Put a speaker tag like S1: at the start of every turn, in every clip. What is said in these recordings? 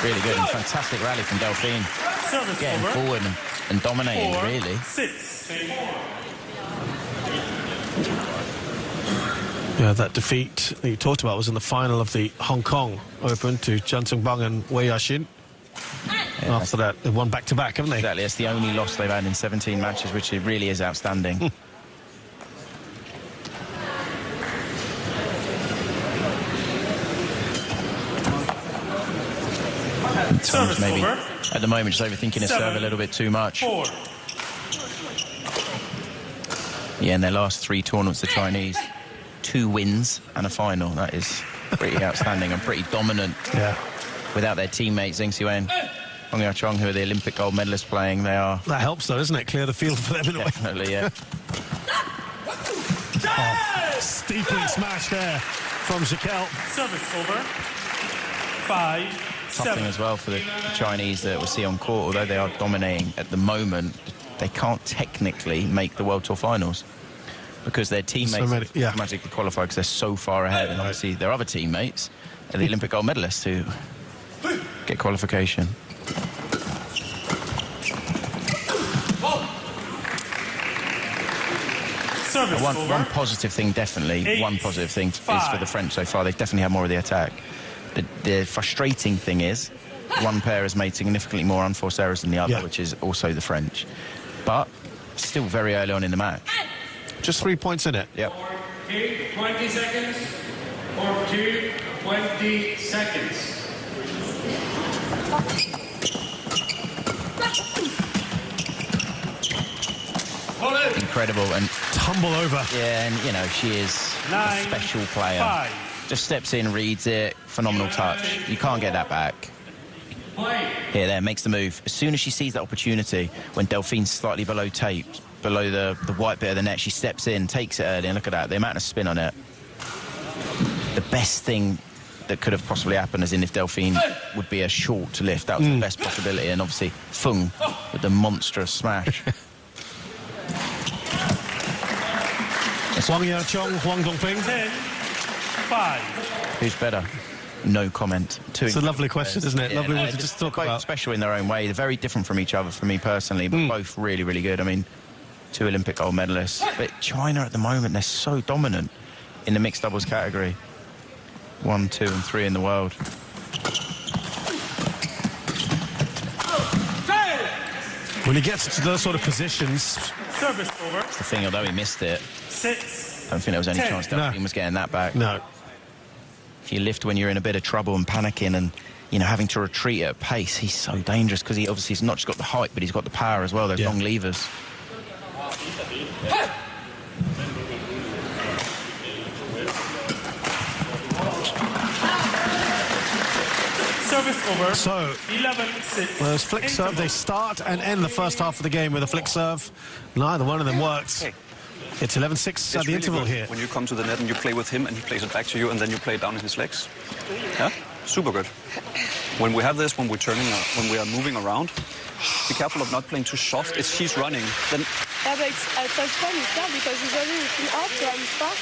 S1: Really good and fantastic rally from Delphine. Getting forward and dominating, really.
S2: 6.
S3: Yeah, that defeat that you talked about was in the final of the Hong Kong Open to Chan Sung-bang and Wei Yaxin. Yeah, after that, they won back-to-back, haven't they?
S1: Exactly, it's the only loss they've had in 17 matches, which it really is outstanding. Times maybe at the moment just overthinking his serve a little bit too much.
S2: 4.
S1: Yeah, in their last 3 tournaments, the Chinese, 2 wins and a final. That is pretty outstanding and pretty dominant.
S3: Yeah.
S1: Without their teammates Zheng Xuan, Hong Yao-chong, who are the Olympic gold medalists playing, they are...
S3: That helps though, doesn't it? Clear the field for them in a way.
S1: Definitely, yeah.
S3: Oh, steepling smash there from Jaquel.
S2: Service over. 5.
S1: Tough thing as well for the Chinese that we see on court, although they are dominating at the moment, they can't technically make the World Tour finals because their teammates automatically qualify because they're so far ahead, and obviously their other teammates are the Olympic gold medalists who get qualification. One positive thing, definitely, one positive thing is for the French so far. They've definitely had more of the attack. The frustrating thing is one pair has made significantly more unforced errors than the other, which is also the French. But still very early on in the match.
S3: Just 3 points in it.
S1: Yep.
S2: 20 seconds. Or 20 seconds.
S1: Incredible and
S3: tumble over.
S1: Yeah, and you know she is a special player.
S2: 5.
S1: Just steps in, reads it, phenomenal touch. You can't get that back. Here, there, makes the move. As soon as she sees that opportunity, when Delphine's slightly below tape, below the white bit of the net, she steps in, takes it early, and look at that, the amount of spin on it. The best thing that could have possibly happened is if Delphine would be a short lift. That was the best possibility, and obviously Fung with the monstrous smash.
S3: Wang Yachong, Huang Dongping.
S2: 10-5.
S1: Who's better? No comment.
S3: It's a lovely question, isn't it? Lovely one to just talk about.
S1: Special in their own way. They're very different from each other, for me personally, but both really, really good. I mean, 2 Olympic gold medalists. But China at the moment, they're so dominant in the mixed doubles category. 1, 2, and 3 in the world.
S3: When he gets to those sort of positions...
S2: Service over.
S1: That's the thing, although he missed it.
S2: 6.
S1: I don't think there was any chance Delphine was getting that back.
S3: No.
S1: If you lift when you're in a bit of trouble and panicking and, you know, having to retreat at pace, he's so dangerous because he obviously has not just got the height, but he's got the power as well, those long levers.
S2: Service over.
S3: So,
S2: 11-6.
S3: well, there's flick serve. They start and end the first half of the game with a flick serve. Neither one of them works. It's 11-6 at the interval here.
S4: When you come to the net and you play with him and he plays it back to you and then you play down in his legs. Yeah, super good. When we have this, when we're turning, when we are moving around, be careful of not playing too soft. If she's running, then...
S5: Yeah, but it's, at first time it's there because usually we feel out, so I'm far.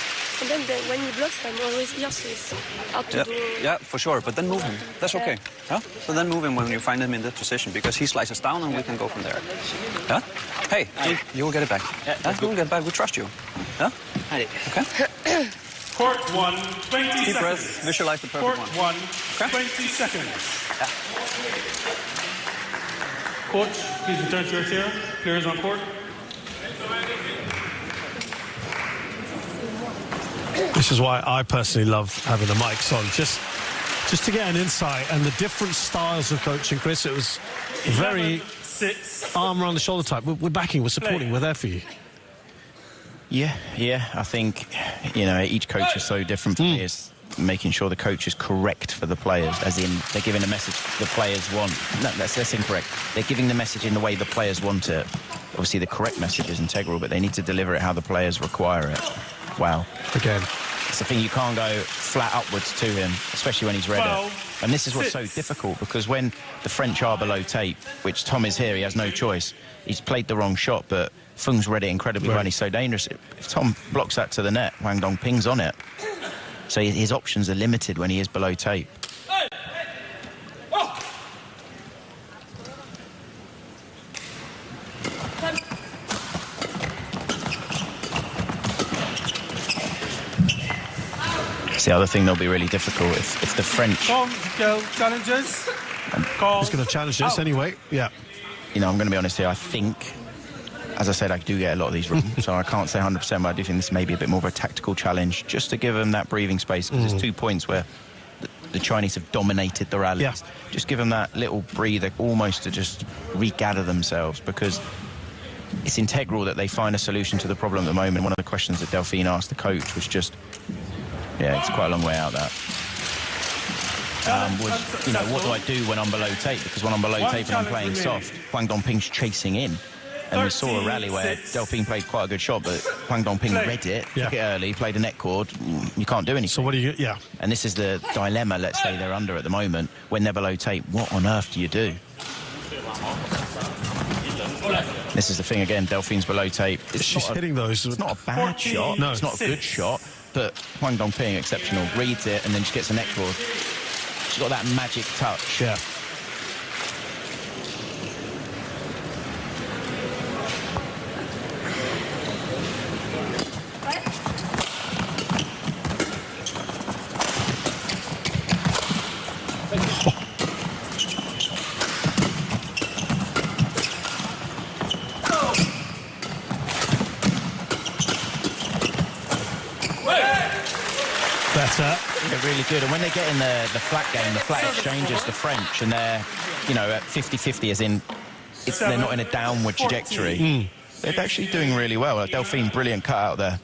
S5: And then when he blocks, I'm always here, so it's hard to do.
S4: Yeah, for sure. But then move him. That's okay. Yeah? So then move him when you find him in that position because he slices down and we can go from there. Yeah? Hey, you will get it back. Yeah, you will get it back. We trust you. Yeah? Okay?
S2: Court 1, 20
S4: Deep
S2: seconds.
S4: breath. Visualize the perfect
S2: Court
S4: one.
S2: 1, 20 seconds. Coach, please return to your chair. Players on court.
S3: This is why I personally love having the mics on, just to get an insight and the different styles of coaching. Chris, it was very
S2: 6.
S3: arm around the shoulder type. We're backing, we're supporting, we're there for you.
S1: Yeah, I think, you know, each coach is so different for me. It's making sure the coach is correct for the players, as in they're giving a message the players want. No, that's incorrect. They're giving the message in the way the players want it. Obviously, the correct message is integral, but they need to deliver it how the players require it. Wow.
S3: Again.
S1: It's the thing, you can't go flat upwards to him, especially when he's read it. And this is what's so difficult, because when the French are below tape, which Tom is here, he has no choice. He's played the wrong shot, but Fung's read it incredibly well, and he's so dangerous. If Tom blocks that to the net, Huang Dongping's on it. So his options are limited when he is below tape. It's the other thing that'll be really difficult if the French...
S2: Challenges.
S3: He's going to challenge this anyway. Yeah.
S1: You know, I'm going to be honest here. I think, as I said, I do get a lot of these wrong, so I can't say 100%, but I do think this may be a bit more of a tactical challenge, just to give them that breathing space, because there's 2 points where the Chinese have dominated the rallies.
S3: Yeah.
S1: Just give them that little breather, almost to just regather themselves, because it's integral that they find a solution to the problem at the moment. One of the questions that Delphine asked the coach was just... Yeah, it's quite a long way out, that. Was, you know, what do I do when I'm below tape? Because when I'm below tape and I'm playing soft, Huang Dongping's chasing in. And we saw a rally where Delphine played quite a good shot, but Huang Dongping read it, took it early, played a net cord. You can't do anything.
S3: So what do you... Yeah.
S1: And this is the dilemma, let's say, they're under at the moment. When they're below tape, what on earth do you do? This is the thing again, Delphine's below tape.
S3: She's hitting those.
S1: It's not a bad shot. No. It's not a good shot. But Huang Dongping, exceptional, reads it and then she gets a net cord. She's got that magic touch.
S3: Yeah. better.
S1: They're really good. And when they get in the flat game, the flat exchanges, the French, and they're, you know, at 50-50, as in they're not in a downward trajectory. They're actually doing really well. Like Delphine, brilliant cut out there.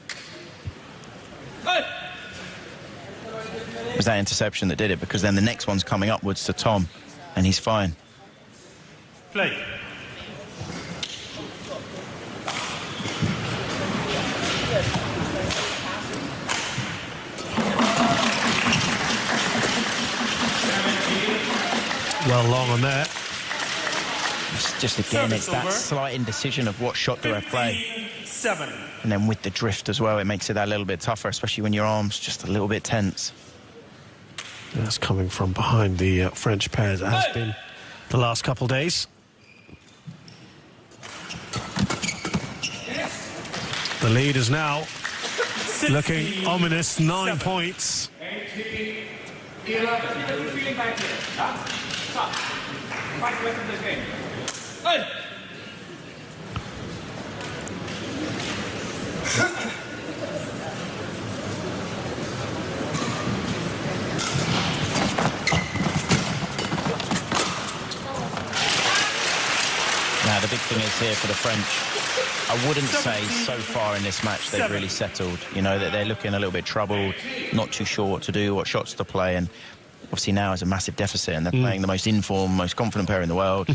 S1: It was that interception that did it, because then the next one's coming upwards to Tom, and he's fine.
S2: Play.
S3: Well long on there.
S1: It's just, again, it's that slight indecision of what shot do I play. And then with the drift as well, it makes it that little bit tougher, especially when your arm's just a little bit tense.
S3: That's coming from behind the French pairs. It has been the last couple of days. The lead is now looking ominous, 9 points.
S6: 11. Back here. Stop. Fight the rest of this game.
S1: Now, the big thing is here for the French, I wouldn't say so far in this match they've really settled. You know, that they're looking a little bit troubled, not too sure what to do, what shots to play, and obviously now is a massive deficit, and they're playing the most informed, most confident pair in the world.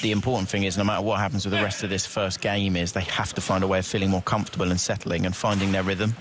S1: The important thing is, no matter what happens with the rest of this first game, is they have to find a way of feeling more comfortable and settling and finding their rhythm.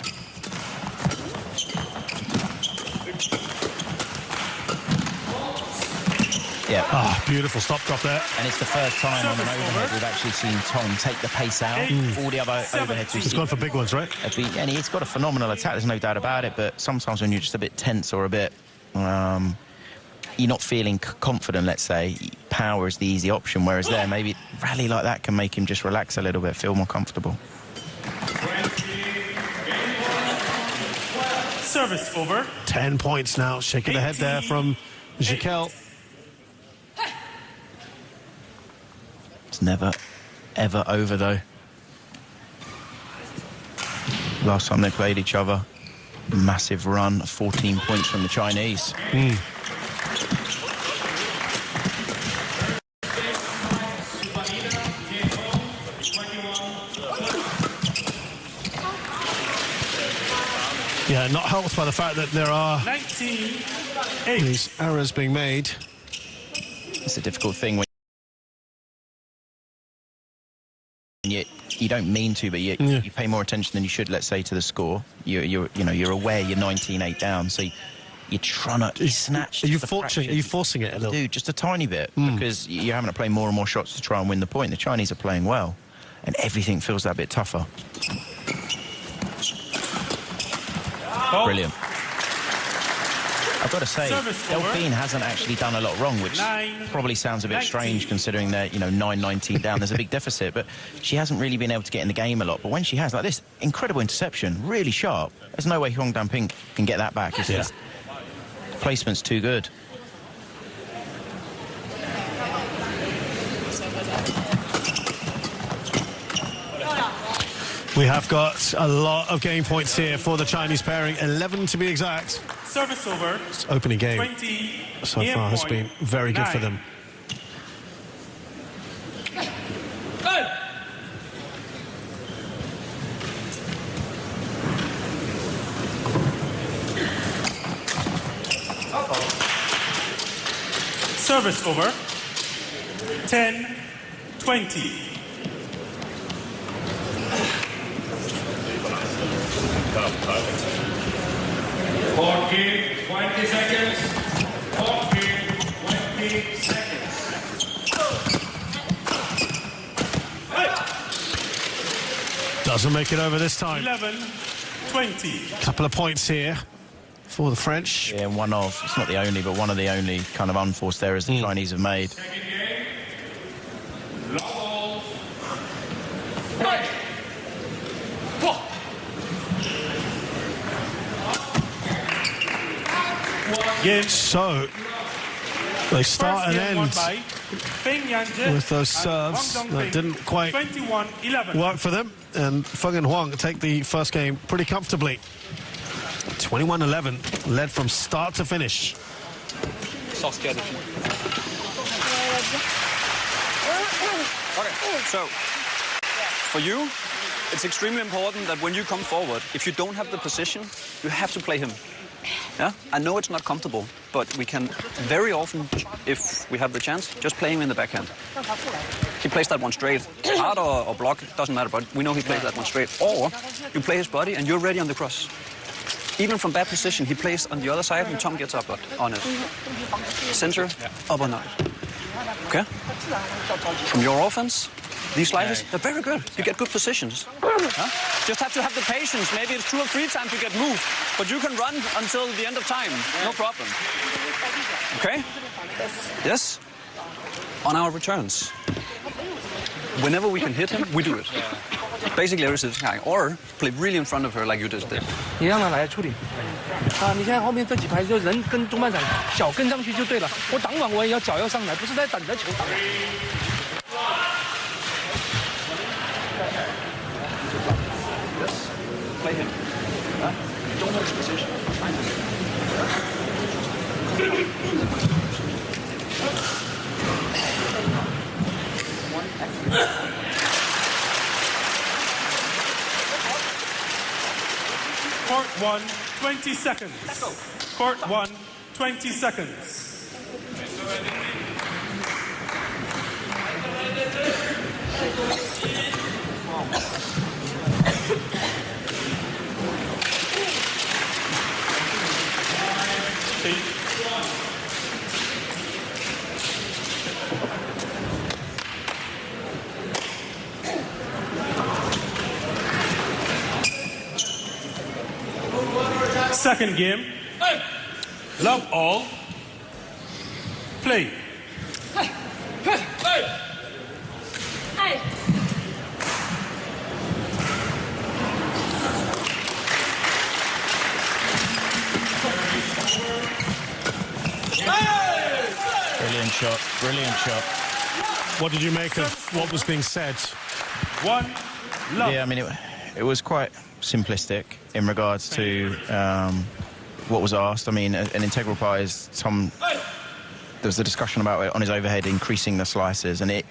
S1: Yeah.
S3: Ah, beautiful stop drop there.
S1: And it's the first time on an overhead we've actually seen Tom take the pace out. All the other overheads we've
S3: He's gone for big ones, right?
S1: And he's got a phenomenal attack, there's no doubt about it, but sometimes when you're just a bit tense or a bit... you're not feeling confident, let's say, power is the easy option, whereas there, maybe a rally like that can make him just relax a little bit, feel more comfortable.
S2: Service over.
S3: 10 points now, shaking the head there from Jiquel.
S1: It's never, ever over, though. Last time they played each other, massive run, 14 points from the Chinese.
S3: Yeah, not helped by the fact that there are these errors being made.
S1: It's a difficult thing when you don't mean to, but you pay more attention than you should, let's say, to the score. You're aware you're 19-8 down, so you're trying to snatch.
S3: Are you forcing it a little?
S1: Dude, just a tiny bit, because you're having to play more and more shots to try and win the point. The Chinese are playing well, and everything feels that bit tougher. Brilliant. I've got to say, Delphine hasn't actually done a lot wrong, which probably sounds a bit strange considering they're, 9-19 down. There's a big deficit, but she hasn't really been able to get in the game a lot. But when she has, like this, incredible interception, really sharp. There's no way Hong Dan-Ping can get that back. It's just, placement's too good.
S3: We have got a lot of game points here for the Chinese pairing, 11 to be exact.
S2: Service over.
S3: This opening game so far has been very good for them.
S2: Service over. 10-20.
S6: Court game, 20 seconds. Court game, 20 seconds.
S3: Doesn't make it over this time.
S2: 11-20.
S3: Couple of points here for the French.
S1: Yeah, it's not the only, but one of the only kind of unforced errors the Chinese have made.
S3: So they start and end with those serves that didn't quite work for them, and Feng and Huang take the first game pretty comfortably. 21-11, led from start to finish.
S4: So scared of you. Okay, so for you, it's extremely important that when you come forward, if you don't have the position, you have to play him. Yeah, I know it's not comfortable, but we can very often, if we have the chance, just play him in the backhand. He plays that one straight, hard or block, doesn't matter, but we know he plays that one straight. Or you play his body and you're ready on the cross. Even from bad position, he plays on the other side and Tom gets up on it. Center, up on it. Okay? From your offense, these slices, they're very good. You get good positions. Huh? Just have to have the patience. Maybe it's 2 or 3 times you get moved, but you can run until the end of time. No problem. Okay? Yes? On our returns, whenever we can hit him, we do it. Basically every single time. Or play really in front of her like you just did.
S7: 你让他来处理。你现在后面这几排就人跟中半场脚跟上去就对了。我挡网我也要脚要上来，不是在等着球挡。
S4: Play him. Don't hold the position.
S2: Court 1, 20 seconds. Court 1, 20 seconds. Second game. Love all. Play.
S1: Brilliant shot, brilliant shot.
S3: What did you make of what was being said?
S2: 1 love.
S1: Yeah, I mean, it was quite simplistic in regards to what was asked. I mean, an integral part is Tom. There was a discussion about it on his overhead, increasing the slices, and it,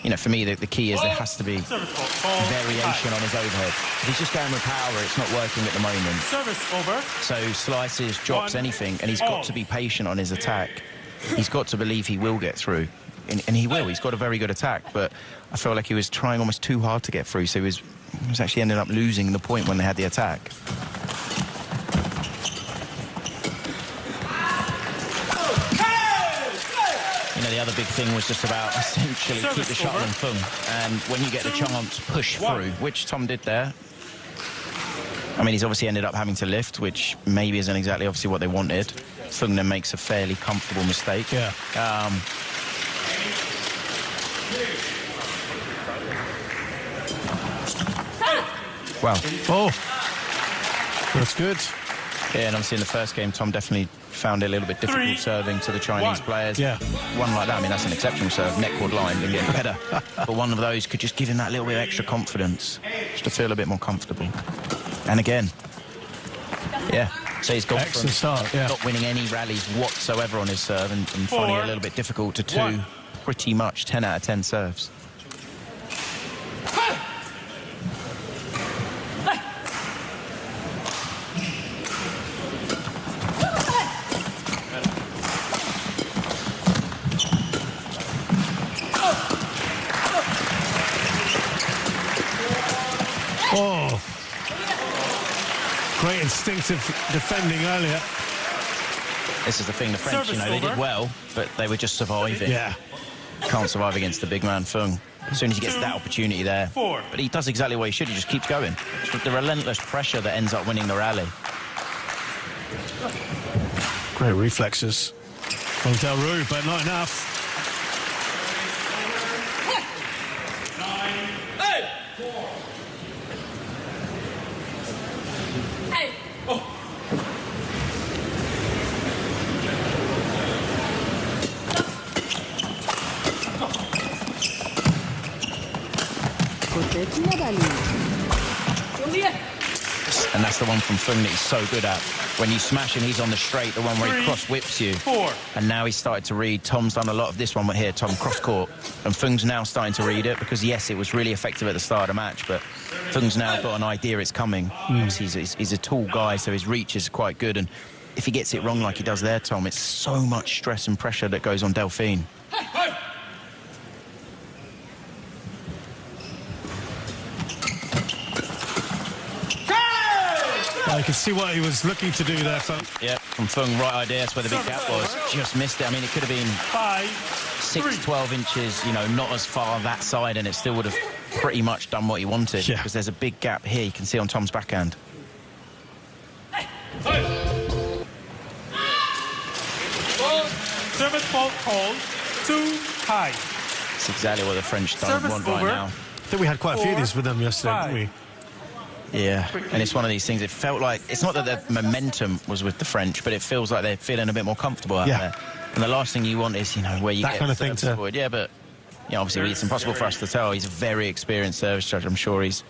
S1: you know, for me, the key is there has to be variation on his overhead. If he's just going with power, it's not working at the moment.
S2: Service over.
S1: So slices, drops, anything, and he's got to be patient on his attack. He's got to believe he will get through, and he will. He's got a very good attack, but I felt like he was trying almost too hard to get through, so he was actually ended up losing the point when they had the attack. You know, the other big thing was just about essentially keep the shuttle in Fung, and when you get the chance, push through, which Tom did there. I mean, he's obviously ended up having to lift, which maybe isn't exactly obviously what they wanted. Fung then makes a fairly comfortable mistake.
S3: Yeah.
S1: Wow.
S3: Oh, that's good.
S1: Yeah, and obviously in the first game, Tom definitely found it a little bit difficult serving to the Chinese players.
S3: Yeah.
S1: One like that, I mean, that's an exceptional serve, neck cord line, and getting better. But one of those could just give him that little bit of extra confidence, just to feel a bit more comfortable. And again, yeah, so he's gone from not winning any rallies whatsoever on his serve and finding it a little bit difficult to 2 pretty much 10 out of 10 serves.
S3: Oh, great instinctive defending earlier.
S1: This is the thing, the French, you know, they did well, but they were just surviving.
S3: Yeah.
S1: Can't survive against the big man Fung. As soon as he gets that opportunity there. But he does exactly what he should, he just keeps going. It's the relentless pressure that ends up winning the rally.
S3: Great reflexes from Delru, but not enough.
S1: And that's the one from Fung that he's so good at. When you smash him, he's on the straight, the one where he cross-whips you.
S2: 4.
S1: And now he's started to read. Tom's done a lot of this one here, Tom, cross-court. And Fung's now starting to read it because, yes, it was really effective at the start of the match, but Fung's now got an idea it's coming. He's a tall guy, so his reach is quite good. And if he gets it wrong like he does there, Tom, it's so much stress and pressure that goes on Delphine.
S3: You can see what he was looking to do there, Fung.
S1: Yeah, from Fung, right idea. That's where the big gap was. Just missed it. I mean, it could have been 6, 12 inches, you know, not as far that side, and it still would have pretty much done what he wanted. Because there's a big gap here you can see on Tom's backhand.
S2: Service fault called 2 high.
S1: That's exactly what the French don't want right now.
S3: I think we had quite a few of these with them yesterday, didn't we?
S1: Yeah, and it's one of these things, it felt like, it's not that the momentum was with the French, but it feels like they're feeling a bit more comfortable out there. And the last thing you want is, you know, where you
S3: that
S1: get
S3: kind of thing to...
S1: forward. Yeah, but, you know, obviously it's impossible for us to tell. He's a very experienced service judge. I'm sure he's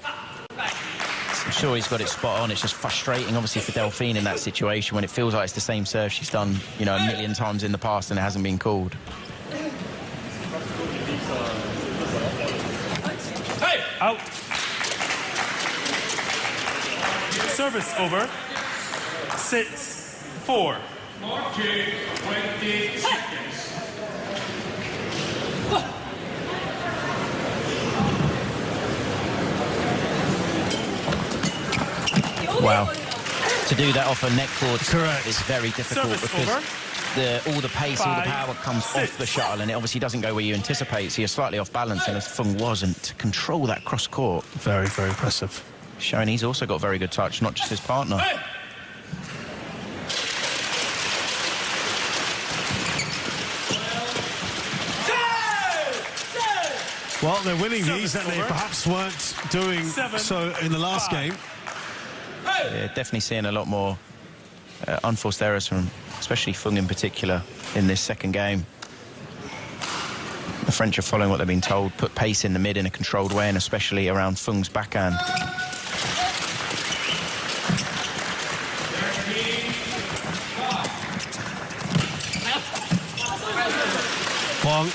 S1: got it spot on. It's just frustrating, obviously, for Delphine in that situation when it feels like it's the same serve she's done, you know, a million times in the past and it hasn't been called.
S2: Hey! Out. Service over. 6-4. 20 seconds.
S1: Wow. To do that off a neck cord is very difficult because all the pace, all the power comes off the shuttle and it obviously doesn't go where you anticipate, so you're slightly off balance, and as Fung wasn't, to control that cross court.
S3: Very, very impressive.
S1: Showing he's also got very good touch, not just his partner.
S2: Hey!
S3: Well, they're winning these that they perhaps weren't doing so in the last game.
S1: Yeah, definitely seeing a lot more unforced errors from, especially Fung in particular, in this second game. The French are following what they've been told, put pace in the mid in a controlled way, and especially around Fung's backhand.
S3: Wang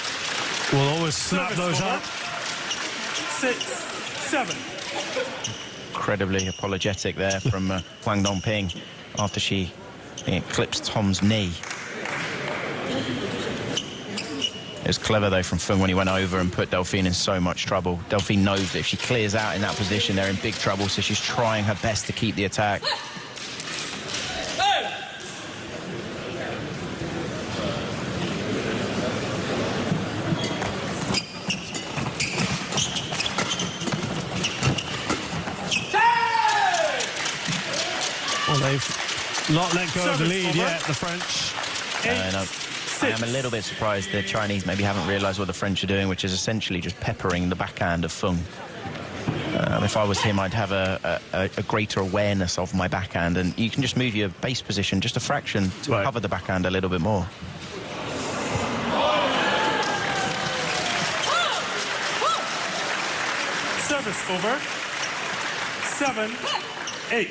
S3: will always snap those up.
S2: 6-7.
S1: Incredibly apologetic there from Huang Dongping after she clips Tom's knee. It was clever, though, from Fung when he went over and put Delphine in so much trouble. Delphine knows that if she clears out in that position, they're in big trouble, so she's trying her best to keep the attack.
S3: Well, they've not let go of the lead yet, the French.
S1: I am a little bit surprised the Chinese maybe haven't realised what the French are doing, which is essentially just peppering the backhand of Fung. If I was him, I'd have a greater awareness of my backhand, and you can just move your base position just a fraction to cover the backhand a little bit more.
S2: Service over. 7-8.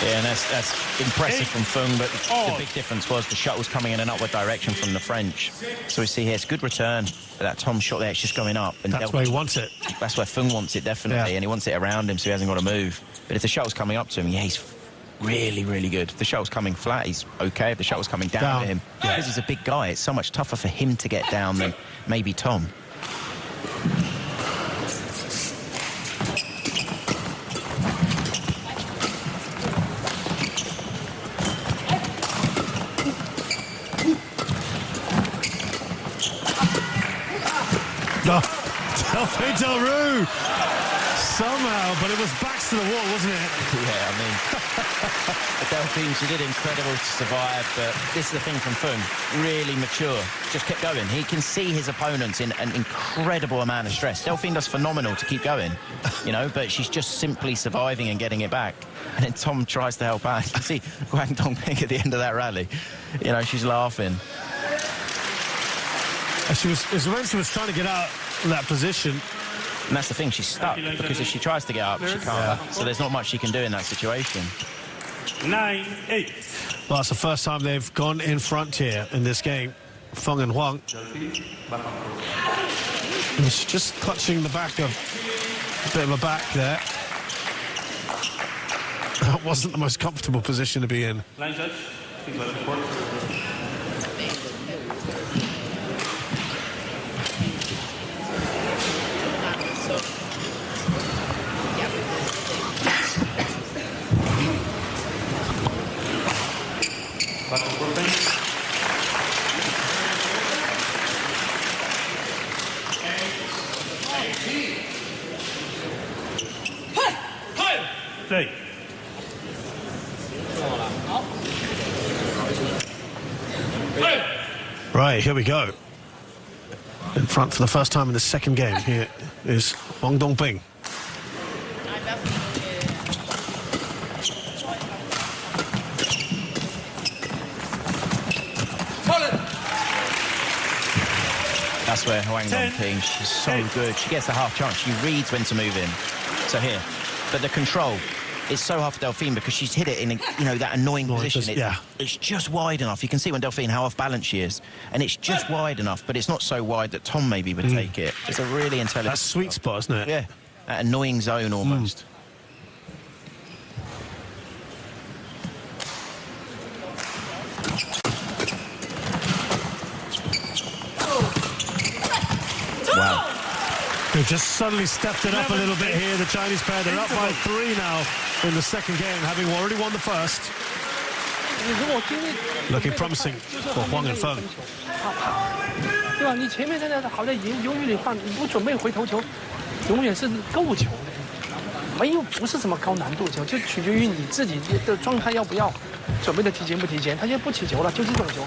S1: Yeah, and that's impressive from Fung, but the big difference was the shot was coming in an upward direction from the French. So we see here, it's a good return. That Tom shot there, it's just going up. And
S3: that's where he wants it.
S1: That's where Fung wants it, definitely, and he wants it around him so he hasn't got to move. But if the shot was coming up to him, yeah, he's really, really good. If the shot was coming flat, he's okay. If the shot was coming down to him, because he's a big guy, it's so much tougher for him to get down than maybe Tom.
S3: Delphine Delroux Somehow, but it was backs to the wall, wasn't it?
S1: Yeah, I mean, Delphine, she did incredible to survive, but this is the thing from Fung, really mature, just kept going. He can see his opponents in an incredible amount of stress. Delphine does phenomenal to keep going, you know, but she's just simply surviving and getting it back. And then Tom tries to help out. You can see Wang Dongping at the end of that rally, you know, she's laughing.
S3: It was when she was trying to get out of that position.
S1: And that's the thing, she's stuck, because if she tries to get up, she can't. Yeah. So there's not much she can do in that situation.
S2: 9-8.
S3: Well, that's the first time they've gone in front here in this game. Fung and Huang. It was just clutching the back of a bit of a back there. That wasn't the most comfortable position to be in.
S2: Line judge. Please let it report. Play.
S3: Right, here we go. In front for the first time in the second game. Here is Wang Dongping.
S1: That's where Wang Dongping, she's so good. She gets the half chance. She reads when to move in. So here. But the control is so hard for Delphine because she's hit it in, you know, that annoying position. It's just wide enough. You can see when Delphine how off balance she is. And it's just wide enough, but it's not so wide that Tom maybe would take it. It's a really intelligent...
S3: That's a sweet spot, isn't it?
S1: Yeah. That annoying zone almost. Wow.
S3: They've just suddenly stepped it up a little bit here, the Chinese pair. They're up by 3 now in the second game, having already won the first. Looking promising for Huang and Feng.
S7: 对吧？你前面在那好在犹豫里放，你不准备回头球，永远是够球的。没有，不是什么高难度球，就取决于你自己的状态要不要，准备的提前不提前。他现在不起球了，就这种球，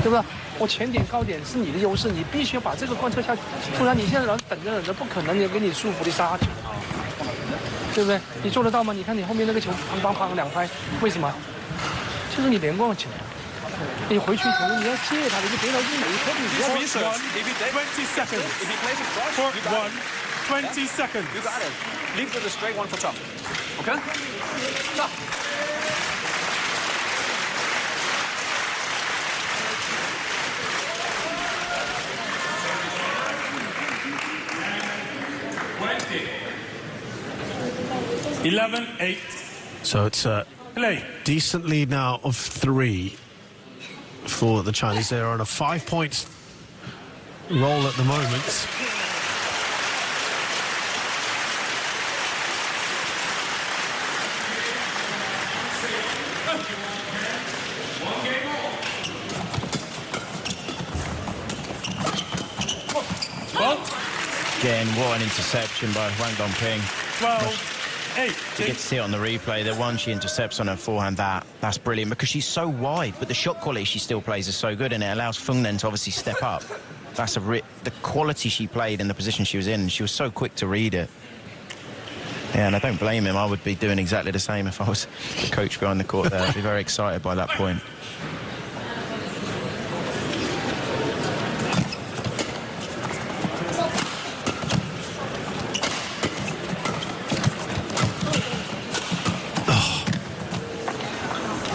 S7: 对吧？我前点高点是你的优势，你必须要把这个贯彻下去，不然你现在老等着，不可能有给你舒服的杀球，对不对？你做得到吗？你看你后面那个球，砰砰砰2拍，为什么？就是你连贯起来。你回去以后你要接他的，就别着急每一颗你不要。
S2: 20 seconds.
S4: If he plays it cross,
S2: Court
S4: you got
S2: 1,
S4: it.
S2: 20 seconds.
S4: You got it. Leave with a straight one for Tom. Okay? Stop.
S2: $20. 11-8.
S3: So it's a decent lead now of 3 for the Chinese. They're on a 5-point roll at the moment.
S1: Again, what an interception by Wang Dongping.
S2: 12-8.
S1: You get to see it on the replay. The one she intercepts on her forehand, that's brilliant because she's so wide, but the shot quality she still plays is so good, and it allows Feng then to obviously step up. That's the quality she played in the position she was in. She was so quick to read it. Yeah, and I don't blame him. I would be doing exactly the same if I was the coach behind the court there. I'd be very excited by that point.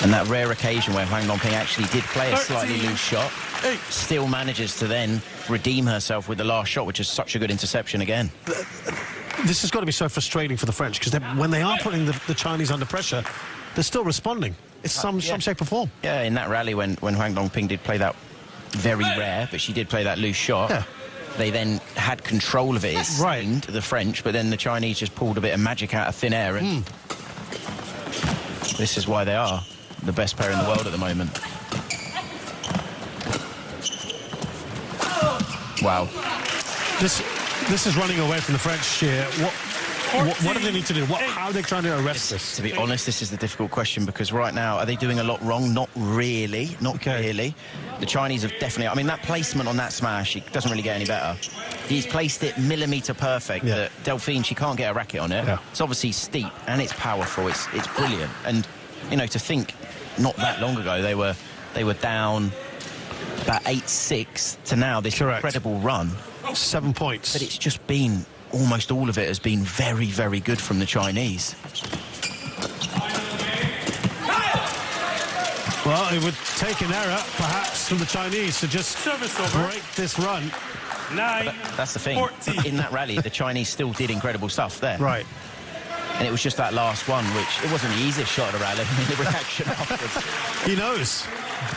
S1: And that rare occasion where Wang Dongping actually did play a slightly loose shot, still manages to then redeem herself with the last shot, which is such a good interception again.
S3: This has got to be so frustrating for the French, because when they are putting the Chinese under pressure, they're still responding. It's some shape or form.
S1: Yeah, in that rally when Wang Dongping did play that very rare, but she did play that loose shot, they then had control of it, it seemed, the French, but then the Chinese just pulled a bit of magic out of thin air, and this is why they are the best pair in the world at the moment. Wow.
S3: This is running away from the French here. What do they need to do? How are they trying to arrest this?
S1: To be honest, this is the difficult question, because right now, are they doing a lot wrong? Not really. Not really. The Chinese have definitely... I mean, that placement on that smash, it doesn't really get any better. He's placed it millimetre perfect.
S3: Yeah.
S1: That Delphine, she can't get a racket on it. Yeah. It's obviously steep, and it's powerful. It's brilliant. And, you know, to think not that long ago, they were down about 8-6 to now this incredible run.
S3: 7 points.
S1: But it's just been... Almost all of it has been very, very good from the Chinese.
S3: Well, it would take an error, perhaps, from the Chinese to just break this run.
S1: That's the thing. 14. In that rally, the Chinese still did incredible stuff there.
S3: Right.
S1: And it was just that last one, which it wasn't the easiest shot of the rally. I mean, the reaction afterwards.
S3: He knows.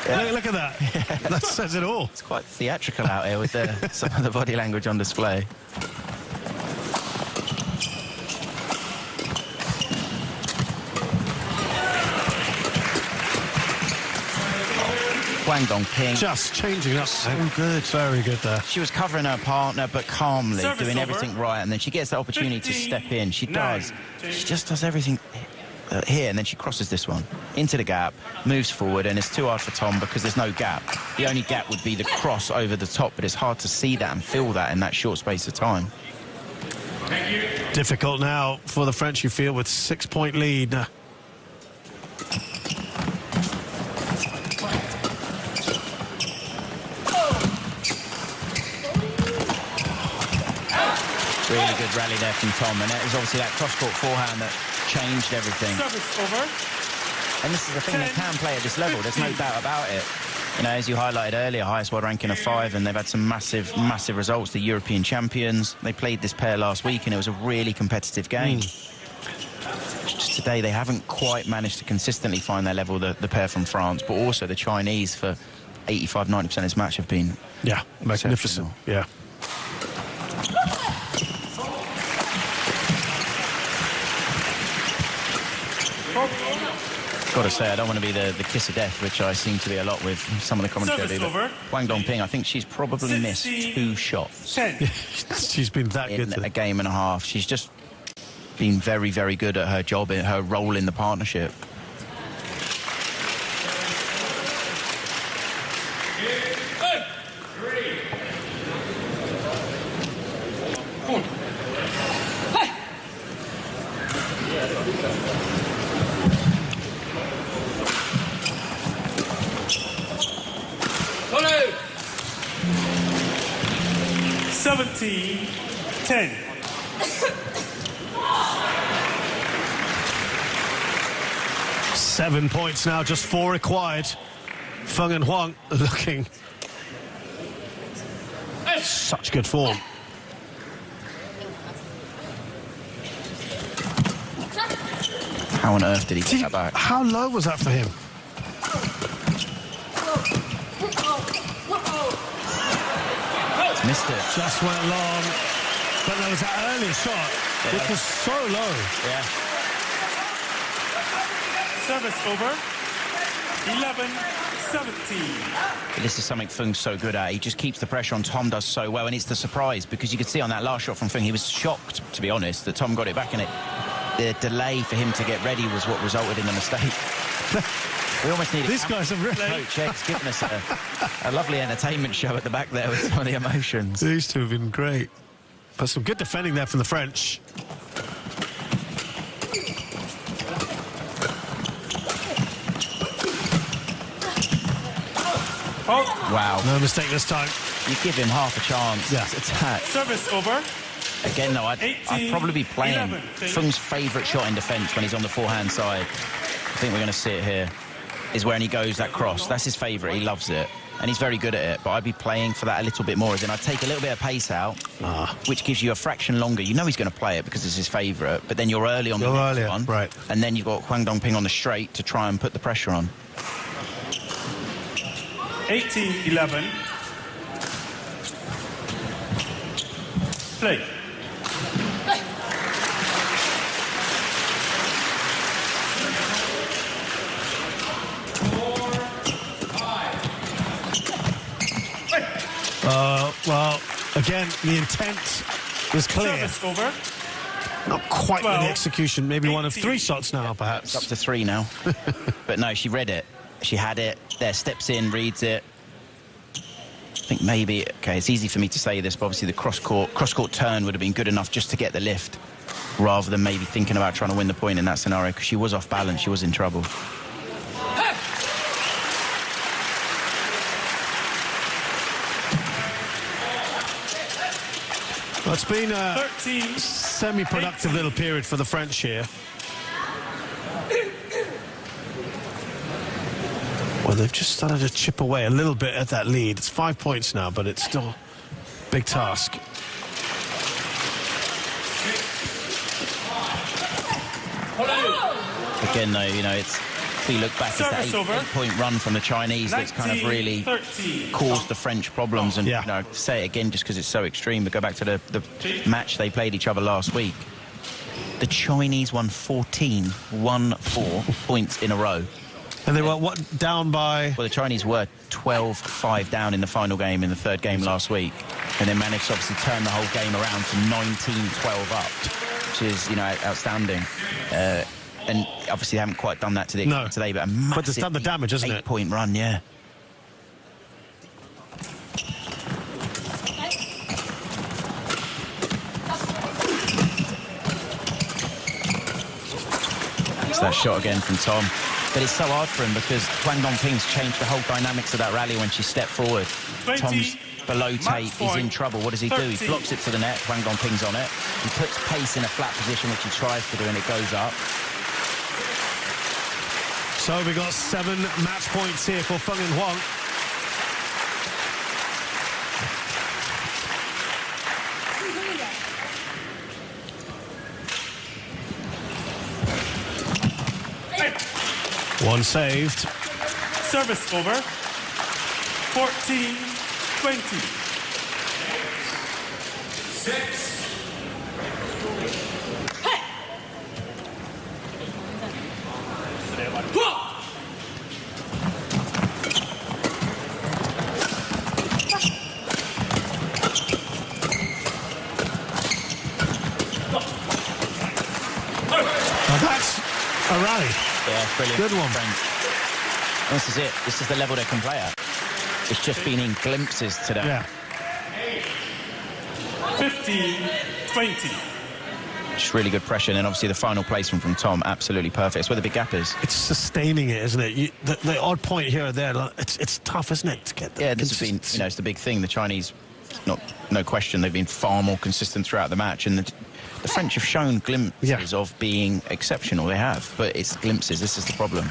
S3: Yeah. Look at that. Yeah. That says it all.
S1: It's quite theatrical out here with some of the body language on display. Wang Dongping.
S3: Just changing up.
S1: So good.
S3: Very good there.
S1: She was covering her partner, but calmly, doing everything right. And then she gets the opportunity to step in. She does. She just does everything here, and then she crosses this one into the gap, moves forward, and it's too hard for Tom because there's no gap. The only gap would be the cross over the top, but it's hard to see that and feel that in that short space of time.
S3: Difficult now for the French, you feel, with 6-point lead.
S1: Really good rally there from Tom, and it was obviously that cross-court forehand that changed everything.
S2: Service over.
S1: And this is the thing, they can play at this level, there's no doubt about it. You know, as you highlighted earlier, highest world ranking of 5, and they've had some massive, massive results. The European champions, they played this pair last week, and it was a really competitive game. Just today, they haven't quite managed to consistently find their level, the pair from France, but also the Chinese for 85-90% of this match have been
S3: magnificent. Yeah.
S1: Got to say, I don't want to be the kiss of death, which I seem to be a lot with some of the commentary. Wang Dongping, I think she's probably missed 2 shots.
S3: She's been that good
S1: in a game and a half. She's just been very, very good at her job, in her role in the partnership.
S3: Seven points now, just 4 required. Feng and Huang looking such good form.
S1: How on earth did he get that back?
S3: How low was that for him?
S1: Missed it.
S3: Just went long. But there was that early shot, which was so low.
S1: Yeah.
S2: Service over. 11-17.
S1: This is something Feng's so good at. He just keeps the pressure on. Tom does so well, and it's the surprise, because you could see on that last shot from Feng, he was shocked, to be honest, that Tom got it back in it. The delay for him to get ready was what resulted in the mistake. We almost need
S3: this guy's a real
S1: coach. He's given us a lovely entertainment show at the back there with some of the emotions.
S3: These two have been great. But some good defending there from the French.
S2: Oh.
S1: Wow.
S3: No mistake this time.
S1: You give him half a chance.
S3: Yeah.
S1: Attack.
S2: Service over.
S1: Again, though, I'd probably be playing Feng's favourite shot in defence when he's on the forehand side. I think we're going to see it here. Is when he goes that cross. That's his favourite. He loves it. And he's very good at it. But I'd be playing for that a little bit more. As in, I'd take a little bit of pace out, which gives you a fraction longer. You know he's going to play it because it's his favourite. But then you're early on the next one.
S3: Right.
S1: And then you've got Wang Dongping on the straight to try and put the pressure on.
S2: 18-11. Play.
S3: Well, again, the intent was clear.
S2: Service over.
S3: Not quite with the execution. Maybe 18. One of 3 shots now, perhaps.
S1: It's up to 3 now. But no, she read it. She had it. There, steps in, reads it. I think maybe, okay, it's easy for me to say this, but obviously the cross-court turn would have been good enough just to get the lift, rather than maybe thinking about trying to win the point in that scenario, because she was off balance. She was in trouble.
S3: Well, it's been a semi-productive little period for the French here. Well, they've just started to chip away a little bit at that lead. It's 5 points now, but it's still a big task.
S1: Again, though, you know, it's, if you look back, it's that 8-point run from the Chinese that's kind of really caused the French problems. And, you know, say it again just because it's so extreme, but go back to the match they played each other last week. The Chinese won 14-1-4 points in a row.
S3: And they were, what, down by?
S1: Well, the Chinese were 12-5 down in the final game in the 3rd game last week. And they managed to obviously turn the whole game around to 19-12 up, which is, you know, outstanding. And obviously they haven't quite done that to the extent today, but a massive,
S3: but it's done the damage, isn't it?
S1: 8-point run, yeah. It's that shot again from Tom. But it's so hard for him because Wang Dongping's changed the whole dynamics of that rally when she stepped forward. Tom's below tape, he's in trouble. What does he do? He blocks it to the net, Wang Dongping's on it. He puts pace in a flat position, which he tries to do, and it goes up.
S3: So we got 7 match points here for Feng and Huang. One saved.
S2: Service over. 14-20.
S6: 6.
S3: A rally.
S1: Yeah, brilliant.
S3: Good one.
S1: This is it. This is the level they can play at. It's just been in glimpses today.
S3: Yeah.
S2: 15-20.
S1: Just really good pressure. And then obviously the final placement from Tom, absolutely perfect. It's where the big gap is.
S3: It's sustaining it, isn't it? The odd point here or there, it's tough, isn't it, to get the
S1: this has been, you know, it's the big thing. The Chinese, no question, they've been far more consistent throughout the match. And the French have shown glimpses of being exceptional. They have, but it's glimpses. This is the problem.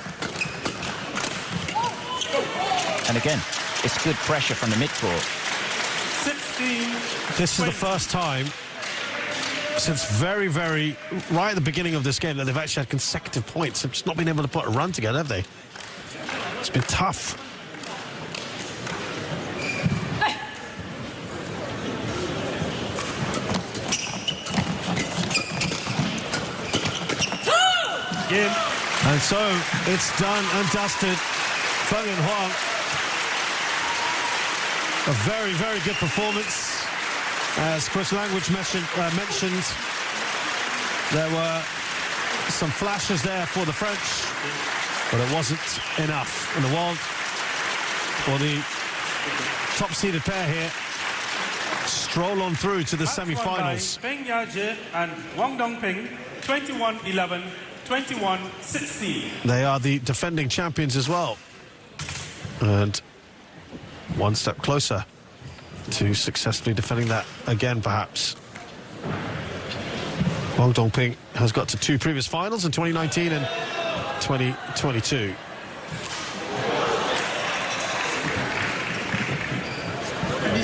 S1: And again, it's good pressure from the midcourt.
S2: 16.
S3: This is the first time since right at the beginning of this game that they've actually had consecutive points. They've just not been able to put a run together, have they? It's been tough. And so it's done and dusted. Feng and Huang, a very, very good performance. As Chris Langridge mentioned, there were some flashes there for the French, but it wasn't enough. And the world, or the top-seeded pair here, stroll on through to the semi-finals.
S2: Peng Yajie and Wang Dongping, 21-11. 21-16.
S3: They are the defending champions as well. And one step closer to successfully defending that again, perhaps. Wang Dongping has got to 2 previous finals in 2019 and 2022.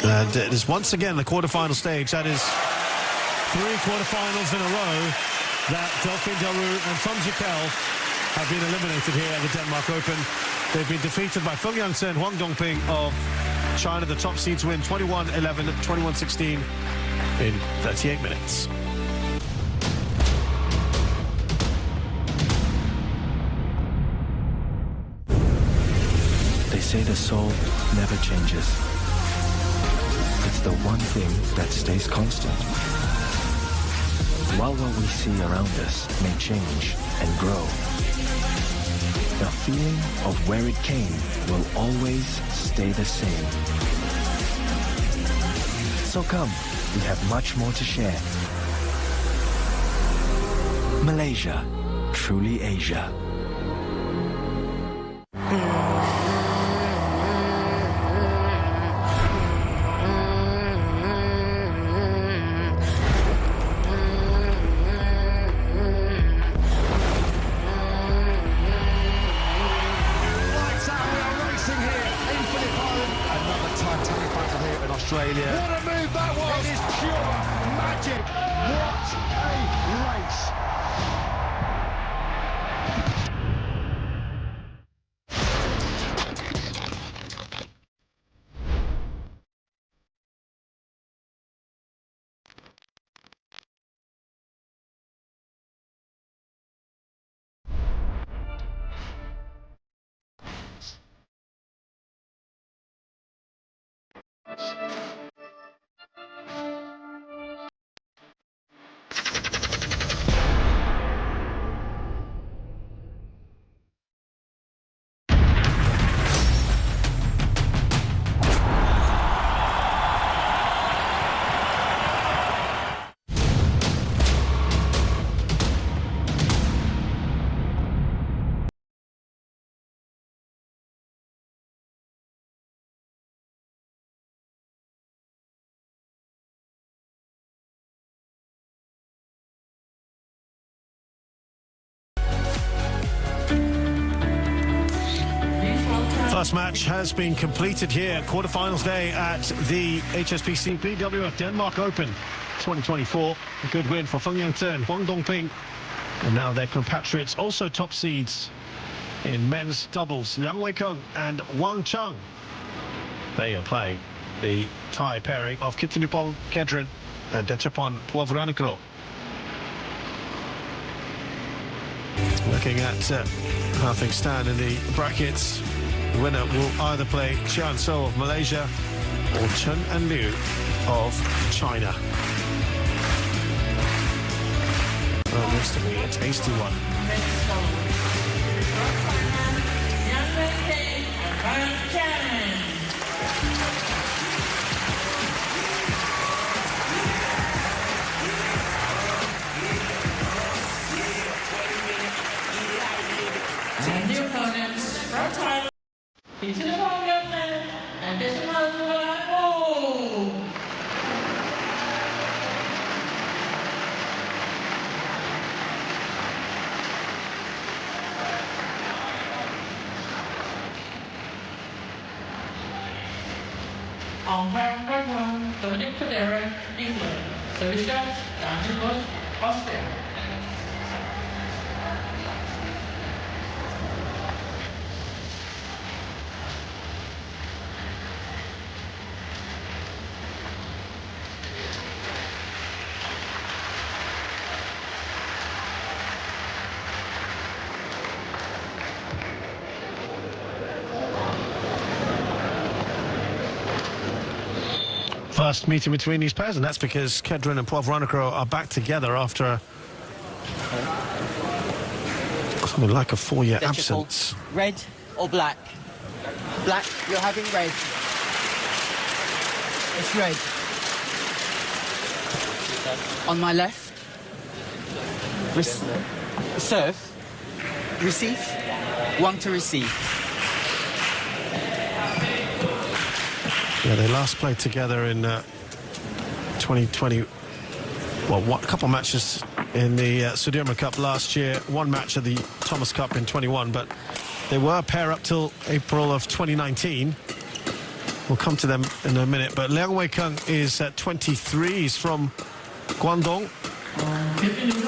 S3: And it is once again the quarterfinal stage. That is 3 quarterfinals in a row that Delphine Delroux and Tom Jikel have been eliminated here at the Denmark Open. They've been defeated by Feng Yangtze and Wang Dongping of China, the top seeds, win 21-11, 21-16 in 38 minutes.
S8: They say the soul never changes. It's the one thing that stays constant. While what we see around us may change and grow, the feeling of where it came will always stay the same. So come, we have much more to share. Malaysia, truly Asia.
S3: Australia.
S9: What a move that was! It is pure magic. What a race!
S3: First match has been completed here, quarterfinals day at the HSBC BWF Denmark Open 2024. A good win for Feng Yangte and Wang Dongping. And now their compatriots, also top seeds in men's doubles, Liang Weikeng and Wang Cheng. They are playing the Thai pairing of Kittanupong Kedren and Dechapon Puavaranagro. Looking at how things stand in the brackets, the winner will either play Qian So of Malaysia or Chen and Liu of China. Well, looks to be a tasty one.
S10: And the opponents from Thailand, into the podium and this one will on round one, Dominic Federer, England, service shots, Danish, Austria.
S3: First meeting between these pairs, and that's because Kedren and Puavaranagro are back together after something like a 4-year absence.
S11: Red or black? Black, you're having red. It's red. On my left. Serve. Receive. One to receive.
S3: Yeah, they last played together in 2020. Well, a couple of matches in the Sudirman Cup last year. One match at the Thomas Cup in 21, but they were a pair up till April of 2019. We'll come to them in a minute. But Liang Weikeng is at 23. He's from Guangdong,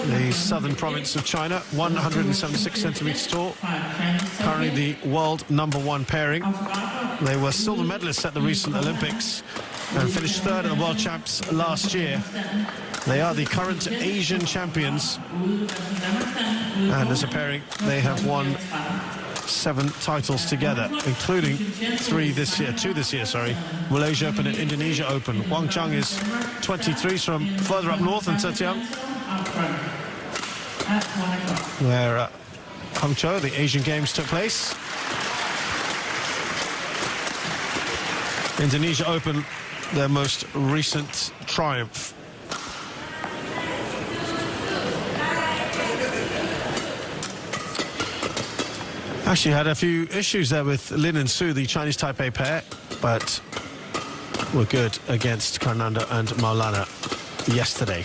S3: the southern province of China, 176 centimeters tall. Currently the world #1 pairing. They were silver medalists at the recent Olympics and finished third at the World Champs last year. They are the current Asian champions. And as a pairing, they have won 7 titles together, including 2 this year, Malaysia Open and Indonesia Open. Wang Cheng is 23, from further up north in Zhejiang. where Hangzhou, the Asian Games, took place. Indonesia Open, their most recent triumph. Actually had a few issues there with Lin and Su, the Chinese Taipei pair, but were good against Karnanda and Maulana yesterday.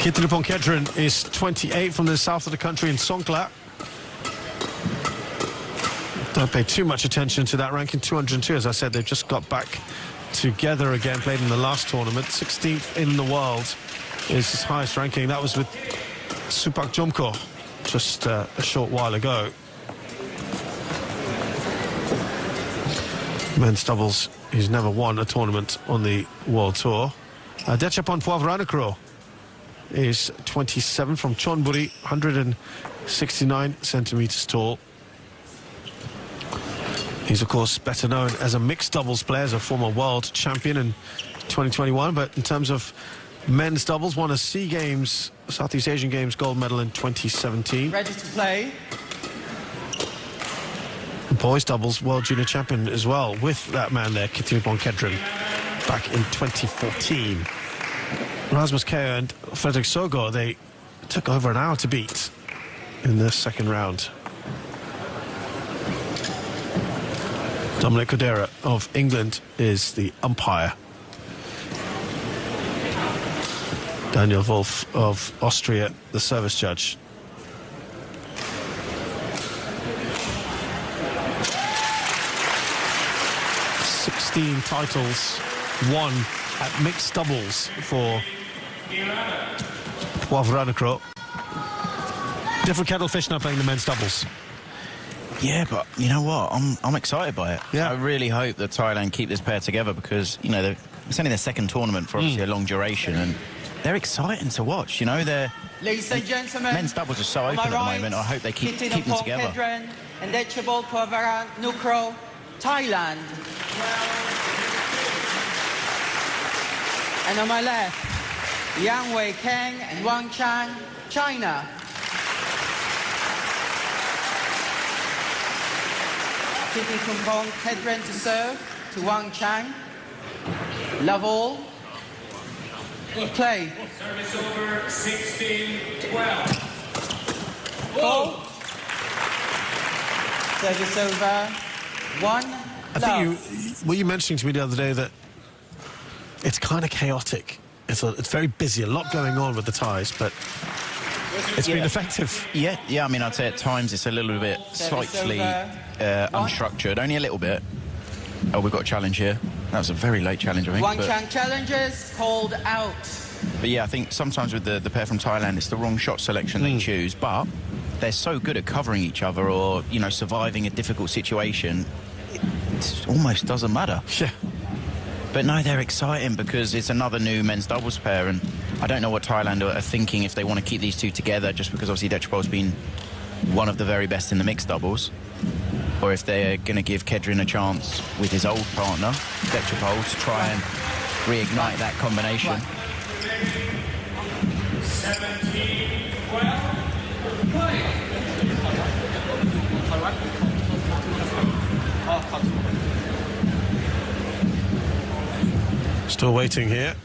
S3: Kitripon Kedren is 28 from the south of the country in Songkla. Don't pay too much attention to that ranking. 202, as I said, they've just got back together again, played in the last tournament. 16th in the world is his highest ranking. That was with Supak Jomko just a short while ago. Men's doubles, he's never won a tournament on the World Tour. Dechapon Poivranakro is 27 from Chonburi, 169 centimeters tall. He's, of course, better known as a mixed doubles player, as a former world champion in 2021. But in terms of men's doubles, won a SEA Games, Southeast Asian Games gold medal in 2017.
S11: Ready to play.
S3: Boys doubles world junior champion as well, with that man there, Kitripon Kedren, back in 2014. Rasmus Keo and Fredrik Sogaard, they took over an hour to beat in the second round. Dominic Codera of England is the umpire. Daniel Wolf of Austria, the service judge. Titles won at mixed doubles for Poivranakro. Different kettle fish now playing the men's doubles.
S1: Yeah, but you know what? I'm excited by it.
S3: Yeah.
S1: I really hope that Thailand keep this pair together because, you know, it's only their second tournament for obviously a long duration, and they're exciting to watch. You know,
S11: ladies and gentlemen,
S1: men's doubles are so open at the moment. I hope they keep them together.
S11: Kedren and Dechapon Poivranakro, Thailand. And on my left, Yang Wei Kang and Wang Chang, China. Kitripon Kedren to serve to Wang Chang. Love all. Play.
S6: Service over, 16-12.
S11: Goal. Service over, 1.
S3: I think were you mentioning to me the other day that it's kind of chaotic. It's very busy, a lot going on with the ties, but it's been effective.
S1: Yeah, I mean, I'd say at times it's a little bit slightly unstructured, only a little bit. Oh, we've got a challenge here. That was a very late challenge, I think.
S11: Wang Chang challenges called out.
S1: But yeah, I think sometimes with the pair from Thailand, it's the wrong shot selection they choose, but they're so good at covering each other or, you know, surviving a difficult situation, it almost doesn't matter.
S3: Yeah.
S1: But no, they're exciting because it's another new men's doubles pair, and I don't know what Thailand are thinking if they want to keep these two together, just because obviously Dechapol's been one of the very best in the mixed doubles, or if they're going to give Kedren a chance with his old partner, Dechapol, to try and reignite that combination.
S6: 17-12.
S3: Still waiting here.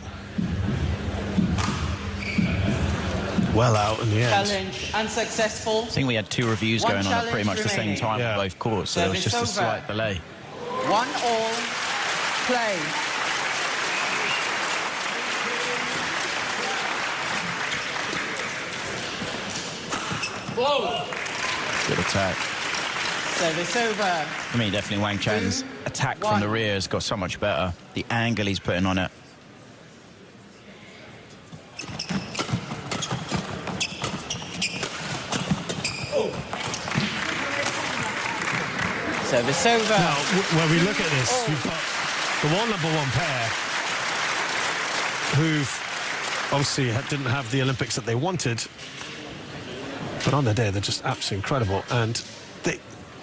S3: Well out in the end.
S11: Challenge unsuccessful.
S1: I think we had two reviews going on at pretty much the same time on both courts, so there was just a slight delay.
S11: 1-all. Play.
S6: Whoa.
S1: Good attack.
S11: Service over.
S1: For me, definitely Wang Chan's attack from the rear has got so much better. The angle he's putting on it.
S11: Service over.
S3: Now, when we look at this, you've got the #1 pair who obviously didn't have the Olympics that they wanted, but on their day, they're just absolutely incredible. And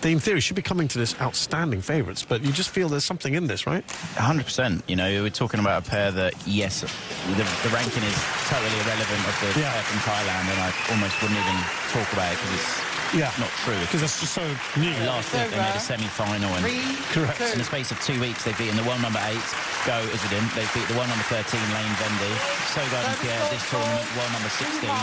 S3: they in theory should be coming to this outstanding favourites, but you just feel there's something in this, right?
S1: 100%. You know, we're talking about a pair that, yes, the ranking is totally irrelevant of the pair from Thailand, and I almost wouldn't even talk about it because it's not true.
S3: Because it's just so new.
S1: Last week they made a semi-final, and in the space of 2 weeks they've beaten the world number 8, Go Izadin. They've beat the world number 13, Lane Vendy. Sogard and Pierre this tournament, world number 16.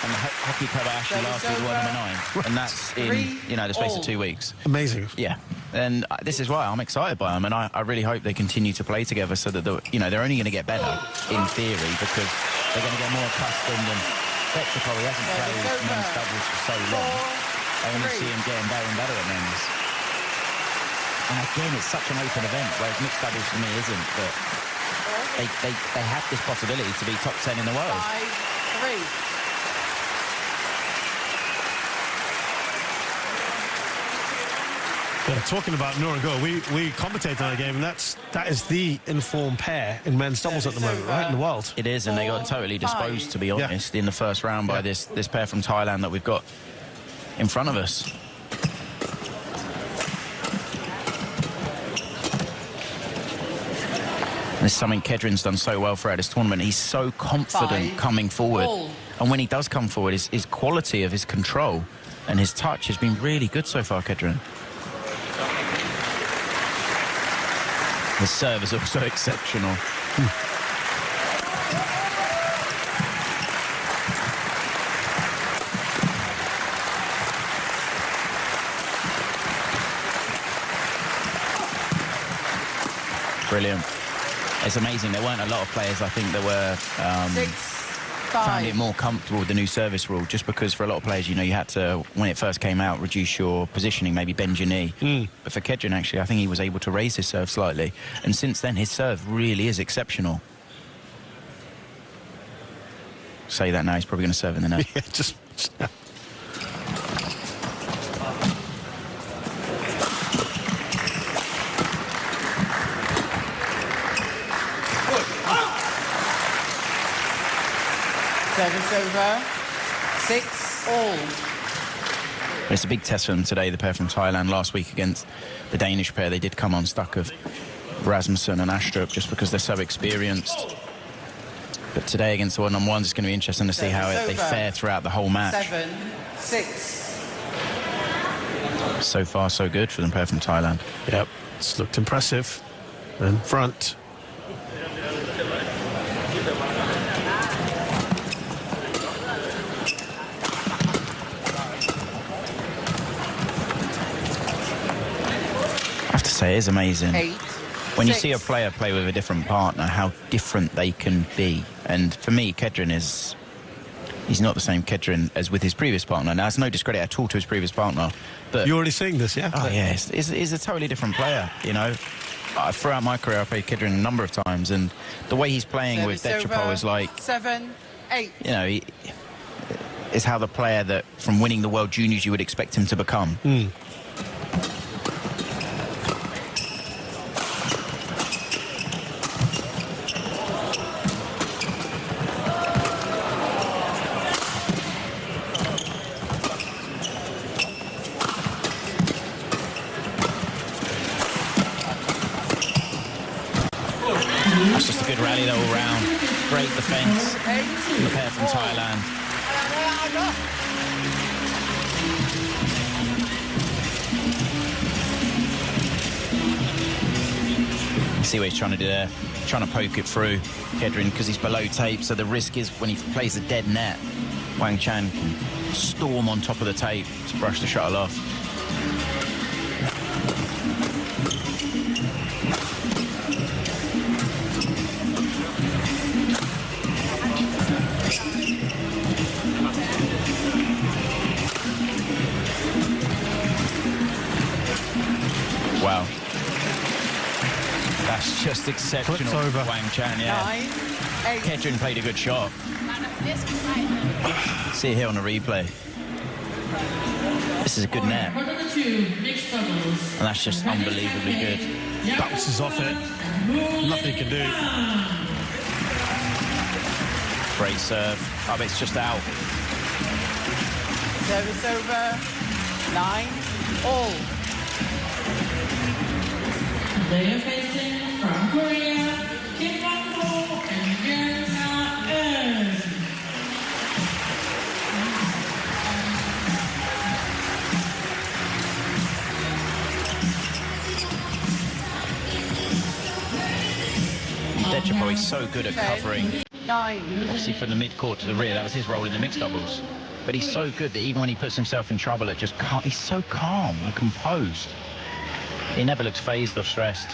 S1: And the Hockey Kobayashi last week, world number 9. And that's in, you know, the space of 2 weeks.
S3: Amazing.
S1: Yeah. And this is why I'm excited by them, and I really hope they continue to play together so that, you know, they're only going to get better, in theory, because they're going to get more accustomed. And Betchikov, he hasn't played men's doubles for so long. I only see him getting better and better at men's. And again, it's such an open event, whereas mixed doubles for me isn't, but they have this possibility to be top 10 in the world.
S11: 5-3.
S3: Yeah, talking about Noor and Go, we commentate on a game, and that is the informed pair in men's doubles at the moment, right, in the world.
S1: It is, and they got totally disposed, to be honest, in the first round by this pair from Thailand that we've got in front of us. This is something Kedren's done so well throughout this tournament. He's so confident coming forward. And when he does come forward, his quality of his control and his touch has been really good so far, Kedren. His serve is also exceptional. Brilliant. It's amazing. There weren't a lot of players, I think, that were found it more comfortable with the new service rule, just because for a lot of players, you know, you had to, when it first came out, reduce your positioning, maybe bend your knee. But for Kedren, actually, I think he was able to raise his serve slightly. And since then, his serve really is exceptional. Say that now, he's probably going to serve in the net.
S3: Yeah, just now.
S11: Service over. 6-all.
S1: It's a big test for them today, the pair from Thailand. Last week against the Danish pair, they did come unstuck of Rasmussen and Astrup just because they're so experienced. But today against the one-on-ones, it's going to be interesting to see how they fare throughout the whole match.
S11: 7-6.
S1: So far, so good for the pair from Thailand.
S3: Yep, it's looked impressive. In front.
S1: It is amazing when you see a player play with a different partner, how different they can be. And for me, Kedren he's not the same Kedren as with his previous partner. Now, it's no discredit at all to his previous partner, but
S3: you're already seeing this, yeah?
S1: Oh yeah, he's a totally different player. You know, throughout my career, I played Kedren a number of times, and the way he's playing with Betchikov is like
S11: 7-8.
S1: You know, is how the player that from winning the World Juniors you would expect him to become. That's just a good rally though all round. Great defence from the pair from Thailand. See what he's trying to do there. Trying to poke it through Kedren because he's below tape, so the risk is when he plays the dead net, Wang Chan can storm on top of the tape to brush the shuttle off. Wow. That's just exceptional.
S3: Over.
S1: Wang Chan, yeah.
S11: 9-8.
S1: Kedren played a good shot. See it here on the replay. This is a good net. And that's just unbelievably good.
S3: Bounces off it. Nothing he can do.
S1: Great serve. Oh, but it's just out.
S11: Service over. 9-all.
S10: They are facing from Korea, Kim Won-ho and Yeon-na-eun.
S1: Dechapol is so good at covering. Obviously from the mid-court to the rear, that was his role in the mixed doubles. But he's so good that even when he puts himself in trouble, it just can't. He's so calm and composed. He never looks phased or stressed.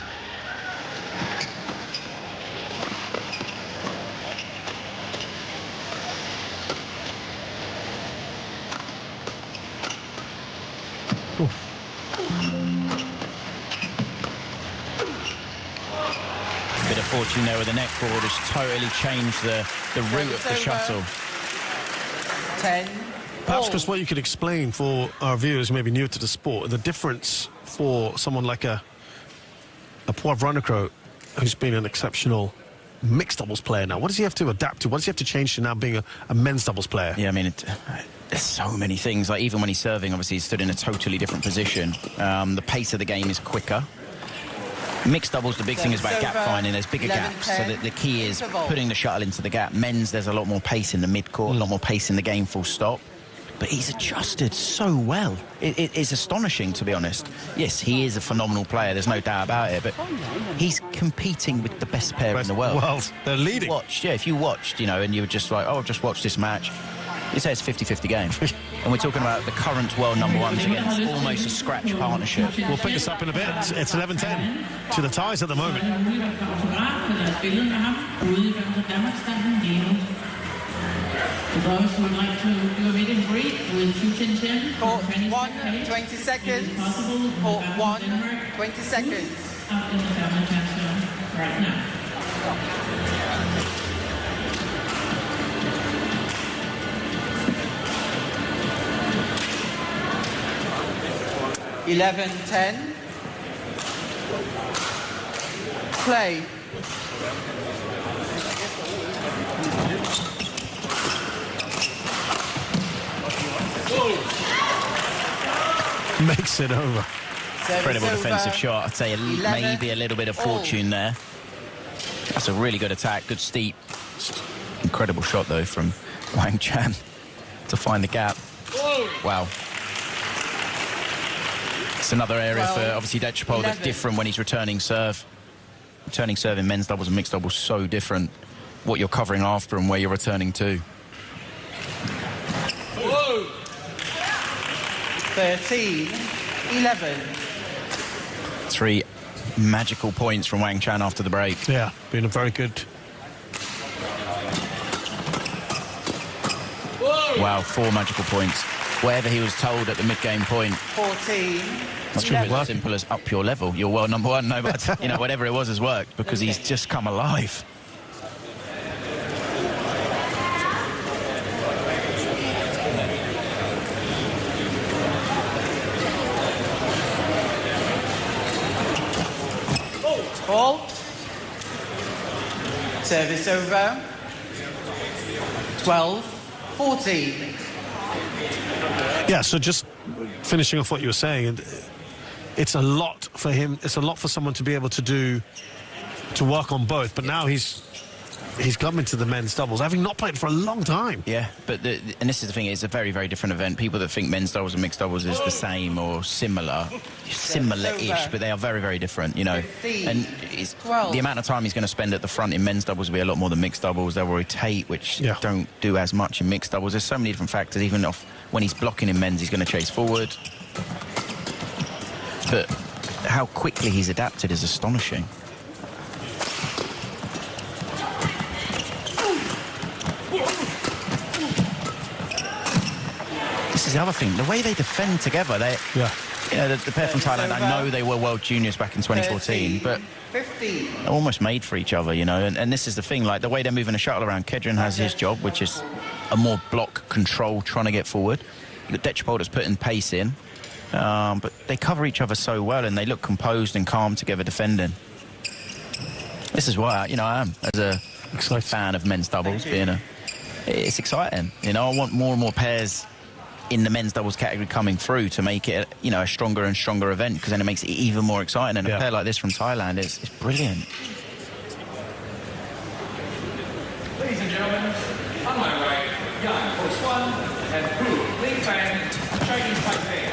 S3: Ooh.
S1: Bit of fortune there with the net cord has totally changed the route of the shuttle.
S11: 10.
S3: Perhaps, Chris, what you could explain for our viewers maybe new to the sport, the difference for someone like a Poivranocro, who's been an exceptional mixed doubles player now. What does he have to adapt to? What does he have to change to now being a men's doubles player?
S1: Yeah, I mean, there's so many things. Like even when he's serving, obviously he's stood in a totally different position. The pace of the game is quicker. Mixed doubles, the big thing is about gap finding. There's bigger gaps, so the key is putting the shuttle into the gap. Men's, there's a lot more pace in the mid-court, a lot more pace in the game, full stop. But he's adjusted so well. It is astonishing, to be honest. Yes, he is a phenomenal player, there's no doubt about it, but he's competing with the best pair in the world.
S3: They're leading.
S1: If you watched, and you were just like, oh, I've just watched this match, you'd say it's a 50-50 game. And we're talking about the current world number ones against almost a scratch partnership.
S3: We'll pick this up in a bit. It's 11-10 to the ties at the moment.
S10: For those who would like to do a meet and greet with Clinching,
S11: Court 1, 20 seconds. Court 1, 20 seconds.
S10: Up in the Badminton zone right now.
S11: 11-10. Play.
S3: Makes it over.
S1: Incredible defensive shot. I'd say maybe a little bit of fortune there. That's a really good attack, good steep. Incredible shot, though, from Wang Chan to find the gap. Wow. It's another area for, obviously, Dechapol that's different when he's returning serve. Returning serve in men's doubles and mixed doubles so different. What you're covering after and where you're returning to.
S11: 13-11.
S1: 3 magical points from Wang Chan after the break.
S3: Yeah, been a very good.
S1: Wow, 4 magical points. Whatever he was told at the mid-game point.
S11: 14.
S1: That's really as simple as up your level. You're world number one. No, but whatever it was has worked because he's just come alive.
S11: Ball. Service over. 12-14.
S3: Yeah, so just finishing off what you were saying, it's a lot for him. It's a lot for someone to be able to work on both. But now he's come into the men's doubles, having not played for a long time.
S1: Yeah, but and this is the thing, it's a very, very different event. People that think men's doubles and mixed doubles is the same or similar-ish, but they are very, very different, And the amount of time he's going to spend at the front in men's doubles will be a lot more than mixed doubles. They'll rotate, which don't do as much in mixed doubles. There's so many different factors. Even when he's blocking in men's, he's going to chase forward. But how quickly he's adapted is astonishing. This is the other thing, the way they defend together. The pair from Thailand, I know they were World Juniors back in 2014, but they're almost made for each other, and this is the thing, like the way they're moving the shuttle around. Kedren has his job, which is a more block control, trying to get forward. You've got Dechapol that's putting pace in, but they cover each other so well and they look composed and calm together defending. This is why, I am, as a fan of men's doubles, it's exciting. I want more and more pairs in the men's doubles category coming through to make it, you know, a stronger and stronger event, because then it makes it even more exciting. And a pair like this from Thailand is brilliant.
S6: Ladies and gentlemen, on my right, Yang Ho-Swan and Hu Lingfang, Chinese Taipei.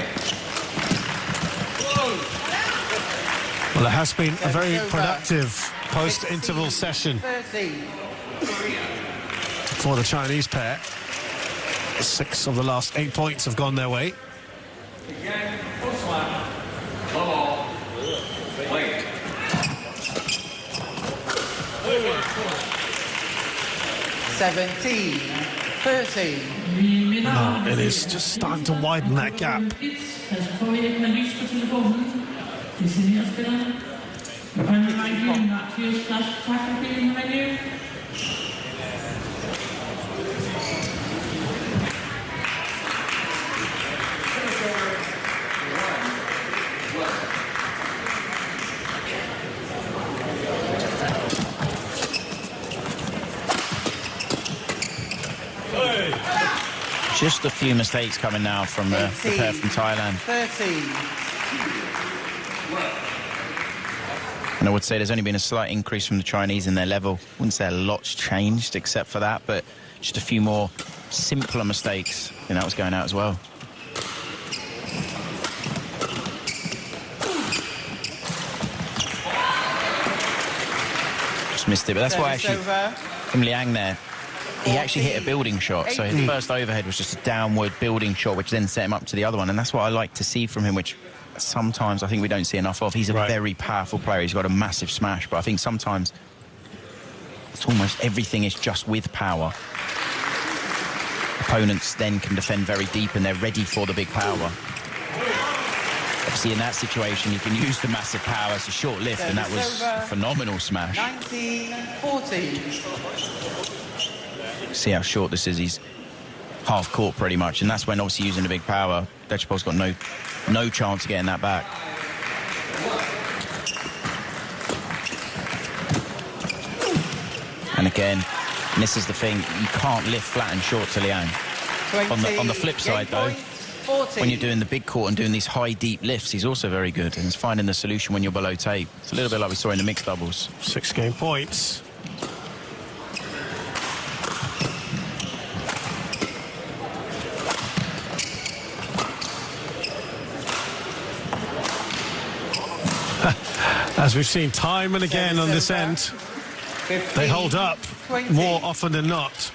S3: Well, it has been a very productive post-interval session for the Chinese pair. 6 of the last 8 points have gone their way.
S6: Yang Ho-Swan, ball, late.
S11: 17-13.
S3: No, it is just starting to widen that gap.
S1: Just a few mistakes coming now from the pair from Thailand.
S11: 13.
S1: And I would say there's only been a slight increase from the Chinese in their level. Wouldn't say a lot's changed except for that, but just a few more simpler mistakes. And that was going out as well. Just missed it, but that's why actually from Liang there, he actually hit a building shot. So his first overhead was just a downward building shot, which then set him up to the other one. And that's what I like to see from him, which sometimes I think we don't see enough of. He's a very powerful player. He's got a massive smash, but I think sometimes it's almost everything is just with power. Opponents then can defend very deep and they're ready for the big power. Obviously, in that situation, you can use the massive power as a short lift, and that was a phenomenal smash.
S11: 19-14.
S1: See how short this is. He's half court pretty much, and that's when obviously using the big power, Dechapol's got no chance of getting that back. And again, and this is the thing, you can't lift flat and short to Liang. On the flip side though,
S11: 14.
S1: when you're doing the big court and doing these high deep lifts, he's also very good, and he's finding the solution when you're below tape. It's a little bit like we saw in the mixed doubles.
S3: 6 game points. As we've seen time and again on this end, they hold up more often than not.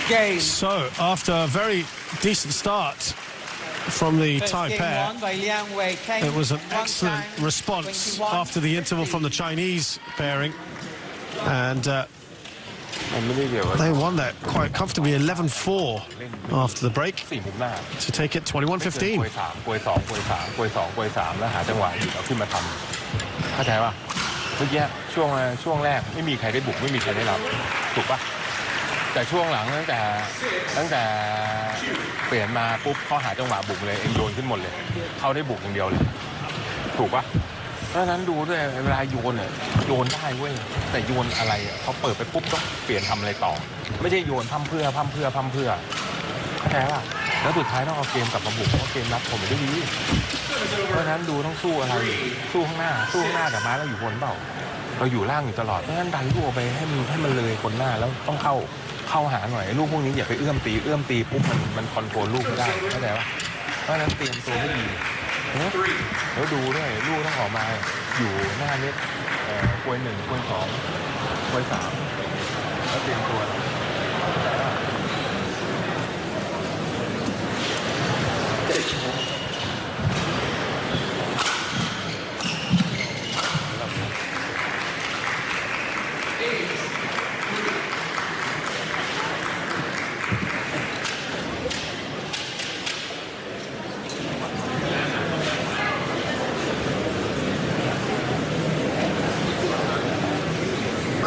S11: Game.
S3: So, after a very decent start from the Thai pair, it was an excellent response after the interval from the Chinese pairing, and they won that quite comfortably, 11-4 after the break to take it 21-15.
S12: แต่ช่วงหลังตั้งแต่เปลี่ยนมาปุ๊บเขาหาจังหวะบุกเลยเองโยนขึ้นหมดเลยเขาได้บุกอย่างเดียวเลยถูกปะเพราะฉะนั้นดูด้วยเวลาโยนโยนได้เว้ยแต่โยนอะไรเขาเปิดไปปุ๊บต้องเปลี่ยนทำอะไรต่อไม่ใช่โยนพั่มเพื่อเข้าใจป่ะแล้วสุดท้ายต้องเอาเกมกลับมาบุกเพราะเกมรับผมไม่ได้ดีเพราะฉะนั้นดูต้องสู้อะไรสู้ข้างหน้าแต่ม้าเราอยู่บนเปล่าเราอยู่ล่างอยู่ตลอดเพราะฉะนั้นดันลูกไปให้มันเลยคนหน้าแล้วต้องเข้าหาหน่อยลูกพวกนี้อย่าไปเอื้อมตีปุ๊บมันคอนโทรลลูกไม่ได้เข้าใจป่ะเพราะฉะนั้นเตรียมตัวให้ดีแล้วดูด้วยลูกต้องออกมาอยู่หน้าเน็ตกวย1กวย2กวย3แล้วเตรียมตัว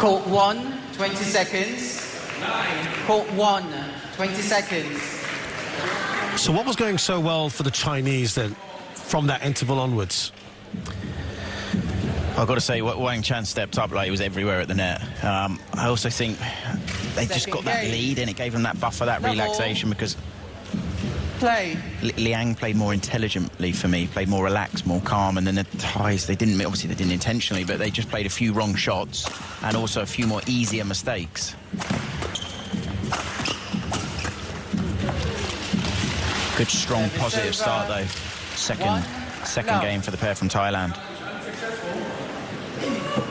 S11: Court 1, 20 seconds. Court 1, 20 seconds.
S3: So what was going so well for the Chinese then, from that interval onwards?
S1: I've got to say, Wang Chan stepped up like he was everywhere at the net. I also think they just got that lead and it gave them that buffer, that relaxation, because Liang played more intelligently for me, played more relaxed, more calm, and then the Thais, they didn't intentionally, but they just played a few wrong shots and also a few more easier mistakes. Good, strong, positive start though. Second game for the pair from Thailand.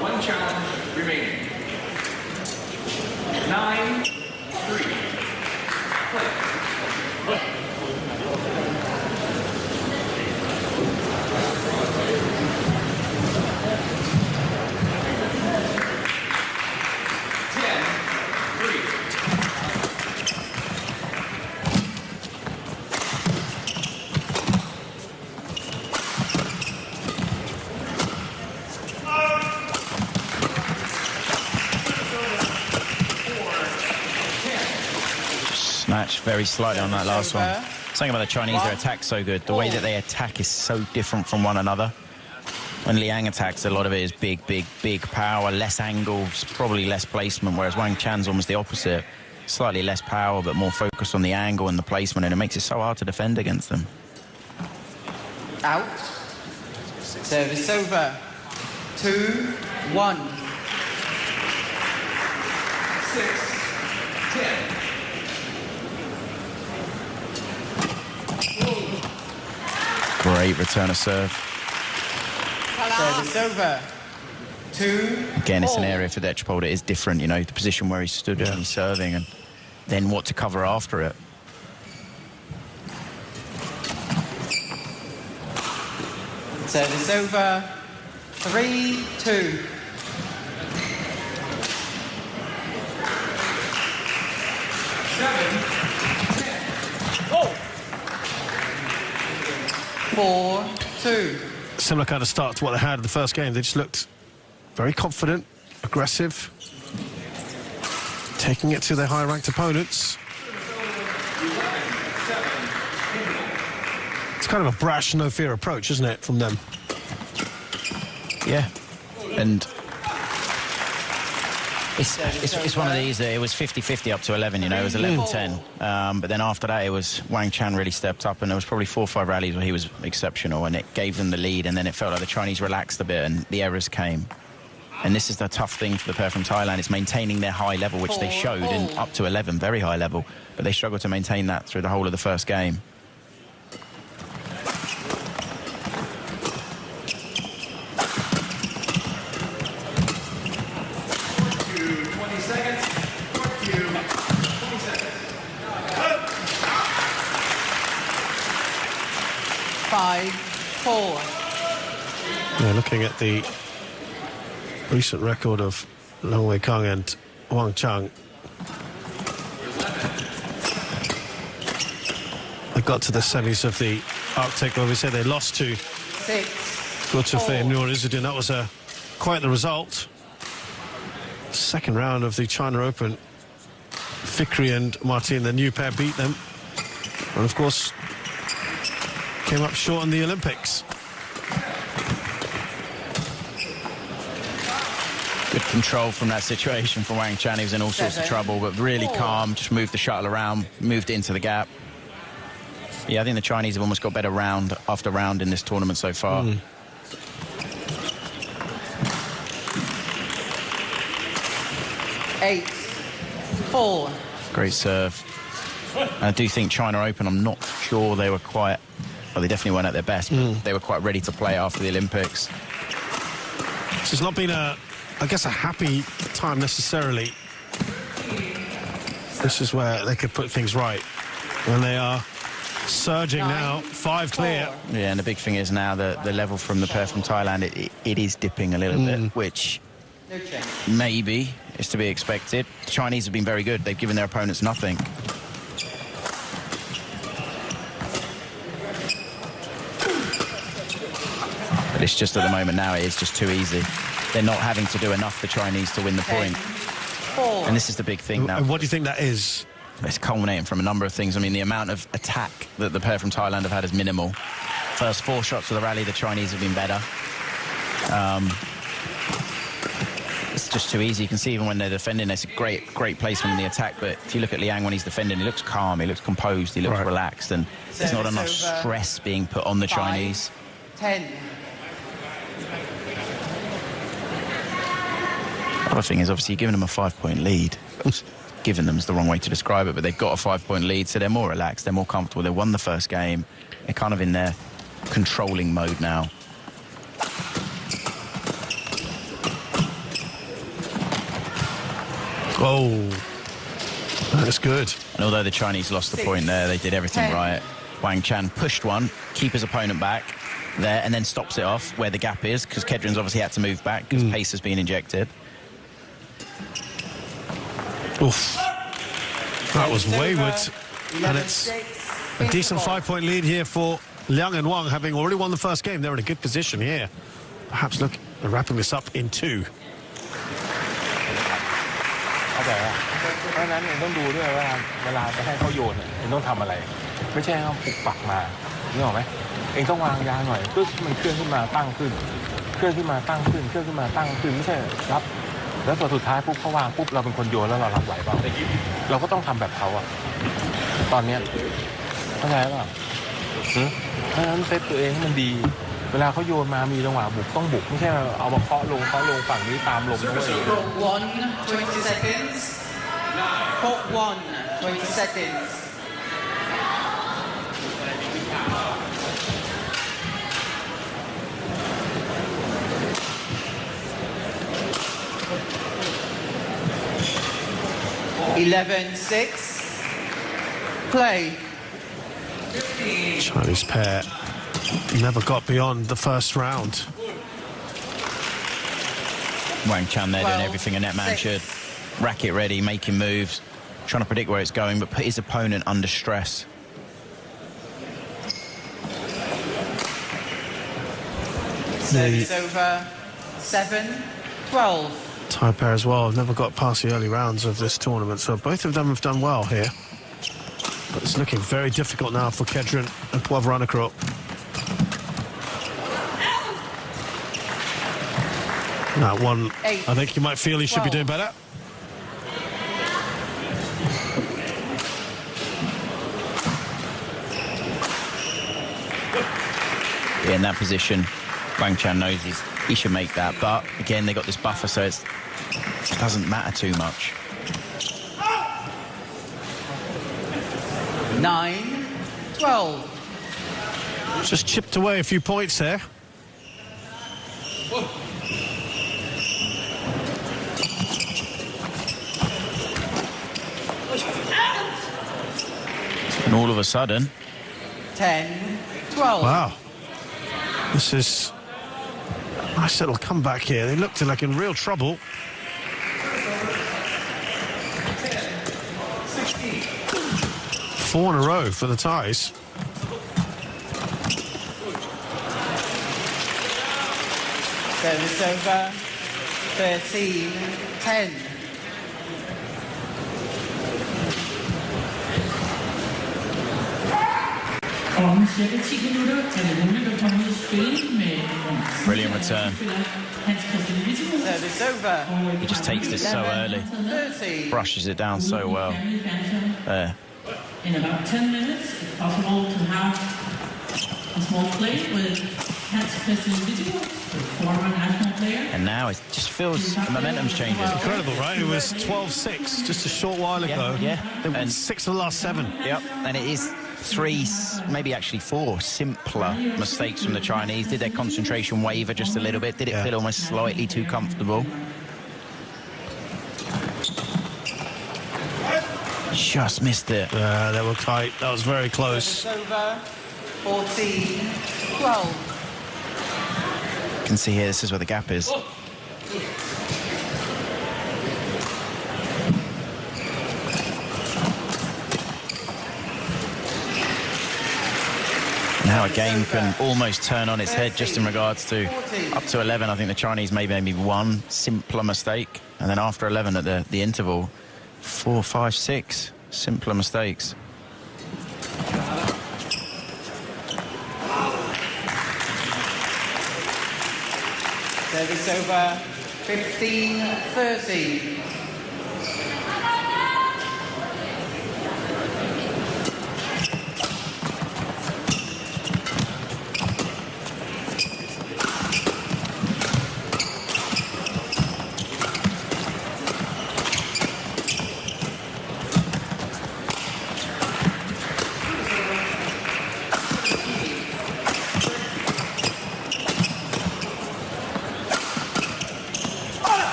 S6: One challenge remaining. 9-3. Play. 10-3.
S1: Snatched very slightly on that last one. Something about the Chinese, their attack's so good. The way that they attack is so different from one another. When Liang attacks, a lot of it is big power, less angles, probably less placement, whereas Wang Chan's almost the opposite. Slightly less power, but more focused on the angle and the placement, and it makes it so hard to defend against them.
S11: Out. Service over. 2-1.
S6: 6-10.
S1: Great return of serve.
S11: Service over. 2-4.
S1: Again, it's an area for Dechapol that is different, you know, the position where he stood and he's serving, and then what to cover after it.
S11: Service over. 3-2. 4-2.
S3: Similar kind of start to what they had in the first game. They just looked very confident, aggressive, taking it to their higher-ranked opponents. It's kind of a brash, no-fear approach, isn't it, from them?
S1: Yeah, and it's one of these that it was 50-50 up to 11, you know, it was 11-10. But then after that, it was Wang Chan really stepped up, and there was probably 4 or 5 rallies where he was exceptional, and it gave them the lead, and then it felt like the Chinese relaxed a bit, and the errors came. And this is the tough thing for the pair from Thailand, is maintaining their high level, which they showed in up to 11, very high level, but they struggled to maintain that through the whole of the first game.
S3: Yeah, looking at the recent record of Long Wei Kang and Wang Chang, they got to the semis of the Arctic where we say they lost to Guotafe and Noor Izzuddin. That was quite the result. Second round of the China Open, Fikri and Martin, the new pair, beat them, and of course came up short in the Olympics.
S1: Good control from that situation from Wang Chan. He was in all sorts of trouble, but really calm, just moved the shuttle around, moved it into the gap. Yeah, I think the Chinese have almost got better round after round in this tournament so far.
S11: 8-4.
S1: Great serve. And I do think China Open, I'm not sure they were quite, well, they definitely weren't at their best, but they were quite ready to play after the Olympics.
S3: So it's not been I guess, a happy time necessarily. This is where they could put things right. When they are surging now, 5 clear.
S1: Yeah, and the big thing is now that the level from the pair from Thailand, it is dipping a little bit, which maybe is to be expected. The Chinese have been very good. They've given their opponents nothing. But it's just at the moment now, it is just too easy. They're not having to do enough, the Chinese, to win the point. And this is the big thing now.
S3: And what do you think that is?
S1: It's culminating from a number of things. I mean, the amount of attack that the pair from Thailand have had is minimal. First 4 shots of the rally, the Chinese have been better. just too easy. You can see even when they're defending, it's a great placement in the attack. But if you look at Liang when he's defending, he looks calm, he looks composed, he looks relaxed, and there's not enough stress being put on the Chinese.
S11: 10.
S1: The other thing is, obviously, you're giving them a 5-point lead. Giving them is the wrong way to describe it, but they've got a 5-point lead, so they're more relaxed, they're more comfortable. They won the first game. They're kind of in their controlling mode now.
S3: Oh, that's good.
S1: And although the Chinese lost the point there, they did everything right. Wang Chan pushed one, keep his opponent back there, and then stops it off where the gap is, because Kedren's obviously had to move back because pace has been injected.
S3: Oof. That was wayward. And it's a decent 5-point lead here for Liang and Wang, having already won the first game. They're in a good position here. Perhaps look, wrapping this up in 2.
S12: เข้าใจป่ะเพราะฉะนั้นเองต้องดูด้วยว่าเวลาจะให้เขาโยนเองต้องทำอะไรไม่ใช่เขาปุกปักมานึกออกไหมเองต้องวางยาหน่อยปึ๊บมันเคลื่อนขึ้นมาตั้งขึ้นเคลื่อนขึ้นมาตั้งขึ้นเคลื่อนขึ้นมาตั้งขึ้นไม่ใช่รับแล้วสุดท้ายปุ๊บเขาวางปุ๊บเราเป็นคนโยนแล้วเรารับไหวเปล่าเราก็ต้องทำแบบเขาอะตอนนี้เข้าใจป่ะเพราะฉะนั้นเซตตัวเองให้มันดีเวลาเขาโยนมามีจังหวะบุกต้องบุกไม่ใช่เอามาเคาะลงฝั่งนี้ตามลมด้วย
S11: Court 1, 20 seconds. Court 1, 20 seconds. Play.
S3: Chinese pair never got beyond the first round.
S1: Wang Chan there doing everything a net man should. Racket ready, making moves, trying to predict where it's going, but put his opponent under stress.
S11: Service over 7-12.
S3: Thai pair as well have never got past the early rounds of this tournament, so both of them have done well here. But it's looking very difficult now for Kedren and Poivranakro. That one, I think you might feel he should be doing better.
S1: Yeah, in that position, Wang Chan knows he should make that, but again, they got this buffer, so it doesn't matter too much.
S11: 9-12.
S3: Just chipped away a few points there.
S1: And all of a sudden...
S11: 10-12.
S3: Wow. This is... Nice little comeback here. They looked like in real trouble. Four in a row for the Thais.
S11: Service over 13-10.
S1: Brilliant return.
S11: Service over.
S1: He just takes this so early.
S11: 30.
S1: Brushes it down so well. There.
S10: In about 10 minutes, it's possible to have a small play with hands first individual, former national player.
S1: And now it just feels the momentum's changing.
S3: Incredible, right? It was 12-6 just a short while ago.
S1: Yeah.
S3: They won 6 of the last 7.
S1: Yep, and it is 3, maybe actually 4 simpler mistakes from the Chinese. Did their concentration waver just a little bit? Did it feel almost slightly too comfortable? Just missed it.
S3: They were tight. That was very close.
S11: Over 14-12.
S1: You can see here, this is where the gap is. Now a game can almost turn on its head just in regards to up to 11. I think the Chinese maybe one simpler mistake, and then after 11 at the interval, 4, 5, 6 simpler mistakes.
S11: Service over 15-13.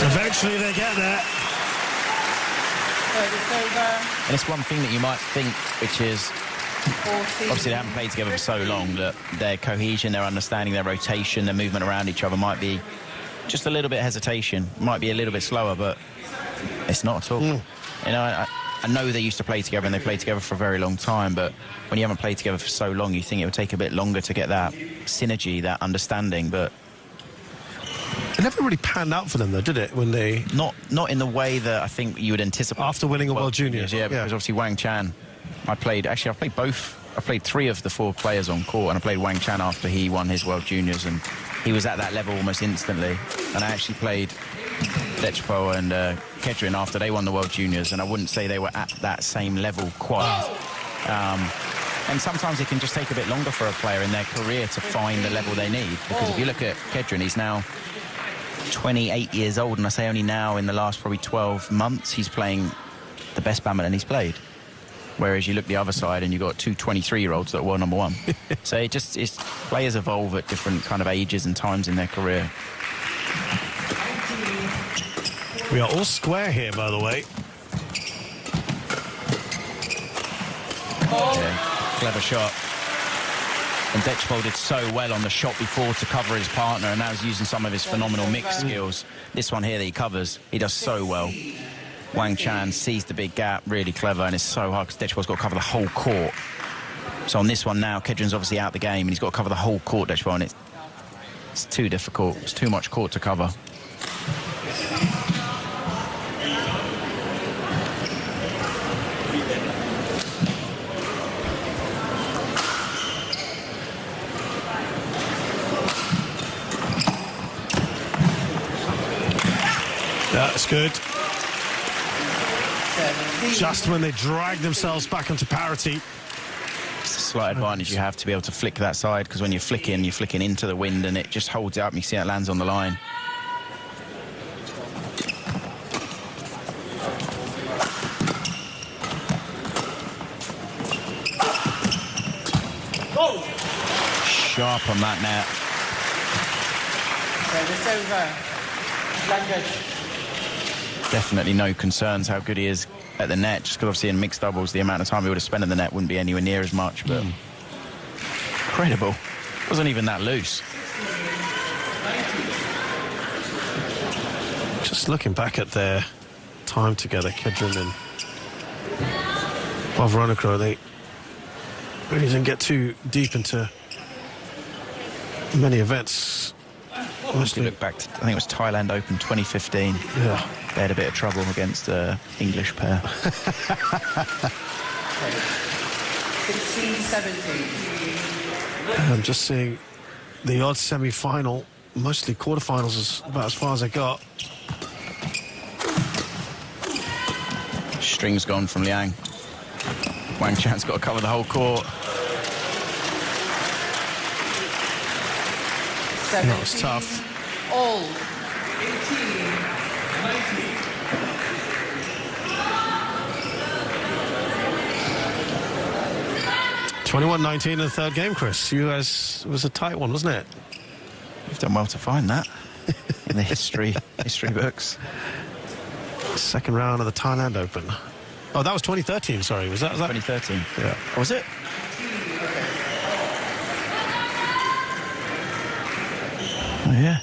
S3: Eventually they get there.
S1: And it's one thing that you might think, which is obviously they haven't played together for so long, that their cohesion, their understanding, their rotation, their movement around each other might be just a little bit hesitation, might be a little bit slower, but it's not at all. You know, I know they used to play together and they played together for a very long time, but when you haven't played together for so long, you think it would take a bit longer to get that synergy, that understanding, but
S3: it never really panned out for them, though, did it? When they
S1: not in the way that I think you would anticipate
S3: after winning a World Juniors.
S1: Yeah, because obviously Wang Chan, I played both. I played 3 of the 4 players on court, and I played Wang Chan after he won his World Juniors, and he was at that level almost instantly. And I actually played Dechpo and Kedrin after they won the World Juniors, and I wouldn't say they were at that same level quite. And sometimes it can just take a bit longer for a player in their career to find the level they need. Because if you look at Kedrin, he's now 28 years old, and I say only now in the last probably 12 months he's playing the best badminton he's played. Whereas you look the other side and you've got 2 23-year-olds that are world number 1. So it's players evolve at different kind of ages and times in their career.
S3: We are all square here, by the way.
S1: Yeah, clever shot. And Dechpo did so well on the shot before to cover his partner, and now he's using some of his phenomenal mix skills. This one here that he covers, he does so well. Wang Chan sees the big gap, really clever, and it's so hard because Dechpo's got to cover the whole court. So on this one now, Kedrin's obviously out the game, and he's got to cover the whole court, Dechpo, and it's too difficult. It's too much court to cover.
S3: That's good. Just when they drag themselves back into parity.
S1: It's a slight advantage you have to be able to flick that side, because when you're flicking into the wind and it just holds it up and you see it lands on the line. Sharp on that net.
S11: It's over. Language.
S1: Definitely no concerns how good he is at the net, just because obviously in mixed doubles the amount of time he would have spent in the net wouldn't be anywhere near as much, but incredible. Wasn't even that loose.
S3: Just looking back at their time together, Kedrin and Veronica, they really didn't get too deep into many events.
S1: Honestly, look back to, I think it was Thailand Open 2015.
S3: Yeah.
S1: They had a bit of trouble against the English pair.
S11: 16-17.
S3: I'm just seeing the odd semi-final, mostly quarterfinals is about as far as I got.
S1: String's gone from Liang. Wang Chan's got to cover the whole court.
S3: That was tough.
S11: All.
S3: 21-19 in the third game, Chris. You guys, it was a tight one, wasn't it?
S1: You've done well to find that in the history books.
S3: Second round of the Thailand Open. Oh, that was 2013, sorry. Was that
S1: 2013?
S3: Yeah.
S1: Oh, was it? Oh, yeah.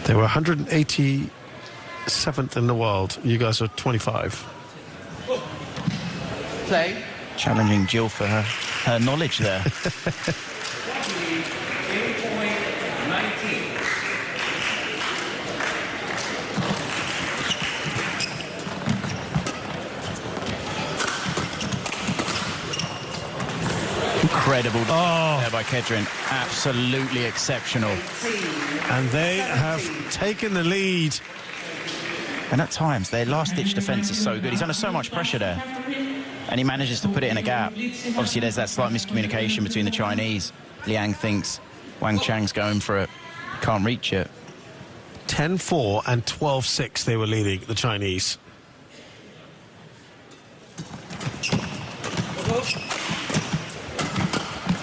S3: They were 187th in the world. You guys are 25.
S11: Play.
S1: Challenging Jill for her knowledge there. Incredible there by Kedrin. Absolutely exceptional.
S3: And they have taken the lead.
S1: And at times, their last-ditch defence is so good. He's under so much pressure there. And he manages to put it in a gap. Obviously, there's that slight miscommunication between the Chinese. Liang thinks Wang Chang's going for it. Can't reach it.
S3: 10-4 and 12-6 they were leading, the Chinese.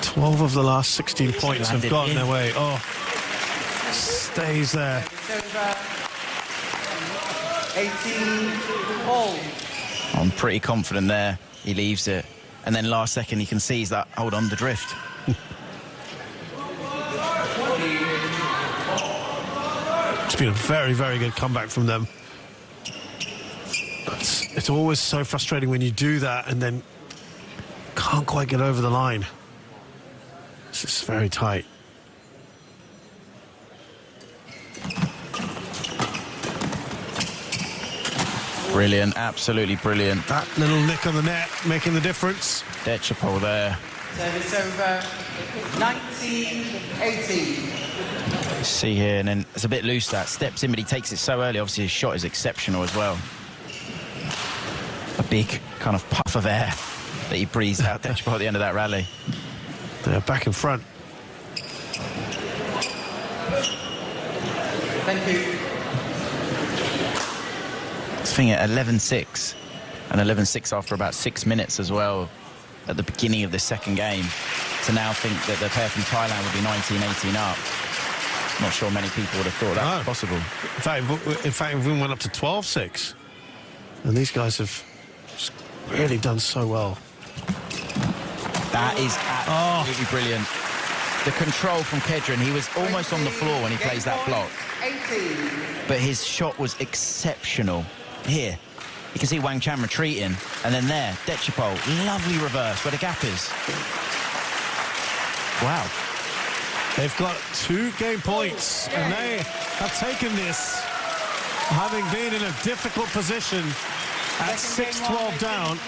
S3: Twelve of the last 16 points have gotten their way. Oh, stays there.
S11: 18-all.
S1: I'm pretty confident there. He leaves it. And then last second, he can see he's that, hold on, the drift.
S3: It's been a very, very good comeback from them. But it's always so frustrating when you do that and then can't quite get over the line. It's just very tight.
S1: Brilliant, absolutely brilliant.
S3: That little nick on the net making the difference.
S1: Dechapol there.
S11: Service over, 19-18.
S1: See here, and then it's a bit loose, that steps in, but he takes it so early. Obviously his shot is exceptional as well. A big kind of puff of air that he breathes out Dechapol at the end of that rally.
S3: They're back in front.
S11: Thank you.
S1: This thing at 11-6 and 11-6 after about 6 minutes as well at the beginning of the second game. To now think that the pair from Thailand would be 19-18 up. Not sure many people would have thought that was possible.
S3: In fact, we went up to 12-6. And these guys have just really done so well.
S1: That is absolutely brilliant. The control from Kedrin, he was almost on the floor when he plays that block. But his shot was exceptional. Here, you can see Wang Chan retreating, and then there, Dechapol, lovely reverse where the gap is. Wow.
S3: They've got 2 game points, and they have taken this, having been in a difficult position at 6-12 down.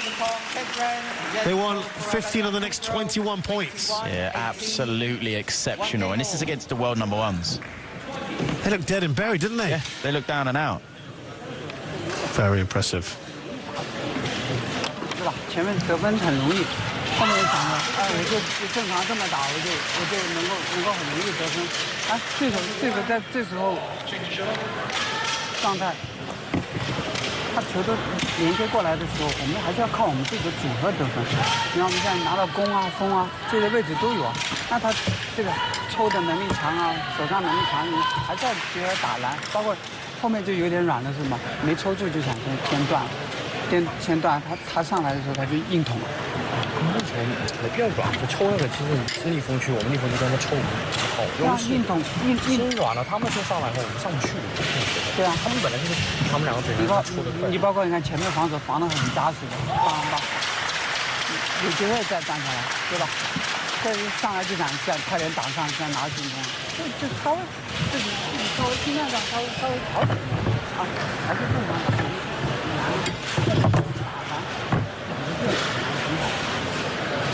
S3: They won 15 of the next 21 points.
S1: Yeah, absolutely exceptional. And this is against the world number ones.
S3: They looked dead and buried, didn't they?
S1: Yeah, they looked down and out.
S3: Very impressive.
S11: 是吧？前面得分很容易，后面想着，哎，我就正常这么打，我就能够很容易得分。哎，对手在这时候状态，他球都连接过来的时候，我们还是要靠我们自己的组合得分。你看我们现在拿到攻啊、锋啊这些位置都有啊，那他这个抽的能力强啊，手上能力强，你还是要结合打篮，包括。 后面就有点软了，是吗？没抽住就想先断，先断。他上来的时候他就硬捅了。
S13: 目前没必要软，就抽那个其实是逆风区，我们逆风区跟他抽好优势。
S11: 硬捅硬
S13: 软了，他们先上来后我们上不去。
S11: 对啊，
S13: 他们本来就是他们两个本身出的快。
S11: 你包括你看前面防守防得很扎实的，有机会再站上来，对吧？这一上来就想快点挡上，再拿进攻，就稍微自己稍微心态上稍微好点啊，还是正常的。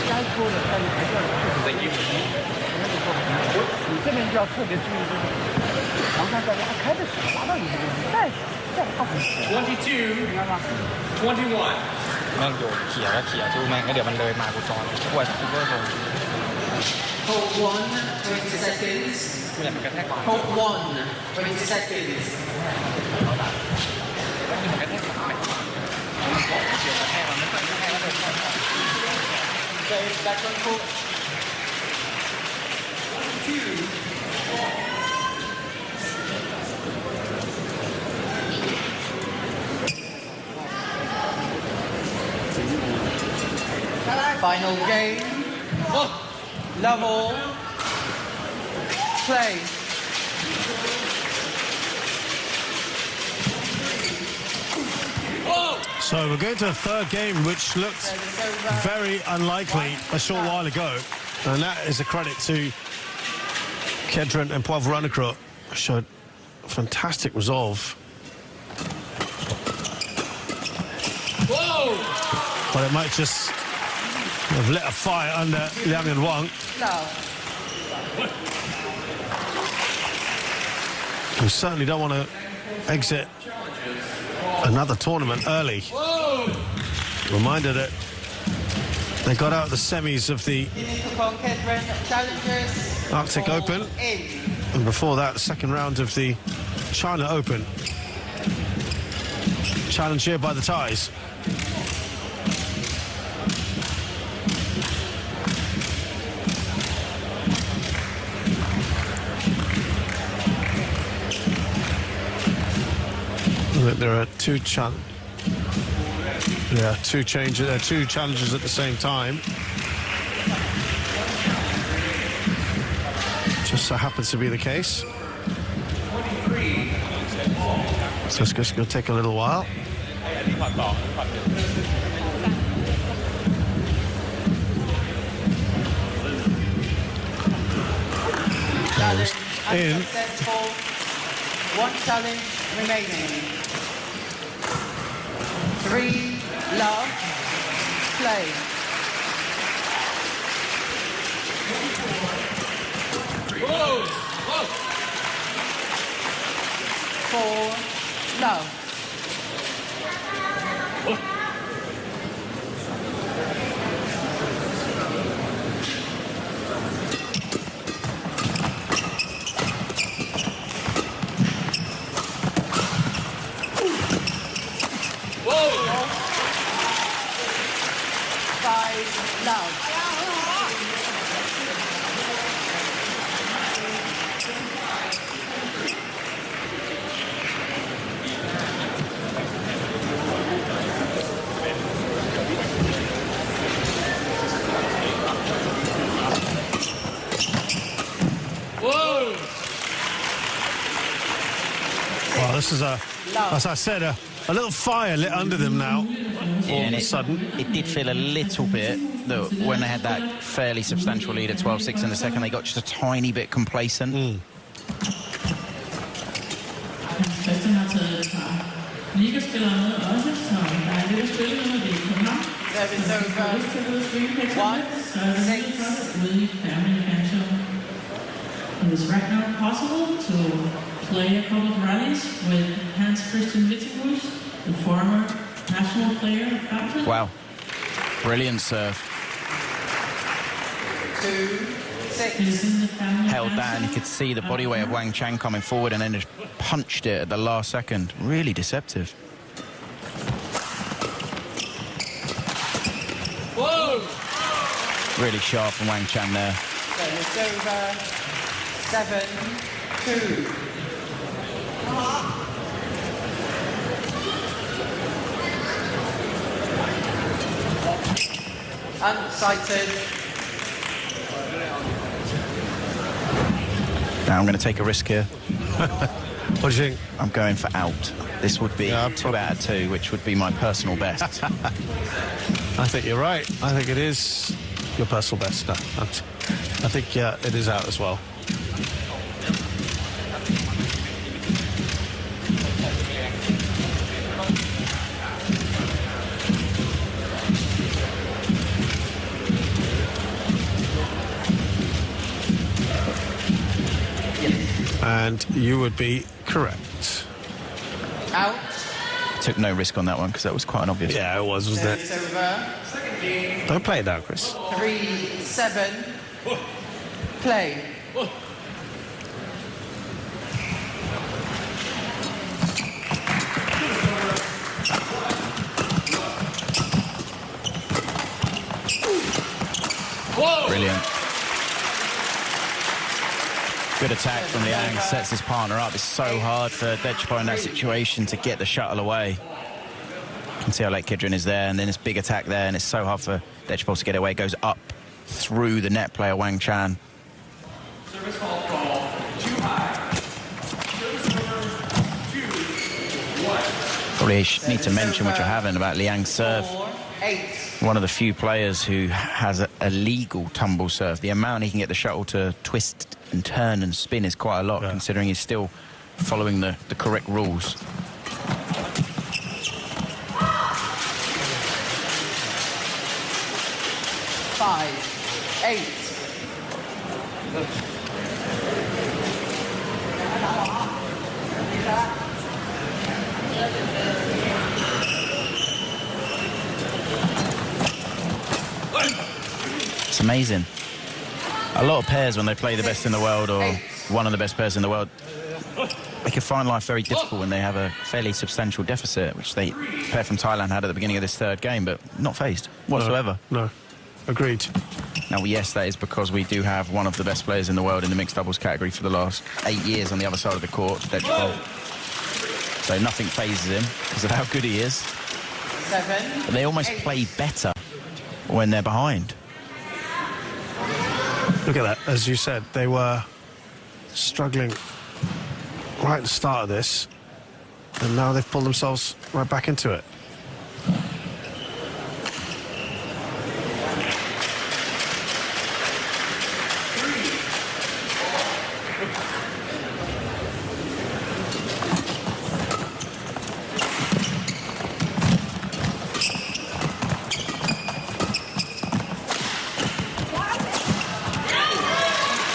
S11: 该抽的，但是还是要自己的你这边就要特别注意，就是防上在拉开的时候，拉到你这边，再拉回去。
S6: 22，
S11: 明白吗
S6: 21。
S13: แม่งโยนเขี่ยสู้แม่งก็เดี๋ยวมันเลยมากูซ้อนกูว่ากูก็โดน
S11: Hold 1, 20 seconds. Hold 1, 20 seconds. Okay, back on court. 2. Final game. Level. Play.
S3: So we're going to a third game, which looked very unlikely a short while ago. And that is a credit to Kedrin and Poivranacro. Showed fantastic resolve. Whoa! But it might just They've lit a fire under Liang and Wang. We certainly don't want to exit another tournament early. Reminder that they got out of the semis of the Arctic Open, and before that, the second round of the China Open. Challenge here by the Thais. There are two challenges at the same time. Just so happens to be the case. So it's just going to take a little while. In.
S11: One challenge remaining. 3 love, play. 4 love.
S3: This is as I said, a little fire lit under them now. All of a sudden.
S1: It did feel a little bit that when they had that fairly substantial lead at 12-6 in the second, they got just a tiny bit complacent.
S11: Service over. 1-6.
S10: It is right now possible to play a couple of rallies with Hans Christian Wittenbusch, the former national player of badminton.
S1: Wow. Brilliant serve.
S11: 2-6.
S1: Held that, and you could see the body weight of Wang Chan coming forward and then just punched it at the last second. Really deceptive.
S11: Whoa!
S1: Really sharp from Wang Chan there.
S11: It's over. 7-2. Unsighted.
S1: Now I'm going to take a risk here.
S3: What do you think?
S1: I'm going for out. This would be 2 out of 2, which would be my personal best.
S3: I think you're right. I think it is your personal best. No, I think, yeah, it is out as well. And you would be correct.
S11: Out.
S1: Took no risk on that one because that was quite an obvious.
S3: Yeah, it was, wasn't it?
S11: Over.
S3: Don't play it now, Chris.
S11: 3-7. Play.
S1: Brilliant. Good attack from Liang, sets his partner up. It's so hard for Dechapol in that situation to get the shuttle away. You can see how late Kidron is there, and then this big attack there, and it's so hard for Dechapol to get away. It goes up through the net player, Wang Chan.
S6: Service ball call, too high. Service over, 2-1.
S1: Probably need to mention, which I haven't, about Liang's serve.
S11: 4-8.
S1: One of the few players who has a legal tumble serve. The amount he can get the shuttle to twist and turn and spin is quite a lot, considering he's still following the correct rules.
S11: 5, 8.
S1: It's amazing. A lot of pairs, when they play the best in the world or one of the best pairs in the world, they can find life very difficult when they have a fairly substantial deficit, which the pair from Thailand had at the beginning of this third game, but not phased whatsoever.
S3: No. Agreed.
S1: Now, yes, that is because we do have one of the best players in the world in the mixed doubles category for the last 8 years on the other side of the court, Dechapol. So nothing phases him because of how good he is.
S11: 7.
S1: But they almost play better when they're behind.
S3: Look at that. As you said, they were struggling right at the start of this, and now they've pulled themselves right back into it.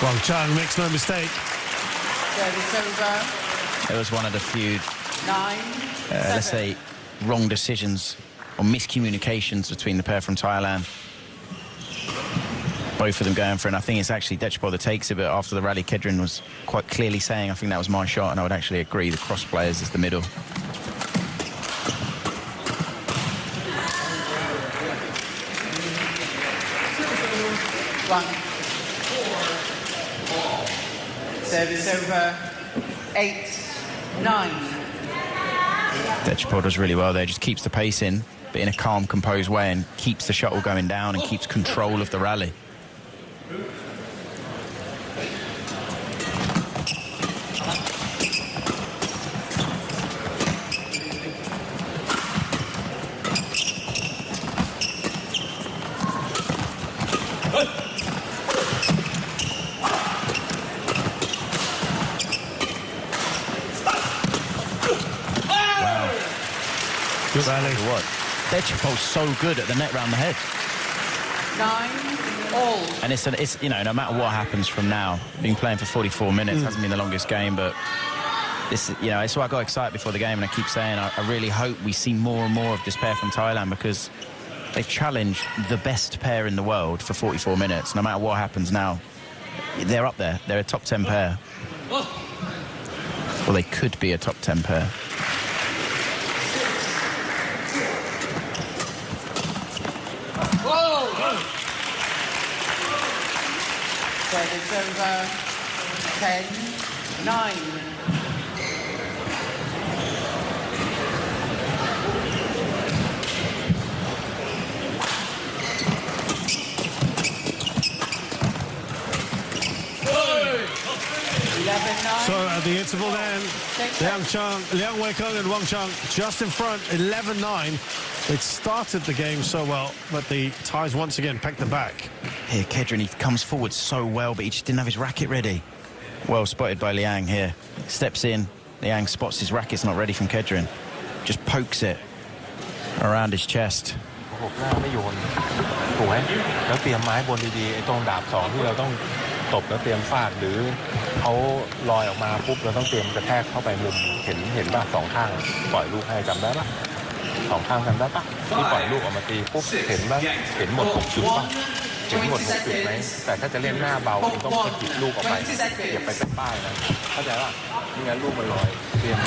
S3: Wang Chang makes no mistake.
S1: It was one of the few,
S11: 9,
S1: let's say, wrong decisions or miscommunications between the pair from Thailand. Both of them going for it, and I think it's actually Dechapol that takes it, but after the rally, Kedrin was quite clearly saying, I think that was my shot, and I would actually agree, the cross players is the middle.
S11: Service over 8, 9.
S1: Dechapol does really well there, just keeps the pace in, but in a calm, composed way, and keeps the shuttle going down and keeps control of the rally.
S3: Good rally.
S1: What? Dechapol's so good at the net round the head.
S11: 9 all.
S1: And it's you know, no matter what happens from now, been playing for 44 minutes, hasn't been the longest game, but this, you know, it's why I got excited before the game, and I keep saying I really hope we see more and more of this pair from Thailand, because they've challenged the best pair in the world for 44 minutes. No matter what happens now, they're up there. They're a top 10 pair. Well, they could be a top 10 pair.
S11: Service over 10, 9.
S3: So at the interval then, Liang Weikeng and Wang Chang just in front, 11-9. It started the game so well, but the Thais once again pecked them back.
S1: Here, Kedrin, he comes forward so well, but he just didn't have his racket ready. Well spotted by Liang here. Steps in, Liang spots his racket's not ready from Kedrin. Just pokes it around his chest.
S12: หน้าไม่โยนถูกไหมแล้วเตรียมไม้บนดีๆไอ้ตรงดาบสองที่เราต้องตบแล้วเตรียมฟาดหรือเขาลอยออกมาปุ๊บเราต้องเตรียมกระแทกเข้าไปมุมเห็นป่ะสองข้างปล่อยลูกให้จำได้ป่ะสองข้างจำได้ป่ะที่ปล่อยลูกออกมาตีปุ๊บเห็นป่ะเห็นหมด6จุดป่ะเห็นหมด6จุดไหมแต่ถ้าจะเล่นหน้าเบาคุณต้องสะกิดลูกออกไปอย่าไปเป็นป้ายนะเข้าใจป่ะไม่งั้นลูกมันลอยเตรียม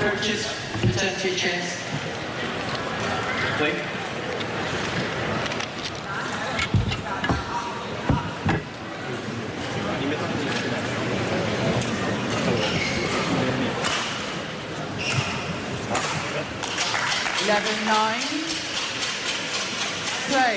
S11: 11-9. Play.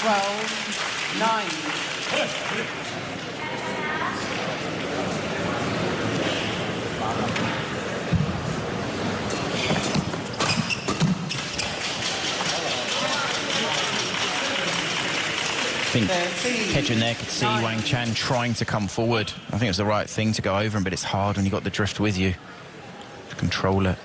S11: 12-9.
S1: think Kedrin there could see Wang Chan trying to come forward. I think it was the right thing to go over him, but it's hard when you've got the drift with you to control it.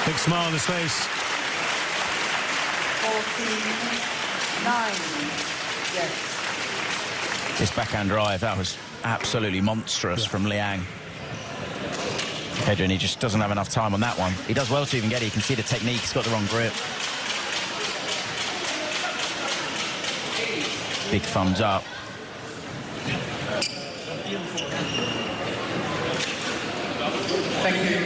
S3: Big smile on his face.
S11: 14-9. Yes.
S1: This backhand drive, that was absolutely monstrous from Liang. Kedrin, he just doesn't have enough time on that one. He does well to even get it. You can see the technique. He's got the wrong grip. Big thumbs up.
S11: Thank you.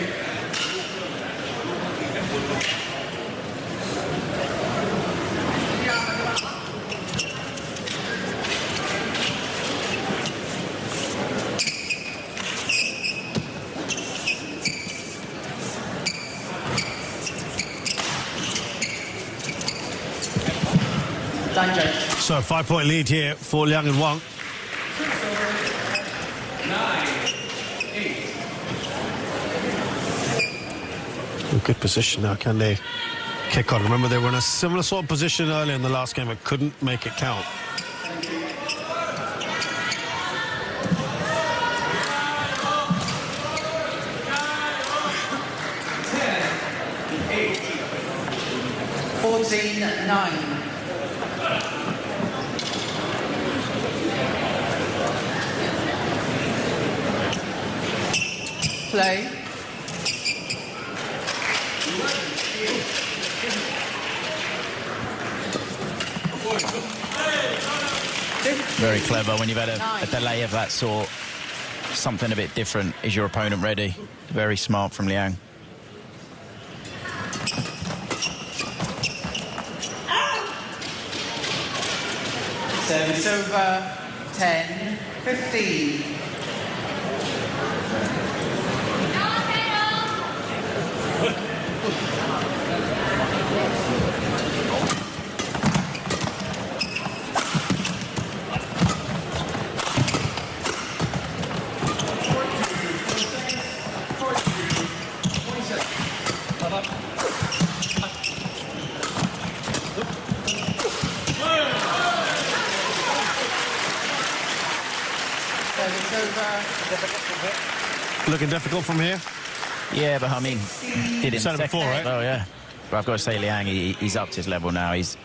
S3: So 5-point lead here for Liang and Wang.
S6: 9-8.
S3: Good position now. Can they kick on? Remember, they were in a similar sort of position earlier in the last game, but couldn't make it count.
S11: Play.
S1: Very clever when you've had a delay of that sort. Something a bit different. Is your opponent ready? Very smart from Liang.
S11: Service over. 10-15.
S3: Looking difficult from here.
S1: Yeah, but I mean, did it
S3: before, right?
S1: Oh yeah. But I've got to say, Liang, he's upped his level now. He's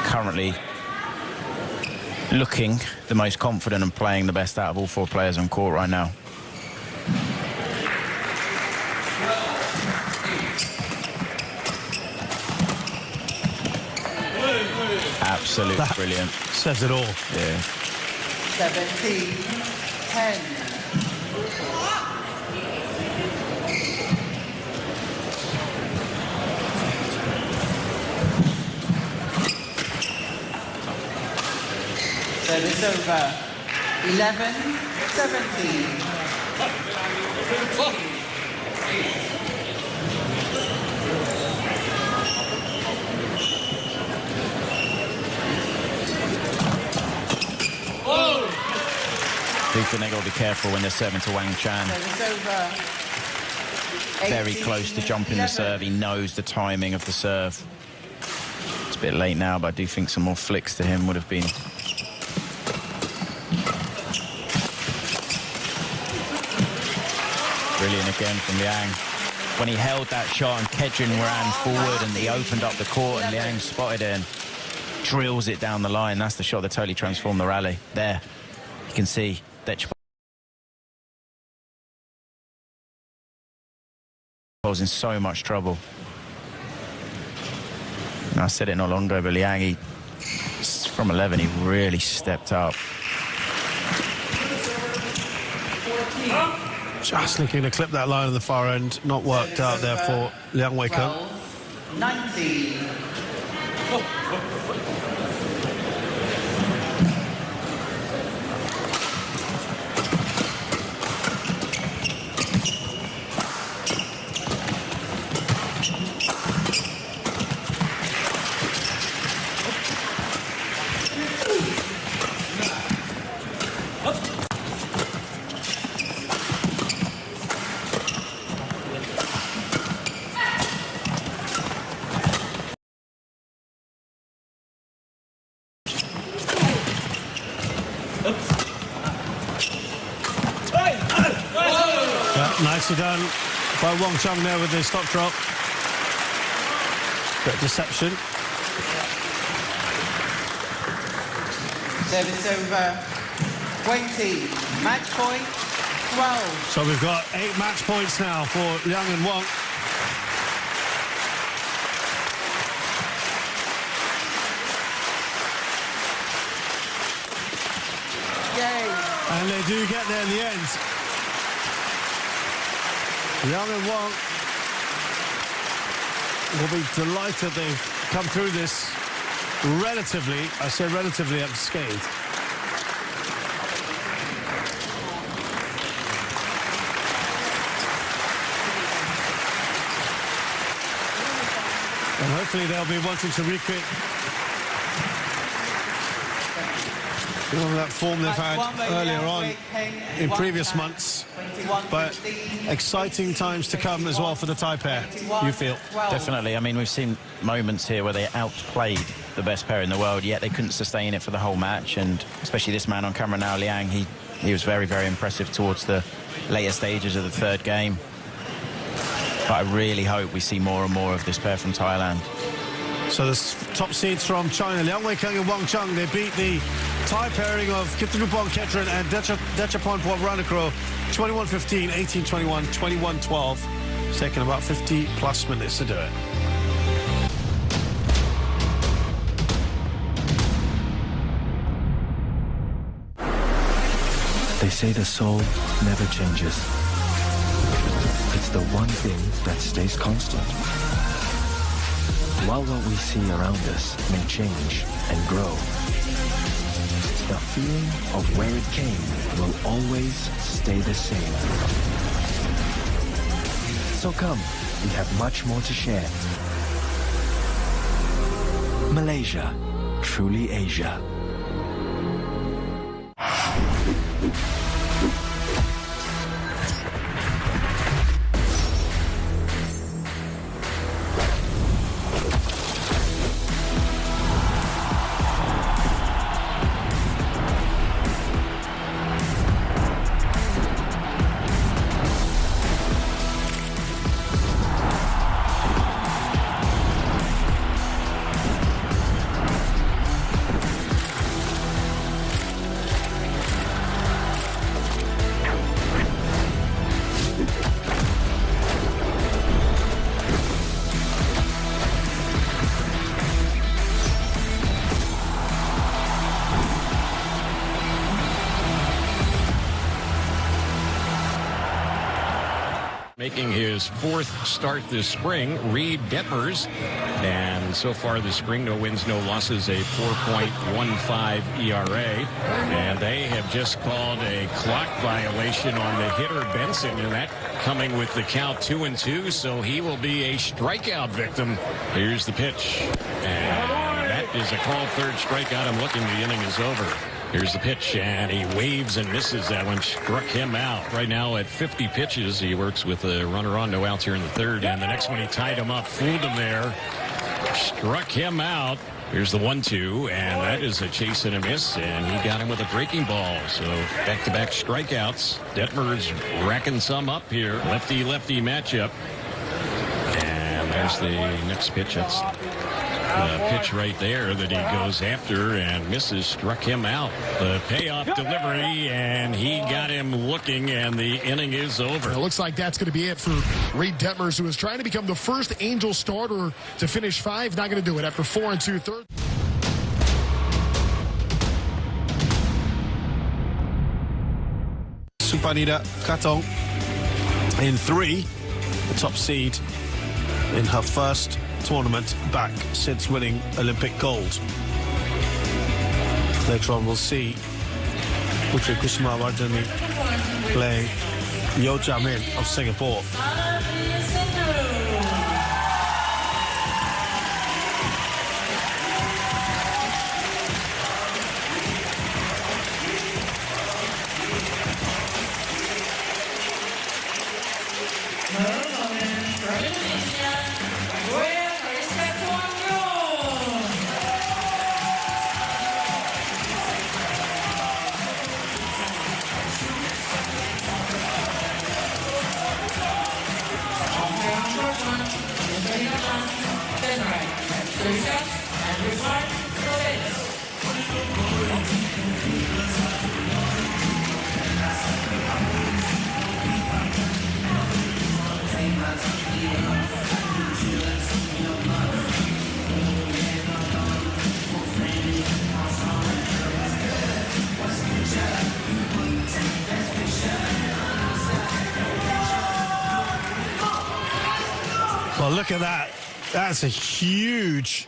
S1: currently looking the most confident and playing the best out of all four players on court right now. Absolutely brilliant.
S3: Says it all.
S1: Yeah.
S11: 17-10. Service over. 11-17.
S1: I think they've got to be careful when they're serving to Wang Chan. Very close to jumping the serve. He knows the timing of the serve. It's a bit late now, but I do think some more flicks to him would have been. Brilliant again from Liang. When he held that shot and Kedrin ran forward and he opened up the court and Liang spotted it and drills it down the line. That's the shot that totally transformed the rally. There, you can see that was in so much trouble. And I said it not long ago, but Liang, from 11, he really stepped up.
S3: Just looking to clip that line on the far end. Not worked out there for Liang Weike.
S11: 19.
S3: Nicely done by Wang Chung there with the stop drop. Bit of deception.
S14: Service over 20, match point 12.
S3: So we've got 8 match points now for Liang and Wang.
S14: Yay.
S3: And they do get there in the end. Liang and Wang will be delighted they've come through this relatively, I say relatively, unscathed. And hopefully they'll be wanting to recreate that form they've had earlier on in previous months. But exciting times to come as well for the Thai pair, you feel?
S1: Definitely. I mean, we've seen moments here where they outplayed the best pair in the world, yet they couldn't sustain it for the whole match. And especially this man on camera now, Liang, he was very, very impressive towards the later stages of the third game. But I really hope we see more and more of this pair from Thailand.
S3: So the top seeds from China, Liang Weikeng and Wang Chung, they beat the Thai pairing of Kittanupon Ketron and Dechapon Ranakro 21-15, 18-21, 21-12. It's taken about 50 plus minutes to do it.
S8: They say the soul never changes. It's the one thing that stays constant. While what we see around us may change and grow, the feeling of where it came will always stay the same. So come, we have much more to share. Malaysia, truly Asia.
S15: Making his 4th start this spring, Reed Detmers. And so far this spring, no wins, no losses, a 4.15 ERA. And they have just called a clock violation on the hitter Benson, and that coming with the count 2-2, so he will be a strikeout victim. Here's the pitch. And that is a called 3rd strikeout. I'm looking, the inning is over. Here's the pitch, and he waves and misses that one. Struck him out. Right now at 50 pitches, he works with a runner on, no outs here in the 3rd. And the next one, he tied him up, fooled him there. Struck him out. Here's the 1-2, and that is a chase and a miss, and he got him with a breaking ball. So back-to-back strikeouts. Detmers racking some up here. Lefty-lefty matchup. And there's the next pitch. That's the pitch right there that he goes after and misses. Struck him out. The payoff delivery, and he got him looking, and the inning is over.
S16: It looks like that's going to be it for Reed Detmers, who is trying to become the first Angel starter to finish 5. Not going to do it after 4 2/3.
S3: Supanida Katong in 3, the top seed in her first tournament back since winning Olympic gold. Later on we'll see Putri Kusumawardhani playing Yo Jamin of Singapore. Well, look at that. That's a huge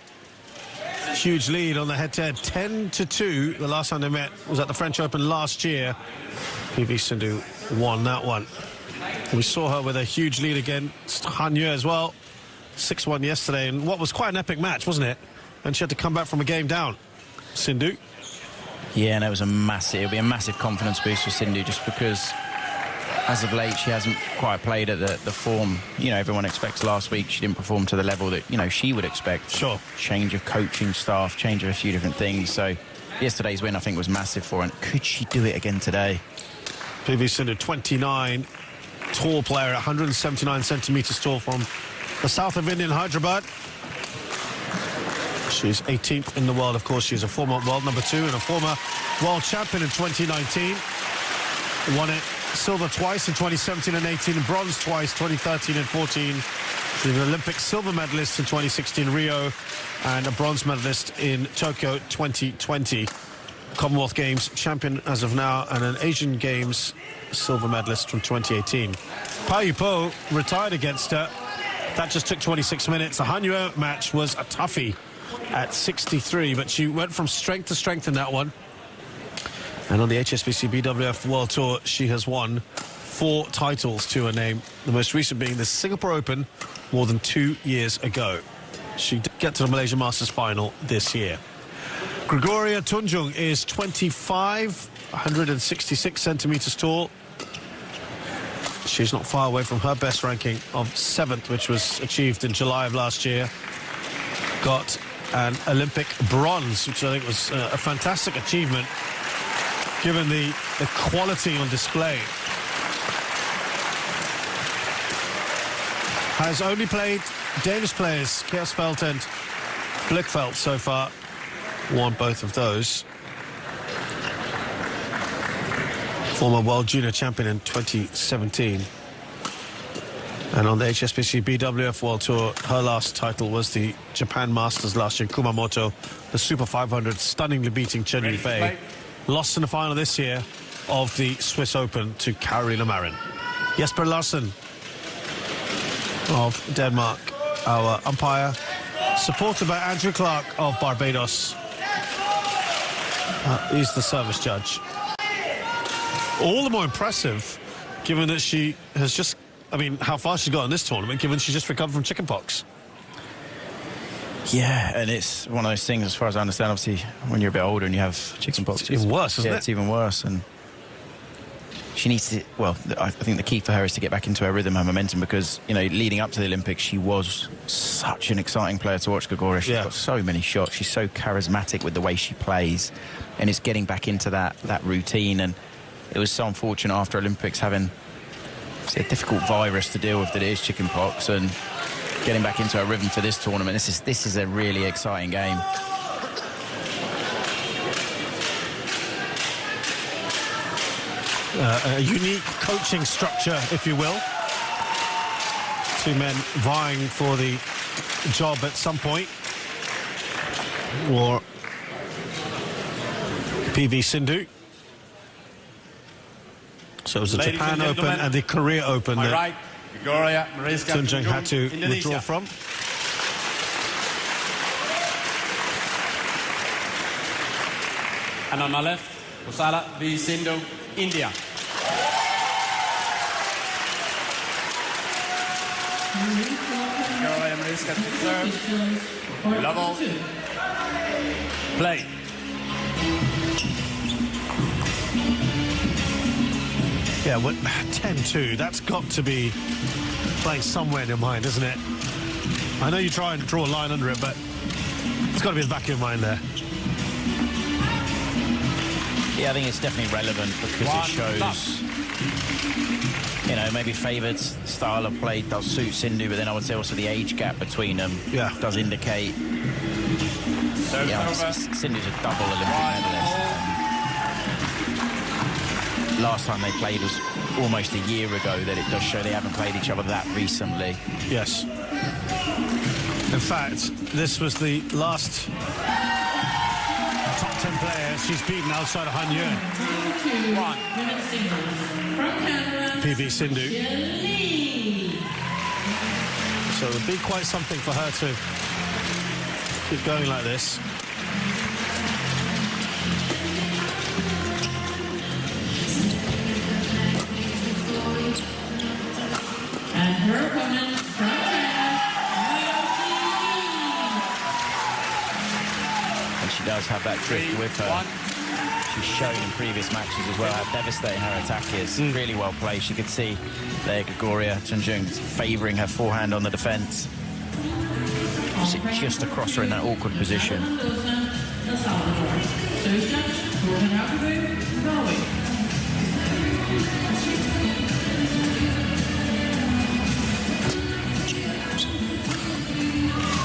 S3: lead on the head-to-head. 10-2. The last time they met was at the French Open last year. PV Sindhu won that one. We saw her with a huge lead against Han Yue as well. 6-1 yesterday, and what was quite an epic match, wasn't it? And she had to come back from a game down. Sindhu.
S1: Yeah, and it'll be a massive confidence boost for Sindhu, just because as of late she hasn't quite played at the form, you know, everyone expects. Last week she didn't perform to the level that, you know, she would expect.
S3: Sure.
S1: Change of coaching staff, change of a few different things. So yesterday's win, I think, was massive for her. And could she do it again today?
S3: PV Sindhu, 29, tall player, 179 centimeters tall, from the south of India, Hyderabad. She's 18th in the world, of course. She's a former world number 2 and a former world champion in 2019. Won it silver twice in 2017 and 18, and bronze twice, 2013 and 14. She's an Olympic silver medalist in 2016 Rio and a bronze medalist in Tokyo 2020. Commonwealth Games champion as of now, and an Asian Games silver medalist from 2018. Pao Po retired against her. That just took 26 minutes. The Han Yue match was a toughie at 63, but she went from strength to strength in that one. And on the HSBC BWF World Tour, she has won 4 titles to her name, the most recent being the Singapore Open more than 2 years ago. She did get to the Malaysia Masters final this year. Gregoria Tunjung is 25, 166 centimeters tall. She's not far away from her best ranking of 7th, which was achieved in July of last year. Got an Olympic bronze, which I think was a fantastic achievement, given the quality on display. Has only played Danish players, Kjærsfeldt and Blichfeldt so far. Won both of those. Former world junior champion in 2017. And on the HSBC BWF World Tour, her last title was the Japan Masters last year in Kumamoto, the Super 500, stunningly beating Chen Yunfei. Lost in the final this year of the Swiss Open to Carolina Marin. Jesper Larsen of Denmark, our umpire, supported by Andrew Clark of Barbados. He's the service judge. All the more impressive, given that she has just, I mean, how far she's got in this tournament, given she just recovered from chickenpox.
S1: Yeah, and it's one of those things, as far as I understand, obviously, when you're a bit older and you have chickenpox,
S3: it's even worse, isn't it?
S1: Yeah, it's even worse. And she needs to, well, I think the key for her is to get back into her rhythm, her momentum, because, you know, leading up to the Olympics, she was such an exciting player to watch, Gregoria. She's got so many shots. She's so charismatic with the way she plays, and it's getting back into that routine. And it was so unfortunate after Olympics having a difficult virus to deal with that is chickenpox, and getting back into her rhythm for this tournament. This is a really exciting game.
S3: A unique coaching structure, if you will. 2 men vying for the job at some point. Or PV Sindhu. So it was the Japan Open and the Korea Open that Tunjung had to withdraw from.
S17: And on my left, Kusala V. Sindhu, India. Gregoria Mariska to serve. Level. Play.
S3: Yeah, well, 10-2, that's got to be playing somewhere in your mind, isn't it? I know you try and draw a line under it, but it's got to be in the back of your mind there.
S1: Yeah, I think it's definitely relevant because it shows you know, maybe favoured style of play does suit Sindhu, but then I would say also the age gap between them does indicate. Sindhu's a double Olympic medalist. Last time they played was almost a year ago. That it does show they haven't played each other that recently.
S3: Yes. In fact, this was the last top 10 player she's beaten outside of Han Yun. PV Sindhu. So it would be quite something for her to keep going like this.
S10: And her opponent from
S1: And she does have that drift with her. She's shown in previous matches as well how devastating her attack is. Really well played. You could see there Gregoria Clinching favouring her forehand on the defence. Just across her in that awkward position.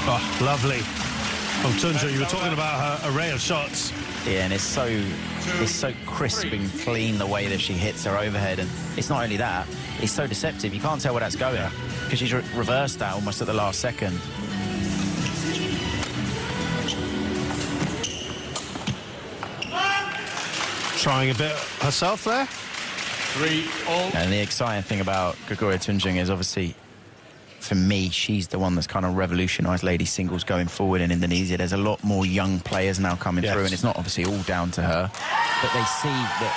S3: Oh, lovely. From Tunja, you were talking about her array of shots.
S1: Yeah, and it's so crisp and clean the way that she hits her overhead. And it's not only that, it's so deceptive. You can't tell where that's going because she's reversed that almost at the last second.
S3: Trying a bit herself there.
S17: 3-all.
S1: And the exciting thing about Gregoria Clinching is obviously, for me, she's the one that's kind of revolutionised ladies singles going forward in Indonesia. There's a lot more young players now coming through, and it's not obviously all down to her, but they see that,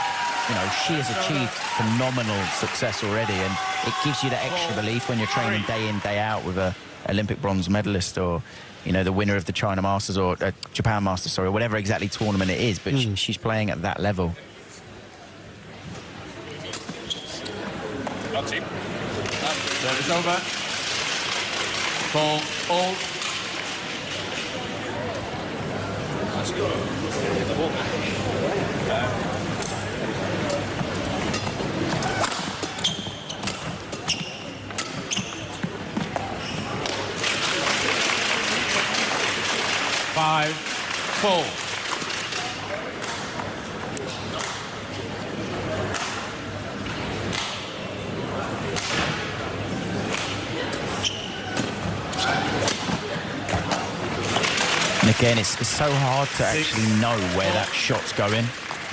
S1: you know, she has achieved phenomenal success already, and it gives you that extra belief when you're training day in, day out with a Olympic bronze medalist, or, you know, the winner of the China Masters or Japan Masters, sorry, whatever exactly tournament it is, but she's playing at that level.
S17: Service over. 4-all. Let's go. 5-4.
S1: And again, it's so hard to actually know where that shot's going,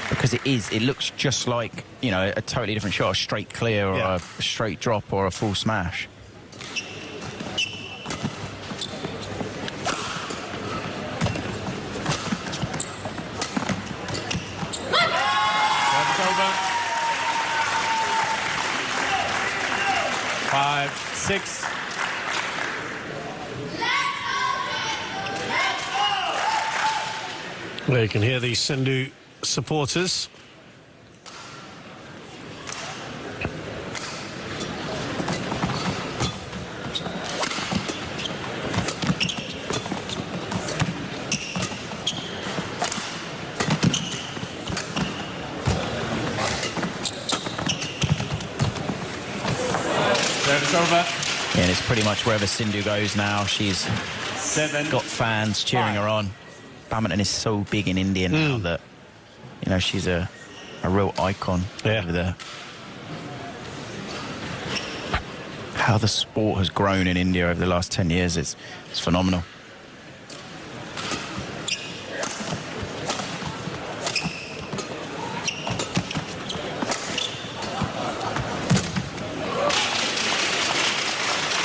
S1: because it looks just like, you know, a totally different shot, a straight clear or a straight drop or a full smash.
S17: Service over. 5-6.
S3: Well, you can hear the Sindhu supporters.
S17: Service over.
S1: And it's pretty much wherever Sindhu goes now, she's got fans cheering her on. Badminton is so big in India now that, you know, she's a real icon over there. How the sport has grown in India over the last 10 years, it's phenomenal.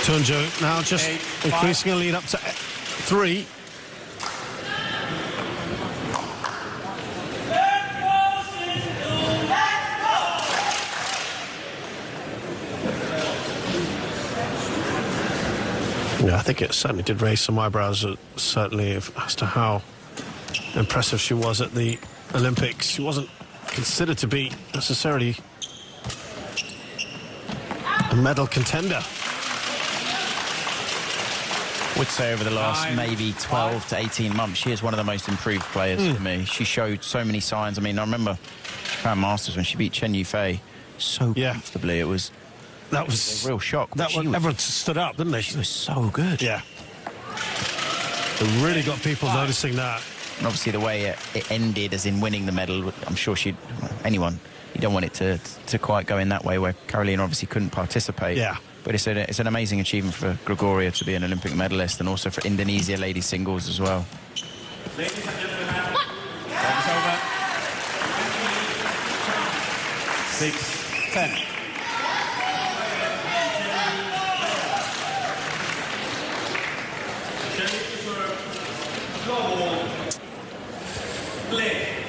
S3: Tunja now just increasing a lead up to 3. Yeah, I think it certainly did raise some eyebrows, certainly, as to how impressive she was at the Olympics. She wasn't considered to be necessarily a medal contender.
S1: Would say over the last maybe 12 to 18 months, she is one of the most improved players for me. She showed so many signs. I mean, I remember Japan Masters when she beat Chen Yufei so comfortably. It was
S3: That was
S1: a real shock.
S3: That one, everyone stood up, didn't they?
S1: She was so good.
S3: Yeah. It really got people noticing that.
S1: And obviously the way it ended, as in winning the medal, I'm sure anyone, you don't want it to quite go in that way, where Carolina obviously couldn't participate.
S3: Yeah.
S1: But it's an amazing achievement for Gregoria to be an Olympic medalist, and also for Indonesia ladies singles as well.
S17: Ladies and gentlemen, service over. 6-10.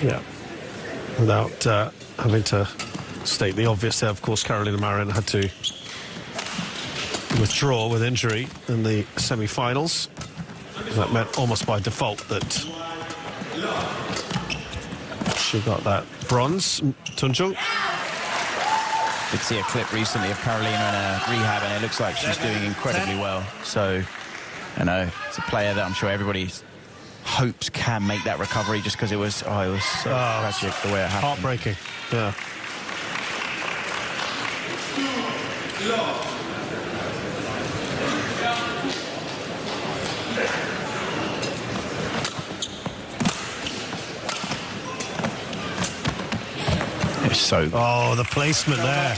S3: Yeah. Without having to state the obvious there, of course, Carolina Marin had to withdraw with injury in the semi-finals. That meant almost by default that she got that bronze. Tunjung.
S1: Did see a clip recently of Carolina in a rehab, and it looks like she's doing incredibly well. So, you know, it's a player that I'm sure everybody hopes can make that recovery, just because it was so tragic the way it happened.
S3: Heartbreaking. Yeah.
S1: It's so...
S3: Oh, the placement there.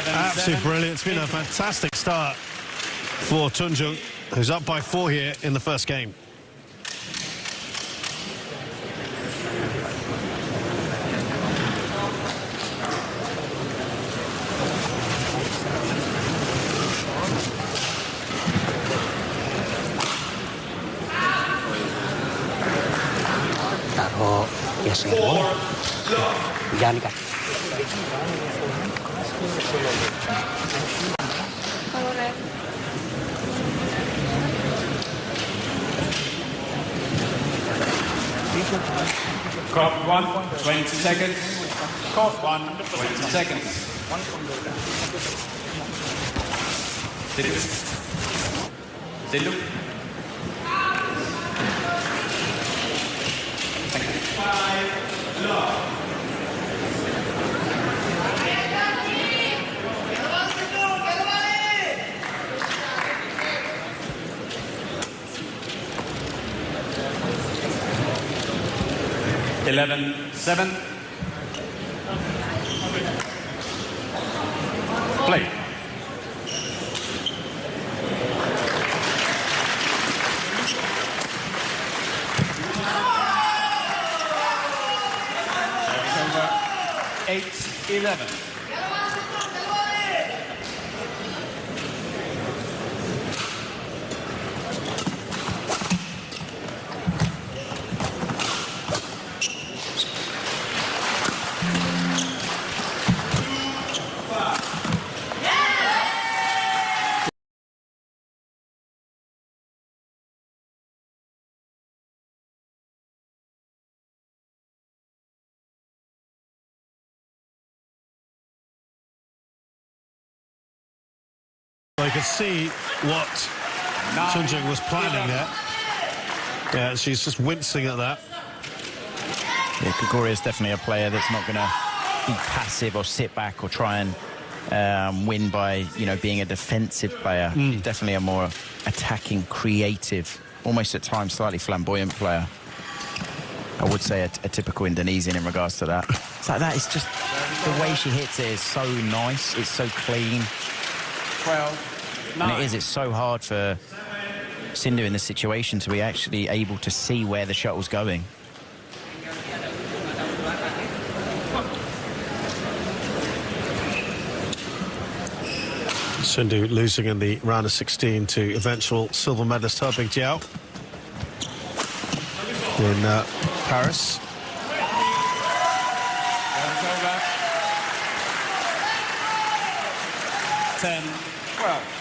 S3: Absolutely brilliant. It's been a fantastic start for Tunjung, who's up by 4 here in the first game.
S18: Gian cả.
S17: Court 1, 20 seconds. Court 1, 20 seconds. C'est look. Eleven, 7. Play. Service over. 8-11.
S3: You could see what Tunjung was planning there. Yeah, she's just wincing at that.
S1: Yeah, Gregoria is definitely a player that's not going to be passive or sit back or try and win by, you know, being a defensive player. She's definitely a more attacking, creative, almost at times slightly flamboyant player. I would say a typical Indonesian in regards to that. It's like that. It's just the way she hits it is so nice. It's so clean.
S17: 12, 9.
S1: And it's so hard for Sindhu in this situation to be actually able to see where the shuttle's going.
S3: Sindhu losing in the round of 16 to eventual silver medalist He Bingjiao in Paris.
S17: Over. 10, 12.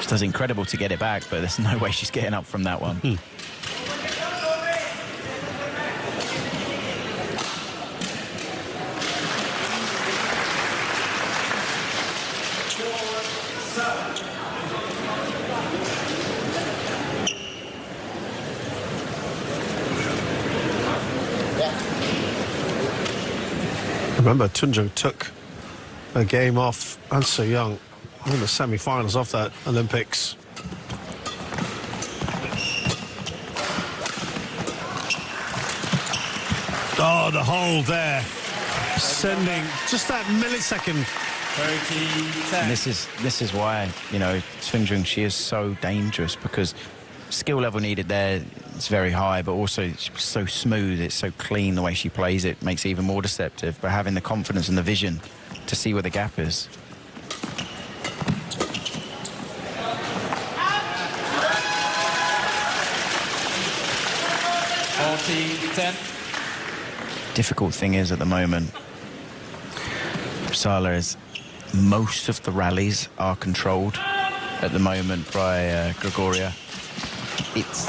S1: She does incredible to get it back, but there's no way she's getting up from that one.
S3: Remember, Tunjung took a game off, and so young, in the semi-finals of that Olympics. Oh, the hold there, sending just that millisecond.
S1: And this is why, you know, Clinching, she is so dangerous, because skill level needed there, it's very high, but also it's so smooth, it's so clean the way she plays it, makes it even more deceptive. But having the confidence and the vision to see where the gap is. Difficult thing is at the moment, Sala is, most of the rallies are controlled at the moment by Gregoria. It's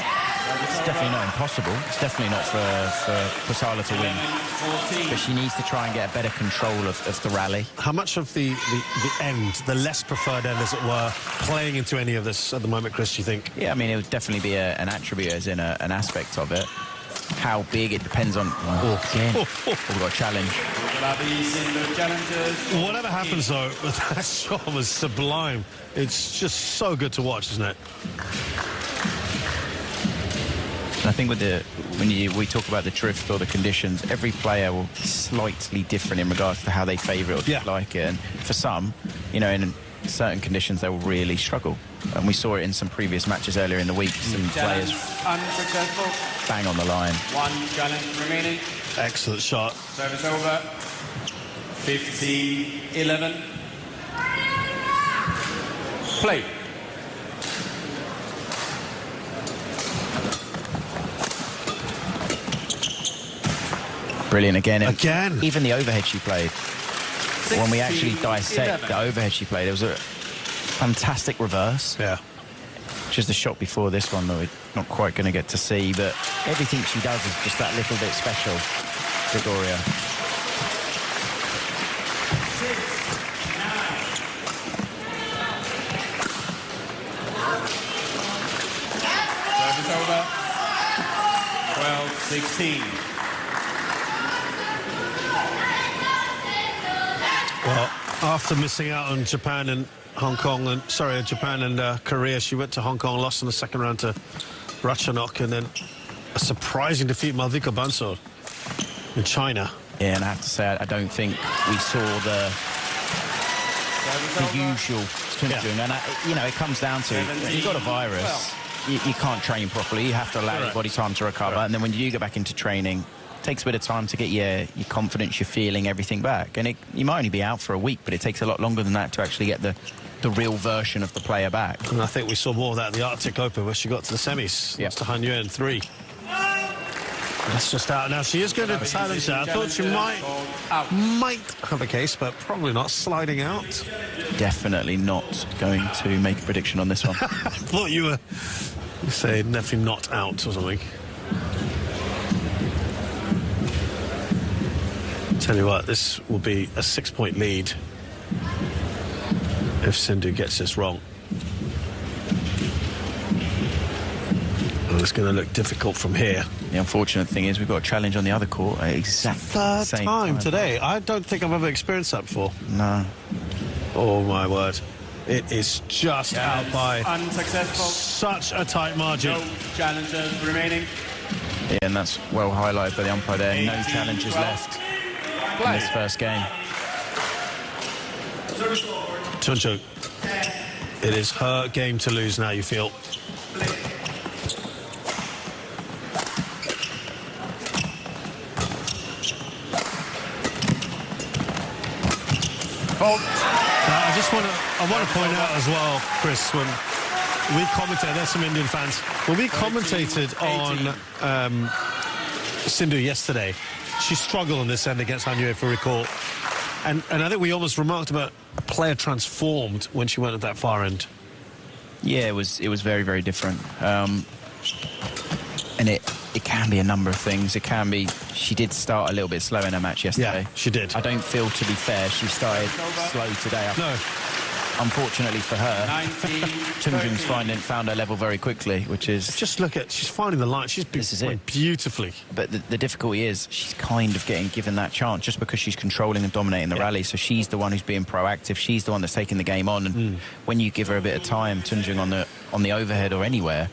S1: definitely not impossible. It's definitely not for Sala to win. But she needs to try and get a better control of the rally.
S3: How much of the end, the less preferred end, as it were, playing into any of this at the moment, Chris, do you think?
S1: Yeah, I mean, it would definitely be an attribute, as in an aspect of it. How big, it depends on... Again, we've got a challenge.
S3: Whatever happens, though, that shot was sublime. It's just so good to watch, isn't it?
S1: And I think with when we talk about the drift or the conditions, every player will be slightly different in regards to how they favour it or like it. And for some, you know, in certain conditions, they will really struggle. And we saw it in some previous matches earlier in the week. Some players
S17: unsuccessful.
S1: Bang on the line.
S17: One challenge remaining.
S3: Excellent shot.
S17: Service over. 15-11. Play.
S1: Brilliant again. And
S3: again.
S1: Even the overhead she played. When we actually dissect the overhead she played, it was a fantastic reverse.
S3: Yeah.
S1: Just the shot before this one that we're not quite going to get to see, but everything she does is just that little bit special, Gregoria.
S17: Service over. 12-16.
S3: Well, after missing out on Japan and Hong Kong, and Japan and Korea, she went to Hong Kong, lost in the second round to Ratchanok, and then a surprising defeat, Malvika Bansor, in China.
S1: Yeah, and I have to say, I don't think we saw the usual Clinching. And, you know, it comes down to, you've got a virus, you can't train properly, you have to allow your body time to recover, and then when you do get back into training, it takes a bit of time to get your confidence, your feeling, everything back. And you might only be out for a week, but it takes a lot longer than that to actually get the real version of the player back.
S3: And I think we saw more of that at the Arctic Open, where she got to the semis. That's to Han Yue in 3. That's just out. Now, she is going to challenge that. I thought she might have a case, but probably not. Sliding out.
S1: Definitely not going to make a prediction on this one.
S3: I thought you were saying definitely not out or something. Tell you what, this will be a 6-point lead if Sindhu gets this wrong. Well, it's going to look difficult from here.
S1: The unfortunate thing is we've got a challenge on the other court at exactly the same time
S3: today. I don't think I've ever experienced that before.
S1: No.
S3: Oh, my word. It is just out by
S17: unsuccessful.
S3: Such a tight margin.
S17: No challenges remaining.
S1: Yeah, and that's well highlighted by the umpire there. No challenges left in this first game.
S3: Chuncho, it is her game to lose now, you feel. I want to point out as well, Chris, when we commentated, there's some Indian fans, when we commentated on Sindhu yesterday, she struggled on this end against Han Yue, if you recall. And I think we almost remarked about a player transformed when she went at that far end.
S1: Yeah, it was very, very different. And it can be a number of things. It can be, she did start a little bit slow in her match yesterday.
S3: Yeah, she did.
S1: I don't feel, to be fair, she started slow today.
S3: No.
S1: unfortunately for her, Clinching's found her level very quickly, which is...
S3: Just look at, she's finding the line. She's been beautifully.
S1: But the difficulty is she's kind of getting given that chance just because she's controlling and dominating the rally. So she's the one who's being proactive. She's the one that's taking the game on. And when you give her a bit of time, Clinching on the overhead or anywhere,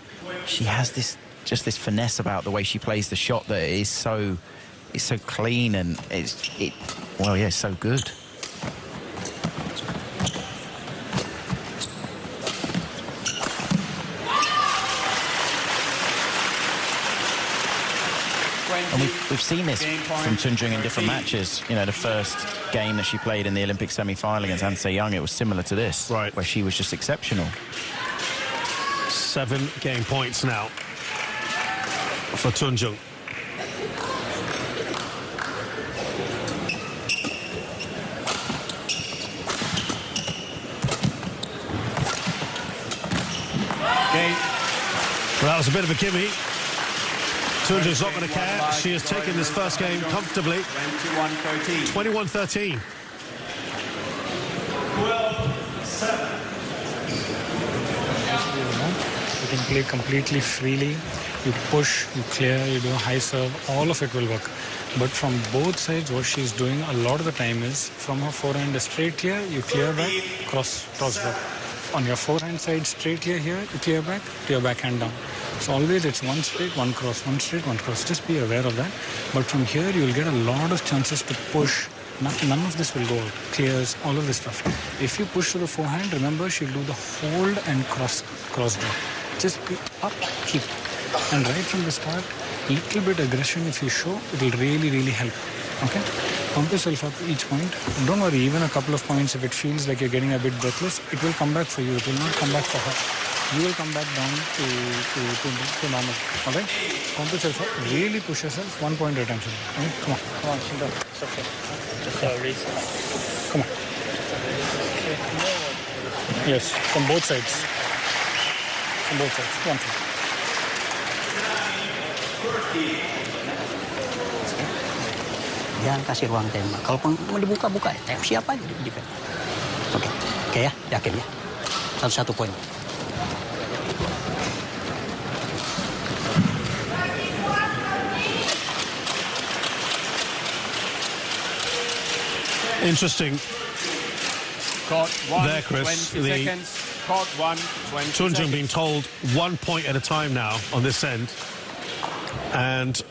S1: she has this finesse about the way she plays the shot that is so clean and it's so good. And we've seen this from Clinching in different matches. You know, the first game that she played in the Olympic semi-final against An Se-young, it was similar to this,
S3: right,
S1: where she was just exceptional.
S3: 7 game points now for Clinching. Well, that was a bit of a gimme. Clinching's not going to care. She has taken this first game comfortably. 21-13.
S9: 12-7.
S18: You can play completely freely. You push, you clear, you do a high serve. All of it will work. But from both sides, what she's doing a lot of the time is from her forehand a straight clear, you clear back, cross drop. On your forehand side, straight clear here, you clear back to your backhand down. So always it's one straight, one cross, one straight, one cross. Just be aware of that. But from here, you'll get a lot of chances to push. None of this will go out. Clears, all of this stuff. If you push to the forehand, remember she'll do the hold and cross drop. Just be up, keep. And right from the start, little bit aggression if you show, it will really, really help. Okay? Pump yourself up each point. Don't worry, even a couple of points, if it feels like you're getting a bit breathless, it will come back for you. It will not come back for her. You will come back down to normal. Okay? Pump yourself up. Really push yourself. 1 point at a time. Okay? Come on. Come on, Shindo. It's okay. Just a race. Come on. Yes, from both sides. From both sides. 1 thing.
S19: Jangan kasih ruang tembak. Kalau mau dibuka-buka, siapa aja di Oke, ya, yakin ya. 1 poin.
S3: Interesting. There, Chris. Clinching being told 1 point at a time now on this end, and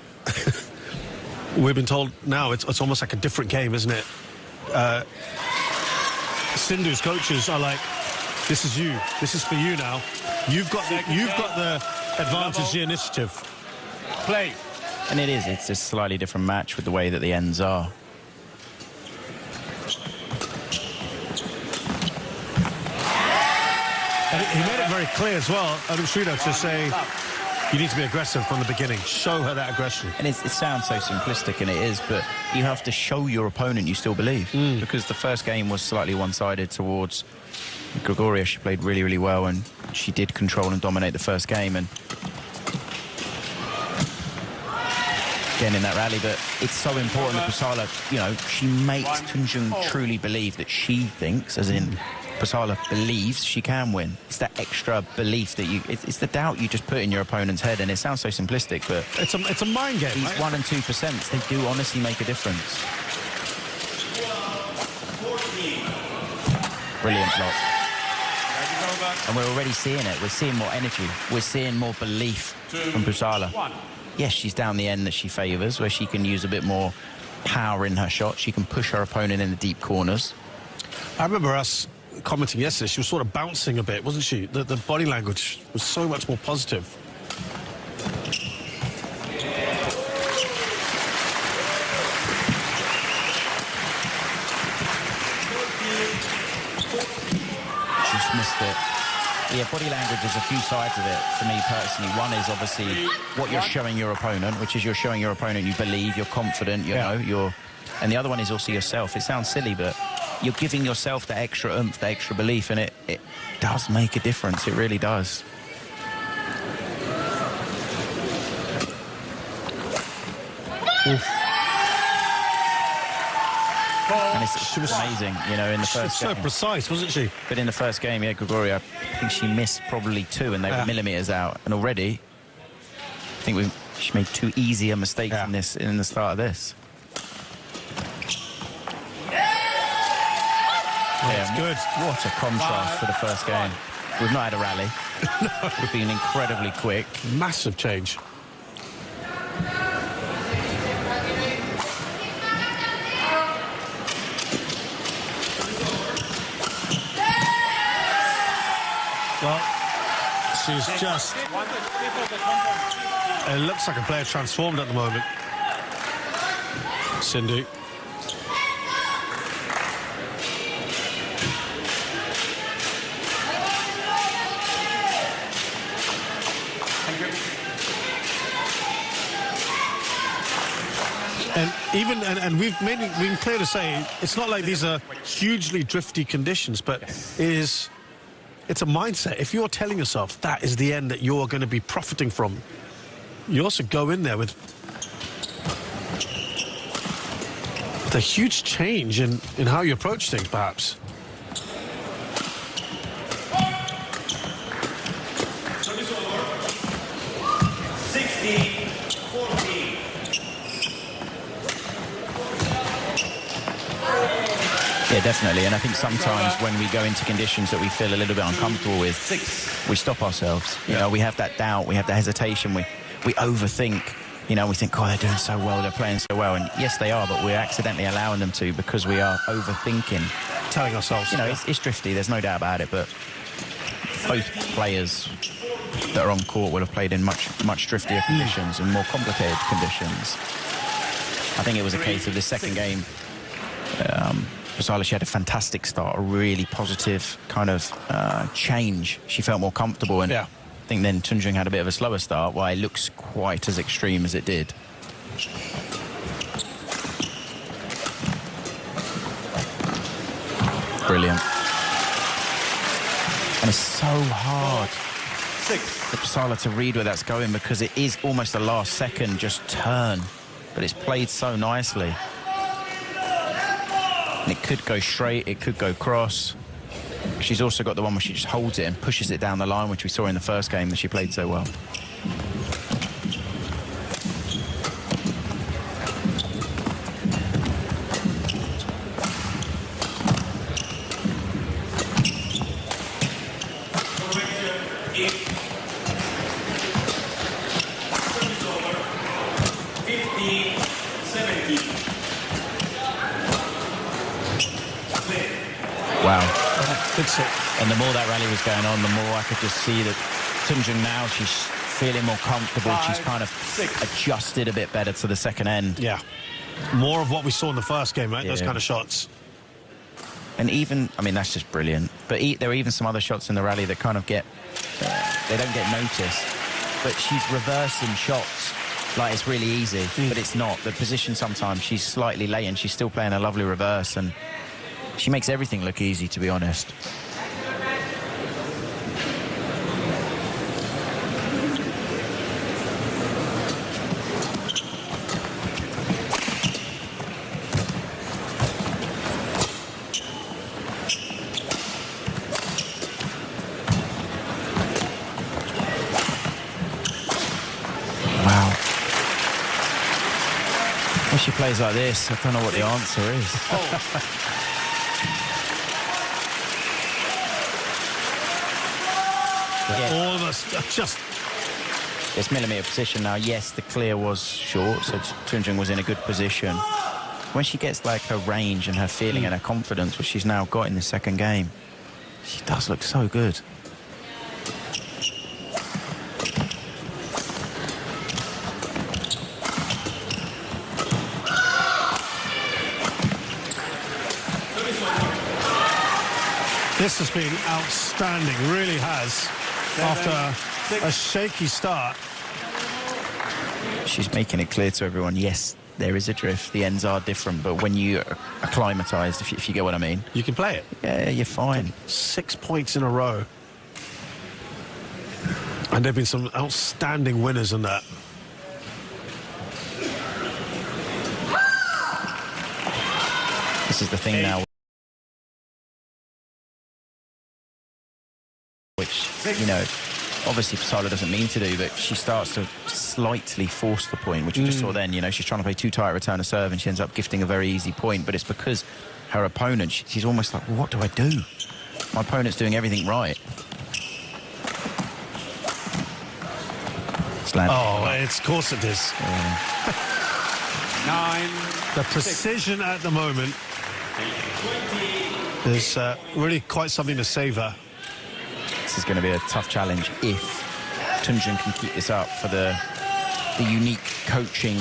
S3: we've been told now it's almost like a different game, isn't it? Sindhu's coaches are like, "This is you. This is for you now. You've got the advantage, the initiative."
S1: Play. And it is. It's a slightly different match with the way that the ends are.
S3: And he made it very clear as well, Sridhar, to say you need to be aggressive from the beginning. Show her that aggression.
S1: And it sounds so simplistic, and it is, but you have to show your opponent you still believe. Because the first game was slightly one-sided towards Gregoria. She played really, really well, and she did control and dominate the first game. And again in that rally, but it's so important that Pusala, you know, she makes Clinching truly believe that she thinks, as in Pusala believes she can win. It's that extra belief that it's the doubt you just put in your opponent's head, and it sounds so simplistic, but
S3: it's a mind game.
S1: These 1% and 2%, they do honestly make a difference. Brilliant block. And we're already seeing it. We're seeing more energy. We're seeing more belief from Pusala. Yes, she's down the end that she favours, where she can use a bit more power in her shot. She can push her opponent in the deep corners.
S3: I remember us commenting yesterday, she was sort of bouncing a bit, wasn't she? The body language was so much more positive.
S1: Just missed it. Yeah, body language, there's a few sides of it for me personally. One is obviously what you're showing your opponent, which is you're showing your opponent you believe, you're confident, you know, and the other one is also yourself. It sounds silly, but you're giving yourself the extra oomph, the extra belief, and it does make a difference. It really does.
S3: Oof.
S1: And it's amazing, you know, in the first game.
S3: So precise, wasn't she?
S1: But in the first game, yeah, Gregoria, I think she missed probably 2, and they were millimetres out. And already, I think she made 2 easier mistakes in the start of this.
S3: That's good.
S1: What a contrast to the first game. We've not had a rally. No. We've been incredibly quick.
S3: Massive change. Well, she's just... It looks like a player transformed at the moment. Cindy. And we've been clear to say it's not like these are hugely drifty conditions, but it's a mindset. If you're telling yourself that is the end that you're going to be profiting from, you also go in there with a huge change in how you approach things, perhaps.
S1: Yeah, definitely. And I think sometimes when we go into conditions that we feel a little bit uncomfortable with, we stop ourselves. You know, we have that doubt, we have the hesitation, we overthink. You know, we think, oh, they're doing so well, they're playing so well. And yes, they are, but we're accidentally allowing them to because we are overthinking.
S3: Telling ourselves.
S1: You know, it's drifty, there's no doubt about it, but both players that are on court will have played in much driftier conditions and more complicated conditions. I think it was a case of the second game. Basala, she had a fantastic start, a really positive kind of change. She felt more comfortable, and I think then Clinching had a bit of a slower start, why it looks quite as extreme as it did. Brilliant. And it's so hard for Basala to read where that's going, because it is almost a last second just turn, but it's played so nicely. And it could go straight, it could go cross. She's also got the one where she just holds it and pushes it down the line, which we saw in the first game that she played so well. Wow. And the more that rally was going on, the more I could just see that Clinching now, she's feeling more comfortable. She's kind of adjusted a bit better to the second end.
S3: Yeah. More of what we saw in the first game, right? Yeah. Those kind of shots.
S1: And even, I mean, that's just brilliant. But there are even some other shots in the rally that kind of get, they don't get noticed. But she's reversing shots like it's really easy, but it's not. The position sometimes, she's slightly late and she's still playing a lovely reverse, and she makes everything look easy, to be honest. Wow. When she plays like this, I don't know what the answer is.
S3: All of us just...
S1: It's millimetre position now. Yes, the clear was short, so Clinching was in a good position. When she gets like her range and her feeling and her confidence, which she's now got in the second game, she does look so good.
S3: This has been outstanding, really has. After a shaky start.
S1: She's making it clear to everyone, yes, there is a drift, the ends are different, but when you are acclimatised, if you get what I mean,
S3: you can play it.
S1: Yeah, you're fine.
S3: 6 points in a row. And there have been some outstanding winners in that.
S1: This is the thing now, which, you know, obviously Pasala doesn't mean to do, but she starts to slightly force the point, which you just saw then. You know, she's trying to play too tight return of serve, and she ends up gifting a very easy point, but it's because her opponent, she's almost like, well, what do I do? My opponent's doing everything right.
S3: Oh, it's of course it is.
S17: Yeah. 9.
S3: The precision at the moment is really quite something to savour.
S1: This is going to be a tough challenge if Clinching can keep this up for the unique coaching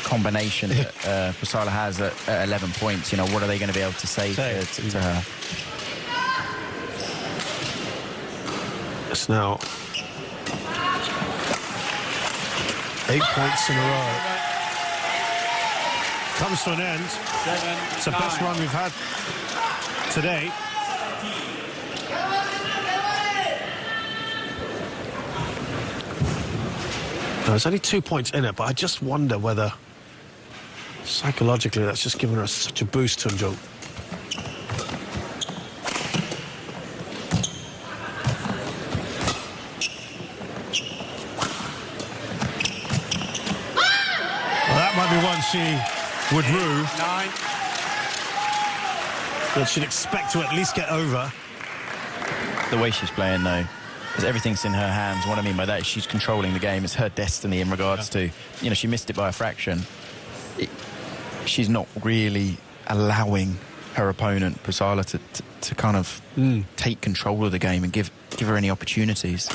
S1: combination that Pasala has at 11 points. You know, what are they going to be able to say to her?
S3: It's now 8 points in a row. Comes to an end. It's the best run we've had today. No, there's only 2 points in it, but I just wonder whether psychologically that's just given her such a boost, Tunjung. Well, that might be one she would rue.
S17: 9.
S3: That she'd expect to at least get over.
S1: The way she's playing, though, is everything's in her hands. What I mean by that is she's controlling the game. It's her destiny in regards to, you know, she missed it by a fraction. She's not really allowing her opponent, Pasala, to kind of take control of the game and give her any opportunities.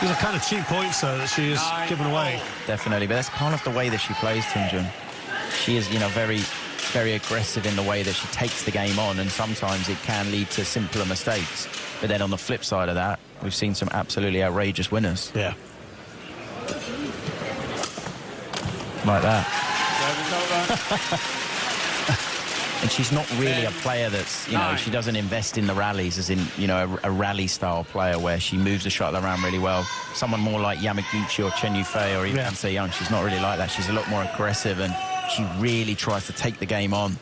S3: These are kind of cheap points, though, that she is giving away.
S1: Definitely, but that's part of the way that she plays, Tunjung. She is, you know, very, very aggressive in the way that she takes the game on, and sometimes it can lead to simpler mistakes. But then on the flip side of that, we've seen some absolutely outrageous winners.
S3: Yeah.
S1: Like that. And she's not really a player that's, you know, she doesn't invest in the rallies as in, you know, a rally-style player where she moves the shuttle around really well. Someone more like Yamaguchi or Chen Yufei or even Ansei Young, she's not really like that. She's a lot more aggressive and she really tries to take the game on.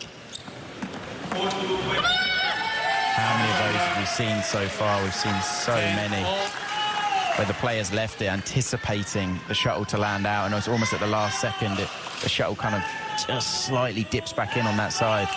S1: How many of those have we seen so far? We've seen so many. Where the players left it anticipating the shuttle to land out, and it's almost at the last second the shuttle kind of just slightly dips back in on that side.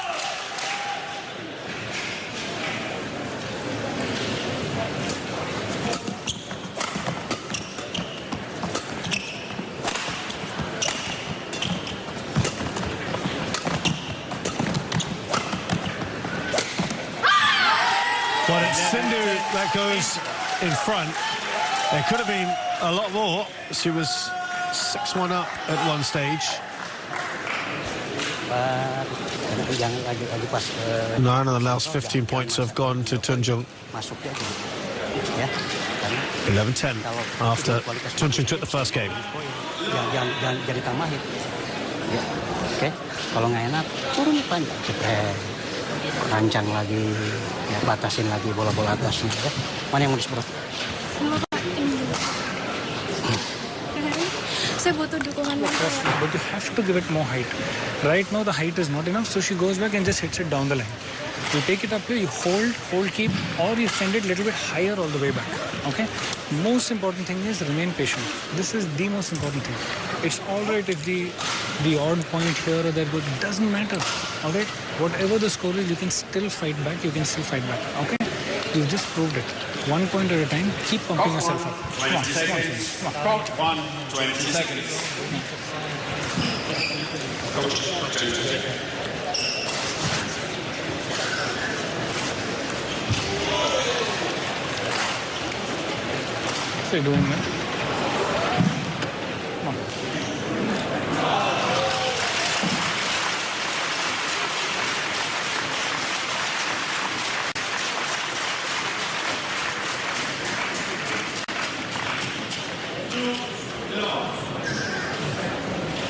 S3: Well, it's Sindhu that goes in front. There could have been a lot more. She was 6-1 up at one stage. 9 of the last 15 points have gone to Tunjung. 11-10 after Clinching took the first game.
S19: Jangan ditambahin. Oke, kalau nggak enak turun panjang, jepret, rancang lagi, ya, batasin lagi bola-bola atasnya. Ya. Mana yang mau disemprot?
S18: But you have to give it more height. Right now the height is not enough, so she goes back and just hits it down the line. You take it up here, you hold, keep, or you send it a little bit higher all the way back. Okay? Most important thing is remain patient. This is the most important thing. It's all right if the odd point here or there, but it doesn't matter. All right? Whatever the score is, you can still fight back. You can still fight back. Okay? You just proved it. 1 point at a time. Keep pumping yourself up.
S17: 20 seconds. Clock 1, 20 seconds. Coach, 2 seconds.
S18: What's he doing, man? Come on.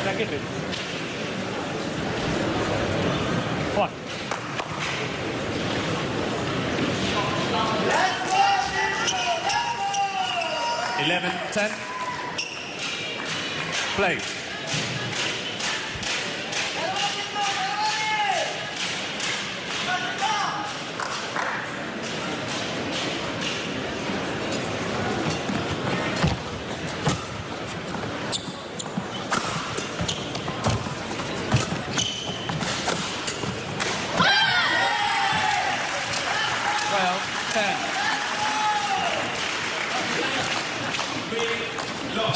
S18: Racket it. Come on.
S17: Eleven, 10. Play.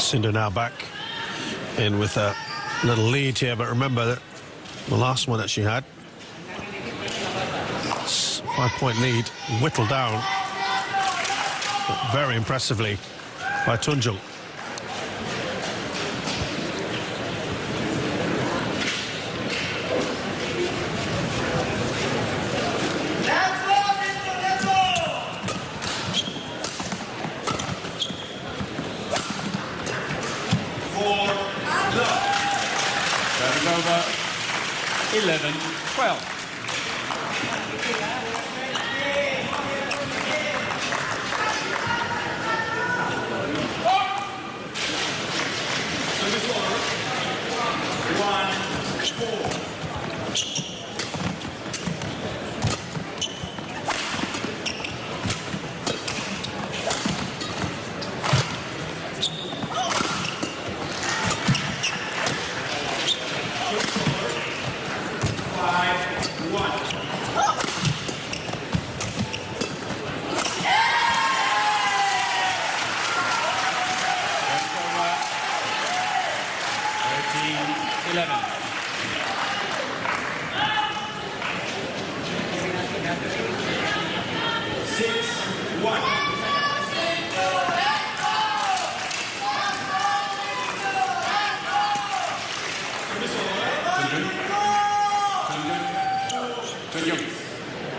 S3: Sindhu now back in with a little lead here, but remember that the last one that she had, 5-point lead, whittled down very impressively by Tunjung.
S17: Service over. 11-12.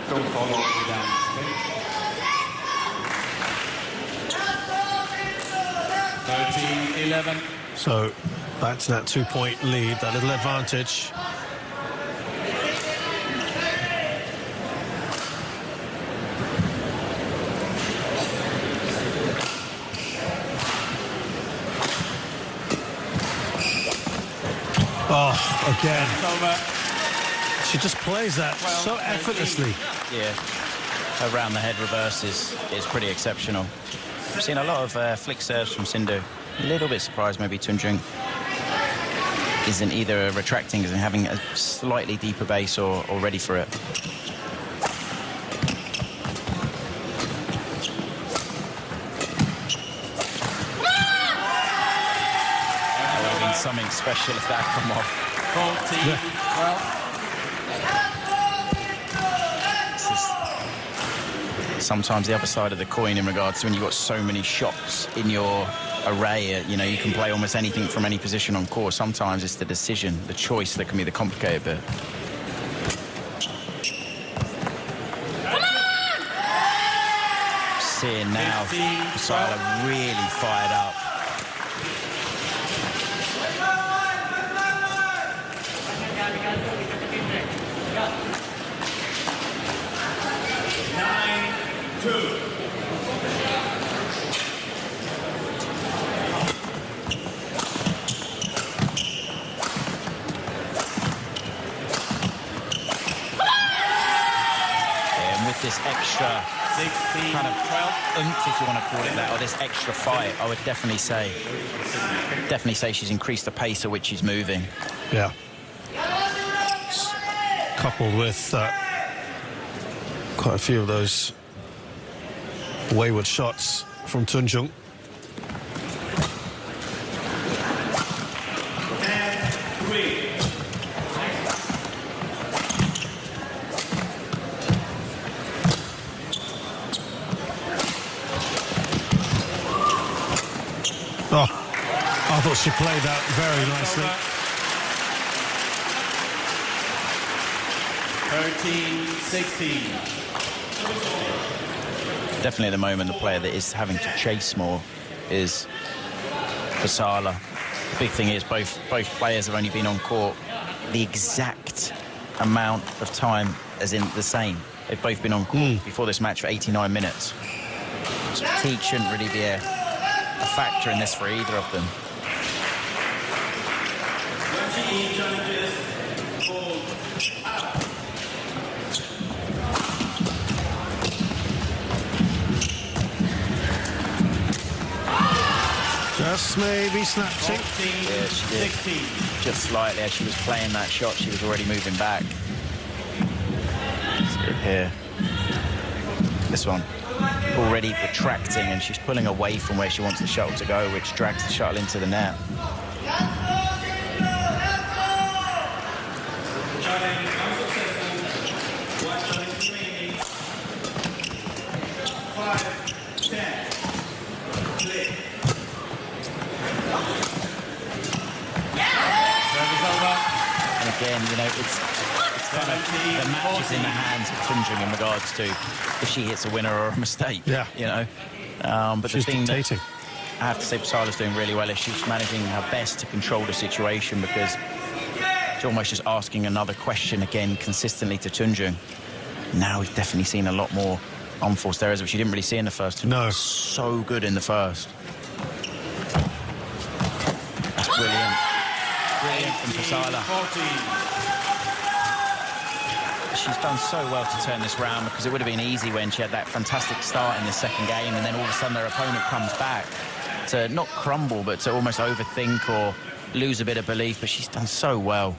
S17: Don't follow me down. Okay? 13-11.
S3: So back to that 2-point lead, that little advantage. Oh, again. She just plays that so effortlessly.
S1: Yeah, her round the head reverse is pretty exceptional. I've seen a lot of flick serves from Sindhu. A little bit surprised maybe Tunjung isn't either retracting and having a slightly deeper base or ready for it. That would have been something special if that had come off.
S17: 14-12.
S1: Sometimes the other side of the coin in regards to when you've got so many shots in your array, you know, you can play almost anything from any position on court. Sometimes it's the decision, the choice that can be the complicated bit. Seeing now, Sala really fired up. This extra kind of oomph, if you want to call it that, or this extra fight, I would definitely say she's increased the pace at which she's moving.
S3: Yeah. Coupled with quite a few of those wayward shots from Tunjung. Oh, I thought she played that very nicely.
S17: 13-16.
S1: Definitely at the moment the player that is having to chase more is Basala. The big thing is both players have only been on court the exact amount of time as in the same. They've both been on court before this match for 89 minutes. So fatigue shouldn't really be a factor in this for either of them.
S3: Just maybe snatching.
S1: Yeah, she did. Just slightly. As she was playing that shot, she was already moving back. Let's go here. This one. already retracting, and she's pulling away from where she wants the shuttle to go, which drags the shuttle into the net. And again, you know, it's kind of the match is in the hands of Clinching in regards to if she hits a winner or a mistake.
S3: Yeah.
S1: You know, but
S3: she's
S1: the thing
S3: dictating.
S1: that I have to say Posada's doing really well is she's managing her best to control the situation, because she's almost just asking another question again consistently to Clinching. Now we've definitely seen a lot more unforced errors, which you didn't really see in the first.
S3: No.
S1: So good in the first. That's brilliant. Brilliant from Posada. She's done so well to turn this round, because it would have been easy when she had that fantastic start in the second game, and then all of a sudden their opponent comes back to not crumble, but to almost overthink or lose a bit of belief. But she's done so well.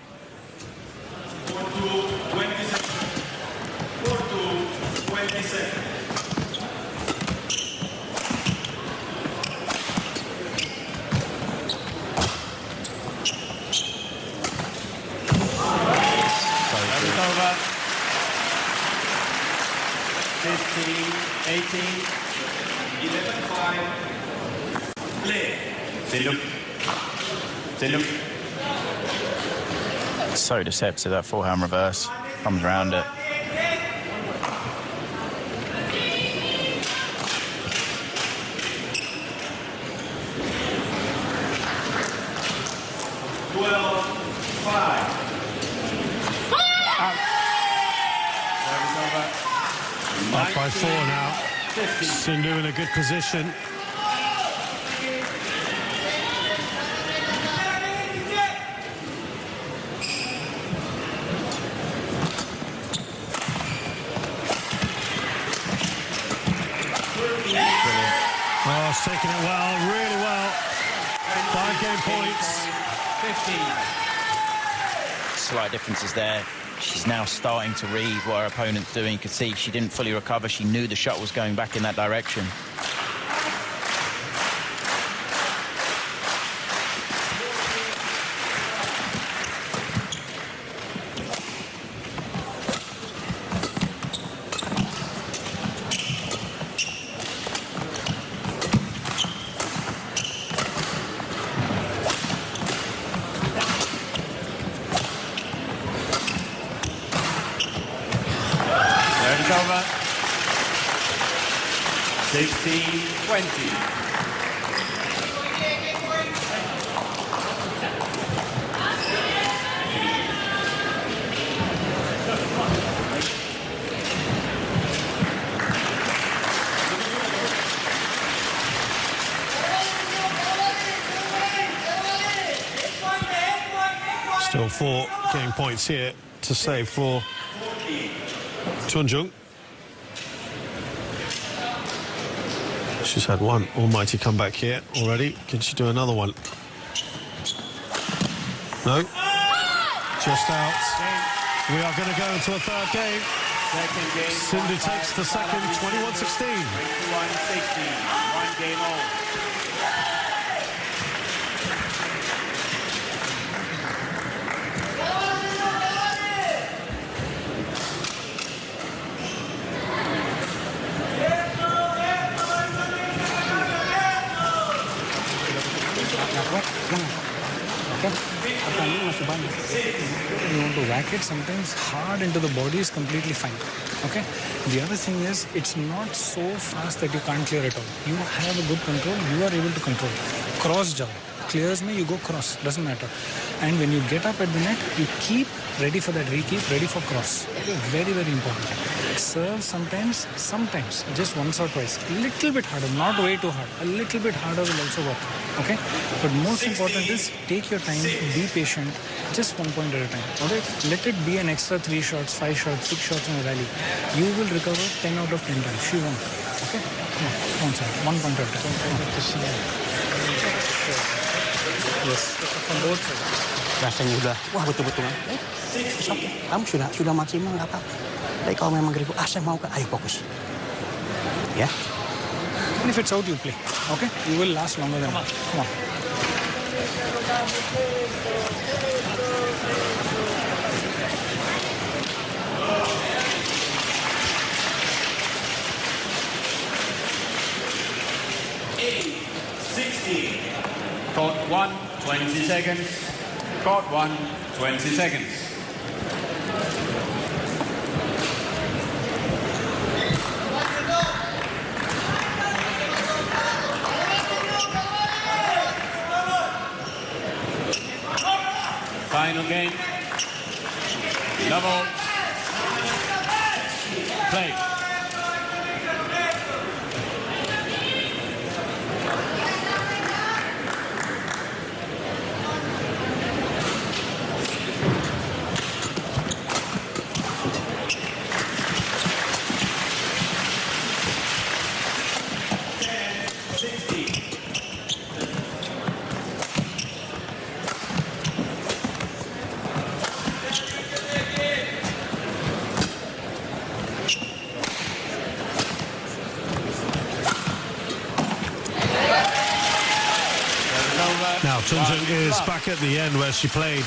S17: Over. 15, 18, 11-5. Play.
S1: So deceptive, that forehand reverse. Comes around it.
S3: Up by 4 now. Sindhu in a good position. Oh, it's taking it well, really well. 5 game points.
S17: 15.
S1: Slight differences there. She's now starting to read what her opponent's doing. You could see she didn't fully recover. She knew the shot was going back in that direction.
S17: Over. 16-20.
S3: Still 4 game points here to save for Clinching. She's had one almighty comeback here already. Can she do another one? No. Just out. We are going to go into a third game.
S17: Second game.
S3: Sindhu takes the second, 21-16.
S17: 21-16. 1 game old.
S18: Pertandingan masih banyak. You want to whack it sometimes hard into the body is completely fine. Okay. The other thing is it's not so fast that you can't clear it out. You have a good control. You are able to control. Cross jump. Clears me, you go cross. Doesn't matter. And when you get up at the net, you keep ready for that rekeep, ready for cross. Very, very important. Serve sometimes, just once or twice. A little bit harder, not way too hard. A little bit harder will also work. Okay? But most important is take your time, be patient, just 1 point at a time. Alright? Let it be an extra 3 shots, 5 shots, 6 shots in a rally. You will recover 10 out of 10 times. She won't. Okay? Come on, one side, 1 point at a time.
S19: Yes. From both sides. Rasanya udah, wah betul-betul. It's okay. Kamu sudah maksimal, nggak apa-apa. Tapi kalau memang diriku, saya mau ke, ayo fokus. Ya.
S18: And if it's out, you play. Okay? You will last longer than that. Come on.
S17: Court 1, 20 seconds. Court 1, 20 seconds. Final game. Level. Play.
S3: Now, Clinching is back at the end where she played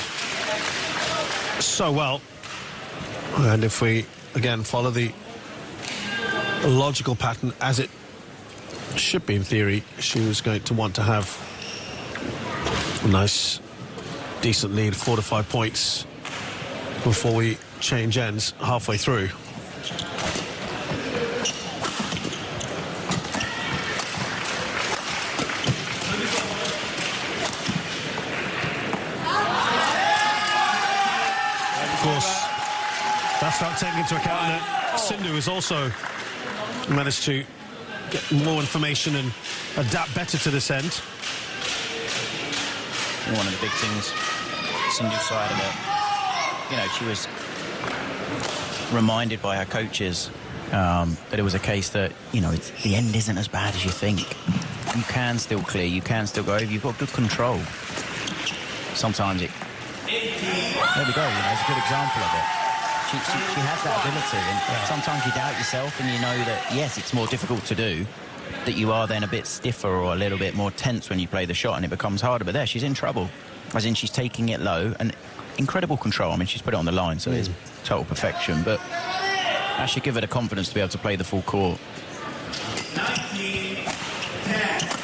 S3: so well. And if we, again, follow the logical pattern as it should be in theory, she was going to want to have a nice, decent lead, 4 to 5 points before we change ends halfway through. That's not taking into account that Sindhu has also managed to get more information and adapt better to this end.
S1: One of the big things, Sindhu's side of it, you know, she was reminded by her coaches that it was a case that, you know, the end isn't as bad as you think. You can still clear, you can still go over, you've got good control. Sometimes it... There we go, you know, it's a good example of it. She has that ability, and sometimes you doubt yourself and you know that, yes, it's more difficult to do, that you are then a bit stiffer or a little bit more tense when you play the shot and it becomes harder. But there, she's in trouble. As in, she's taking it low and incredible control. I mean, she's put it on the line, so it's total perfection. But that should give her the confidence to be able to play the full court.
S17: 19-10.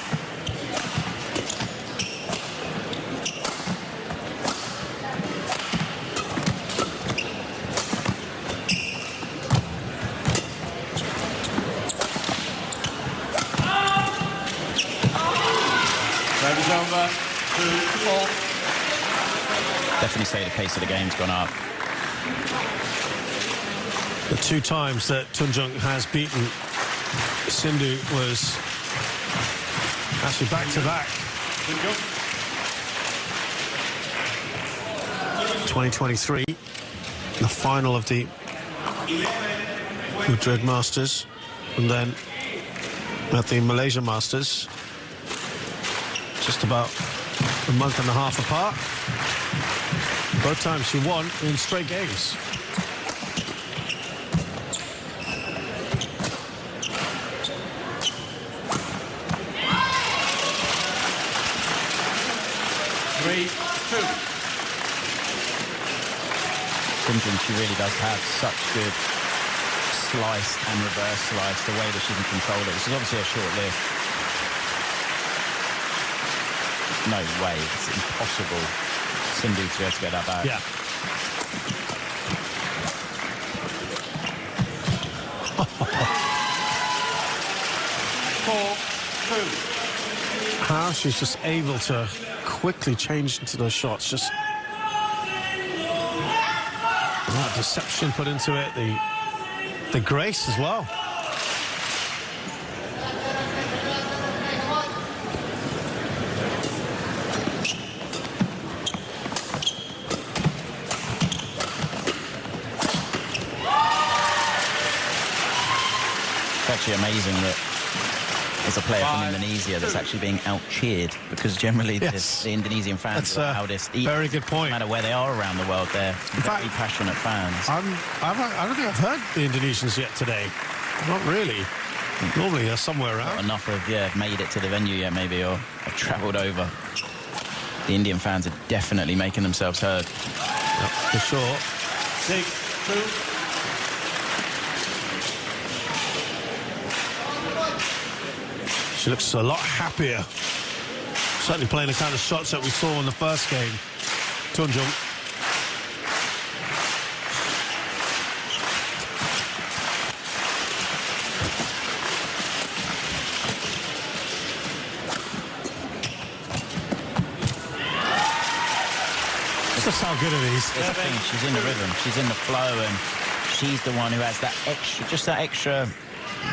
S17: Over 2-4.
S1: Definitely say the pace of the game's gone up.
S3: The 2 times that Clinching has beaten Sindhu was actually back-to-back. 2023, the final of the Madrid Masters, and then at the Malaysia Masters, just about a month and a half apart. Both times she won in straight games.
S1: Clinching, she really does have such good slice and reverse slice, the way that she can control it. This is obviously a short lift. No way, it's impossible Sindhu to be able to get that back.
S3: Yeah. How she's just able to quickly change into those shots, just that deception put into it, the grace as well.
S1: Actually amazing that there's a player from Indonesia that's actually being out-cheered, because generally the Indonesian fans are the loudest.
S3: Very good point.
S1: No matter where they are around the world, they're very passionate fans.
S3: I don't think I've heard the Indonesians yet today. Not really. Normally they're somewhere around.
S1: Not enough have made it to the venue yet, maybe, or have travelled over. The Indian fans are definitely making themselves heard.
S3: Yep, for sure.
S17: 6-2.
S3: She looks a lot happier. Certainly playing the kind of shots that we saw in the first game. Tunjung. That's how good it is.
S1: She's in the rhythm. She's in the flow, and she's the one who has that extra, just that extra,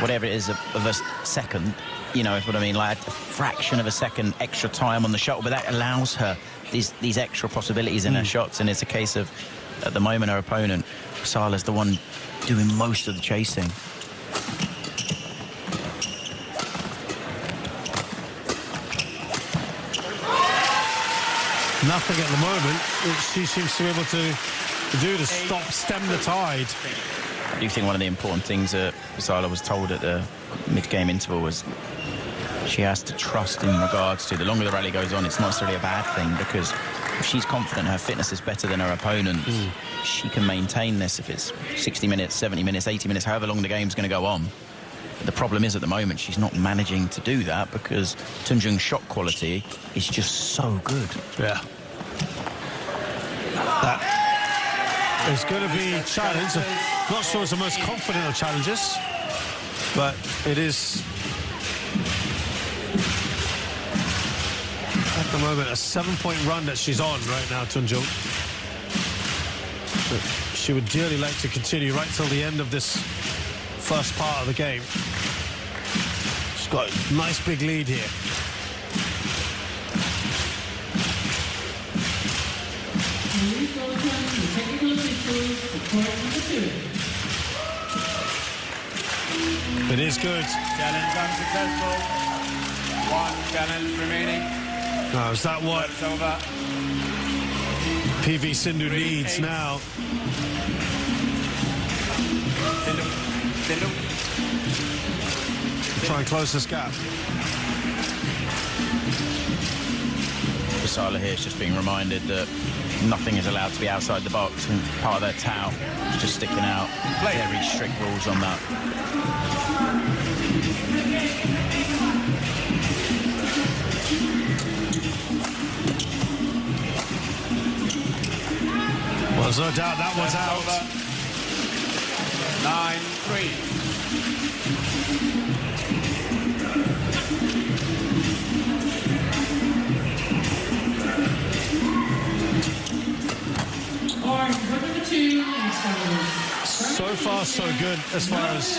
S1: whatever it is, of a second. You know what I mean? Like a fraction of a second extra time on the shuttle, but that allows her these extra possibilities in her shots. And it's a case of, at the moment, her opponent, Sala's the one doing most of the chasing.
S3: Nothing at the moment she seems to be able to do to stem the tide.
S1: I do think one of the important things that Sala was told at the mid-game interval was she has to trust in regards to the longer the rally goes on. It's not necessarily a bad thing, because if she's confident her fitness is better than her opponent's, she can maintain this if it's 60 minutes, 70 minutes, 80 minutes, however long the game's going to go on. But the problem is, at the moment, she's not managing to do that because Tunjung's shot quality is just so good.
S3: Yeah. That is going to be a challenge. Not sure it's the most confident of challenges, but it is, at the moment, a 7-point run that she's on right now, Tunjung. But she would dearly like to continue right till the end of this first part of the game. She's got a nice big lead here. It is good.
S17: Challenge unsuccessful. 1 challenge remaining.
S3: Now, is that what PV Sindhu needs now?
S17: Sindhu.
S3: Try and close this gap.
S1: Sala here is just being reminded that nothing is allowed to be outside the box, and part of their towel is just sticking out. Very strict rules on that.
S3: Well, there's no doubt that one's out.
S17: 9-3.
S3: So far, so good as far as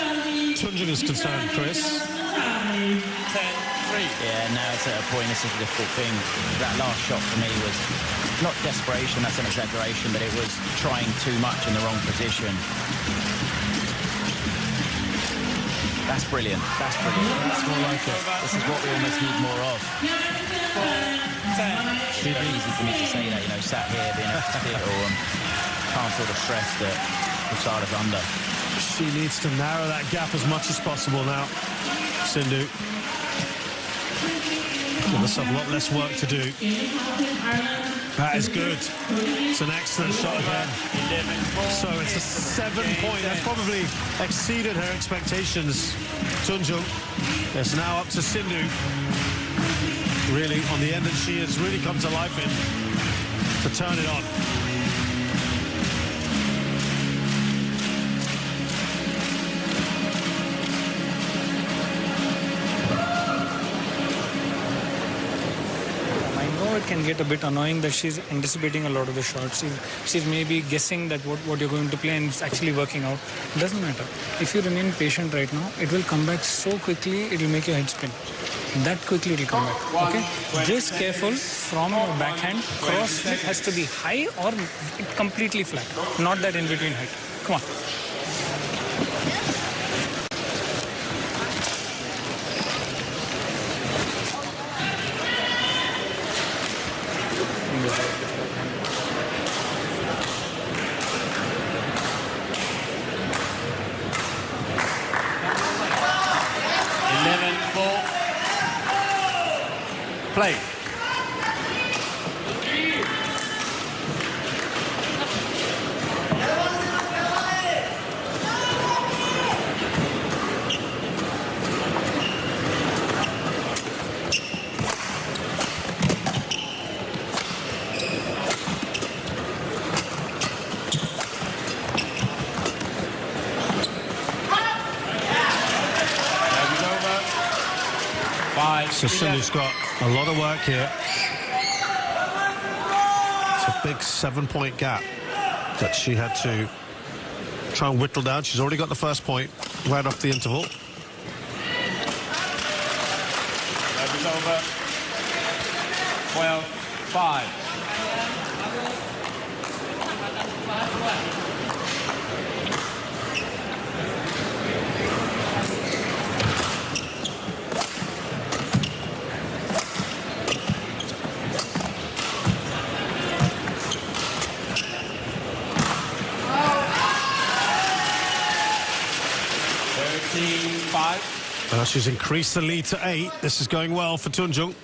S3: Tunjung is concerned, Chris.
S17: 10-3.
S1: Yeah, now it's at a point, this is a difficult thing. That last shot for me was not desperation, that's an exaggeration, but it was trying too much in the wrong position. That's brilliant. That's brilliant. That's more like it. This is what we almost need more of.
S17: 4-10.
S1: It's very easy for me to say that, you know, sat here being a potato and can't feel the stress that Sala's under.
S3: She needs to narrow that gap as much as possible now, Sindhu. Give herself a lot less work to do. That is good. It's an excellent shot again. So it's a 7-point. That's probably exceeded her expectations. Tunjung. It's now up to Sindhu. Really, on the end that she has really come to life in, to turn it on.
S18: It can get a bit annoying that she's anticipating a lot of the shots. She's maybe guessing that what you're going to play, and it's actually working out. It doesn't matter. If you remain patient right now, it will come back so quickly, it will make your head spin. That quickly it will come back. Okay? Just careful from your backhand. Cross feet has to be high or completely flat. Not that in between height. Come on.
S17: Play.
S3: So Sindhu's got a lot of work here. It's a big 7-point gap that she had to try and whittle down. She's already got the first point right off the interval.
S17: That is over. 12-5.
S3: She's increased the lead to 8. This is going well for Tunjung.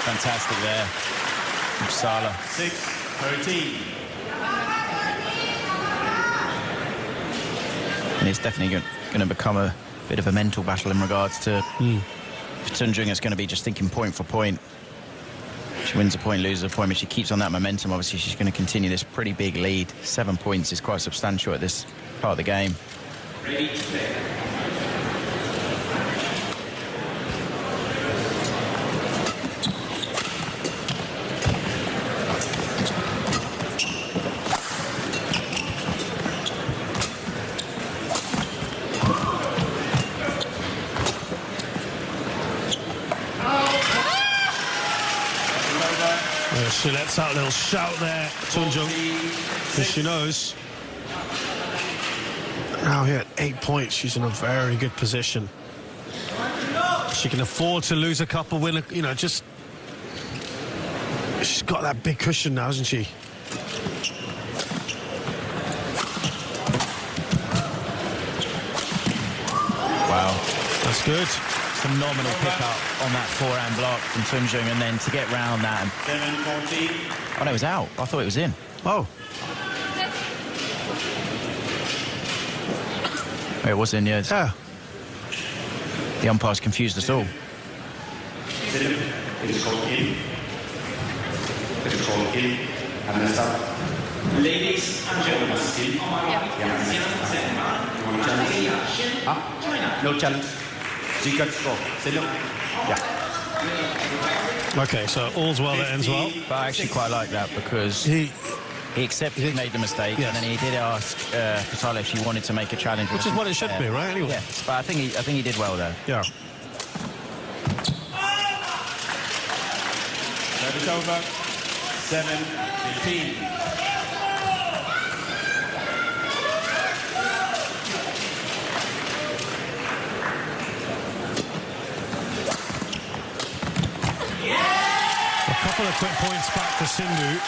S1: Fantastic there from Sala.
S17: 6-13.
S1: And it's definitely going to become a bit of a mental battle in regards to for Tunjung. It's going to be just thinking point for point. She wins a point, loses a point, but she keeps on that momentum. Obviously, she's going to continue this pretty big lead. 7 points is quite substantial at this part of the game.
S3: She lets out a little shout there, Tunjung, because she knows. Now here at 8 points, she's in a very good position. She can afford to lose a couple, win, you know, just... She's got that big cushion now, hasn't she?
S1: Wow.
S3: That's good.
S1: Phenomenal pick-up on that forehand block from Tunjung, and then to get round that. And...
S17: 7-14.
S1: Oh, no, it was out. I thought it was in.
S3: Oh.
S1: It was in, yeah.
S3: Yeah.
S1: The umpires confused us all.
S17: It is called in. It is called in. And then start. Ladies and gentlemen, no challenge. You got score. Yeah.
S3: Okay, so all's well that ends well.
S1: But I actually quite like that because he accepted he made the mistake, yes. And then he did ask Patala if she wanted to make a challenge,
S3: which is what it should be, right? Anyway.
S1: Yeah, but I think he did well there.
S3: Yeah.
S17: That is over. 7-15.
S3: A couple of quick points back for Sindhu.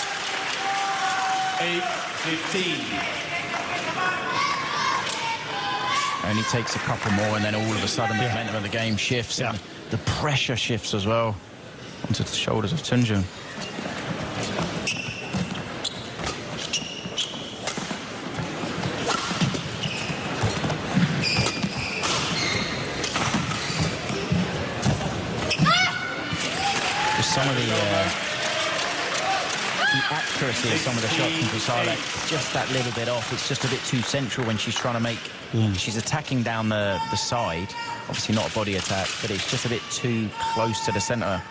S17: 8-15.
S1: Only takes a couple more, and then all of a sudden the momentum of the game shifts, and the pressure shifts as well onto the shoulders of Tunjung. Some of the accuracy of some of the shots from Pusala, just that little bit off. It's just a bit too central when she's trying to make... She's attacking down the side. Obviously not a body attack, but it's just a bit too close to the centre.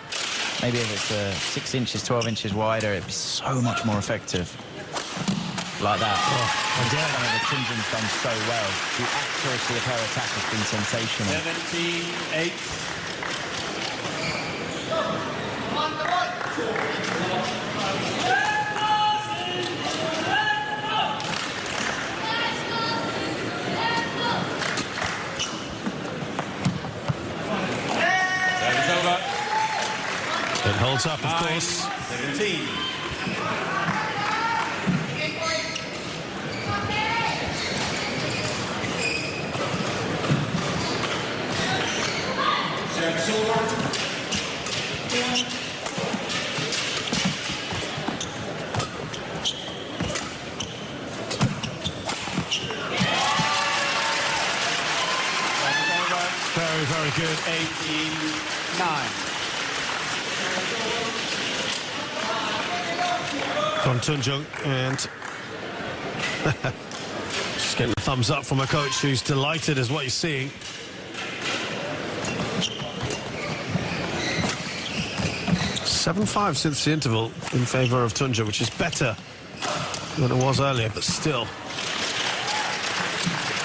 S1: Maybe if it's 6 inches, 12 inches wider, it'd be so much more effective. Like that. Again, the Tunjung's done so well. The accuracy of her attack has been sensational.
S17: 17-8.
S3: It holds up, of course.
S17: 17.
S3: Very, very good.
S14: 18-9.
S3: From Tunjung, and just getting a thumbs up from a coach who's delighted as what he's seeing. (7-5) since the interval in favour of Tunjung, which is better than it was earlier, but still.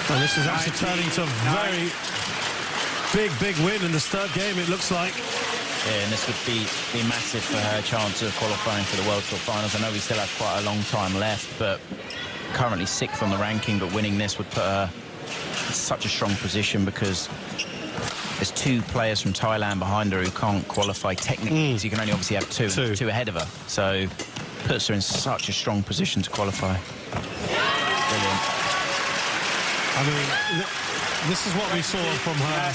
S3: And this is actually turning to a very big win in this third game, it looks like.
S1: Yeah, and this would be massive for her chance of qualifying for the World Tour Finals. I know we still have quite a long time left, but currently 6th on the ranking, but winning this would put her in such a strong position because there's 2 players from Thailand behind her who can't qualify technically, so you can only obviously have two ahead of her. So puts her in such a strong position to qualify. Brilliant.
S3: I mean, this is what we saw from her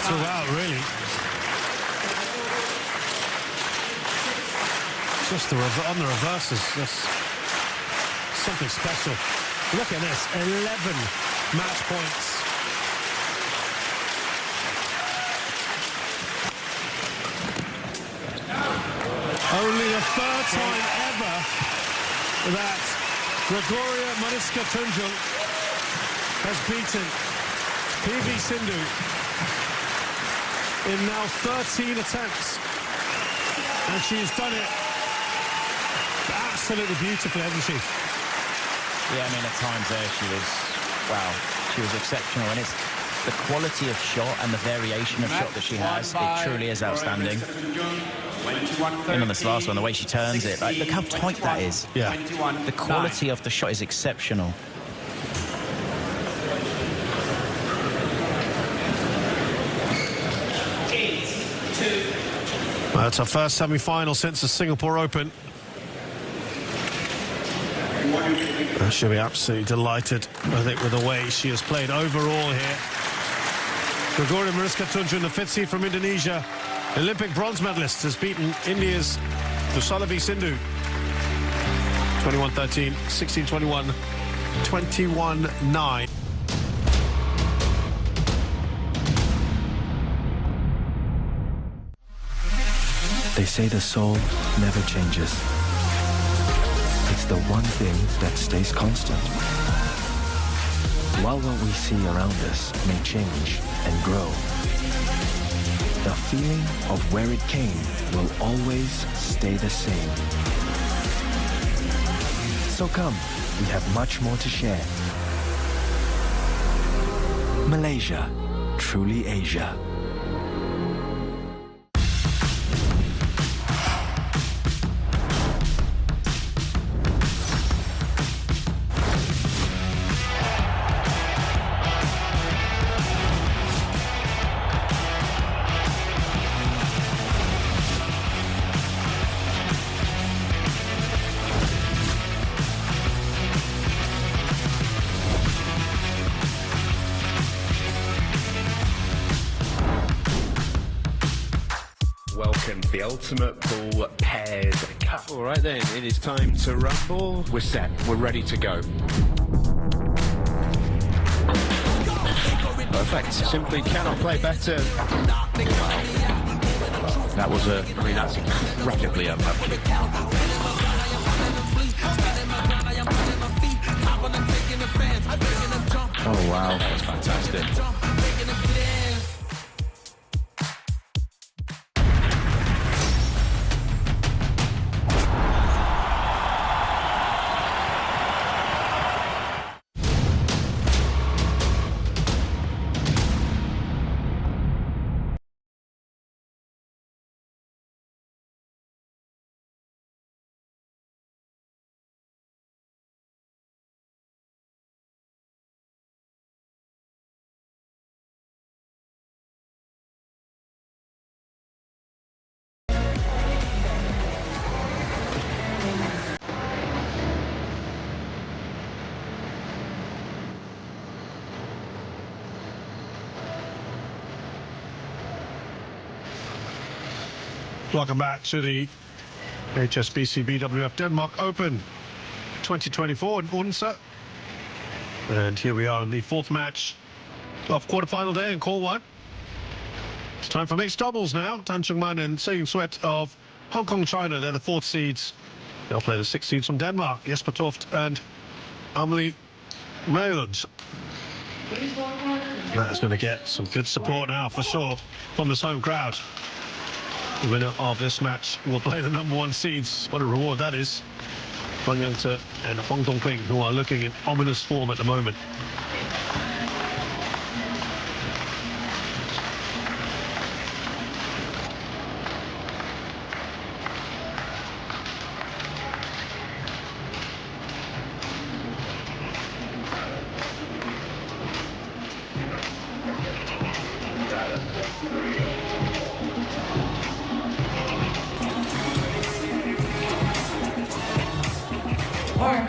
S3: throughout, really. Just on the reverses, just something special. Look at this, 11 match points. Only the 3rd time ever that Gregoria Mariska Tunjung has beaten PV Sindhu in now 13 attempts. And she's done it absolutely beautifully, hasn't she?
S1: Yeah, I mean, at times there she was exceptional, and it's the quality of shot and the variation of shot that she has. It truly is outstanding. Even on this last one, the way she turns it, like, look how tight that is.
S3: Yeah.
S1: The quality of the shot is exceptional.
S3: Well, it's her first semi-final since the Singapore Open. She'll be absolutely delighted, I think, with the way she has played overall here. Gregoria Mariska Tunjung, the 5th seed from Indonesia, Olympic bronze medalist, has beaten India's Dusalavi Sindhu 21-13, 16-21, 21-9.
S8: They say the soul never changes. It's the one thing that stays constant. While what we see around us may change and grow, the feeling of where it came will always stay the same. So come, we have much more to share. Malaysia, truly Asia.
S20: The ultimate pool pairs cup. All right then, it is time to rumble. We're set, we're ready to go. Perfect, simply cannot play better. Wow. That was that's incredibly unlucky. Oh wow, that was fantastic.
S3: Welcome back to the HSBC BWF Denmark Open 2024 in Odense. And here we are in the fourth match of quarterfinal day in Call 1. It's time for mixed doubles now. Tan Chung Man and Se Ying-Sweat of Hong Kong, China. They're the fourth seeds. They'll play the sixth seeds from Denmark, Jesper Toft and Amelie Mayland. That's going to get some good support now for sure from this home crowd. The winner of this match will play the number one seeds. What a reward that is. Fang Yang-Te and Huang Dongping, who are looking in ominous form at the moment.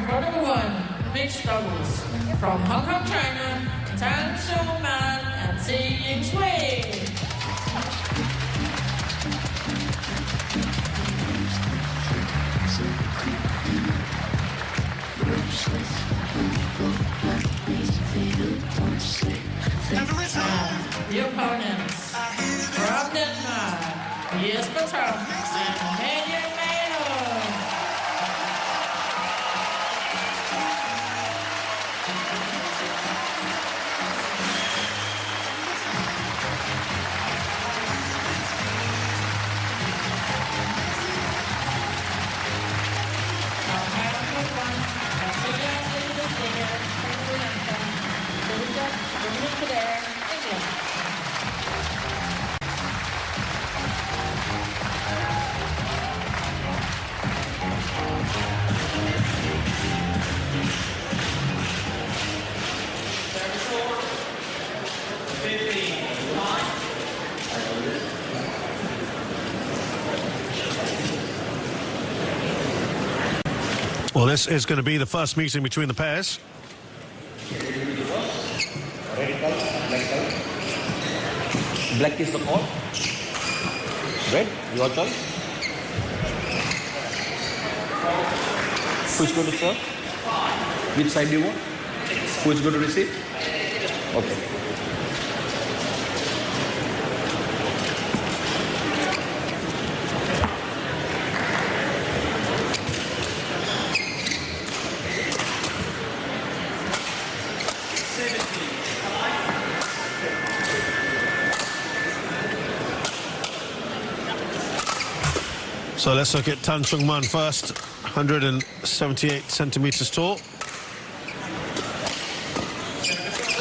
S10: Number one, mixed doubles from Hong Kong, China, Tan Chung Man and Se Ying-Sweat. The opponents from Denmark, Jesper Toft and Amelie Mayland.
S3: Well, this is going to be the first meeting between the pairs.
S21: Black is the call. Red, your choice. Who's going to serve? Which side do you want? Who is going to receive? Okay.
S3: So let's look at Tan Chung Man first, 178 centimeters tall.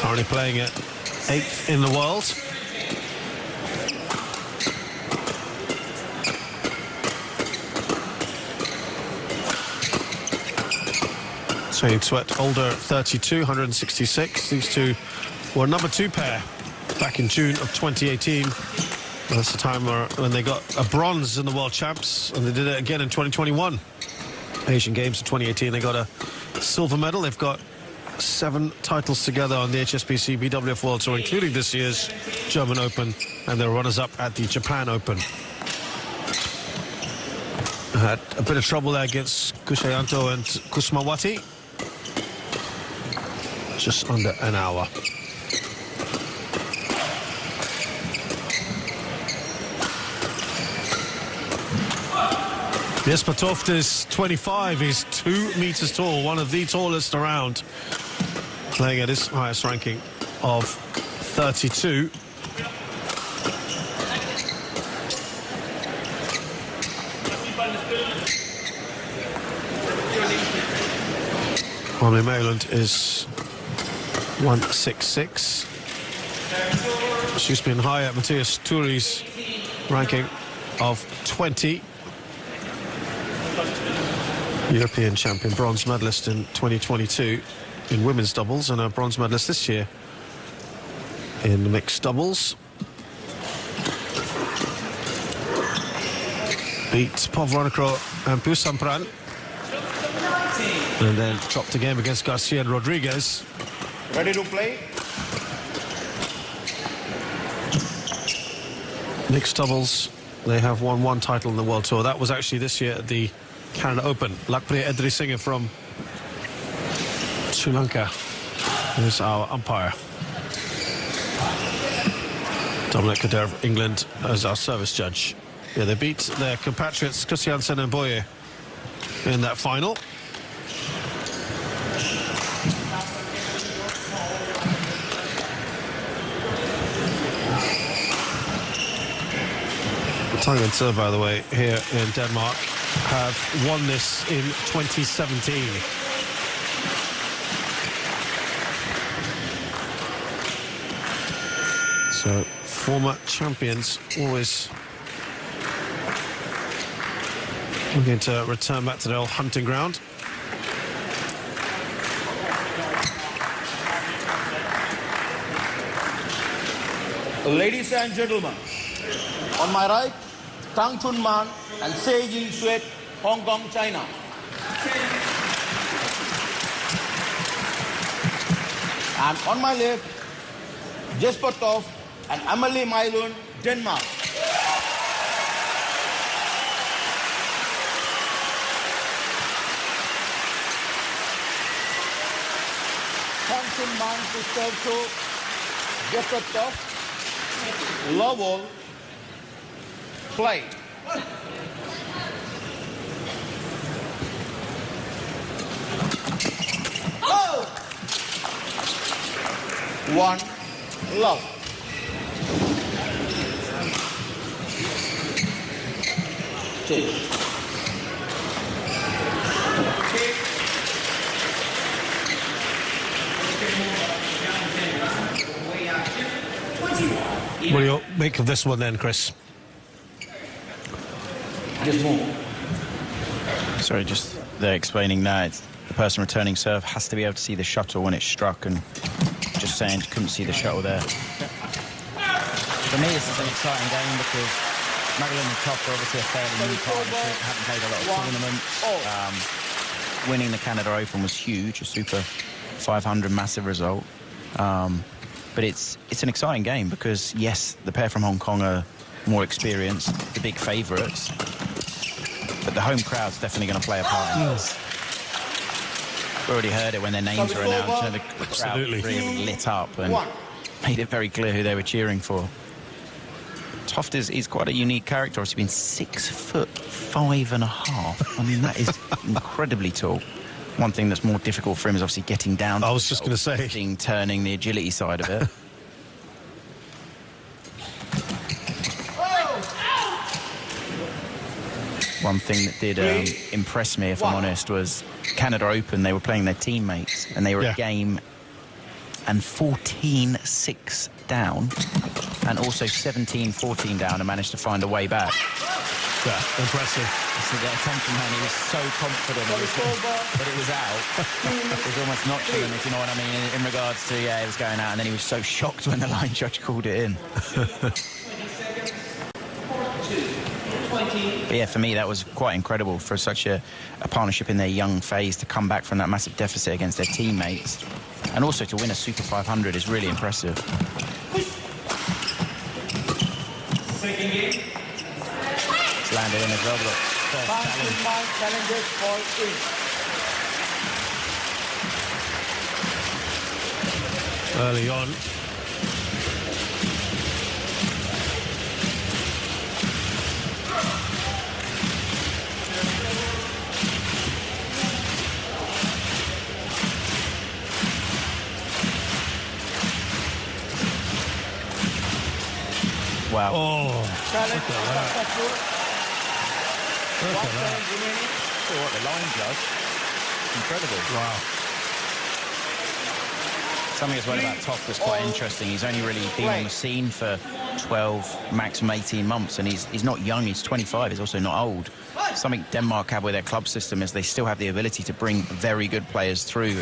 S3: Currently playing at 8th in the world. Se Ying-Sweat, older, 32, 166. These two were number 2 pair back in June of 2018. That's the time when they got a bronze in the World Champs, and they did it again in 2021. Asian Games in 2018, they got a silver medal. They've got 7 titles together on the HSBC BWF World Tour, including this year's German Open, and they're runners-up at the Japan Open. Had a bit of trouble there against Kushayanto and Kusmawati. Just under an hour. Jesper Toft is 25. He's 2 meters tall, one of the tallest around, playing at his highest ranking of 32. Amelie Mayland is 166. She's been high at Matthias Turi's ranking of 20. European champion, bronze medalist in 2022 in women's doubles, and a bronze medalist this year in mixed doubles. Beat Pavlonicro and Pusampran, and then dropped a game against Garcia and Rodriguez.
S21: Ready to play?
S3: Mixed doubles They have won one title in the World Tour. That was actually this year at the Canada Open. Lakpriya Edrisinghe from Sri Lanka is our umpire. Dominic Kader of England as our service judge. Yeah, they beat their compatriots Christiansen and Boye in that final. Tangen Tse, by the way, here in Denmark, have won this in 2017. So, former champions always looking to return back to their old hunting ground.
S21: Ladies and gentlemen, on my right, Tang Chun Man and Se Jin Sweat, Hong Kong, China. And on my left, Jesper Toft and Amalie Mylund, Denmark. Tang Chun Man to serve to Jesper Toft. Lowell. Play. Oh! 1 love. Take.
S3: What do you make of this one then, Chris?
S1: Sorry, just they're explaining now. It's the person returning serve has to be able to see the shuttle when it's struck, and just saying couldn't see the shuttle there. For me, this is an exciting game because Madeline and Toft are obviously a fairly new partnership, haven't played a lot of tournaments. Winning the Canada Open was huge, a super 500 massive result. But it's an exciting game because, yes, the pair from Hong Kong are more experienced, the big favourites, but the home crowd's definitely going to play a part in this. We already heard it when their names were announced. You know, the crowd really lit up and made it very clear who they were cheering for. Toft is quite a unique character. He's been 6'5.5". I mean, that is incredibly tall. One thing that's more difficult for him is obviously getting down.
S3: I was just going to say,
S1: turning the agility side of it. One thing that did impress me, if I'm honest, was Canada Open. They were playing their teammates, and they were a game and 14-6 down, and also 17-14 down, and managed to find a way back.
S3: Yeah, impressive.
S1: So the attention man, he was so confident that it was out. It was almost notching him, if you know what I mean, in regards to, it was going out, and then he was so shocked when the line judge called it in. But yeah, for me, that was quite incredible for such a partnership in their young phase to come back from that massive deficit against their teammates. And also to win a Super 500 is really impressive.
S21: Second game.
S1: It's landed in as well. First
S21: challenges for
S3: early on.
S1: Wow.
S3: Oh, look at that. Look at that.
S1: Oh, what the line judge. Incredible.
S3: Wow.
S1: Something as well about Toft was quite interesting. He's only really been on the scene for 12, maximum 18 months, and he's not young, he's 25, he's also not old. Something Denmark have with their club system is they still have the ability to bring very good players through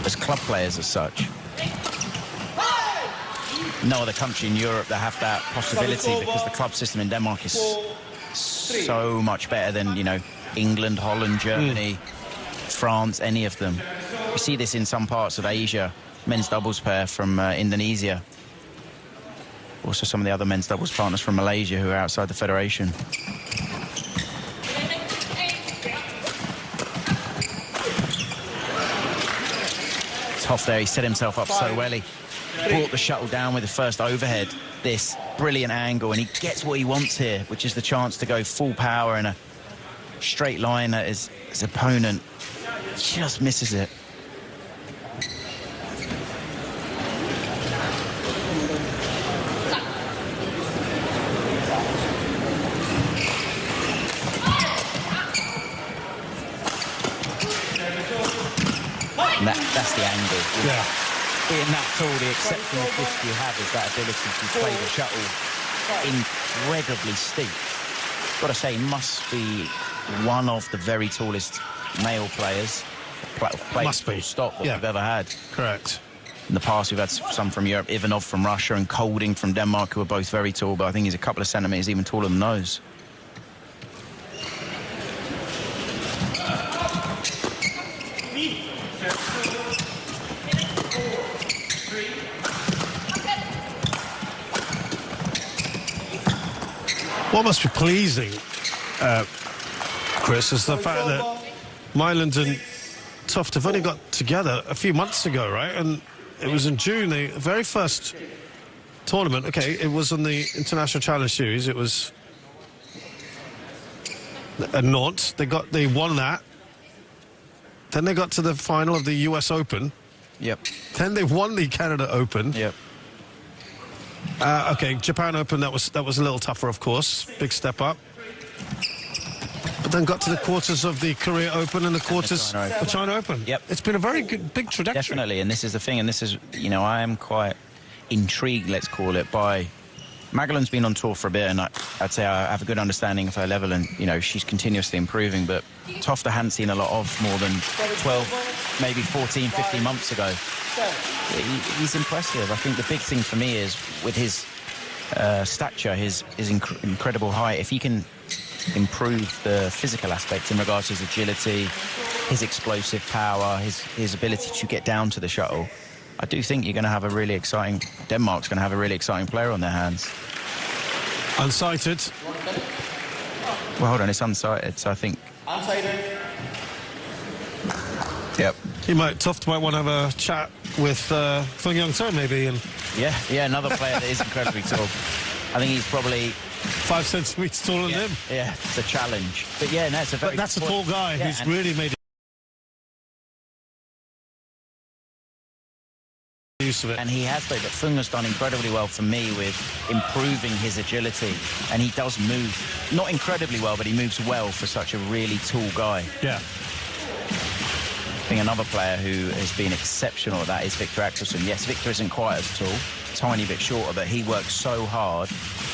S1: as club players as such. No other country in Europe that have that possibility because the club system in Denmark is so much better than, you know, England, Holland, Germany, France, any of them. You see this in some parts of Asia. Men's doubles pair from Indonesia, Also some of the other men's doubles partners from Malaysia who are outside the federation. Tough there, he set himself up so well. He brought the shuttle down with the first overhead. This brilliant angle, and he gets what he wants here, which is the chance to go full power in a straight line at his opponent. Just misses it. And that's the angle.
S3: Yeah.
S1: Being that tall, the exceptional gift you have is that ability to play the shuttle incredibly steep. Got to say, must be one of the very tallest male players,
S3: Must be.
S1: stop that we've ever had.
S3: Correct.
S1: In the past, we've had some from Europe, Ivanov from Russia and Kolding from Denmark, who are both very tall, but I think he's a couple of centimetres even taller than those.
S3: What must be pleasing, Chris, is the fact that Myland and Toft have only got together a few months ago, right? And it was in June, the very first tournament. Okay, it was on the International Challenge Series. It was at Nantes. They won that. Then they got to the final of the US Open.
S1: Yep.
S3: Then they won the Canada Open.
S1: Yep.
S3: Okay, Japan Open, that was a little tougher, of course. Big step up. But then got to the quarters of the Korea Open and the quarters of the China Open.
S1: Yep.
S3: It's been a very good, big trajectory.
S1: Definitely, and this is the thing, and this is, you know, I am quite intrigued, let's call it, by... Magellan's been on tour for a bit, and I'd say I have a good understanding of her level, and, you know, she's continuously improving, but Toft I hadn't seen a lot of more than 12, maybe 14, 15 months ago. He's impressive. I think the big thing for me is with his stature, his incredible height, if he can improve the physical aspect in regards to his agility, his explosive power, his ability to get down to the shuttle, I do think you're going to have a really exciting... Denmark's going to have a really exciting player on their hands.
S3: Unsighted.
S1: Well, hold on, it's unsighted, so I think...
S21: Unsighted.
S1: Yep.
S3: Toft might want to have a chat with Fung Young So maybe. And
S1: yeah, another player that is incredibly tall. I think he's probably
S3: 5 centimetres taller than him.
S1: Yeah, it's a challenge. But yeah, no, it's a very...
S3: But that's a tall guy who's really made use of it.
S1: And he has, though, but Fung has done incredibly well for me with improving his agility. And he does move, not incredibly well, but he moves well for such a really tall guy.
S3: Yeah.
S1: I think another player who has been exceptional at that is Victor Axelsen. Yes, Victor isn't quite as tall, tiny bit shorter, but he works so hard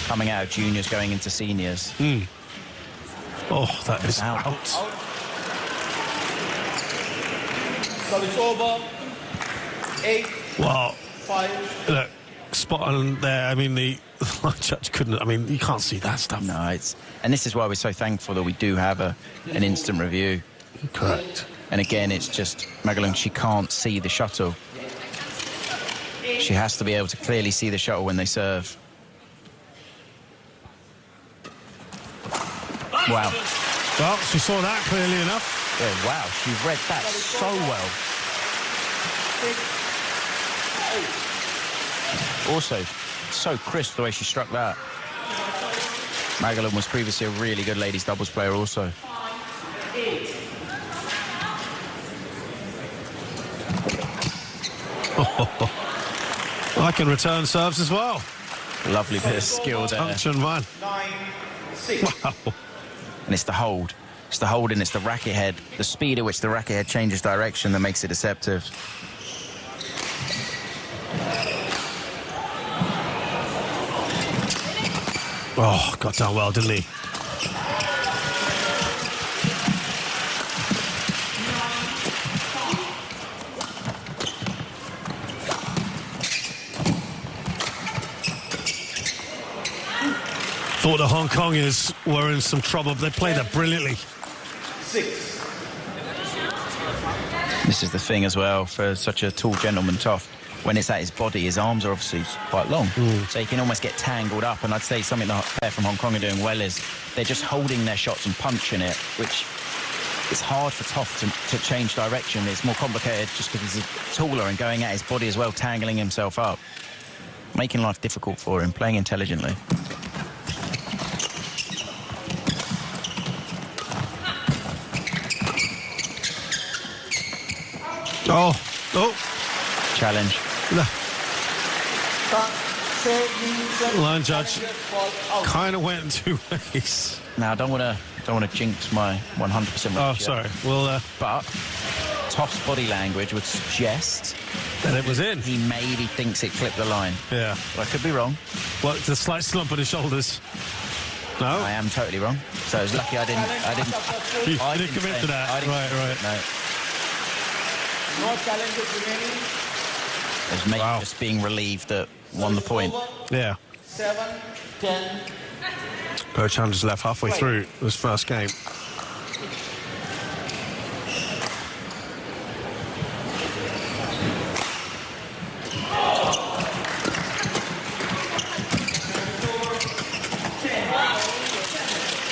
S1: coming out of juniors, going into seniors.
S3: Oh, that is
S1: out.
S21: Service over. 8.
S3: Wow.
S21: 5.
S3: Look, spot on there. I mean, the judge couldn't... I mean, you can't see that stuff.
S1: No, it's... And this is why we're so thankful that we do have an instant review.
S3: Correct.
S1: And again, it's just Magellan, she can't see the shuttle. She has to be able to clearly see the shuttle when they serve. Wow.
S3: Well, she saw that clearly enough.
S1: Yeah, wow, she read that so well. Also, so crisp the way she struck that. Magellan was previously a really good ladies doubles player also.
S3: I can return serves as well.
S1: Lovely bit of skill there.
S3: Function, man.
S21: 9-6.
S3: Wow.
S1: And it's the hold. It's the hold and it's the racket head. The speed at which the racket head changes direction that makes it deceptive.
S3: Oh, got down well, didn't he? Thought the Hong Kongers were in some trouble, but they played that brilliantly.
S21: 6.
S1: This is the thing as well for such a tall gentleman, Toft. when it's at his body, his arms are obviously quite long. So he can almost get tangled up. And I'd say something the pair from Hong Kong are doing well is they're just holding their shots and punching it, which is hard for Toft to change direction. It's more complicated just because he's taller and going at his body as well, tangling himself up. Making life difficult for him, playing intelligently.
S3: Oh.
S1: Challenge.
S3: Line judge kind of went in two ways.
S1: Now I don't want to jinx my 100%.
S3: Oh, sorry. Well,
S1: but Toft's body language would suggest
S3: that it was in.
S1: He maybe thinks it clipped the line.
S3: Yeah,
S1: but I could be wrong.
S3: Well, it's a slight slump on his shoulders. No,
S1: I am totally wrong. So I was lucky I didn't
S3: commit to that. Right.
S1: No.
S21: No challenges remaining.
S1: It was maybe just being relieved that won the point.
S3: Yeah.
S21: 7-10.
S3: Both challengers left halfway through this first game.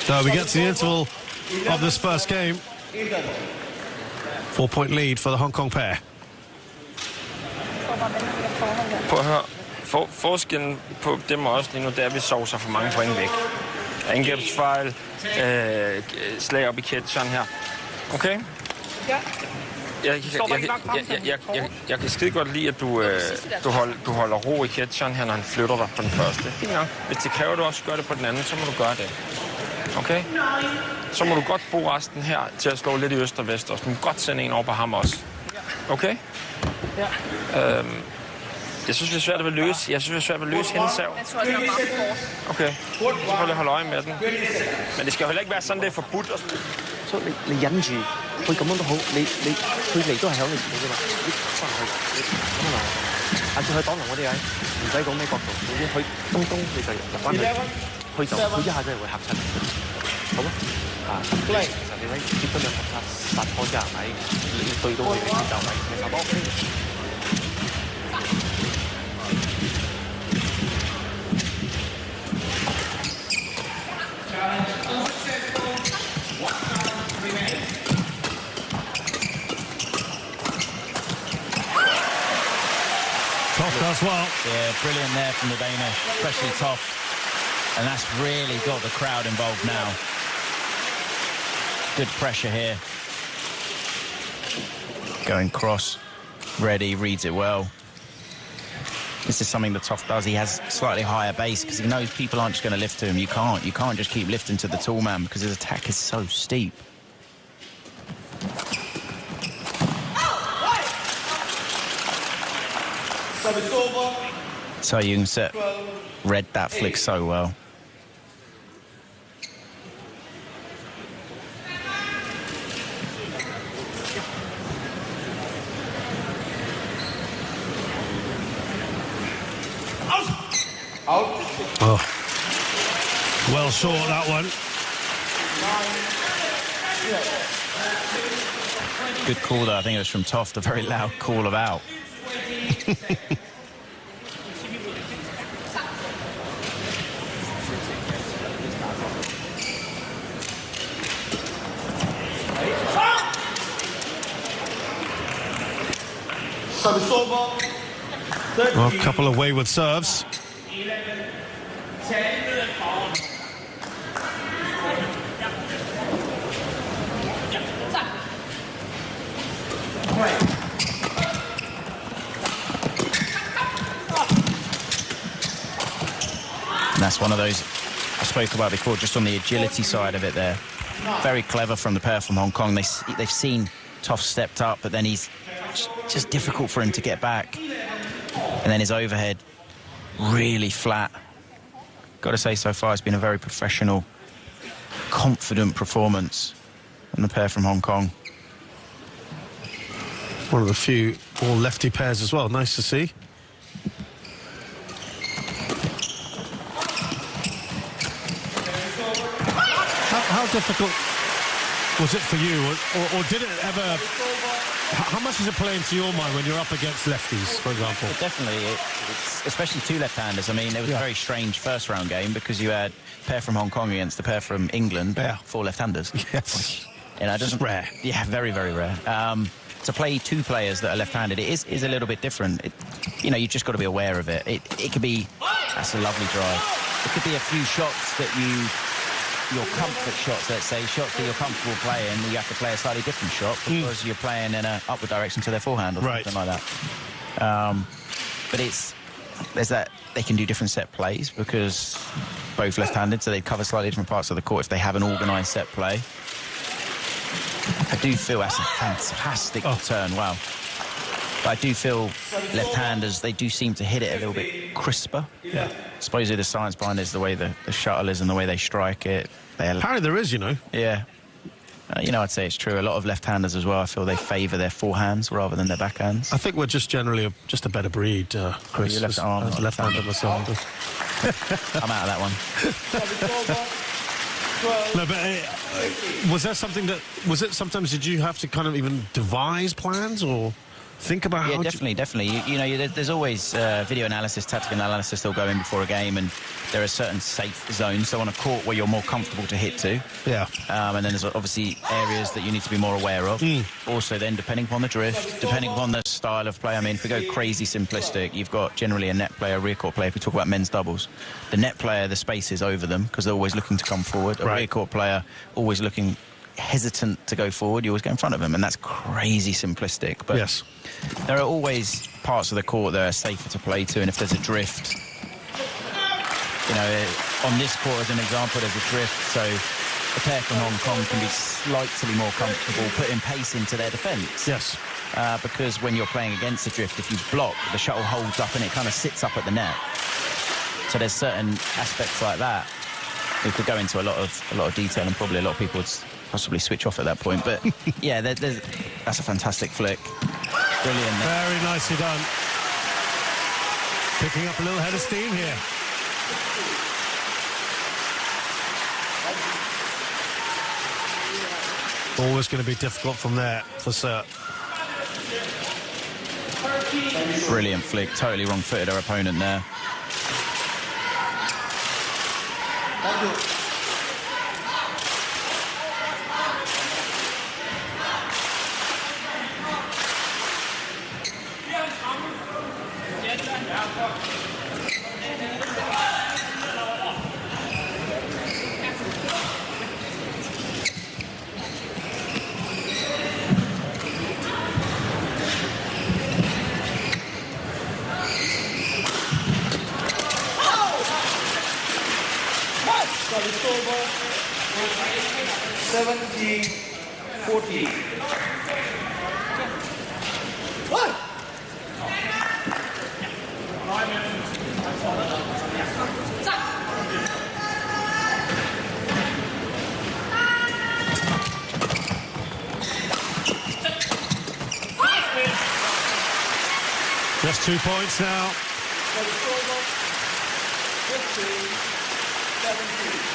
S3: So we get to the interval of this first game. 4-point lead for the Hong Kong pair.
S5: Prøv at høre. Forskellen på dem og os lige nu, det er, at vi sovser for mange point væk. Angrebsfejl, slag op i catcheren her. Okay?
S11: Ja.
S5: Jeg kan skide godt lide, at du holder ro i catcheren her, når han flytter dig på den første. Fint nok. Hvis det kræver, at du også gør det på den anden, så må du gøre det. Okay? Så må du godt bruge resten her til at slå lidt i øst og vest også. Du må godt sende en over på ham også. Okay?
S11: Ja.
S5: Jeg synes, det er svært at løse. Jeg synes, det er svært at løse hendes sav.
S11: Jeg tror, det er meget kort.
S5: Okay. Selvfølgelig holde øje med den. Men det skal jo heller ikke være sådan, det er forbudt.
S13: Så你忍住，佢咁樣都好，佢嚟都係響你前面啫嘛，你翻去，你咁啊，下次去擋龍嗰啲位，唔使講咩角度，總之去東你就入翻去，佢一下真係會嚇親，好啊，其實你喺接得兩十殺破之後，係咪你對到佢嘅節奏咪差唔多 OK。Toft
S3: does well.
S1: Yeah, brilliant there from the Danish, especially Toft. And that's really got the crowd involved now. Good pressure here. Going cross, ready, reads it well. This is something that Toft does. He has slightly higher base because he knows people aren't just going to lift to him. You can't just keep lifting to the tall man because his attack is so steep. So you can set read that flick so well.
S21: Out.
S3: Oh. Well short, that one.
S1: Good call, though. I think it was from Toft, a very loud call of out.
S3: Well, a couple of wayward serves.
S1: And that's one of those I spoke about before, just on the agility side of it there. Very clever from the pair from Hong Kong. They've seen Toft stepped up, but then he's just difficult for him to get back. And then his overhead really flat. Got to say, so far it's been a very professional, confident performance from the pair from Hong Kong.
S3: One of the few all lefty pairs as well. Nice to see. How difficult was it for you, or did it ever How much does it play into your mind when you're up against lefties, for example?
S1: Well, definitely, it's especially two left-handers. I mean, it was a very strange first-round game because you had a pair from Hong Kong against a pair from England, 4 left-handers.
S3: Yes.
S1: You know,
S3: it's rare.
S1: Yeah, very, very rare. To play 2 players that are left-handed, it is a little bit different. You know, you've just got to be aware of it. It could be, that's a lovely drive. It could be a few shots that your comfort shots, let's say, shots that you're comfortable playing, you have to play a slightly different shot because you're playing in an upward direction to their forehand or something like that. But there's that, they can do different set plays because both left-handed, so they cover slightly different parts of the court if they have an organised set play. I do feel that's a fantastic return, wow. But I do feel left-handers, they do seem to hit it a little bit crisper. Yeah. Supposedly the science behind it is the way the shuttle is and the way they strike it.
S3: Apparently there is, you know.
S1: Yeah. You know, I'd say it's true. A lot of left-handers as well, I feel they favour their forehands rather than their backhands.
S3: I think we're just generally just a better breed, Chris.
S1: You're
S3: left-hander myself.
S1: I'm out of that one.
S3: No, but was that something that... Was it sometimes did you have to kind of even devise plans or... think about how...
S1: Yeah, definitely. You know, there's always video analysis, tactical analysis that'll go in before a game, and there are certain safe zones. So on a court where you're more comfortable to hit to.
S3: Yeah.
S1: And then there's obviously areas that you need to be more aware of. Also then, depending upon the drift, depending upon the style of play. I mean, if we go crazy simplistic, you've got generally a net player, a rear court player. If we talk about men's doubles, the net player, the space is over them because they're always looking to come forward. A rear court player always looking hesitant to go forward, you always go in front of them, and that's crazy simplistic. But
S3: yes,
S1: there are always parts of the court that are safer to play to, and if there's a drift, you know, on this court as an example, there's a drift, so the pair from Hong Kong can be slightly more comfortable putting pace into their defence.
S3: Yes.
S1: Because when you're playing against the drift, if you block, the shuttle holds up and it kind of sits up at the net. So there's certain aspects like that. We could go into a lot of detail, and probably a lot of people would possibly switch off at that point. But yeah, that's a fantastic flick. Brilliant.
S3: Very nicely done. Picking up a little head of steam here. Always going to be difficult from there for Sir.
S1: Brilliant flick. Totally wrong-footed our opponent there.
S21: Thank you. It's over 17-14. What?
S3: Just 2 points now.
S21: It's over 15-17.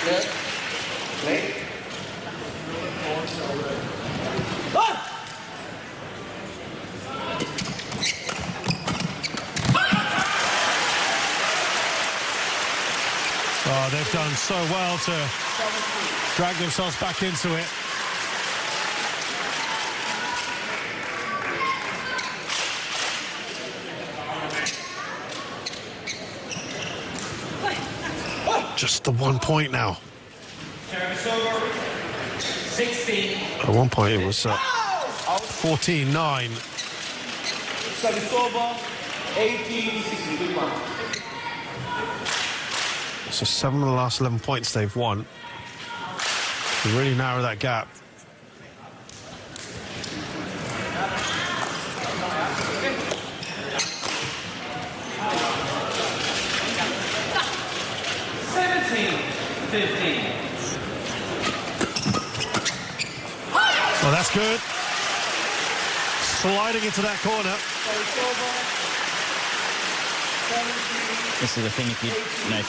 S21: Play.
S3: Oh, they've done so well to drag themselves back into it. Just the 1 point now.
S21: Service over 16.
S3: At one point it was 14-9.
S21: Service over 18-16. Good one.
S3: So 7 of the last 11 points they've won. To really narrow that gap. Oh, that's good. Sliding into that corner.
S1: This is the thing, if you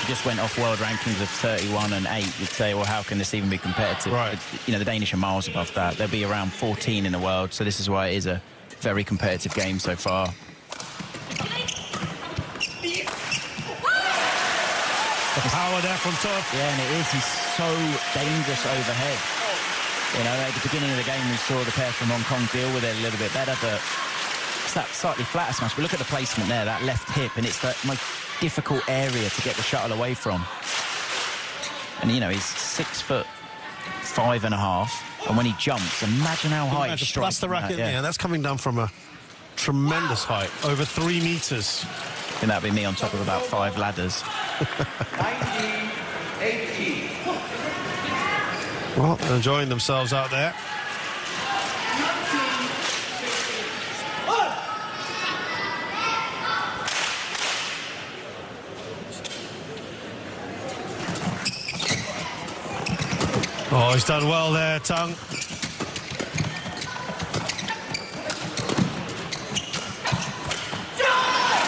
S1: just went off world rankings of 31 and 8, you'd say, well, how can this even be competitive?
S3: Right.
S1: The Danish are miles above that. They'll be around 14 in the world, so this is why it is a very competitive game so far.
S3: The power there from top.
S1: Yeah, and it is. He's so dangerous overhead. At the beginning of the game, we saw the pair from Hong Kong deal with it a little bit better, but it's that slightly flatter smash. But look at the placement there, that left hip, and it's the most difficult area to get the shuttle away from. And he's 6'5.5", and when he jumps, imagine how high he strikes.
S3: That's the racket. Yeah, that's coming down from a tremendous height, over 3 meters.
S1: And that'd be me on top of about 5 ladders.
S21: 19-18.
S3: Well, they're enjoying themselves out there. Oh, he's done well there, Tung.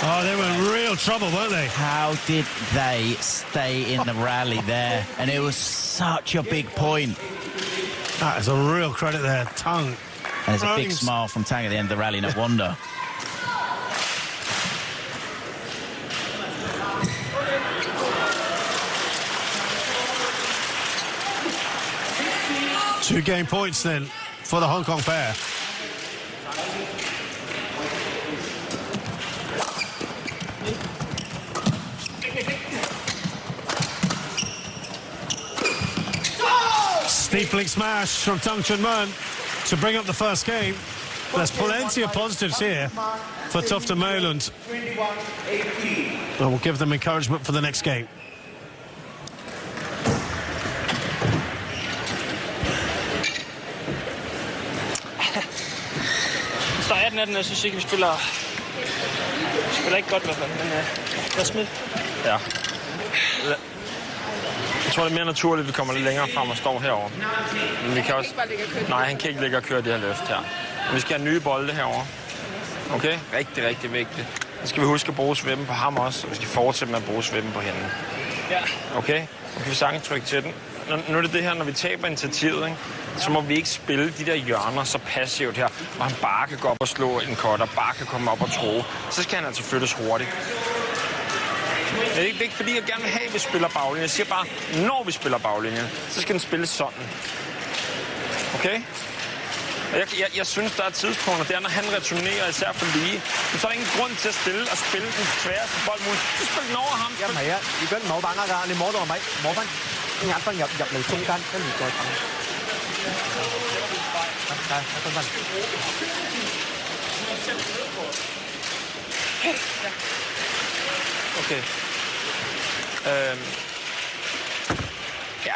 S3: Oh, they were in real trouble, weren't they?
S1: How did they stay in the rally there? And it was such a big point.
S3: That is a real credit there, Tung.
S1: And there's a big smile from Tang at the end of the rally, no wonder.
S3: Two game points then for the Hong Kong pair. Steepling smash from Tung Chun Man to bring up the first game. There's plenty of positives here for Tufte Mølund. And we'll give them encouragement for the next game.
S5: Starten af den, jeg synes ikke, vi spiller ikke godt i hvert fald, men lad os smide. Ja. Jeg tror, det er mere naturligt, at vi kommer lidt længere frem og står herovre. Men vi kan også... Nej, han kan ikke ligge og køre det her løft her. Men vi skal have nye bolde herovre. Okay? Rigtig, rigtig vigtigt. Så skal vi huske at bruge svippen på ham også, og vi skal fortsætte med at bruge svippen på hende. Ja. Okay? Så kan vi sagtens trykke til den. Nu er det her, når vi taber initiativet, ikke? Så må vi ikke spille de der hjørner så passivt her, hvor han bare kan gå op og slå en cutter, bare kan komme op og tro. Så skal han altså flyttes hurtigt. Det er ikke fordi, jeg gerne vil have, at vi spiller baglinjen. Jeg siger bare, når vi spiller baglinjen, så skal den spilles sådan. Okay? Jeg synes, der er tidspunkter, der når han returnerer, især for lige, så er der ingen grund til at stille og spille den sværeste bold muligt. Så spil den over ham.
S13: 唔係啊，如果冇把握㗎，你摸到咪摸翻眼分入嚟中間，跟住再等。係分分。
S5: Okay. Ja,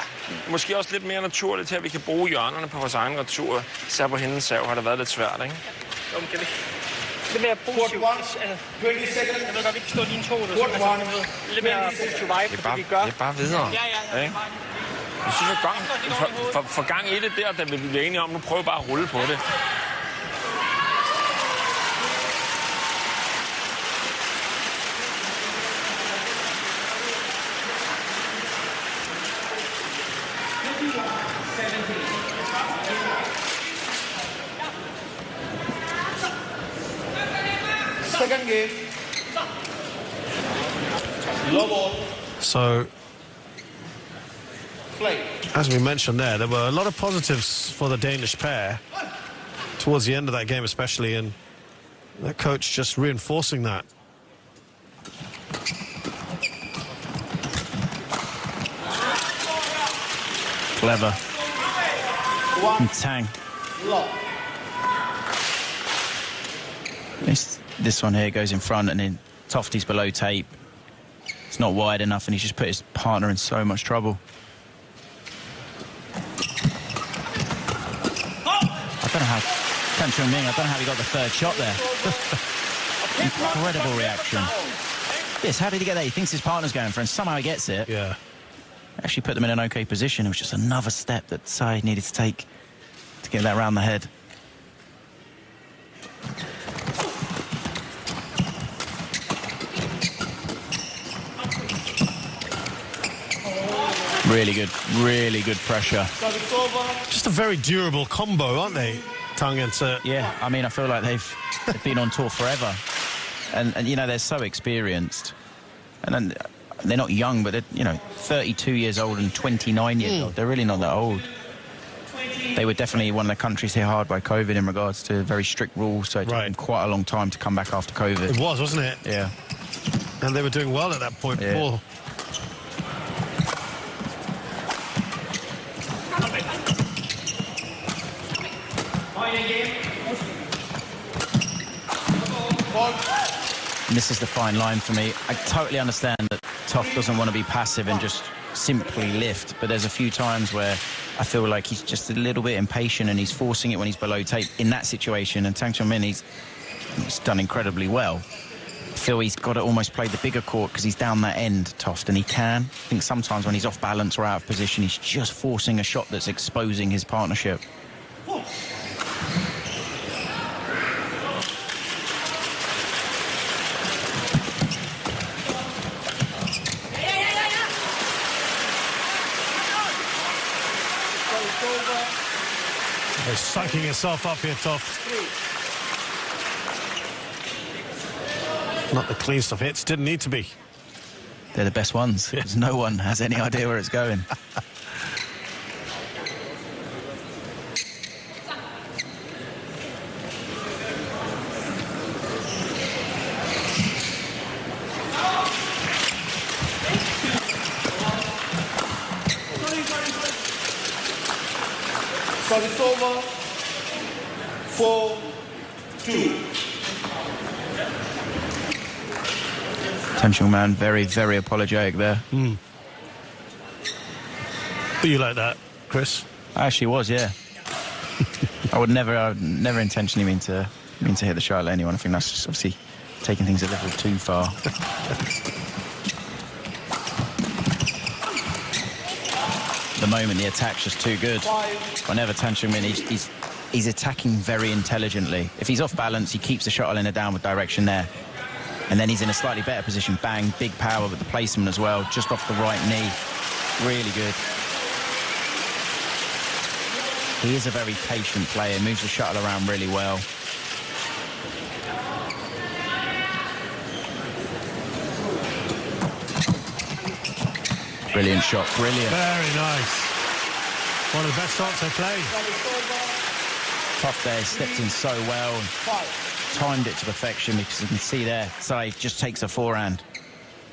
S5: måske også lidt mere naturligt til, at vi kan bruge hjørnerne på vores egen retur. Især på hendes sav har det været lidt svært, ikke? Jo, men kan vi lidt mere positivt? Jeg ved godt, vi kan stå lige en to, lidt mere positiv vibe, det vi gør. Det er bare videre. Ja. Jeg synes, at for gang i det der, da vi bliver enige om, nu prøver bare at rulle på det.
S21: Second game. Low ball.
S3: So,
S21: Play.
S3: as we mentioned there were a lot of positives for the Danish pair towards the end of that game especially, and the coach just reinforcing that.
S1: Clever. From Tang. This one here goes in front, and then Tofte's below tape. It's not wide enough, and he's just put his partner in so much trouble. I don't know how... I don't know how he got the third shot there. Incredible reaction. Yes, how did he get there? He thinks his partner's going for it, and somehow he gets it.
S3: Yeah.
S1: Actually put them in an okay position. It was just another step that Sai needed to take to get that round the head. Really good pressure.
S3: Just a very durable combo, aren't they? Tongue and
S1: yeah, I mean, I feel like they've been on tour forever. And you know, they're so experienced. And they're not young, but they're, you know, 32 years old and 29 years old. They're really not that old. They were definitely one of the countries hit hard by COVID in regards to very strict rules, so it took them quite a long time to come back after COVID.
S3: It was, wasn't it?
S1: Yeah.
S3: And they were doing well at that point before.
S1: And this is the fine line for me. I totally understand that Toft doesn't want to be passive and just simply lift, but there's a few times where I feel like he's just a little bit impatient and he's forcing it when he's below tape in that situation. And Tang Chong-min, he's done incredibly well. I feel he's got to almost play the bigger court because he's down that end, Toft, and he can. I think sometimes when he's off balance or out of position, he's just forcing a shot that's exposing his partnership.
S3: They're psyching himself up here, Toft. Not the cleanest of hits, didn't need to be.
S1: They're the best ones, because no one has any idea where it's going.
S21: Service over. 4-2.
S1: Tang Chong-man, very apologetic there.
S3: Were you like that, Chris?
S1: I actually was, yeah. I would never intentionally mean to hit the shot at anyone. I think that's just obviously taking things a little too far. At the moment, the attack's just too good. Whenever Tang Chong-min, he's attacking very intelligently. If he's off balance, he keeps the shuttle in a downward direction there. And then he's in a slightly better position. Bang, big power with the placement as well, just off the right knee. Really good. He is a very patient player, moves the shuttle around really well. Brilliant shot, brilliant.
S3: Very nice. One of the best shots they played.
S1: Toft there, stepped in so well. Timed it to perfection, because you can see there, Tsai just takes a forehand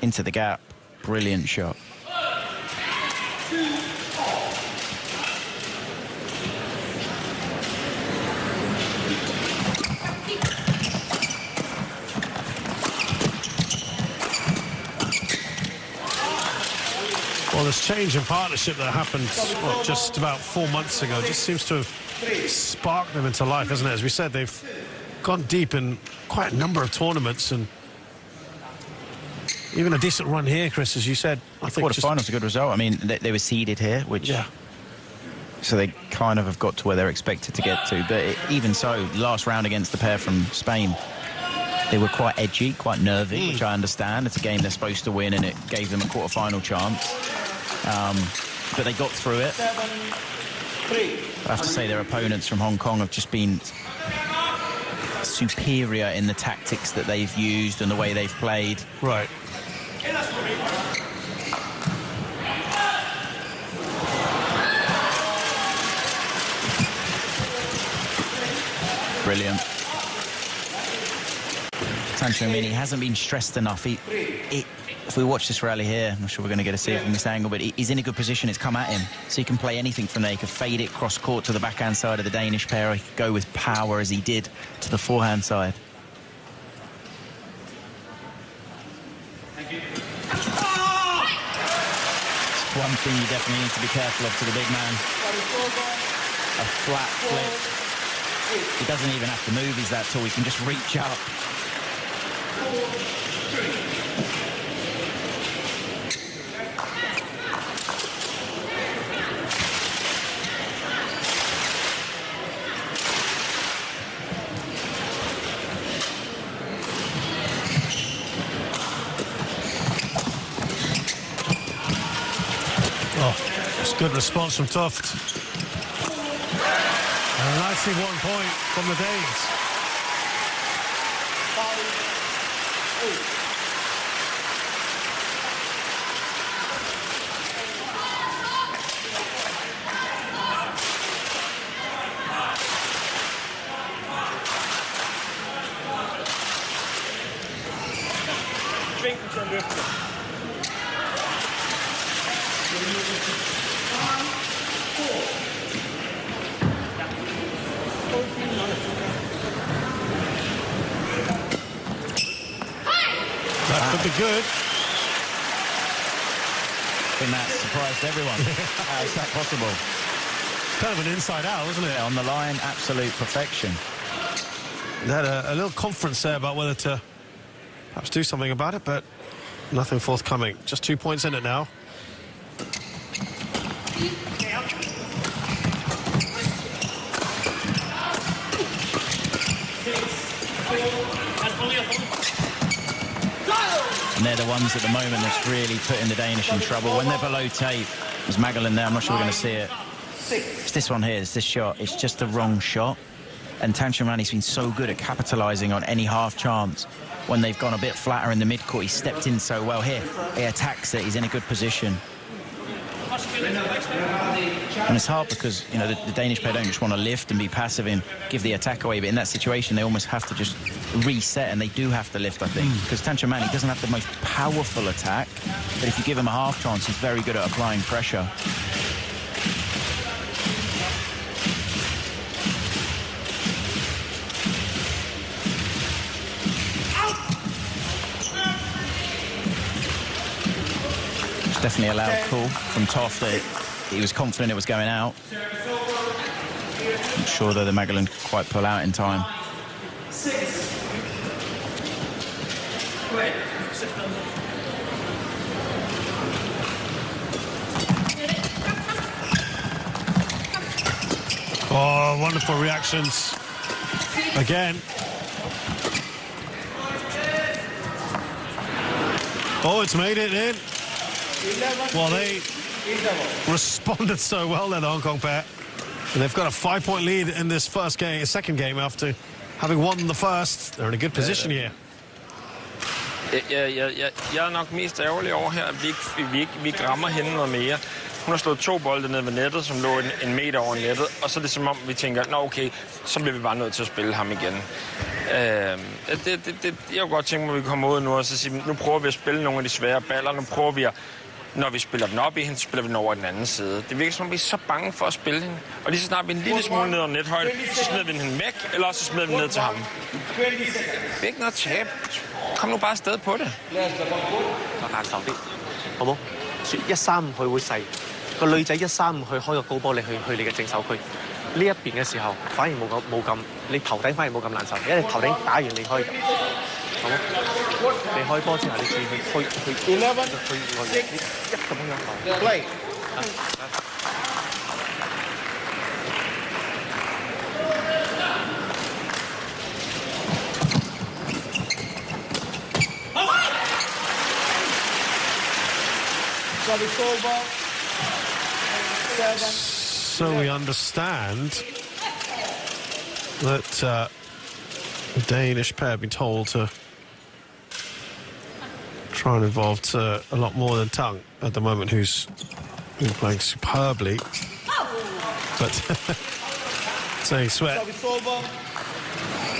S1: into the gap. Brilliant shot.
S3: Well, this change in partnership that happened just about 4 months ago just seems to have sparked them into life, hasn't it? As we said, they've gone deep in quite a number of tournaments, and even a decent run here, Chris, as you said. I think
S1: quarterfinals a good result. I mean, they were seeded here, which so they kind of have got to where they're expected to get to. But even so, last round against the pair from Spain, they were quite edgy, quite nervy, which I understand. It's a game they're supposed to win, and it gave them a quarterfinal chance. But they got through it. I have to say their opponents from Hong Kong have just been superior in the tactics that they've used and the way they've played.
S3: Right.
S1: Brilliant. Tang Chong-min, he hasn't been stressed enough. If we watch this rally here, I'm not sure we're going to get to see it from this angle, but he's in a good position. It's come at him, so he can play anything from there. He could fade it cross court to the backhand side of the Danish pair, or he could go with power as he did to the forehand side. It's one thing you definitely need to be careful of to the big man. A flat flip. He doesn't even have to move, he's that tall. He can just reach up.
S3: Good response from Toft. And nicely 1 point from the Danes. That could be good.
S1: I think that surprised everyone. How is that possible?
S3: Kind of an inside out, wasn't it?
S1: Yeah, on the line, absolute perfection.
S3: They had a little conference there about whether to perhaps do something about it, but nothing forthcoming. Just 2 points in it now.
S1: And they're the ones at the moment that's really putting the Danish in trouble. When they're below tape, there's Magellan there, I'm not sure we're going to see it. It's this one here, it's this shot. It's just the wrong shot. And Tanchamani's been so good at capitalising on any half chance. When they've gone a bit flatter in the mid-court, he stepped in so well here. He attacks it, he's in a good position. And it's hard because, you know, the Danish player don't just want to lift and be passive and give the attack away, but in that situation they almost have to just reset, and they do have to lift, I think, because Tanchamani doesn't have the most powerful attack, but if you give him a half chance, he's very good at applying pressure. Definitely a loud call from Toft that he was confident it was going out. Not sure though the Magellan could quite pull out in time.
S3: Oh, wonderful reactions. Again. Oh, it's made it in. Well, they responded so well there, the Hong Kong pair. And they've got a 5-point lead in this second game after having won the first. They're in a good position here.
S5: Jeg er nok mest ærgerlig over her, at vi ikke rammer hende noget mere. Hun har slået 2 bolde ned ved nettet, som lå en meter over nettet, og så er det som om, vi tænker, nå okay, så bliver vi bare nødt til at spille ham igen. Jeg kunne godt tænke mig, at vi kommer ud nu og så sige, nu prøver vi at spille nogle af de svære baller, nu prøver vi at, når vi spiller den op i hende, så spiller vi den over den anden side. Det virker som om, vi er så bange for at spille hende. Og lige så snart vi er en lille smule ned over nethøjde, så smider vi hende væk, eller så smider vi ned til ham. Det er ikke noget tab. Kom nu bare afsted på det.
S13: 好冇？135佢會細，個女仔135去開個高波，你去你嘅正手區。呢一邊嘅時候反而冇咁，你頭頂反而冇咁難受，因為你頭頂打完你可以，好冇？你開波之後你自己去外面，一咁樣投。Play。
S3: So we understand that the Danish pair have been told to try and involve a lot more than Tung at the moment, who's been playing superbly. But saying Sweat,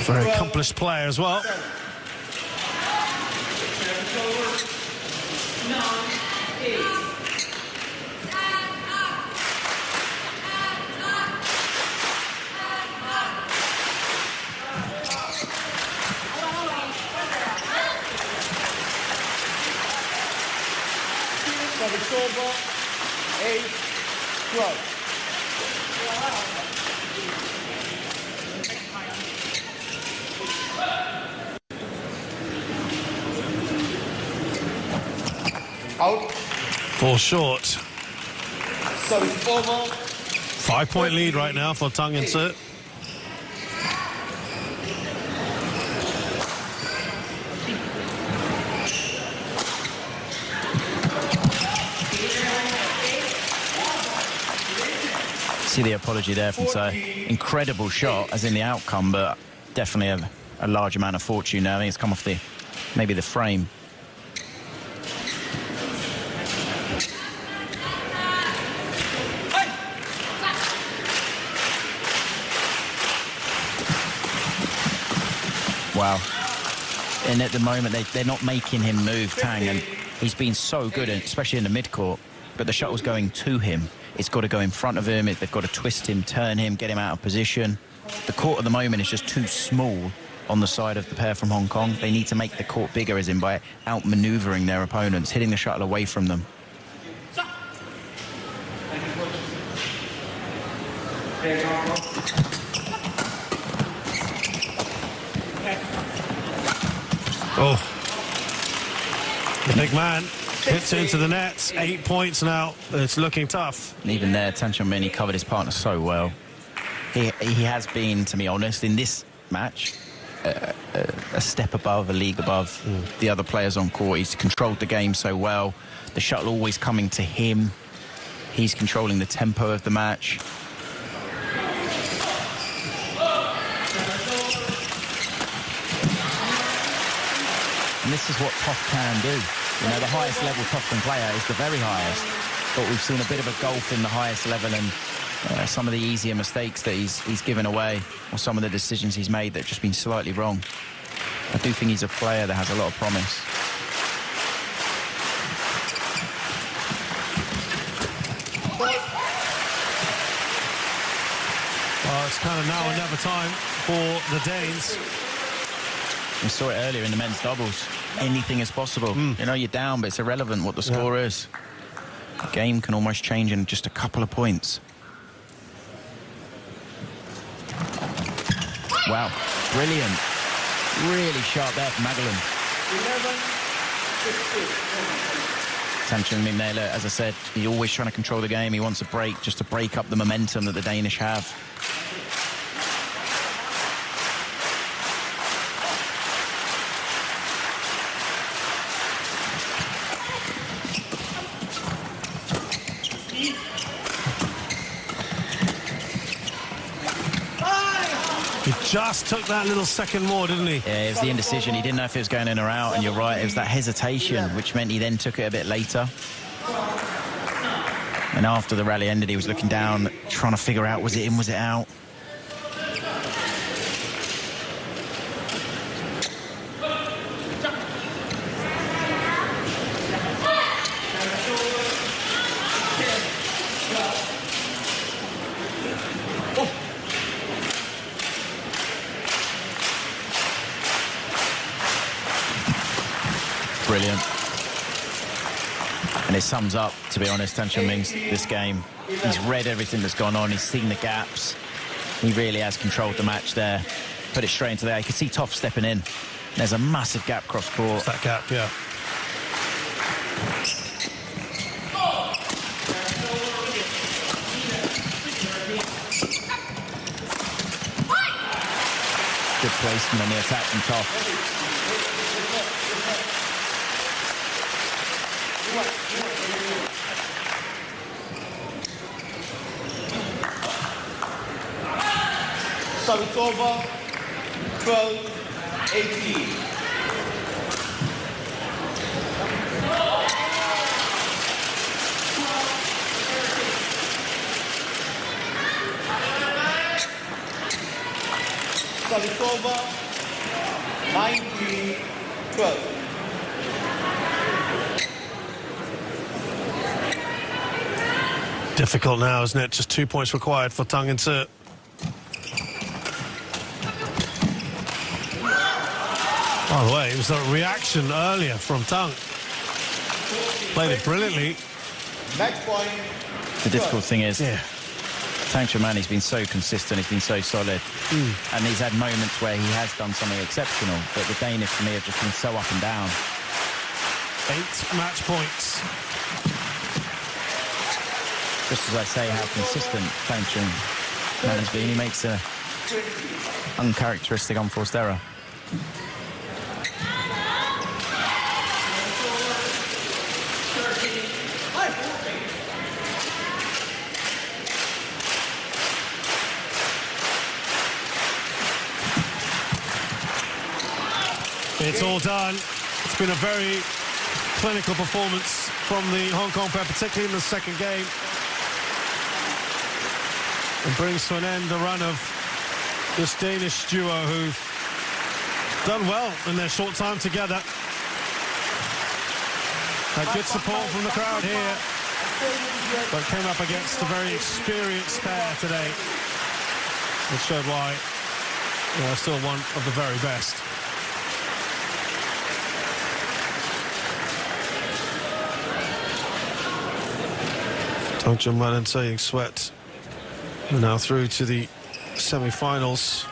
S3: very accomplished player as well.
S21: Over 8-12. Out.
S3: Fall short.
S21: So it's over.
S3: 5-point lead right now for Tung insert.
S1: See the apology there from Tsai. Incredible shot, as in the outcome, but definitely a large amount of fortune now. I think it's come off maybe the frame. Wow. And at the moment, they're not making him move, Tang, and he's been so good, especially in the mid-court. But the shuttle's going to him. It's got to go in front of him. They've got to twist him, turn him, get him out of position. The court at the moment is just too small on the side of the pair from Hong Kong. They need to make the court bigger, as in by outmaneuvering their opponents, hitting the shuttle away from them.
S3: Oh, the big man hits into the net. 8 points now. It's looking tough.
S1: And even there, Tan Chong Min, he covered his partner so well. He has been, to be honest, in this match, a step above, a league above the other players on court. He's controlled the game so well. The shuttle always coming to him. He's controlling the tempo of the match. And this is what Toff can do. You know, the highest level Toff can play at is the very highest. But we've seen a bit of a gulf in the highest level, and some of the easier mistakes that he's given away, or some of the decisions he's made that have just been slightly wrong. I do think he's a player that has a lot of promise.
S3: Well, it's kind of now or never time for the Danes.
S1: We saw it earlier in the men's doubles. Anything is possible. You know, you're down, but it's irrelevant what the score is. The game can almost change in just a couple of points. Wow, brilliant. Really sharp there from Magellan. 11-16. Tan Chong Min, as I said, he's always trying to control the game. He wants a break, just to break up the momentum that the Danish have.
S3: Just took that little second more, didn't he?
S1: Yeah, it was the indecision. He didn't know if it was going in or out, and you're right, it was that hesitation, which meant he then took it a bit later. And after the rally ended, he was looking down, trying to figure out, was it in, was it out? Brilliant. And it sums up, to be honest, Tan Chong Min's this game. He's read everything that's gone on. He's seen the gaps. He really has controlled the match there. Put it straight into there. You can see Toff stepping in. There's a massive gap cross court.
S3: It's that gap, yeah.
S1: Good placement on the attack from Toff.
S21: So it's over, 12-18. So it's over, 19-12.
S3: Difficult now, isn't it? Just 2 points required for Tung and Tzu. By the way, it was a reaction earlier from Tung. Played it brilliantly.
S21: Match point.
S1: The difficult thing is, Tan Chong Min, he's been so consistent, he's been so solid. And he's had moments where he has done something exceptional, but the Danish, for me, have just been so up and down.
S3: 8 match points.
S1: Just as I say, how consistent Tan Chong Min has been. He makes a uncharacteristic unforced error.
S3: It's all done. It's been a very clinical performance from the Hong Kong pair, particularly in the second game. And brings to an end the run of this Danish duo who've done well in their short time together. Had good support from the crowd here, but came up against a very experienced pair today. It showed why they're still one of the very best. Tongcheng Man and Taeying Sweat are now through to the semi-finals.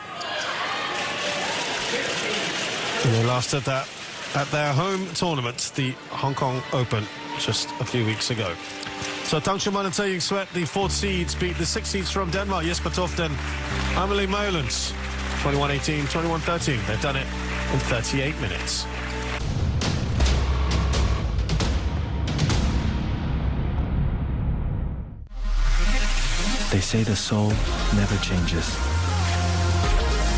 S3: And they last did that at their home tournament, the Hong Kong Open, just a few weeks ago. So Tongcheng Man and Taeying Sweat, the 4th seeds, beat the 6th seeds from Denmark, Jesper Toft and Amelie Meulen's 21-18, 21-13. They've done it in 38 minutes.
S8: They say the soul never changes.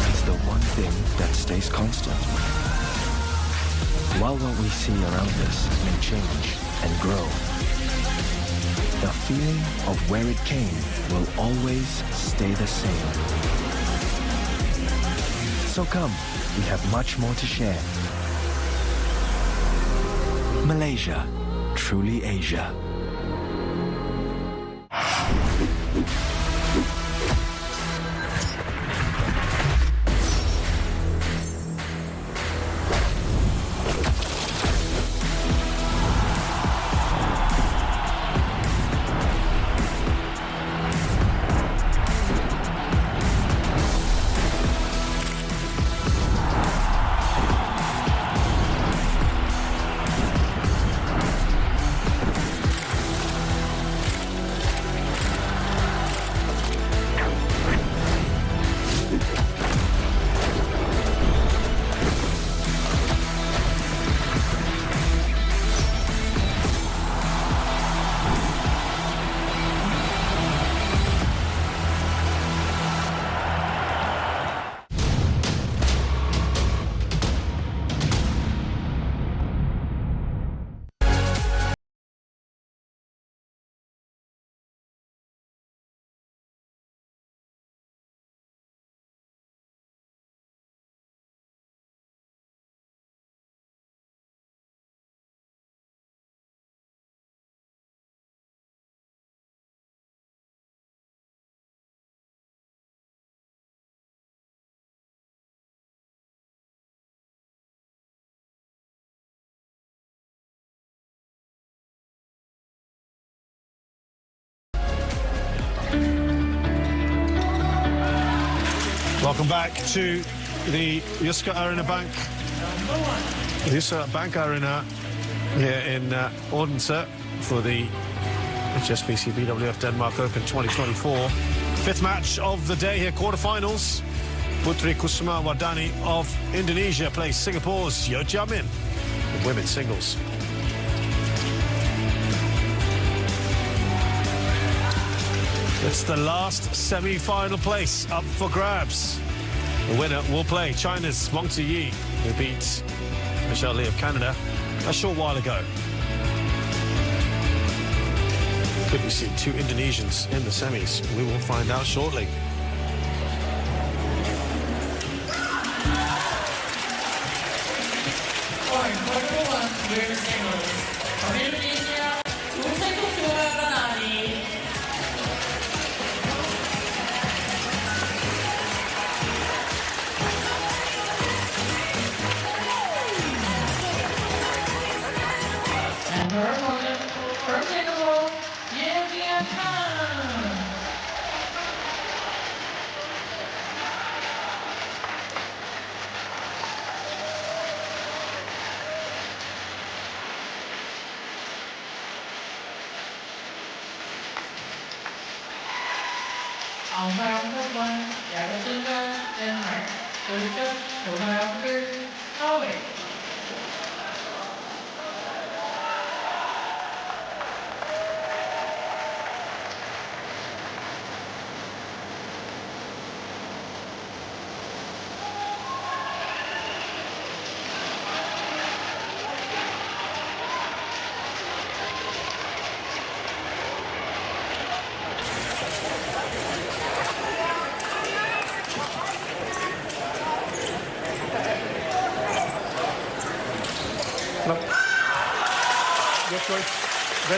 S8: It's the one thing that stays constant. While what we see around us may change and grow, the feeling of where it came will always stay the same. So come, we have much more to share. Malaysia, truly Asia.
S3: Welcome back to the Jyske Arena Bank. Jyske Bank Arena here in Odense for the HSBC BWF Denmark Open 2024. Fifth match of the day here, quarterfinals. Putri Kusuma Wardani of Indonesia plays Singapore's Yeo Jia Min in women's singles. It's the last semi-final place up for grabs. The winner will play China's Wang Ziyi, who beat Michelle Lee of Canada a short while ago. Could we see two Indonesians in the semis? We will find out shortly.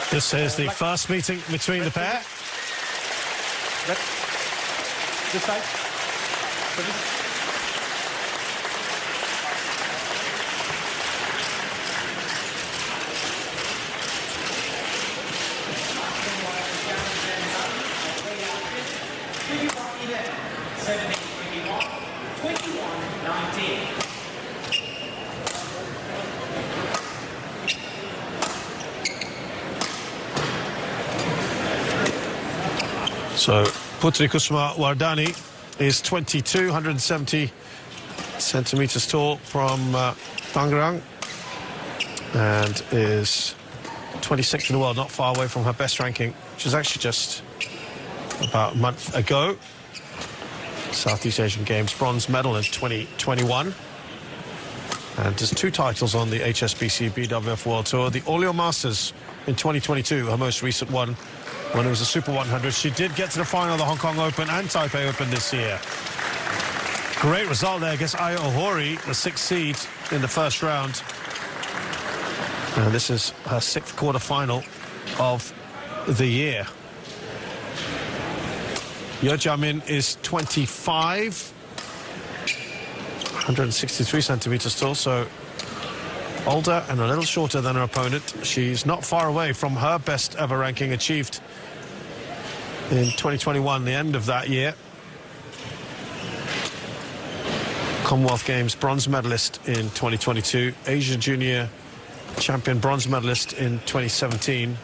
S3: This is the first meeting between the pair.
S2: This side.
S3: So Putri Kusuma Wardani is 22, 170 centimeters tall from Tangerang, and is 26th in the world, not far away from her best ranking, which is actually just about a month ago. Southeast Asian Games bronze medal in 2021. And there's 2 titles on the HSBC BWF World Tour. The Oleo Masters in 2022, her most recent one, when it was a Super 100. She did get to the final of the Hong Kong Open and Taipei Open this year. Great result there against Aya Ohori, the 6th seed in the first round. And this is her 6th quarter-final of the year. Yeo Jia-min is 25, 163 centimeters tall, so older and a little shorter than her opponent. She's not far away from her best ever ranking achieved in 2021, the end of that year. Commonwealth Games bronze medalist in 2022, Asia Junior champion bronze medalist in 2017.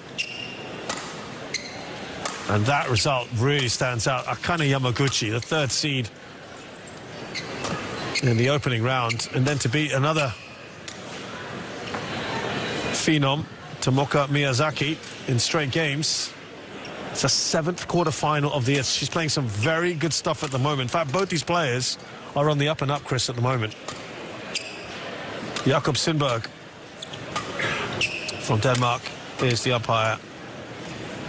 S3: And that result really stands out. Akane Yamaguchi, the 3rd seed in the opening round, and then to beat another phenom, Tomoka Miyazaki, in straight games. It's a 7th quarter-final of the year. She's playing some very good stuff at the moment. In fact, both these players are on the up and up, Chris, at the moment. Jakob Sindberg from Denmark is the umpire.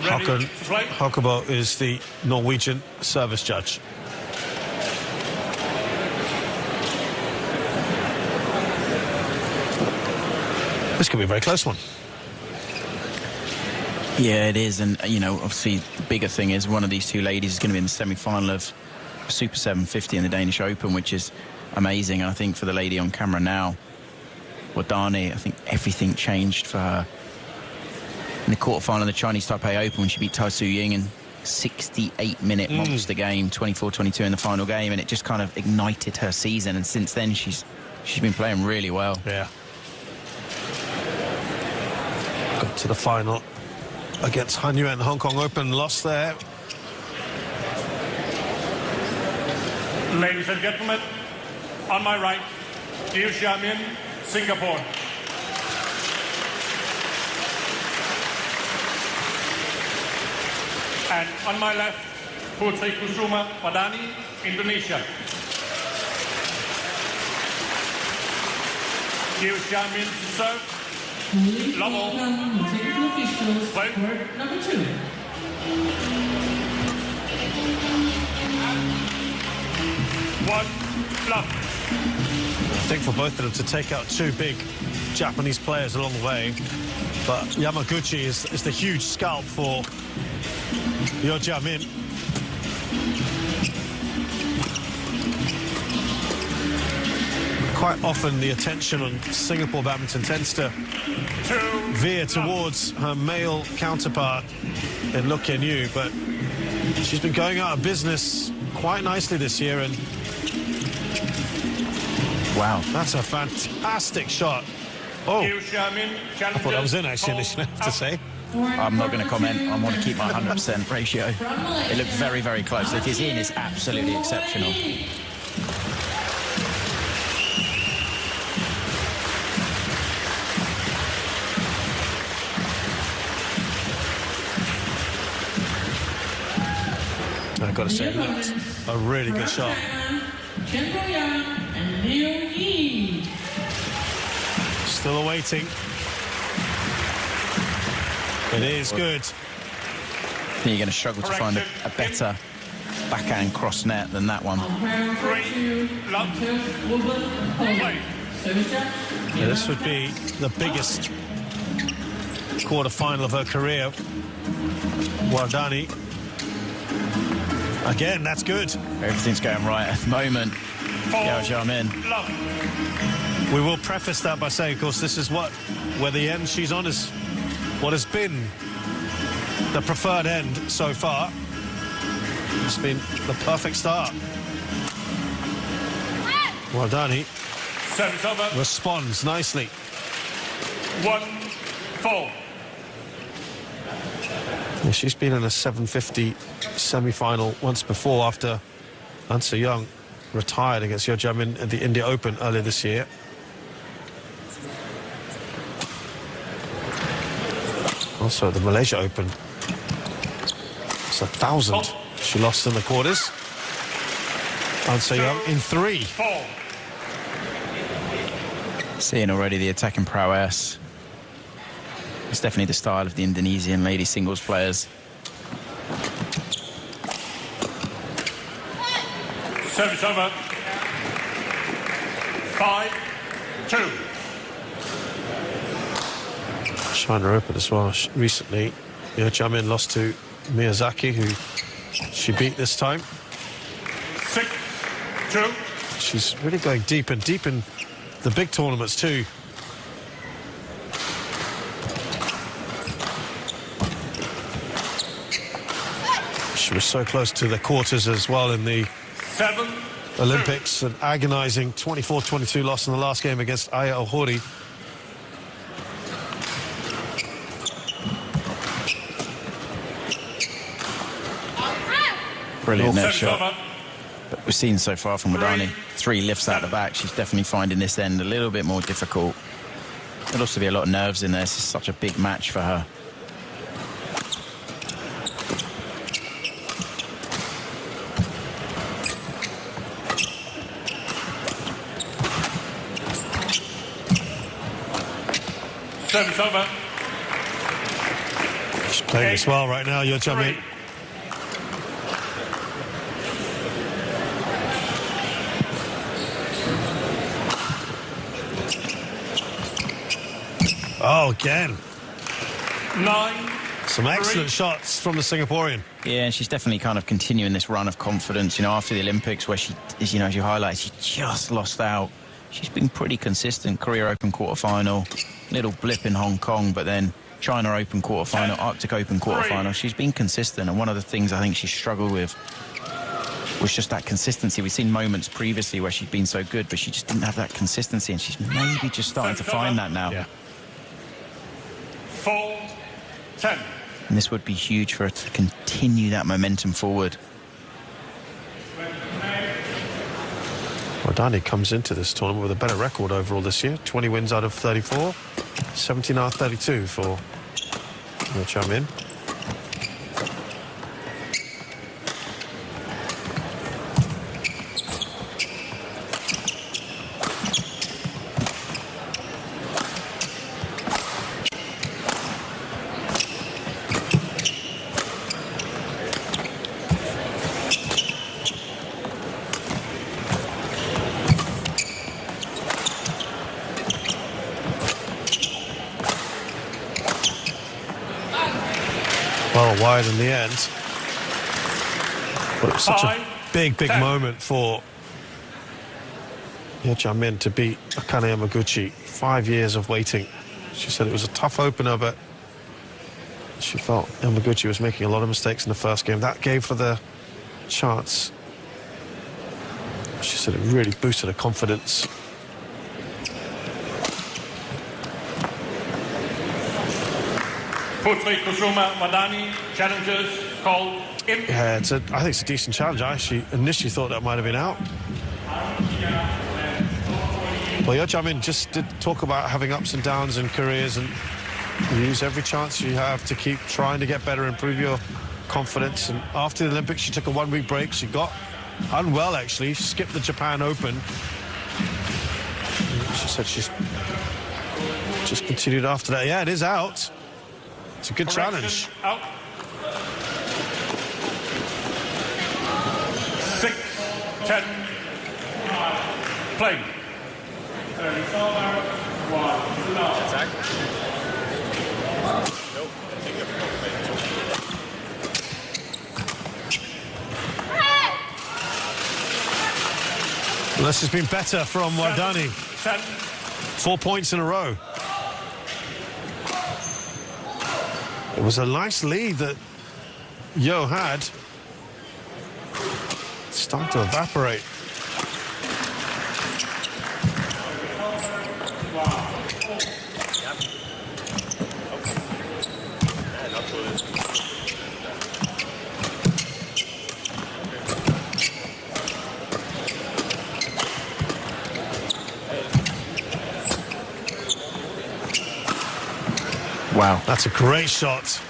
S3: Håkon Håkebo is the Norwegian service judge. This could be a very close one.
S1: Yeah, it is. And, you know, obviously the bigger thing is one of these 2 ladies is going to be in the semi-final of Super 750 in the Danish Open, which is amazing. And I think for the lady on camera now, Wardani, I think everything changed for her in the quarterfinal of the Chinese Taipei Open when she beat Tai Tzu Ying in 68-minute monster game, 24-22 in the final game, and it just kind of ignited her season. And since then, she's been playing really well.
S3: Yeah. Got to the final against Han Yue in the Hong Kong Open, lost there.
S2: Ladies and gentlemen, on my right, Yeo Jia-min, Singapore. And on my left, Putri Kusuma Wardani, Indonesia. Yeo Jia-min to serve. Level.
S10: Number 2.
S2: One love.
S3: I think for both of them to take out 2 big Japanese players along the way, but Yamaguchi is the huge scalp for Yeo Jia-min. Quite often the attention on Singapore badminton tends to veer towards her male counterpart in Look Yen Yu, but she's been going out of business quite nicely this year. And wow, that's a fantastic shot. Oh, I thought that was in, actually, initially, I have to say.
S1: I'm not going to comment. I want to keep my 100% ratio. It looked very, very close. If it's in, it's absolutely exceptional.
S3: I've got to say, that's a really good shot. Still awaiting. It is good.
S1: I think you're going to struggle to find a better backhand cross net than that one.
S3: Yeah, this would be the biggest quarterfinal of her career. Wardani. Again, that's good.
S1: Everything's going right at the moment. Yao Xiaomin.
S3: We will preface that by saying, of course, this is where the end she's on is what has been the preferred end so far. It's been the perfect start. Wardani responds nicely.
S2: 1-4.
S3: Yeah, she's been in a 750 semi-final once before after An Se-young retired against Yeo Jia-min at the India Open earlier this year. Also the Malaysia Open. It's 1,000. She lost in the quarters. An Se-young in 3.
S1: Seeing already the attacking prowess. It's definitely the style of the Indonesian lady singles players.
S2: Service over. 5-2.
S3: China Open as well. Recently, Yeo Jia-min lost to Miyazaki, who she beat this time.
S2: 6-2.
S3: She's really going deep and deep in the big tournaments too. She was so close to the quarters as well in the Olympics. An agonizing 24-22 loss in the last game against Aya Ohori.
S1: Brilliant net shot. But we've seen so far from Wardani 3 lifts out the back. She's definitely finding this end a little bit more difficult. There'll also be a lot of nerves in there. This is such a big match for her.
S2: Service over.
S3: She's playing this well right now, Yeo Jia-min. Oh, again.
S2: 9.
S3: Some excellent shots from the Singaporean.
S1: Yeah, and she's definitely kind of continuing this run of confidence, you know, after the Olympics where she, as you know, as you highlight, she just lost out. She's been pretty consistent. Korea Open quarterfinal, little blip in Hong Kong, but then China Open quarterfinal, Arctic Open quarterfinal. She's been consistent, and one of the things I think she struggled with was just that consistency. We've seen moments previously where she'd been so good, but she just didn't have that consistency, and she's maybe just starting to find that now.
S3: Yeah.
S2: 4-10.
S1: And this would be huge for her to continue that momentum forward.
S3: Wardani comes into this tournament with a better record overall this year. 20 wins out of 34. 17 out of 32 for Yeo Jia-min. Well, wide in the end. But it was such a big moment for Yeo Jia-min to beat Akane Yamaguchi. 5 years of waiting. She said it was a tough opener, but she felt Yamaguchi was making a lot of mistakes in the first game. That gave her the chance. She said it really boosted her confidence.
S2: Putri Kusuma Wardani challenges called in.
S3: Yeah, I think it's a decent challenge. I actually initially thought that might have been out. Well, Yeo Jia-min just did talk about having ups and downs in careers, and you use every chance you have to keep trying to get better, improve your confidence. And after the Olympics, she took a 1-week break. She got unwell, actually. She skipped the Japan Open. She said she's just continued after that. Yeah, it is out. It's a good challenge.
S2: Out. 6-10. Play.
S5: Attack.
S3: Well, this has been better from Wardani. 4 points in a row. It was a nice lead that Yo had. It's starting to evaporate.
S1: Wow.
S3: That's a great shot.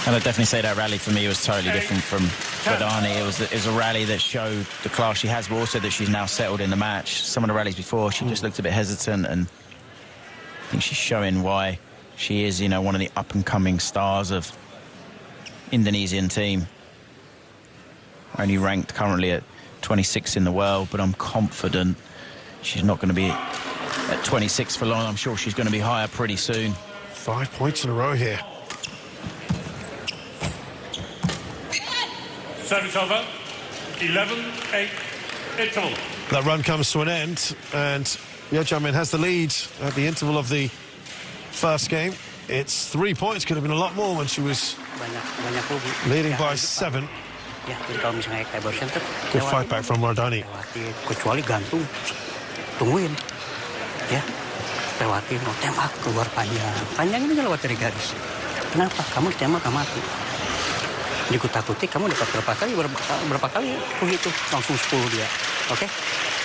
S1: And I'd definitely say that rally for me was totally different from Badani. It was a rally that showed the class she has, but also that she's now settled in the match. Some of the rallies before, she just looked a bit hesitant, and I think she's showing why she is, you know, one of the up-and-coming stars of Indonesian team. Only ranked currently at 26 in the world, but I'm confident she's not going to be at 26 for long. I'm sure she's going to be higher pretty soon.
S3: 5 points in a row here.
S2: Service over. 11-8 interval.
S3: That run comes to an end, and Yo Jamin has the lead at the interval of the first game. It's 3 points. Could have been a lot more when she was leading by 7.
S19: Ya, jadi kalau misalnya kayak barusan tuh
S3: good fight back from Wardani.
S19: Kecuali gantung, tungguin, ya, lewatin, mau tembak keluar panjang ini kan lewat dari garis. Kenapa? Kamu tembak nggak mati. Dikut-takuti, kamu dapat berapa kali begitu, langsung 10 dia, oke?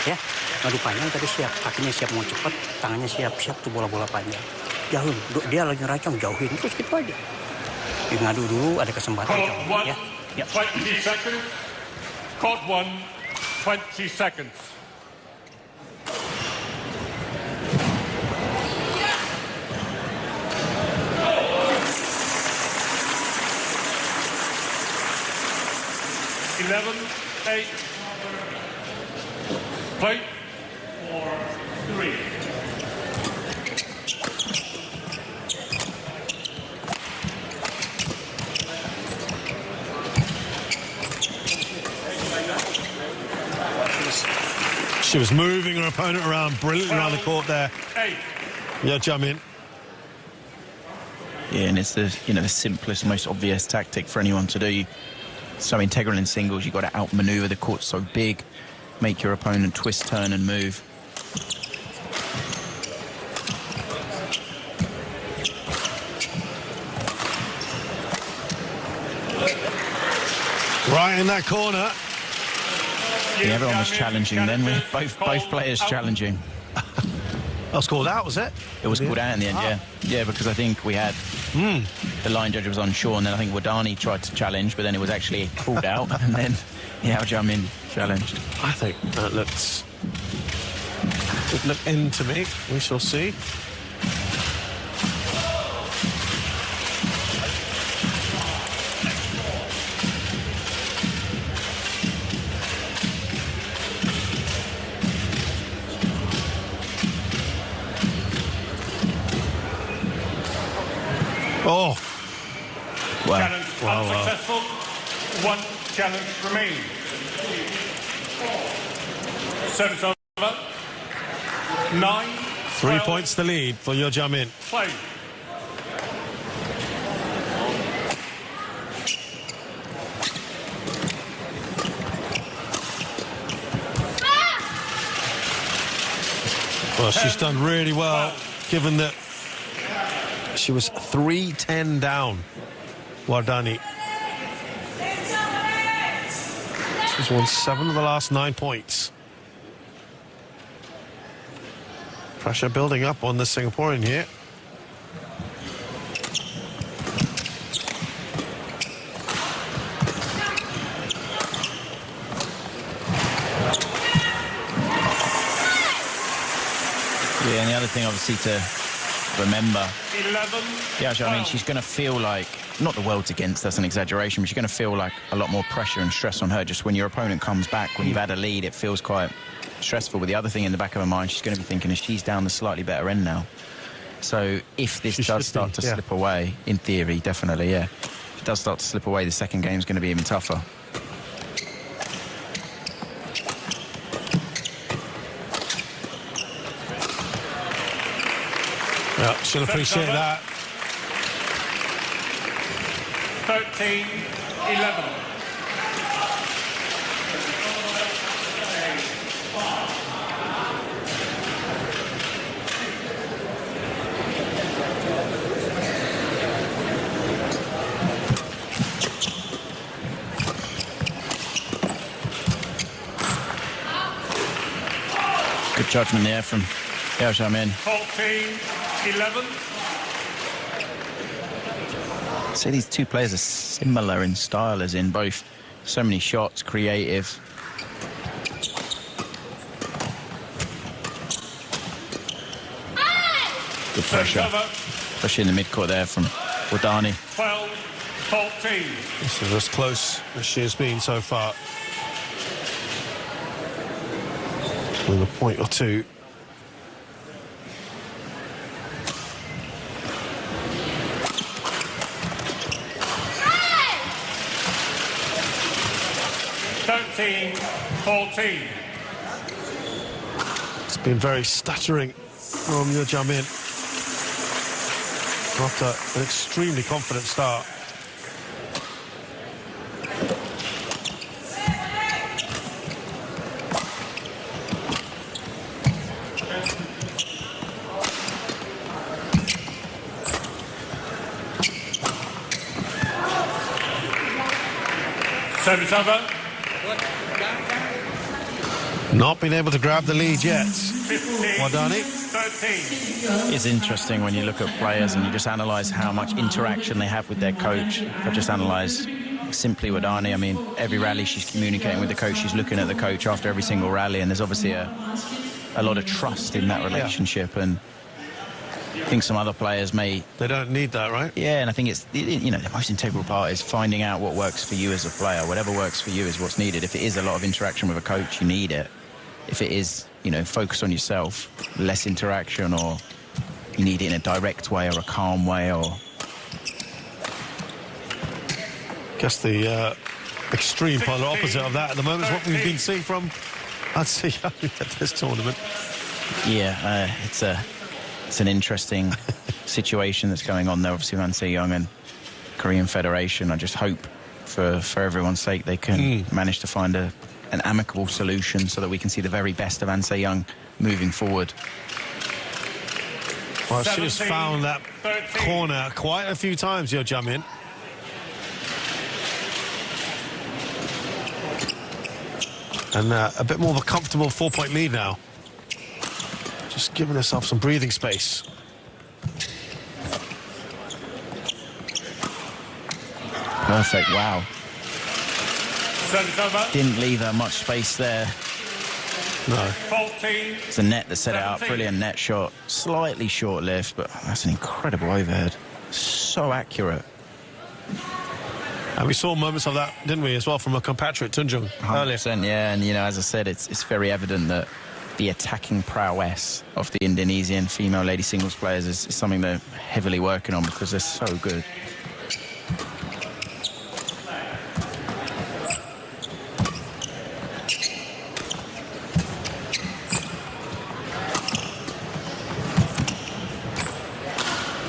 S19: Ya, ngadu panjang tadi siap, kakinya siap mau cepat, tangannya siap tuh bola-bola panjang. Jauhin, dia lagi ngeracong, jauhin, terus gitu aja. Ngadu dulu, ada kesempatan, ya.
S2: 20 seconds. Court 1, 20 seconds. Play 4-3.
S3: She was moving her opponent around brilliantly around the court there. Yo Jamin.
S1: Yeah, and it's the, you know, the simplest, most obvious tactic for anyone to do. So integral in singles, you've got to outmaneuver. The court's so big, make your opponent twist, turn, and move.
S3: Right in that corner.
S1: Yeah, everyone was challenging then. Both players challenging.
S3: That was called out, was it?
S1: It was called out in the end, yeah. Yeah, because I think we had the line judge was unsure, and then I think Wardani tried to challenge, but then it was actually called out, and then Yo Jamin challenged.
S3: I think that looks in to me. We shall see. Oh.
S2: Wow. Challenge unsuccessful. One challenge remains. Service over. 9.
S3: 3 points the lead for Yo Jamin.
S2: Play.
S3: Well, she's done really well, given that she was 3-10 down, Wardani. She's won 7 of the last 9 points. Pressure building up on the Singaporean here.
S1: Yeah, and the other thing, obviously, to remember,
S2: 11.
S1: Yeah, I mean, she's going to feel like, not the world's against, that's an exaggeration, but she's going to feel like a lot more pressure and stress on her. Just when your opponent comes back, when you've had a lead, it feels quite stressful. But the other thing in the back of her mind, she's going to be thinking, is she's down the slightly better end now. So if this does start to slip away, in theory, definitely, yeah. If it does start to slip away, the second game's going to be even tougher.
S3: Yeah, she'll appreciate that.
S2: 13-11.
S1: Good judgment there from Yao Xiaomin.
S2: 14-11.
S1: So these two players are similar in style, as in both so many shots, creative. Good pressure, especially in the mid-court there from Wadani.
S2: 12-14.
S3: This is as close as she has been so far. With a point or two. It's been very stuttering from Yeo Jia-min after an extremely confident start.
S2: Service over.
S3: Not been able to grab the lead yet. Wadani.
S1: It's interesting when you look at players and you just analyse how much interaction they have with their coach. I've just analysed simply Wadani. I mean, every rally she's communicating with the coach, she's looking at the coach after every single rally, and there's obviously a lot of trust in that relationship. Yeah. And I think some other players may...
S3: They don't need that, right?
S1: Yeah, and I think it's, you know, the most integral part is finding out what works for you as a player. Whatever works for you is what's needed. If it is a lot of interaction with a coach, you need it. If it is, you know, focus on yourself, less interaction, or you need it in a direct way or a calm way, or...
S3: I guess the extreme polar opposite of that at the moment is what we've been seeing from Anse Young at this tournament.
S1: Yeah, it's an interesting situation that's going on there, obviously, with Anse Young and Korean Federation. I just hope, for everyone's sake, they can manage to find an amicable solution so that we can see the very best of Anse Young moving forward.
S3: Well, she's found that corner quite a few times, Yeo Jia-min. And a bit more of a comfortable 4-point lead now. Just giving herself some breathing space.
S1: Perfect, wow. Didn't leave her much space there.
S3: No.
S1: It's a net that set it up. Brilliant net shot. Slightly short-lived, but that's an incredible overhead. So accurate.
S3: And we saw moments of that, didn't we, as well, from a compatriot, Tunjung, earlier.
S1: 100%, yeah, and, you know, as I said, it's very evident that the attacking prowess of the Indonesian female lady singles players is something they're heavily working on because they're so good.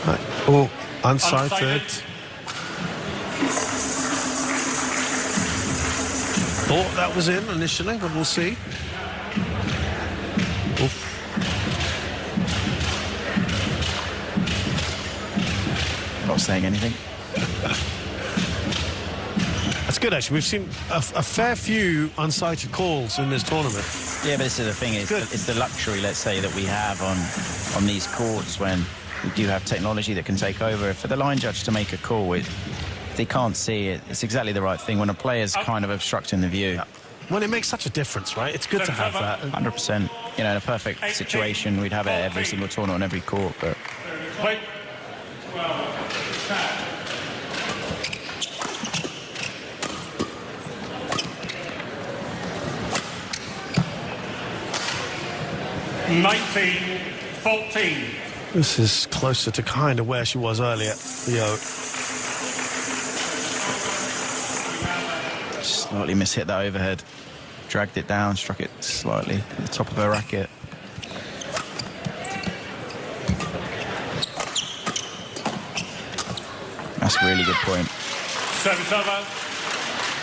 S3: Right. Oh, unsighted. Thought that was in initially, but we'll see. Oof.
S1: Not saying anything.
S3: That's good, actually. We've seen a fair few unsighted calls in this tournament.
S1: Yeah, but this is the thing. It's the luxury, let's say, that we have on these courts when we do have technology that can take over. For the line judge to make a call, if they can't see it, it's exactly the right thing when a player's kind of obstructing the view.
S3: Yeah. Well, it makes such a difference, right? It's good to have that.
S1: 100%. You know, in a perfect situation, we'd have it every single tournament on every court, but...
S3: This is closer to kind of where she was earlier, Leo.
S1: Slightly mishit that overhead. Dragged it down, struck it slightly at the top of her racket. That's a really good point.
S2: Service over.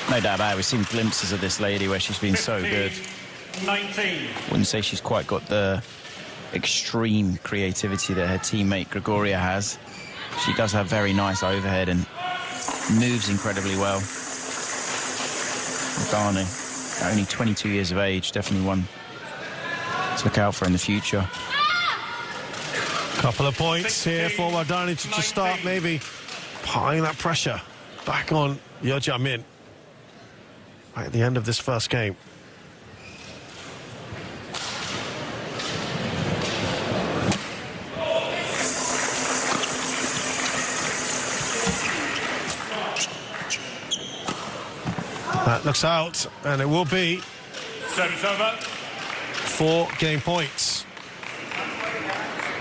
S1: No doubt about it. We've seen glimpses of this lady where she's been
S2: 15,
S1: so good.
S2: 19.
S1: Wouldn't say she's quite got the extreme creativity that her teammate Gregoria has. She does have very nice overhead and moves incredibly well. Dani, only 22 years of age, definitely one to look out for in the future.
S3: Couple of points here for Wardani to just start maybe applying that pressure back on Yeo Jia-min right at the end of this first game. That looks out, and it will be
S2: Service over.
S3: 4 game points.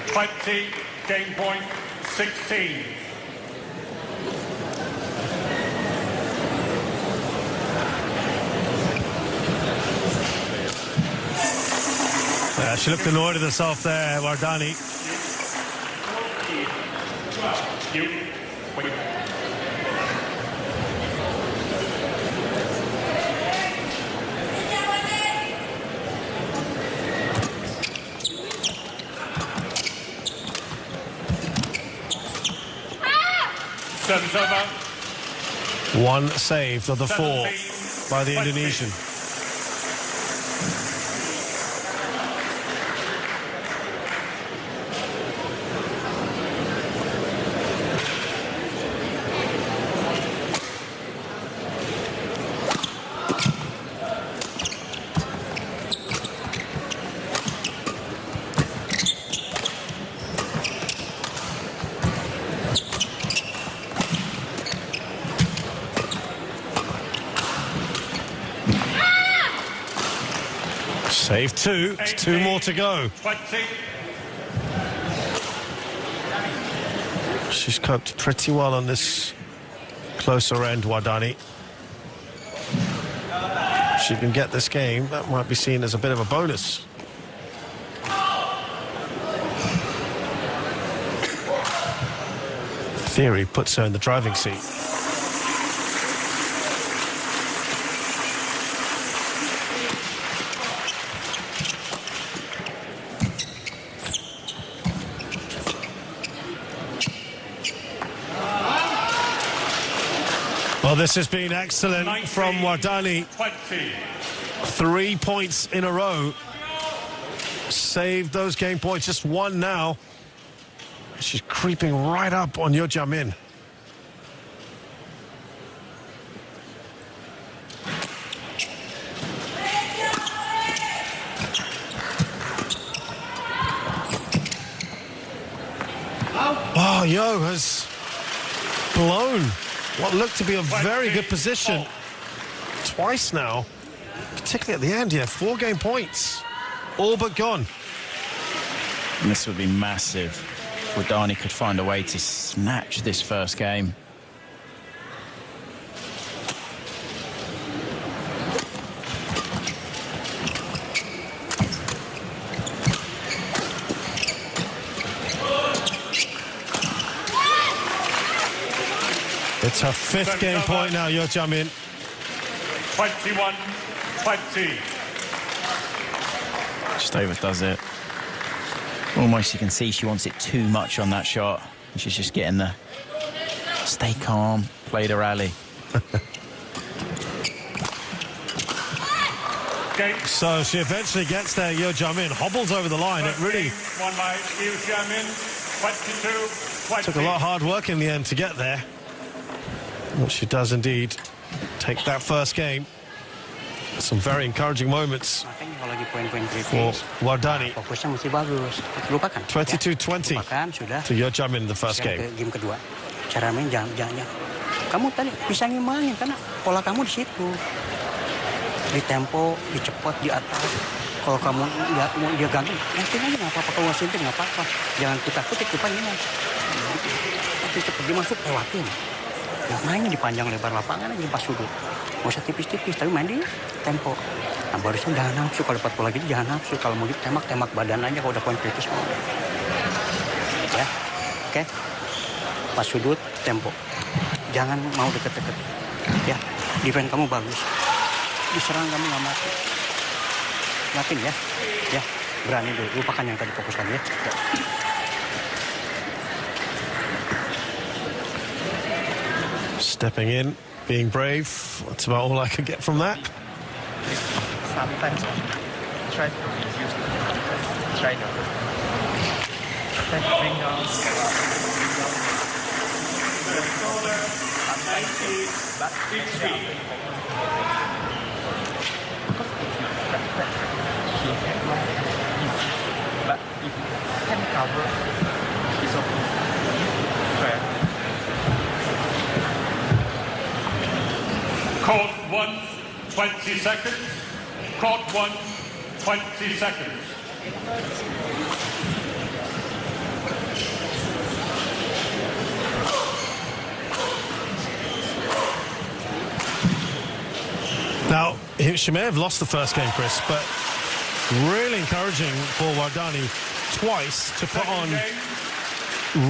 S2: 20, game point, 16.
S3: She looked annoyed at herself there, Wardani.
S2: Service over.
S3: 1 saved of the 4 by the Indonesian. Save 2. It's 2 more to go.
S2: 20.
S3: She's coped pretty well on this closer end, Wardani. If she can get this game, that might be seen as a bit of a bonus. Theory puts her in the driving seat. Well, this has been excellent from Wardani. 3 points in a row. Saved those game points. Just 1 now. She's creeping right up on Yeo Jia-min. Oh, Yeo has blown what looked to be a very good position twice now, particularly at the end here. 4 game points, all but gone.
S1: And this would be massive. Wardani could find a way to snatch this first game.
S3: It's her 5th game point now, Yeo Jia-min.
S2: 21-20.
S1: Just overdoes it. Almost you can see she wants it too much on that shot. And she's just getting the stay calm, play the rally.
S3: So she eventually gets there, Yeo Jia-min, hobbles over the line. It really
S2: won by Yeo Jia-min, 22-20.
S3: took a lot of hard work in the end to get there. Well, she does indeed take that first game. Some very encouraging moments for Wardani. 22-20 to Yeo Jia-min in the first game.
S19: Game kedua, cara main jangan. Kamu tadi bisa ngimbangin karena pola kamu di situ. Di tempo, di cepat, di atas. Kalau kamu dia gantung, nanti aja nggak apa-apa. Kalau wasit nggak apa-apa. Jangan kutak-kutik depannya. Tapi cepat dia masuk lewatin. Nah, mainnya di panjang lebar lapangan aja pas sudut. Nggak usah tipis-tipis, tapi main di tempo. Nah, barusan jangan nafsu. Kalau dapat bola gitu jangan nafsu. Kalau mau ditembak badan aja. Kalau udah poin kritis mau. Ya, oke. pas sudut tempo. Jangan mau deket-deket. Ya, defense kamu bagus. Diserang kamu nggak mati. Yakin ya? Ya, berani dulu. Lupakan yang tadi, fokuskan ya.
S3: Stepping in, being brave. That's about all I could get from that.
S6: Sometimes try to reduce the try to bring down. But if you can cover, it's okay. Try.
S2: Court 1, 20 seconds. Court 1, 20 seconds.
S3: Now, she may have lost the first game, Chris, but really encouraging for Wardani twice to put on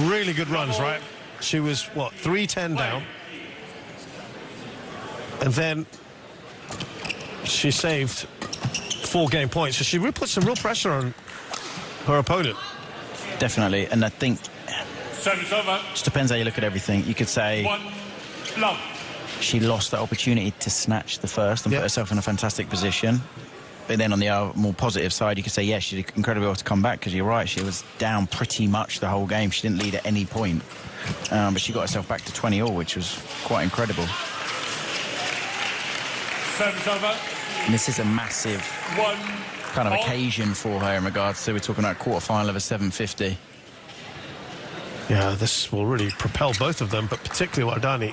S3: really good runs, right? She was, what, 3-10 down? And then she saved 4 game points. So she really put some real pressure on her opponent.
S1: Definitely. And I think
S2: Service over.
S1: Just depends how you look at everything. You could say she lost the opportunity to snatch the first and put herself in a fantastic position. But then on the other, more positive side, you could say, yes, she did incredibly well to come back, because you're right, she was down pretty much the whole game. She didn't lead at any point. But she got herself back to 20-all, which was quite incredible.
S2: Service over.
S1: And this is a massive kind of occasion for her in regards to, we're talking about a quarterfinal of a 750.
S3: Yeah, this will really propel both of them, but particularly Wardani.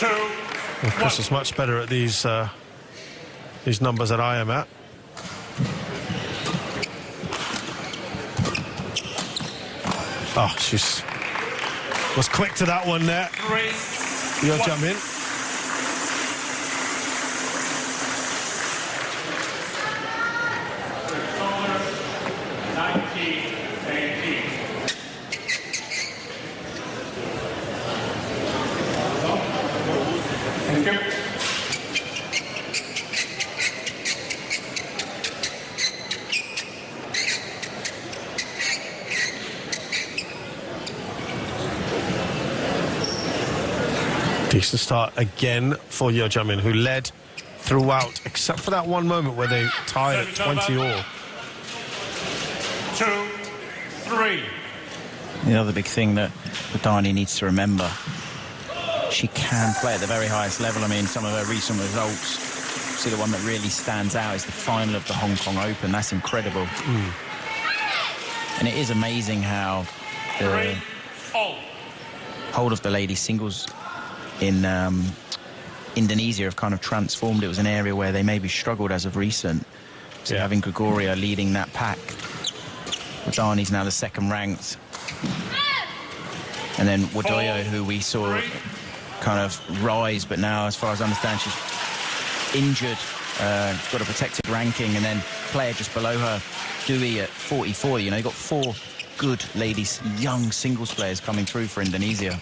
S3: Well, Chris is much better at these numbers that I am at. Oh, she's was quick to that one there. Yo jump in. Decent start again for Yo Jamin, who led throughout, except for that one moment where they tied at 20-all.
S2: 2-3.
S1: The other big thing that Dani needs to remember, she can play at the very highest level. I mean, some of her recent results, see, the one that really stands out is the final of the Hong Kong Open. That's incredible. And it is amazing how the whole of the ladies singles in Indonesia have kind of transformed. It was an area where they maybe struggled as of recent. So having Gregoria leading that pack. Dani's now the second ranked. And then Wadoyo, who we saw kind of rise, but now, as far as I understand, she's injured, got a protected ranking, and then player just below her, Dewey at 44. You know, you've got 4 good ladies, young singles players coming through for Indonesia.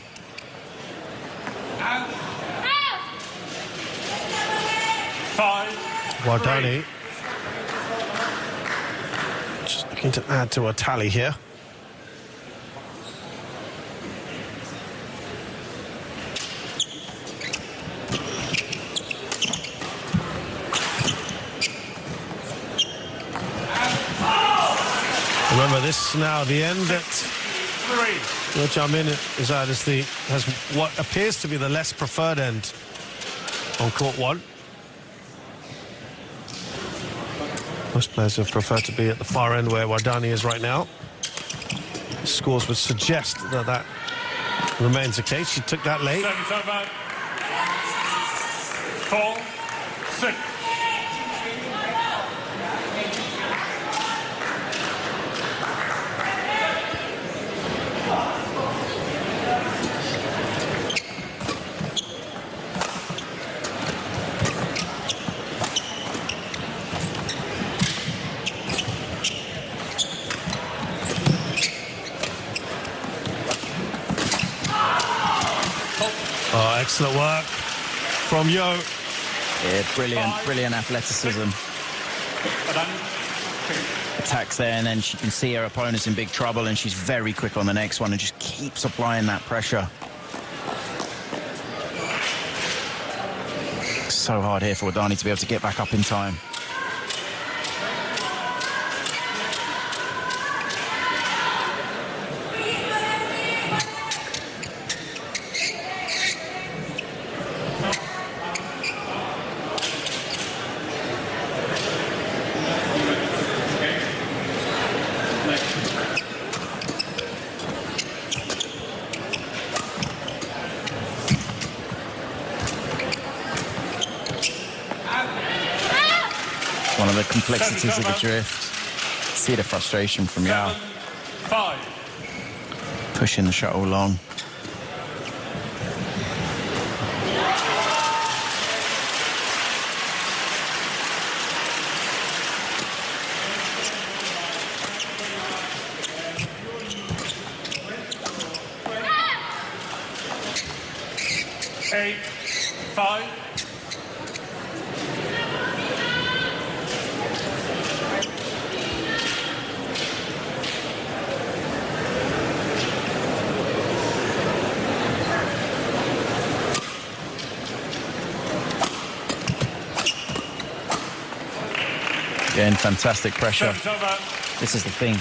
S3: Wardani just looking to add to a tally here. Remember, this is now the end that Yo Jamin is at, has what appears to be the less preferred end on court 1. Most players have preferred to be at the far end where Wardani is right now. The scores would suggest that that remains the case. She took that late.
S2: 4-6.
S3: Excellent work from Yo.
S1: Yeah, brilliant athleticism. Attacks there, and then you can see her opponent's in big trouble, and she's very quick on the next one and just keeps applying that pressure. So hard here for Wadani to be able to get back up in time. One of the complexities of the drift. See the frustration from Yao. Pushing the shuttle long.
S2: Eight, 5.
S1: Again, fantastic pressure. This is the thing.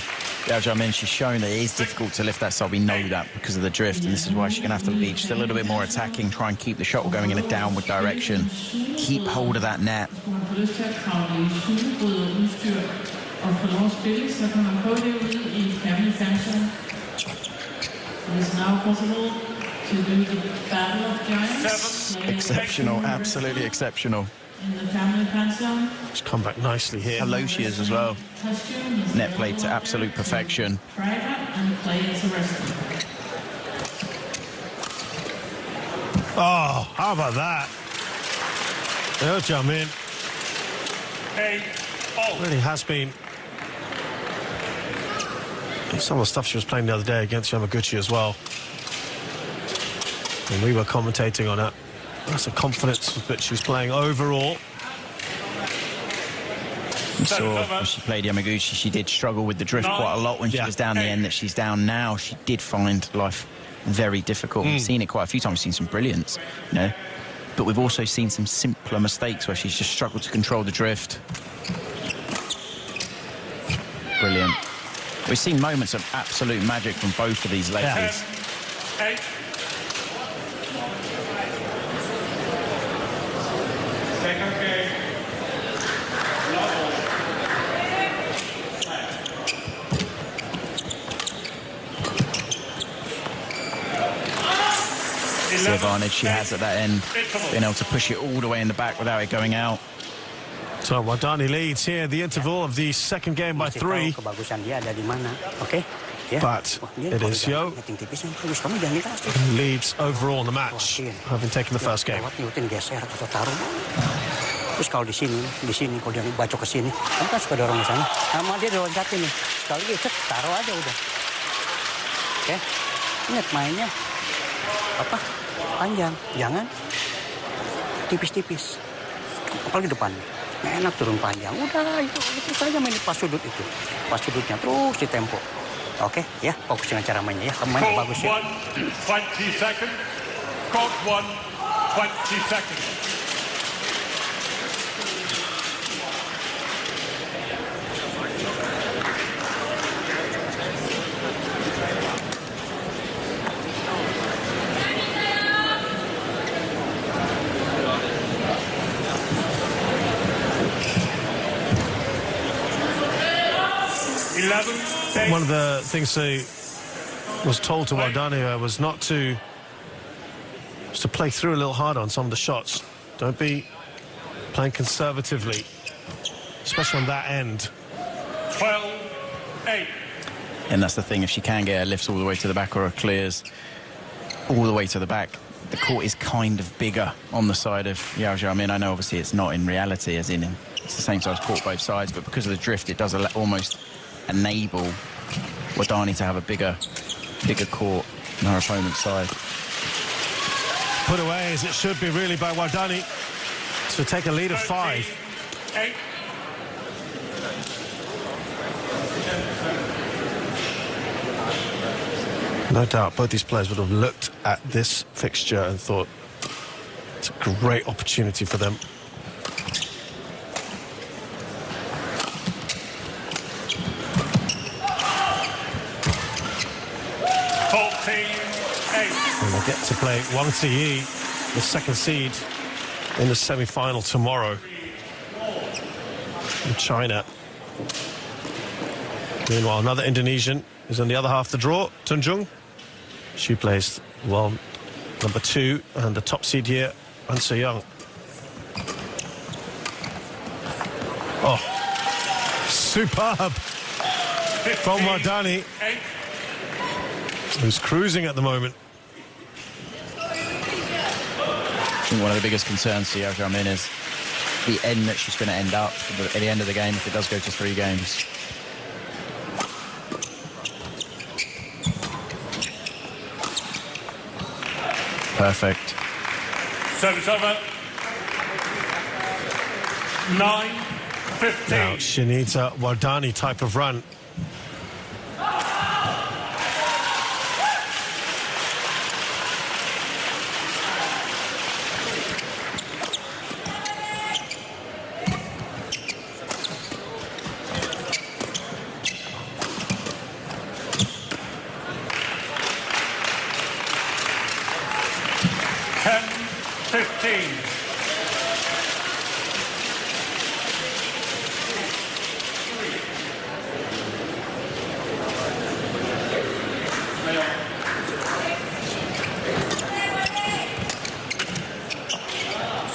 S1: Yao Jiamin, she's shown that it is difficult to lift that side. We know that because of the drift, and this is why she's going to have to be just a little bit more attacking, try and keep the shuttle going in a downward direction. Keep hold of that net.
S10: It is now possible to do the Battle of Giants.
S1: Exceptional, absolutely exceptional.
S10: In the family pantheon.
S3: She's come back nicely here.
S1: How low she is as well. Net play to absolute perfection.
S3: Oh, how about that? Yao Jiamin really has been. Some of the stuff she was playing the other day against Yamaguchi as well. And we were commentating on it. That's the confidence that she's playing overall.
S1: You saw when she played Yamaguchi, she did struggle with the drift quite a lot when she was down the end that she's down now. She did find life very difficult. We've seen it quite a few times. We've seen some brilliance, you know, but we've also seen some simpler mistakes where she's just struggled to control the drift. Brilliant. We've seen moments of absolute magic from both of these ladies.
S2: 8. Second game.
S1: The advantage she has at that end, being able to push it all the way in the back without it going out.
S3: So Wadani leads here the interval of the second game by 3. But it is Yo who leads overall in the match, having taken the first game.
S19: Terus kalau di sini kalau dia bacok ke sini, kan suka dorong ke sana. Sama dia loncatin nih. Sekali dia cek, taruh aja udah. Oke. Ingat mainnya apa? Panjang, jangan tipis-tipis. Apalagi depan. Enak turun panjang. Udah itu saja main di pas sudut itu. Pas sudutnya terus di tempo. Oke, ya, fokus dengan cara mainnya ya. Main bagus ya.
S2: 20 seconds. Court 1, 20 seconds.
S3: One of the things they was told to Wadani was not to play through a little harder on some of the shots. Don't be playing conservatively, especially on that end.
S2: 12-8.
S1: And that's the thing, if she can get her lifts all the way to the back or her clears all the way to the back, the court is kind of bigger on the side of Yao Jiamin. I know obviously it's not in reality, as in it's the same size court both sides, but because of the drift, it does almost enable Wadani to have a bigger court on her opponent's side.
S3: put away as it should be really by Wardani to take a lead of 5.
S2: 8.
S3: No doubt both these players would have looked at this fixture and thought it's a great opportunity for them. And they get to play Wang Ziyi, the second seed, in the semi-final tomorrow in China. Meanwhile, another Indonesian is on the other half of the draw, Tunjung. She plays, well, number 2 and the top seed here, An Se-young. Oh, superb from Wardani, who's cruising at the moment.
S1: I think one of the biggest concerns for Yao Xiaomin is the end that she's going to end up at the end of the game if it does go to 3 games. Perfect.
S2: Service over. 9-15.
S3: Now she needs a Wardani type of run.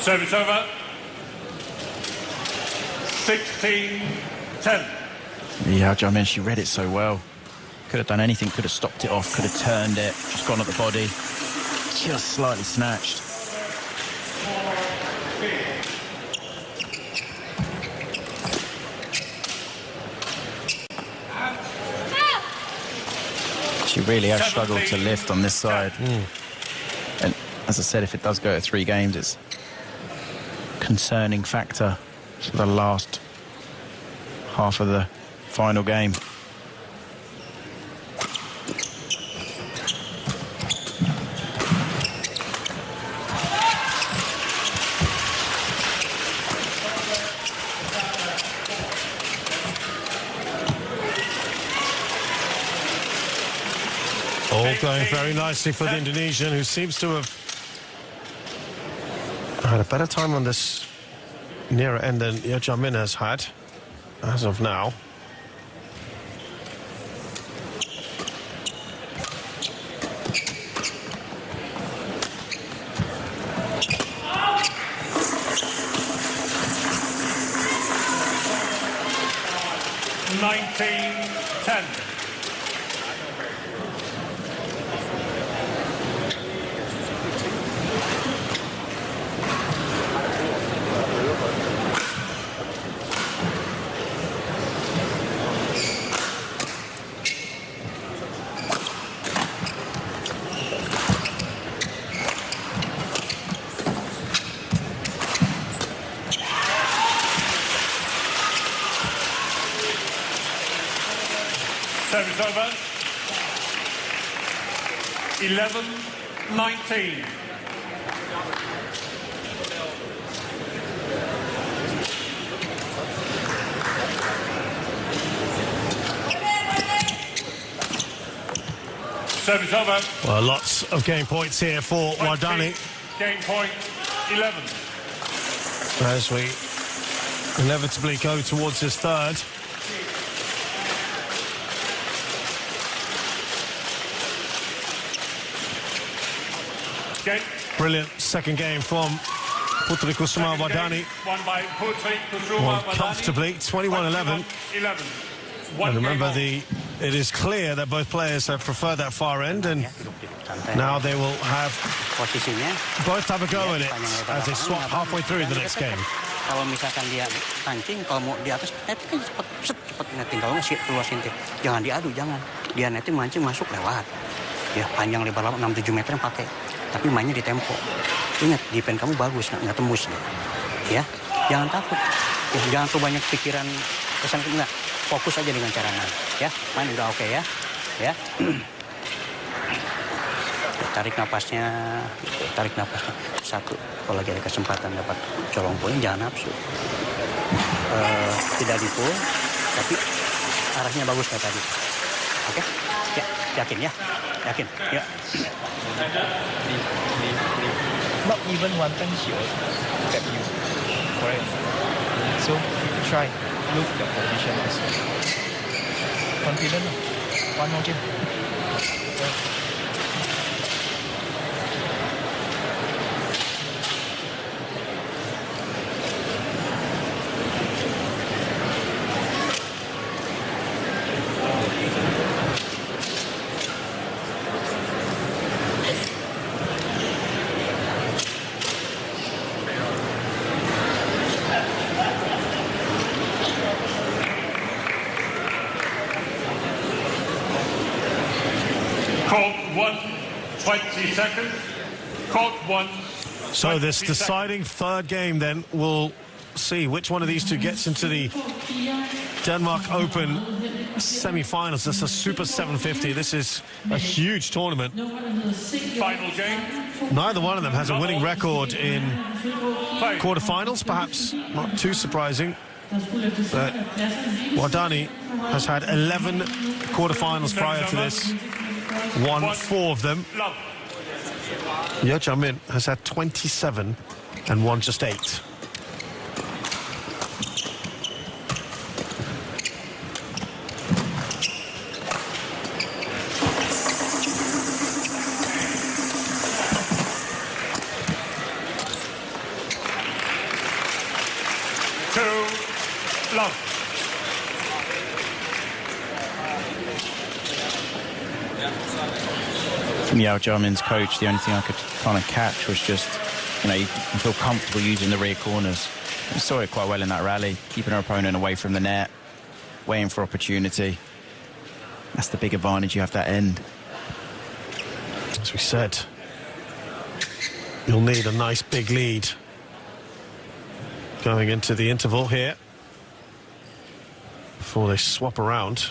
S2: Service over. 16-10.
S1: Yeah, I mean, she read it so well. Could have done anything, could have stopped it off, could have turned it, just gone at the body. Just slightly snatched. She really has struggled to lift on this side. And as I said, if it does go to 3 games, it's a concerning factor for the last half of the final game.
S3: All going very nicely for the Indonesian, who seems to have had a better time on this nearer end than Yao Xiaomin has had, as of now.
S2: Service over. 11-19. Service over.
S3: Well, lots of game points here for Wardani.
S2: Game point 11.
S3: As we inevitably go towards his third. Brilliant second game from Putri Kusuma Wardani.
S2: Won by Putri Kusuma Wardani.
S3: Comfortably, 21-11. And remember, it is clear that both players have preferred that far end, and now they will both have a go at it as they swap halfway through the next game.
S19: Kalau misalkan dia pancing, kalau mau di atas netting cepat netting. Kalau nggak keluar sintir, jangan diadu, jangan. Dia netting mancing masuk lewat. Ya panjang lebar 6-7 meter yang pakai. tapi mainnya di tempo. Ingat, defense kamu bagus, nggak tembus deh. Ya, jangan takut. Ya, jangan terlalu banyak pikiran kesan, enggak. Fokus aja dengan cara main. Ya, main udah oke ya. Ya. Tarik napasnya. Satu, kalau lagi ada kesempatan dapat colong poin, jangan nafsu. Tidak di full, tapi arahnya bagus kayak tadi. Oke? Ya, yakin ya? Yakin? Ya.
S7: Not even one time she will grab you. Correct. So try, look the position also. Confident. One more game.
S2: Court 1, 20 seconds. Court 1.
S3: So this deciding third game then, we'll see which one of these two gets into the Denmark Open semi-finals. This is a Super 750. This is a huge tournament.
S2: Final game.
S3: Neither one of them has a winning record in quarterfinals, perhaps not too surprising. But Wardani has had 11 quarterfinals prior to this, won 4 of them. Ye Jiamin has had 27 and won just 8.
S1: From Ye Jiamin's coach, the only thing I could kind of catch was just, you know, you can feel comfortable using the rear corners. We saw it quite well in that rally, keeping her opponent away from the net, waiting for opportunity. That's the big advantage you have that end.
S3: As we said, you'll need a nice big lead going into the interval here before they swap around.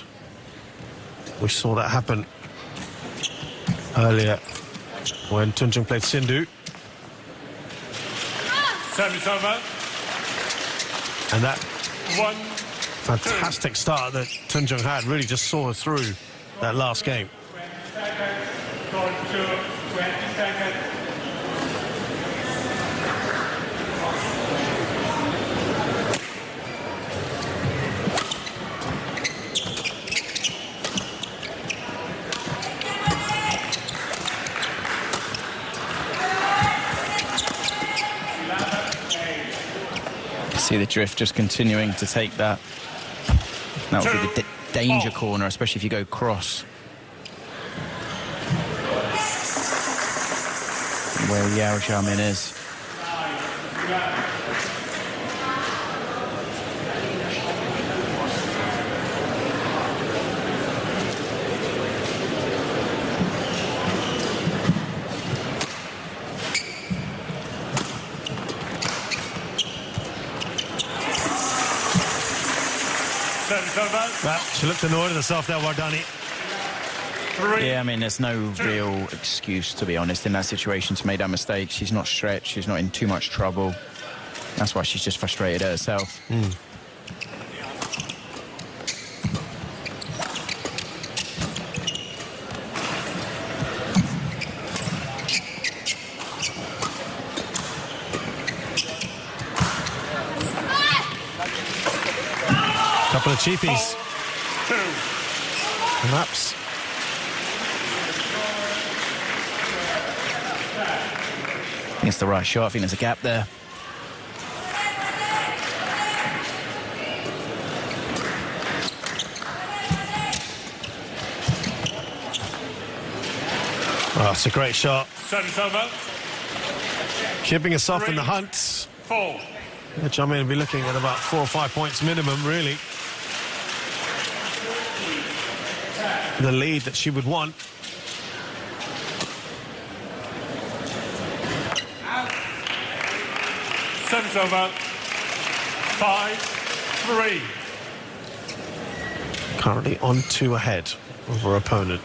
S3: We saw that happen earlier when Clinching played Sindhu.
S2: Service over.
S3: And that
S2: 1,
S3: fantastic start that Clinching had really just saw her through that last game.
S2: Court 2, 20 seconds.
S1: See the drift just continuing to take that. That would be the danger corner, especially if you go cross. Where Ye Jiamin is.
S3: Well, she looked annoyed at herself there, Wardani.
S1: Yeah, I mean, there's no real excuse, to be honest, in that situation to make that mistake. She's not stretched, she's not in too much trouble. That's why she's just frustrated at herself.
S3: Couple of cheapies. Perhaps.
S1: I think it's the right shot. I think there's a gap there.
S3: Oh, it's a great shot.
S2: Service over.
S3: Keeping herself in the hunt.
S2: 4.
S3: Ye Jiamin will be looking at about 4 or 5 points minimum, really. The lead that she would want.
S2: Service over. 5-3.
S3: Currently on 2 ahead of her opponent.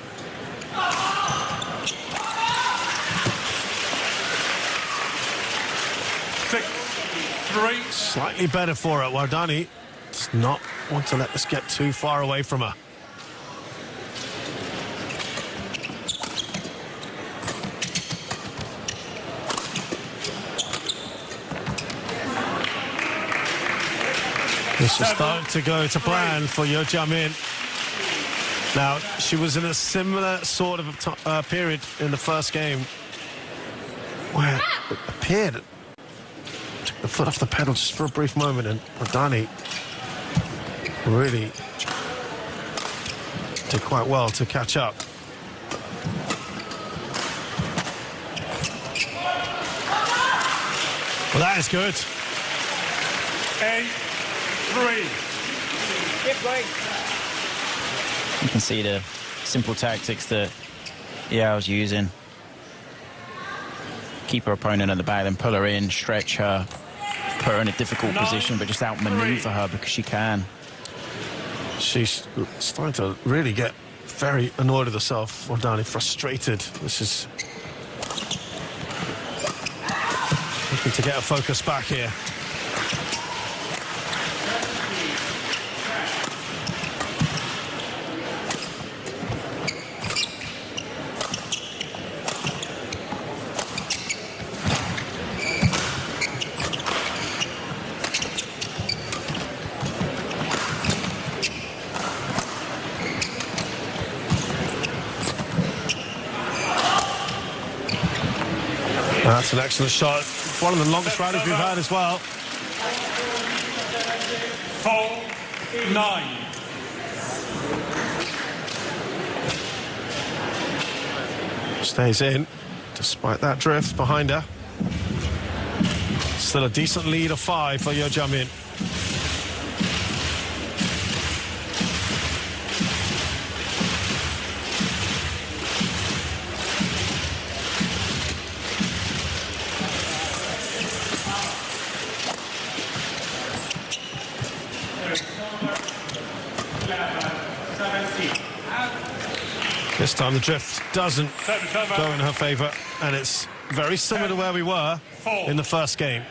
S3: Slightly better for her. Wardani does not want to let this get too far away from her. This is starting to go to plan for Yeo Jia-min. Now, she was in a similar sort of period in the first game where it appeared took the foot off the pedal just for a brief moment, and Wardani really did quite well to catch up. Well, that is good.
S2: 8-3.
S6: Keep going.
S1: You can see the simple tactics that Yao's using. Keep her opponent at the back, then pull her in, stretch her, put her in a difficult position, but just outmaneuver her because she can.
S3: She's starting to really get very annoyed with herself, Wardani, frustrated. This is looking to get her focus back here. That's an excellent shot. One of the longest rallies we've had as well.
S2: 4-9.
S3: Stays in, despite that drift behind her. Still a decent lead of 5 for Yeo Jia-min. This time the drift doesn't go in her favour, and it's very similar to where we were in the first game.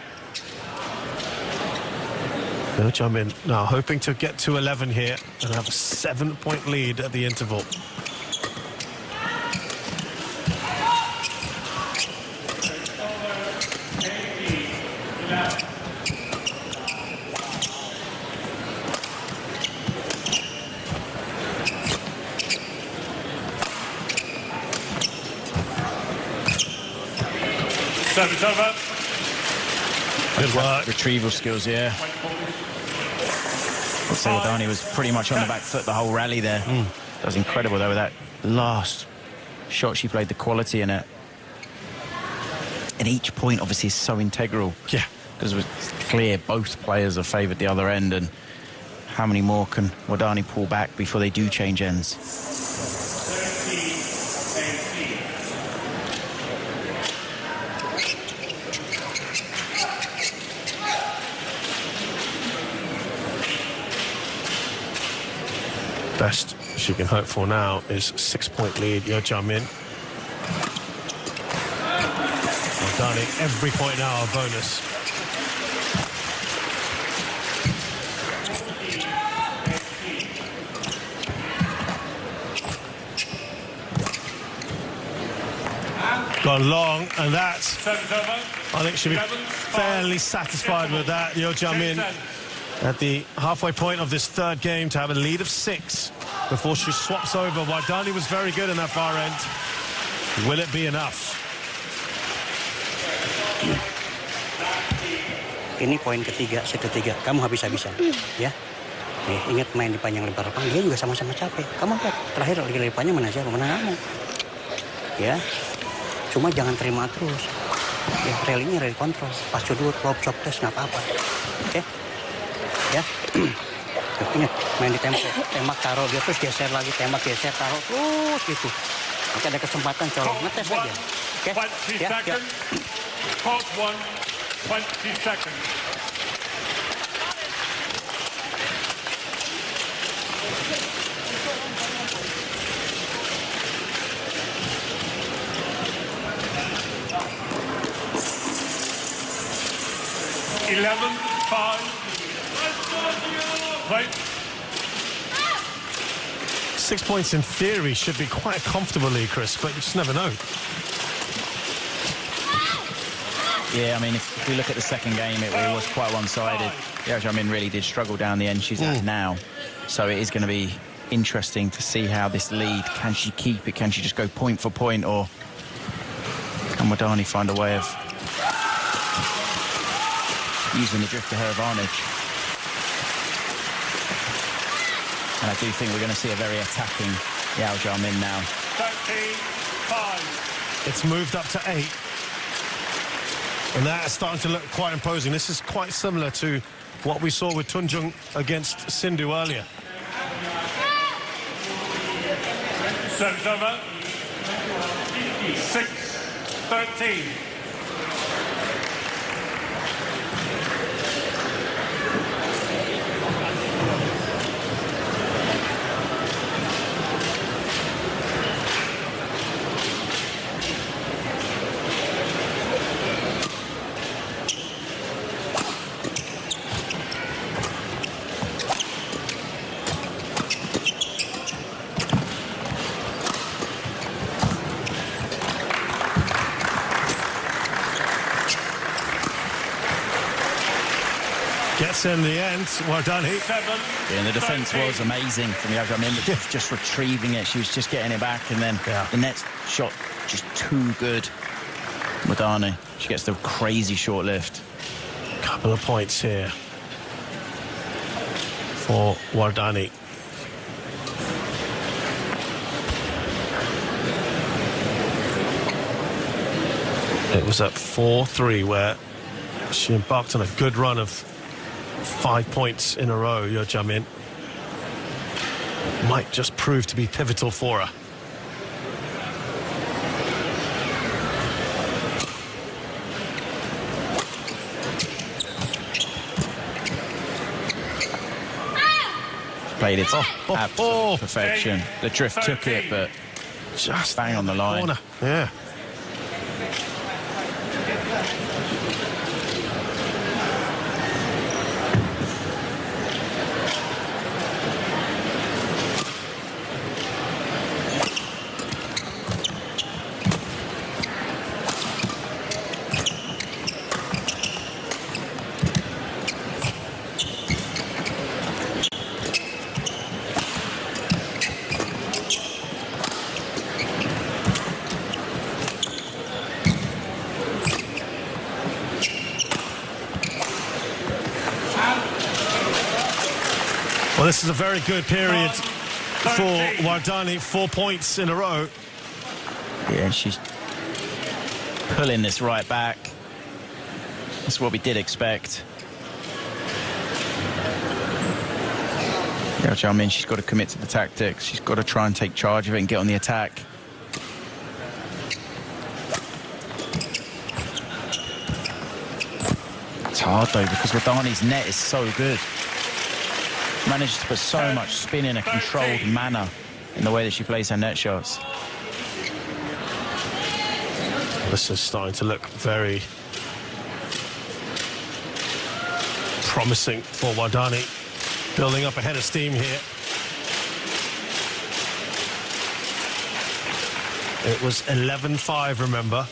S3: Yeo Jia-min now hoping to get to 11 here and have a 7-point lead at the interval.
S2: Service over.
S3: Good work.
S1: Retrieval skills, yeah. I'd say Wardani was pretty much on the back foot the whole rally there. That was incredible, though, with that last shot. She played the quality in it. And each point, obviously, is so integral.
S3: Yeah.
S1: Because it was clear both players have favoured the other end. And how many more can Wardani pull back before they do change ends?
S3: Best she can hope for now is 6-point lead, Yeo Jia-min. Wardani, every point now a bonus. Gone long, and that's, I think she'll be fairly satisfied with that. Yeo Jia-min at the halfway point of this third game to have a lead of 6 before she swaps over. Wardani was very good in that far end. Will it be enough?
S19: Ini poin ketiga, set ketiga. Kamu habis-habisan, ya. Ingat main di panjang lebar lapangan, dia juga sama-sama capek. Kamu lihat, terakhir lagi dari panjang mana siapa? Mana kamu? Ya. Cuma jangan terima terus. Ya, rally-nya rally kontrol. Pas sudut, lob, chop test, nggak apa-apa. Oke? Ya. Ingat, main di tempo. Tembak, taruh, dia terus geser lagi. Tembak, geser, taruh. Terus gitu. Nanti ada kesempatan, colok. Ngetes aja. Oke? Ya, ya.
S2: 20 seconds. Wait.
S3: 6 points in theory should be quite a comfortable lead, Chris, but you just never know.
S1: Yeah, I mean, if we look at the second game, it was quite one-sided. Yao Xiaomin really did struggle down the end she's at now. So it is going to be interesting to see how this lead, can she keep it? Can she just go point for point, or can Wadani find a way of using the drift to her advantage? And I do think we're going to see a very attacking Yao Xiaomin now.
S2: 13-5.
S3: It's moved up to 8. And that's starting to look quite imposing. This is quite similar to what we saw with Tunjung against Sindhu earlier.
S2: Service over. 6-13.
S3: In the end, Wadani.
S1: Yeah, and the defence was amazing from Yao Xiaomin, just retrieving it. She was just getting it back, and then the next shot just too good. Wadani, she gets the crazy short lift.
S3: Couple of points here for Wadani. It was at 4-3 where she embarked on a good run of 5 points in a row. Yao Xiaomin might just prove to be pivotal for her.
S1: Played it absolute perfection. The drift took it, but just bang on the line.
S3: Corner. Yeah. Well, this is a very good period for Wadani. 4 points in a row.
S1: Yeah, she's pulling this right back. That's what we did expect. Yao Xiaomin, she's got to commit to the tactics. She's got to try and take charge of it and get on the attack. It's hard, though, because Wadani's net is so good. Manages to put so much spin in a controlled manner in the way that she plays her net shots.
S3: This is starting to look very promising for Wadani. Building up a head of steam here. It was 11-5, remember.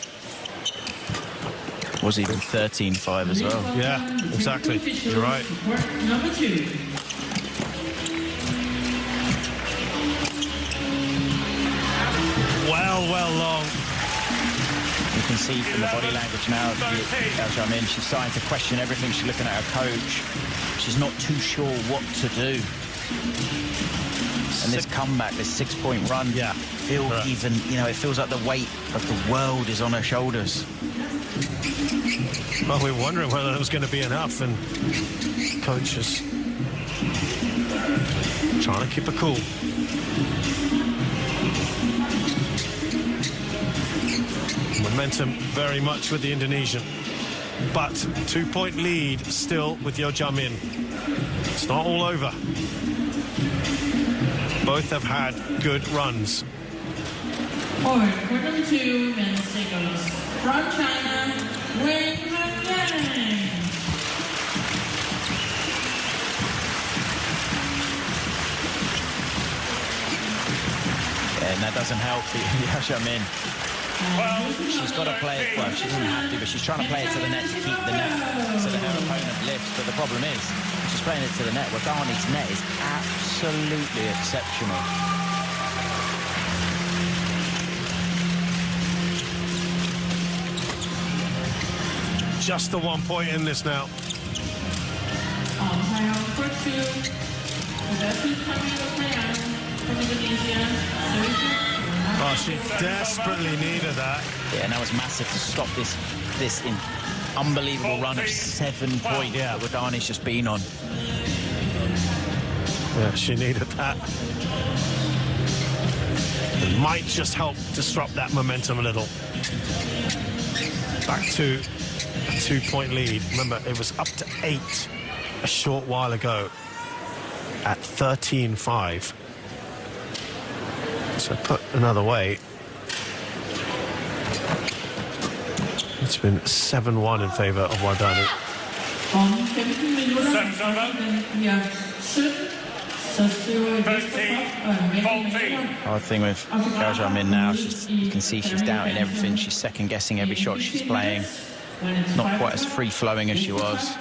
S1: Was even 13-5 as well.
S3: Yeah, exactly. You're right.
S10: Number 2.
S3: Well long.
S1: You can see from the body language now, Yao Xiaomin, she's starting to question everything. She's looking at her coach. She's not too sure what to do. And this comeback, this 6-point run, feels even, you know, it feels like the weight of the world is on her shoulders.
S3: Well, we were wondering whether it was going to be enough, and coach is trying to keep her cool. Momentum very much with the Indonesian. but 2-point lead still with Yeo Jia-min. It's not all over. Both have had good runs.
S10: Forward, quarter 2, men's singles. From China, Wei Yang.
S1: And that doesn't help for Yeo Jia-min. She's got to play it, well, she doesn't have to, but she's trying to play it to the net to keep the net so that her opponent lifts. But the problem is, she's playing it to the net. Wadani's net is absolutely exceptional.
S3: Just the 1 point in this now.
S10: For 2, that's who's coming to play from Indonesia.
S3: Oh, she desperately needed that.
S1: Yeah, and that was massive to stop this unbelievable run of 7 points that Wadani's just been on.
S3: Yeah, she needed that. It might just help disrupt that momentum a little. Back to a 2-point lead. Remember, it was up to 8 a short while ago at 13-5. So put another way, it's been 7-1 in favour of Wadani.
S1: Hard thing with Yeo Jia-min now, you can see she's doubting everything. She's second-guessing every shot she's playing. Not quite as free-flowing as she was.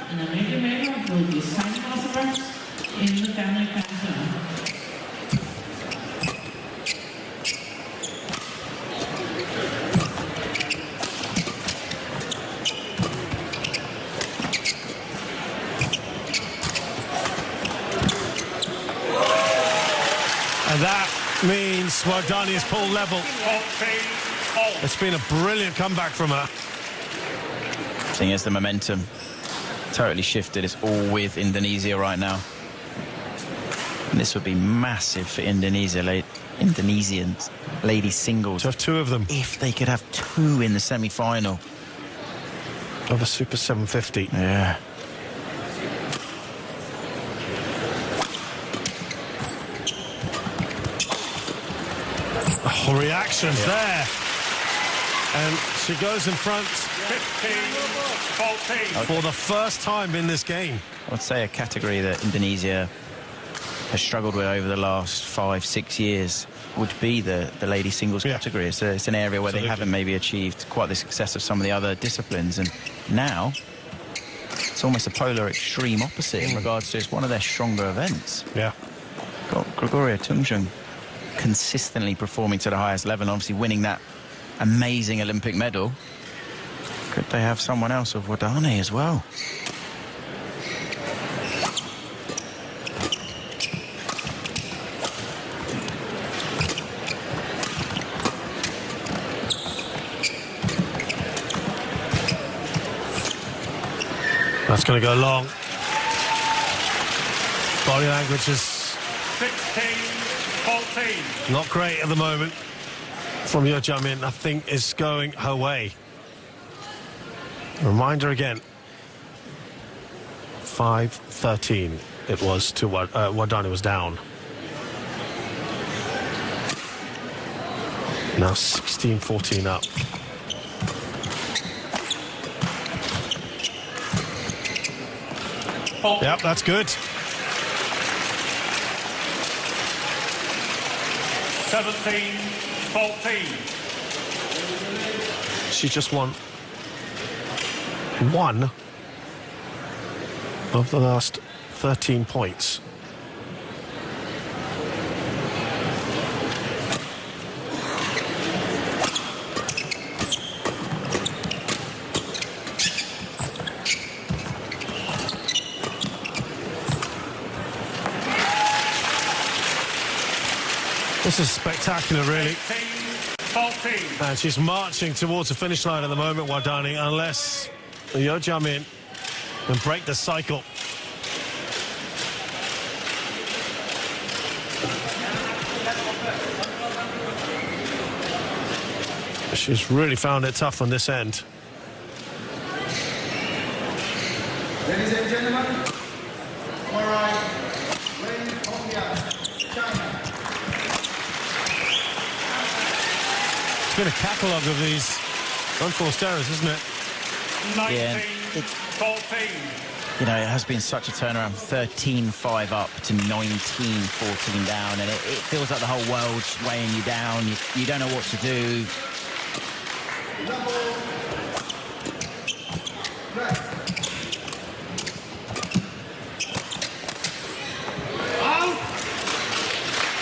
S3: And that means Wadani is pulled level. It's been a brilliant comeback from her.
S1: Thing is, the momentum totally shifted. It's all with Indonesia right now. And this would be massive for Indonesians ladies singles.
S3: To have 2 of them.
S1: If they could have 2 in the semi-final.
S3: Of a Super 750.
S1: Yeah.
S3: Oh, reactions there. And she goes in front
S2: 15-14.
S3: for the first time in this game.
S1: I would say a category that Indonesia has struggled with over the last 5-6 years would be the lady singles category. It's an area where they haven't maybe achieved quite the success of some of the other disciplines. And now it's almost a polar extreme opposite in regards to it's one of their stronger events.
S3: Yeah.
S1: Got Gregoria Clinching consistently performing to the highest level and obviously winning that amazing Olympic medal. Could they have someone else of Wadani as well?
S3: That's going to go long. Body language is
S2: 16-14.
S3: not great at the moment from Yeo Jia-min. Nothing is going her way. Reminder again. 5-13 it was to Wadani was down. Now 16-14 up. Yep, that's good.
S2: 17-14.
S3: She just won 1 of the last 13 points. This is spectacular, really.
S2: 18-14.
S3: And she's marching towards the finish line at the moment, Wadani, unless Yeo Jia-min can break the cycle. She's really found it tough on this end.
S9: gentlemen, all right, Wen Hongyan, China.
S3: It's been a catalogue of these unforced errors, isn't it?
S2: 19-14.
S1: You know, it has been such a turnaround, 13-5 up to 19-14 down, and it feels like the whole world's weighing you down. You don't know what to do.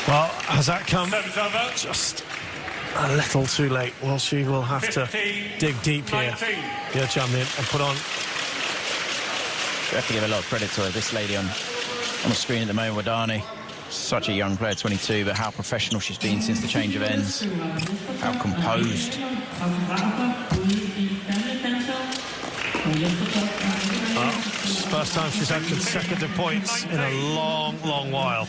S3: Well, has that come just a little too late? Well, she will have to dig deep here. Yeah, jump in and put on.
S1: You have to give a lot of credit to her. This lady on the screen at the moment, Wadani, such a young player, 22, but how professional she's been since the change of ends. How composed.
S3: This is the first time she's had consecutive points in a long, long while.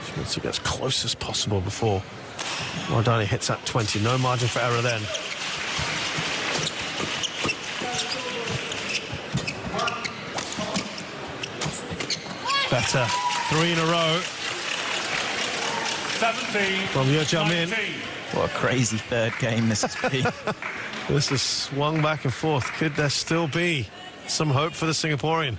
S3: She wants to get as close as possible before Wadani hits that 20. No margin for error then. Better. 3 in a row.
S2: 17
S3: from Yeo Jia-min.
S1: What a crazy third game this has been.
S3: This has swung back and forth. Could there still be some hope for the Singaporean?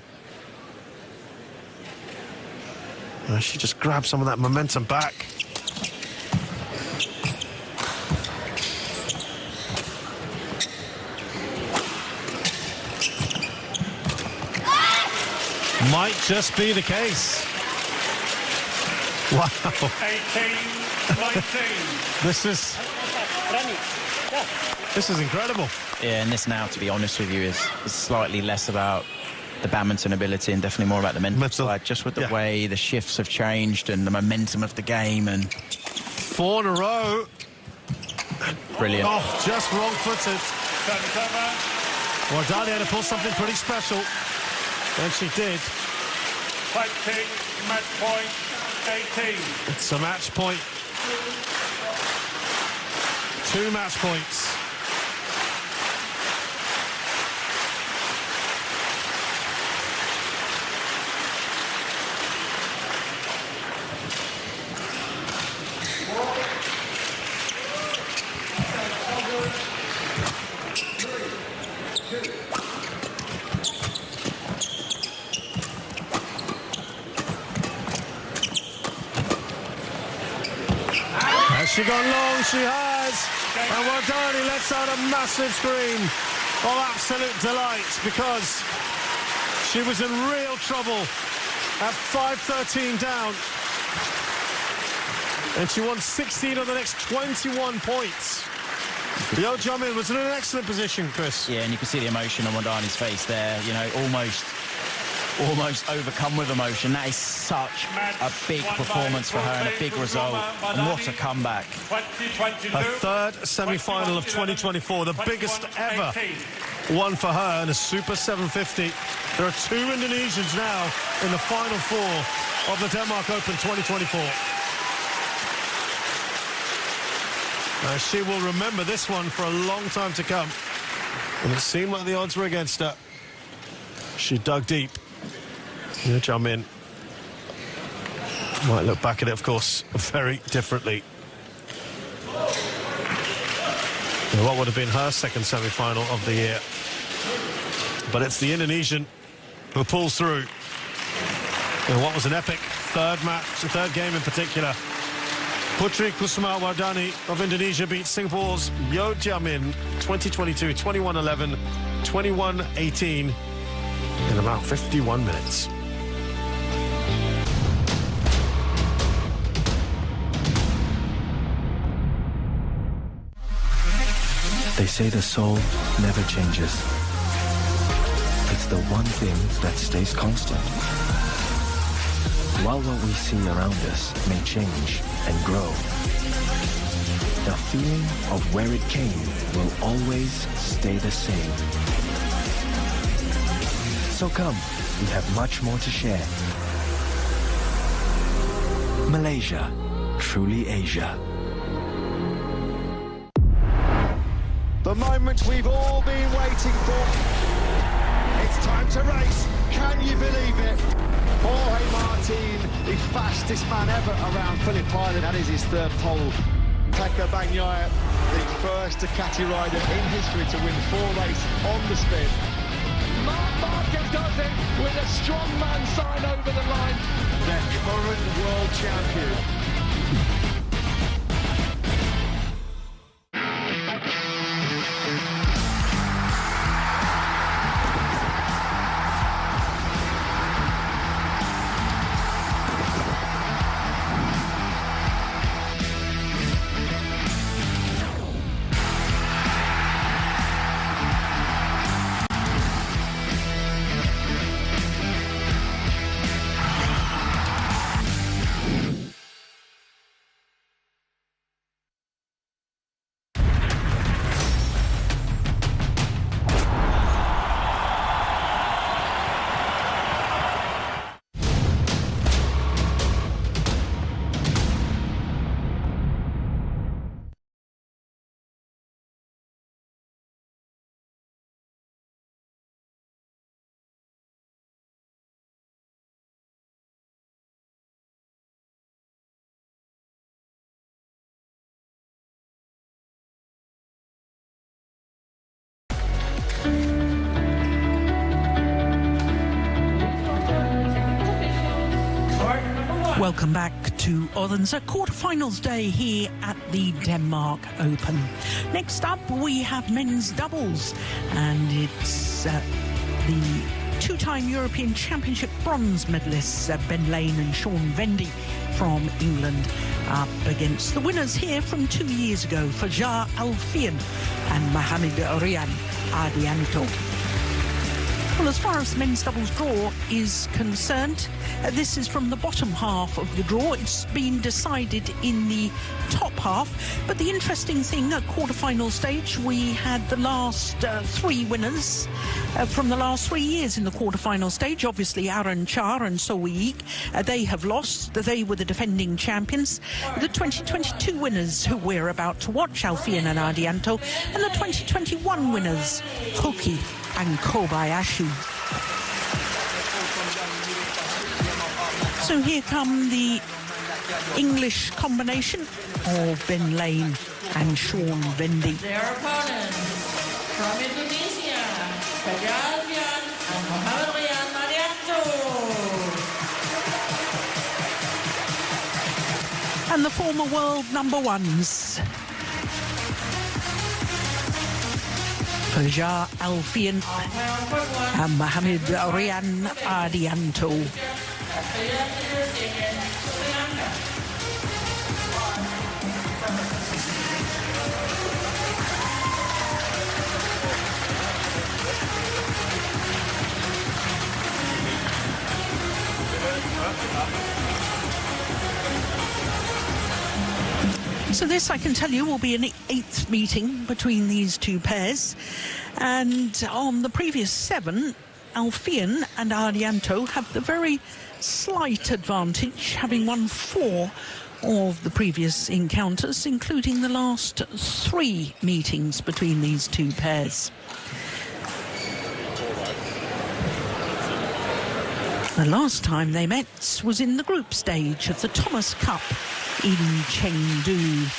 S3: She just grabbed some of that momentum back. Might just be the case. Wow.
S2: 18-19.
S3: This is incredible.
S1: Yeah, and this now, to be honest with you, is slightly less about the badminton ability and definitely more about the mental side, just with the way the shifts have changed and the momentum of the game. And
S3: 4 in a row.
S1: Brilliant.
S3: Oh, just wrong-footed. Wadani had to pull something pretty special. And she did.
S2: Fighting, match point, 18.
S3: It's a match point. 2 match points. Has she gone long? She has. And Wadani lets out a massive scream of absolute delight because she was in real trouble at 5-13 down. And she won 16 of the next 21 points. Yeo Jia-min was in an excellent position, Chris.
S1: Yeah, and you can see the emotion on Wadani's face there, you know, almost overcome with emotion. That is such a big performance for her and a big result. And what a comeback.
S3: Her third semi-final of 2024, the biggest ever one for her in a Super 750. There are 2 Indonesians now in the final 4 of the Denmark Open 2024. She will remember this one for a long time to come. And it seemed like the odds were against her. She dug deep. Yeo Jia-min might look back at it, of course, very differently. And what would have been her second semi-final of the year. But it's the Indonesian who pulls through. And what was an epic third game in particular. Putri Kusuma Wardani of Indonesia beats Singapore's Yeo Jia-min 2022, 21-11, 21-18 in about 51 minutes.
S8: They say the soul never changes. It's the one thing that stays constant. While what we see around us may change and grow, the feeling of where it came will always stay the same. So come, we have much more to share. Malaysia, truly Asia.
S9: The moment we've all been waiting for. It's time to race. Can you believe it? Jorge Martin, the fastest man ever around Phillip Island. That is his third pole. Pekka Bagnaia, the first Ducati rider in history to win 4 races on the spin. Marc Marquez does it with a strong man sign over the line. The current world champion.
S4: Welcome back to Odense quarterfinals day here at the Denmark Open. Next up we have men's doubles, and it's the two-time European Championship bronze medalists Ben Lane and Sean Vendy from England up against the winners here from 2 years ago, Fajar Alfian and Mohamed Rian Ardianto. Well, as far as the men's doubles draw is concerned, this is from the bottom half of the draw. It's been decided in the top half. But the interesting thing, at quarterfinal stage, we had the last 3 winners from the last 3 years in the quarterfinal stage. Obviously, Aaron Char and Soweik, they have lost. They were the defending champions. The 2022 winners, who we're about to watch, Alfian and Ardianto, and the 2021 winners, Hoki and Kobayashi. So here come the English combination of Ben Lane and Sean Vendy.
S10: Their opponents from Indonesia, Fajar Alfian and Mohamed Rian Ardianto.
S4: And the former world number ones, Fajar Alfian and Mohamed Rian Ardianto. So this, I can tell you, will be an 8th meeting between these two pairs. And on the previous 7, Alfian and Ardianto have the very slight advantage, having won 4 of the previous encounters, including the last 3 meetings between these two pairs. The last time they met was in the group stage of the Thomas Cup in Chengdu.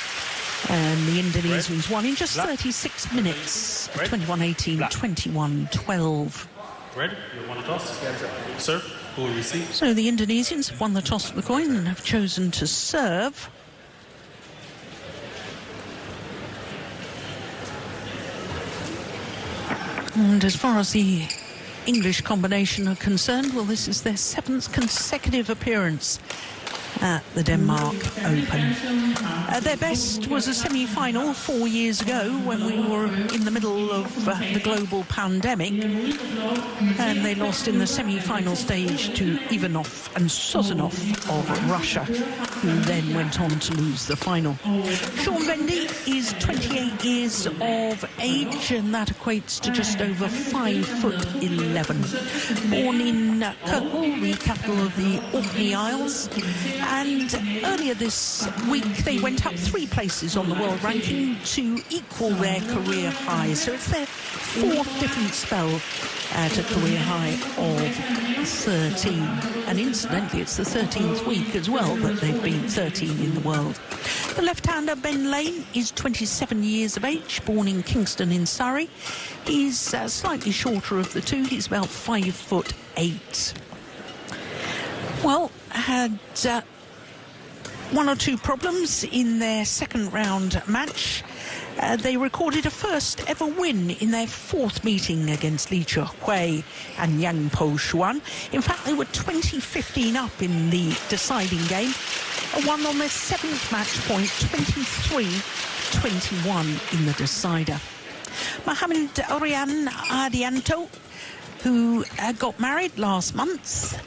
S4: And the Indonesians won in just 36 minutes, 21-18, 21-12.
S2: Red, you want to toss? Serve, who will receive?
S4: So the Indonesians have won the toss of the coin and have chosen to serve. And as far as the English combination are concerned, well, this is their 7th consecutive appearance at the Denmark Open. Their best was a semi-final 4 years ago when we were in the middle of the global pandemic, and they lost in the semi-final stage to Ivanov and Sozonov of Russia, who then went on to lose the final. Sean Vendy is 28 years of age, and that equates to just over 5'11". Born in Kirkwall, the capital of the Orkney Isles, And earlier this week, they went up 3 places on the world ranking to equal their career high. So it's their 4th different spell at a career high of 13. And incidentally, it's the 13th week as well that they've been 13 in the world. The left-hander Ben Lane is 27 years of age, born in Kingston in Surrey. He's slightly shorter of the two. He's about 5'8". Well, had 1 or 2 problems in their second round match. They recorded a first ever win in their 4th meeting against Li Chuhui and Yang Po Xuan. In fact, they were 20-15 up in the deciding game, and won on their 7th match point, 23-21 in the decider. Mohamed Orian Ardianto, who got married last month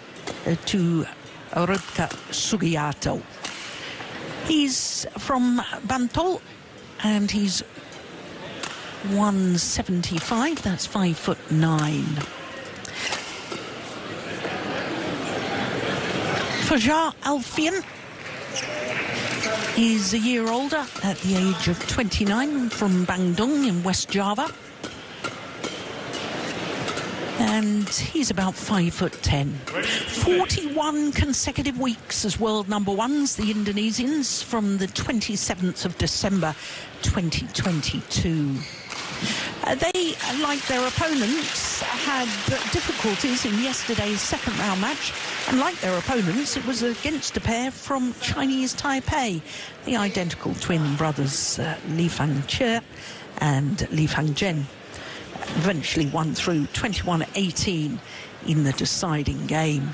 S4: to Ribka Sugiyato. He's from Bantol, and he's 175, that's 5'9". Fajar Alfian is a year older, at the age of 29, from Bandung in West Java. And he's about 5'10". 41 consecutive weeks as world number ones, the Indonesians, from the 27th of December 2022. They, like their opponents, had difficulties in yesterday's second round match, and like their opponents, it was against a pair from Chinese Taipei, the identical twin brothers Li Fangche and Li Fangzhen. Eventually won through 21-18 in the deciding game.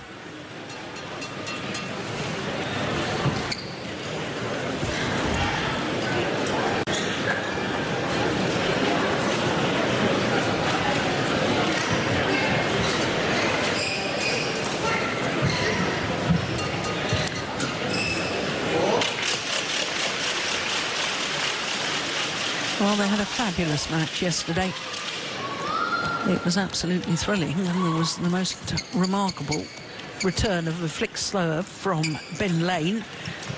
S4: Well, they had a fabulous match yesterday. It was absolutely thrilling, and there was the most remarkable return of a flick serve from Ben Lane,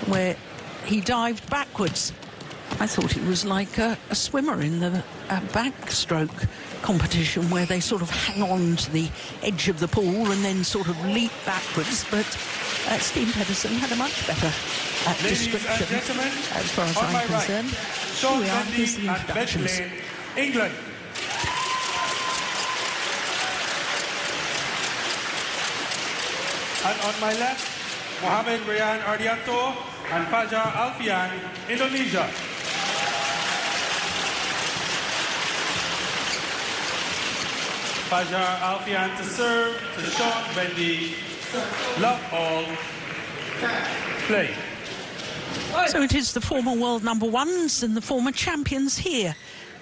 S4: where he dived backwards. I thought it was like a swimmer in the backstroke competition, where they sort of hang on to the edge of the pool and then sort of leap backwards, but Steve Pedersen had a much better description as far as I'm concerned. Here we are, here's the introductions.
S2: England. And on my left, Mohamed Rian Ardianto and Fajar Alfian, Indonesia. Fajar Alfian to serve to Sean Bendy. Love all. Play.
S4: So it is the former world number ones and the former champions here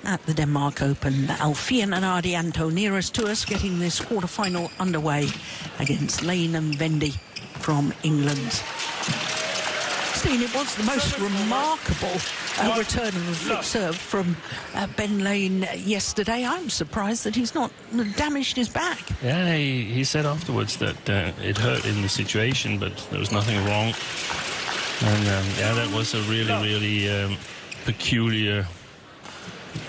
S4: at the Denmark Open. Alfian and Ardianto nearest to us, getting this quarterfinal underway against Lane and Vendy from England. Steve, it was the most remarkable return of a flick serve from Ben Lane yesterday. I'm surprised that he's not damaged his back.
S12: Yeah, he said afterwards that it hurt in the situation, but there was nothing wrong. And yeah, that was a really peculiar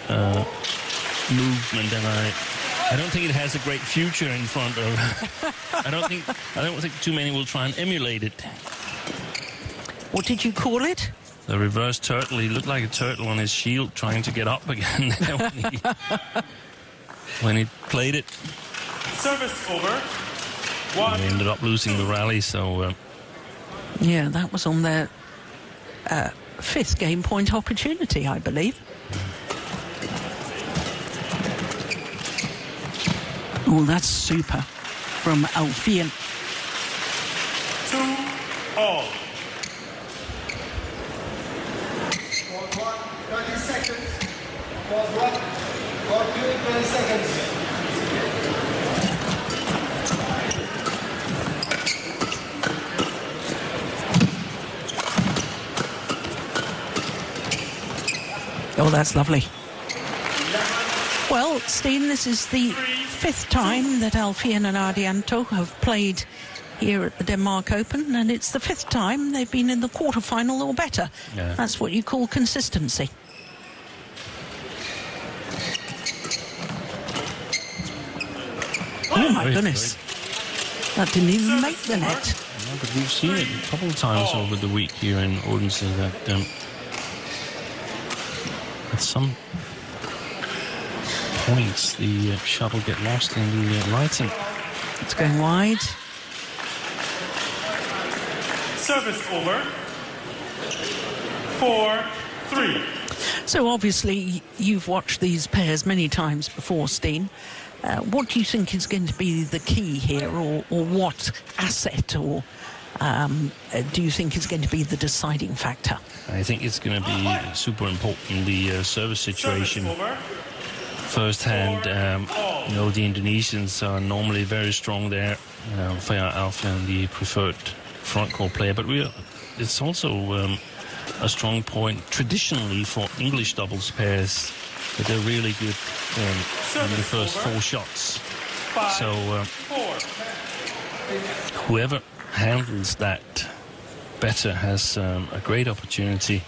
S12: movement, and I don't think it has a great future in front of. I don't think too many will try and emulate it.
S4: What did you call it?
S12: The reverse turtle. He looked like a turtle on his shield, trying to get up again when he played it.
S2: Service over.
S12: They ended up losing the rally, so.
S4: Yeah, that was on their 5th game point opportunity, I believe. Oh, that's super from Alfian.
S2: 2-all.
S9: 30 seconds. Pause 1. Pause 2, 20 seconds.
S4: Oh, that's lovely. Well, Steen, this is the 5th time that Alfian and Ardianto have played here at the Denmark Open, and it's the 5th time they've been in the quarterfinal or better.
S12: Yeah.
S4: That's what you call consistency. Oh my goodness. That didn't even make the net.
S12: Yeah, but we've seen it a couple of times over the week here in Odense that at some points the shuttle get lost in the lighting.
S4: It's going wide.
S2: Service over. 4-3.
S4: So obviously you've watched these pairs many times before, Steen. What do you think is going to be the key here, or what asset, or do you think is going to be the deciding factor?
S12: I think it's going to be super important, the service situation. First hand, you know, the Indonesians are normally very strong there. Fair Alfian, the preferred front court player, but it's also a strong point traditionally for English doubles pairs. But they're really good in the first 4 shots. So whoever handles that better has a great opportunity.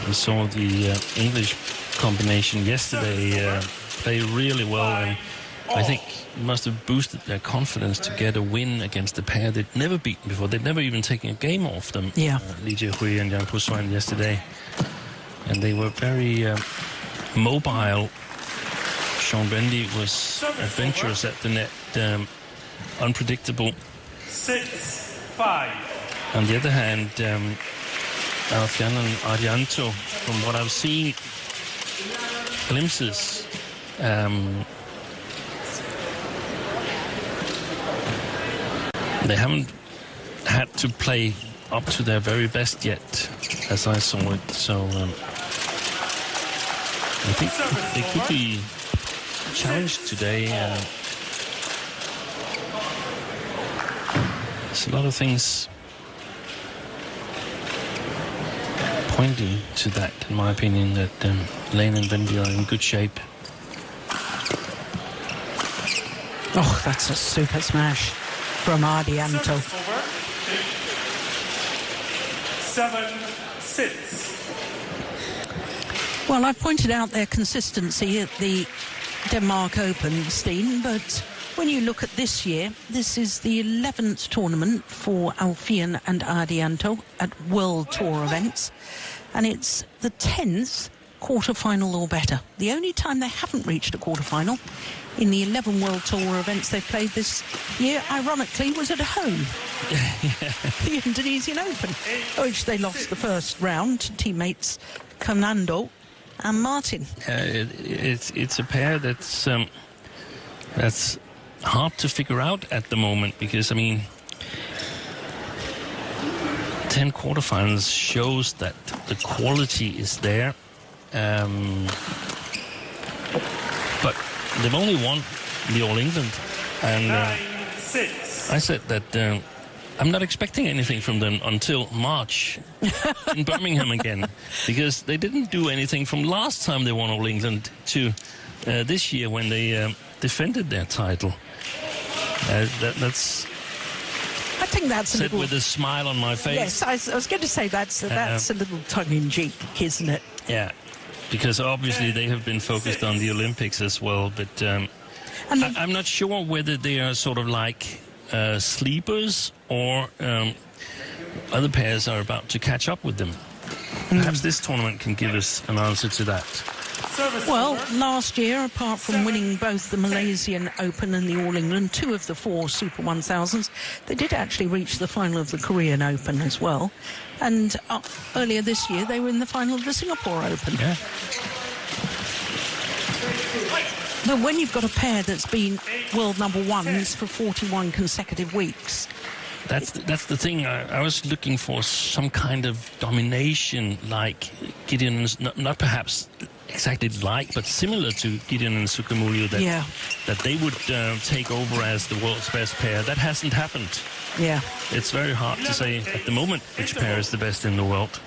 S12: We saw the English combination yesterday play really well, and I think it must have boosted their confidence to get a win against a pair they'd never beaten before. They'd never even taken a game off them.
S4: Yeah.
S12: Lee Jae-hui and Yang Po-swan yesterday. And they were very mobile. Sean Bendy was adventurous at the net, unpredictable.
S2: 6-5.
S12: On the other hand, Alfian and Arianto, from what I've seen, glimpses, they haven't had to play up to their very best yet, as I saw it. So I think they could be challenged today. There's a lot of things pointing to that, in my opinion, that Lane and Bendy are in good shape.
S4: Oh, that's a super smash from Arianto.
S2: 7-6.
S4: Well, I've pointed out their consistency at the Denmark Open, Steen, but when you look at this year, this is the 11th tournament for Alfian and Arianto at World Tour events, and it's the 10th quarterfinal or better. The only time they haven't reached a quarterfinal in the 11 World Tour events they've played this year, ironically, was at home. The Indonesian Open, which they lost the first round to teammates Fernando and Martin.
S12: It's a pair that's hard to figure out at the moment, because, I mean, 10 quarterfinals shows that the quality is there. But they've only won the All England, and I said that I'm not expecting anything from them until March in Birmingham again, because they didn't do anything from last time they won All England to this year when they defended their title. That's.
S4: I think that's
S12: said with a smile on my face.
S4: Yes, I was going to say that's a little tongue-in-cheek, isn't it?
S12: Yeah, because obviously they have been focused on the Olympics as well, but I'm not sure whether they are sort of like sleepers or other pairs are about to catch up with them. Perhaps this tournament can give us an answer to that.
S4: Well, last year, apart from winning both the Malaysian Open and the All England, 2 of the 4 Super 1000s, they did actually reach the final of the Korean Open as well. And earlier this year, they were in the final of the Singapore Open.
S12: Yeah.
S4: But when you've got a pair that's been world number 1s for 41 consecutive weeks...
S12: That's the thing. I was looking for some kind of domination, like Gideon's, not perhaps exactly like, but similar to Gideon and Sukamuljo, that they would take over as the world's best pair. That hasn't happened.
S4: Yeah.
S12: It's very hard to say at the moment which pair is the best in the world.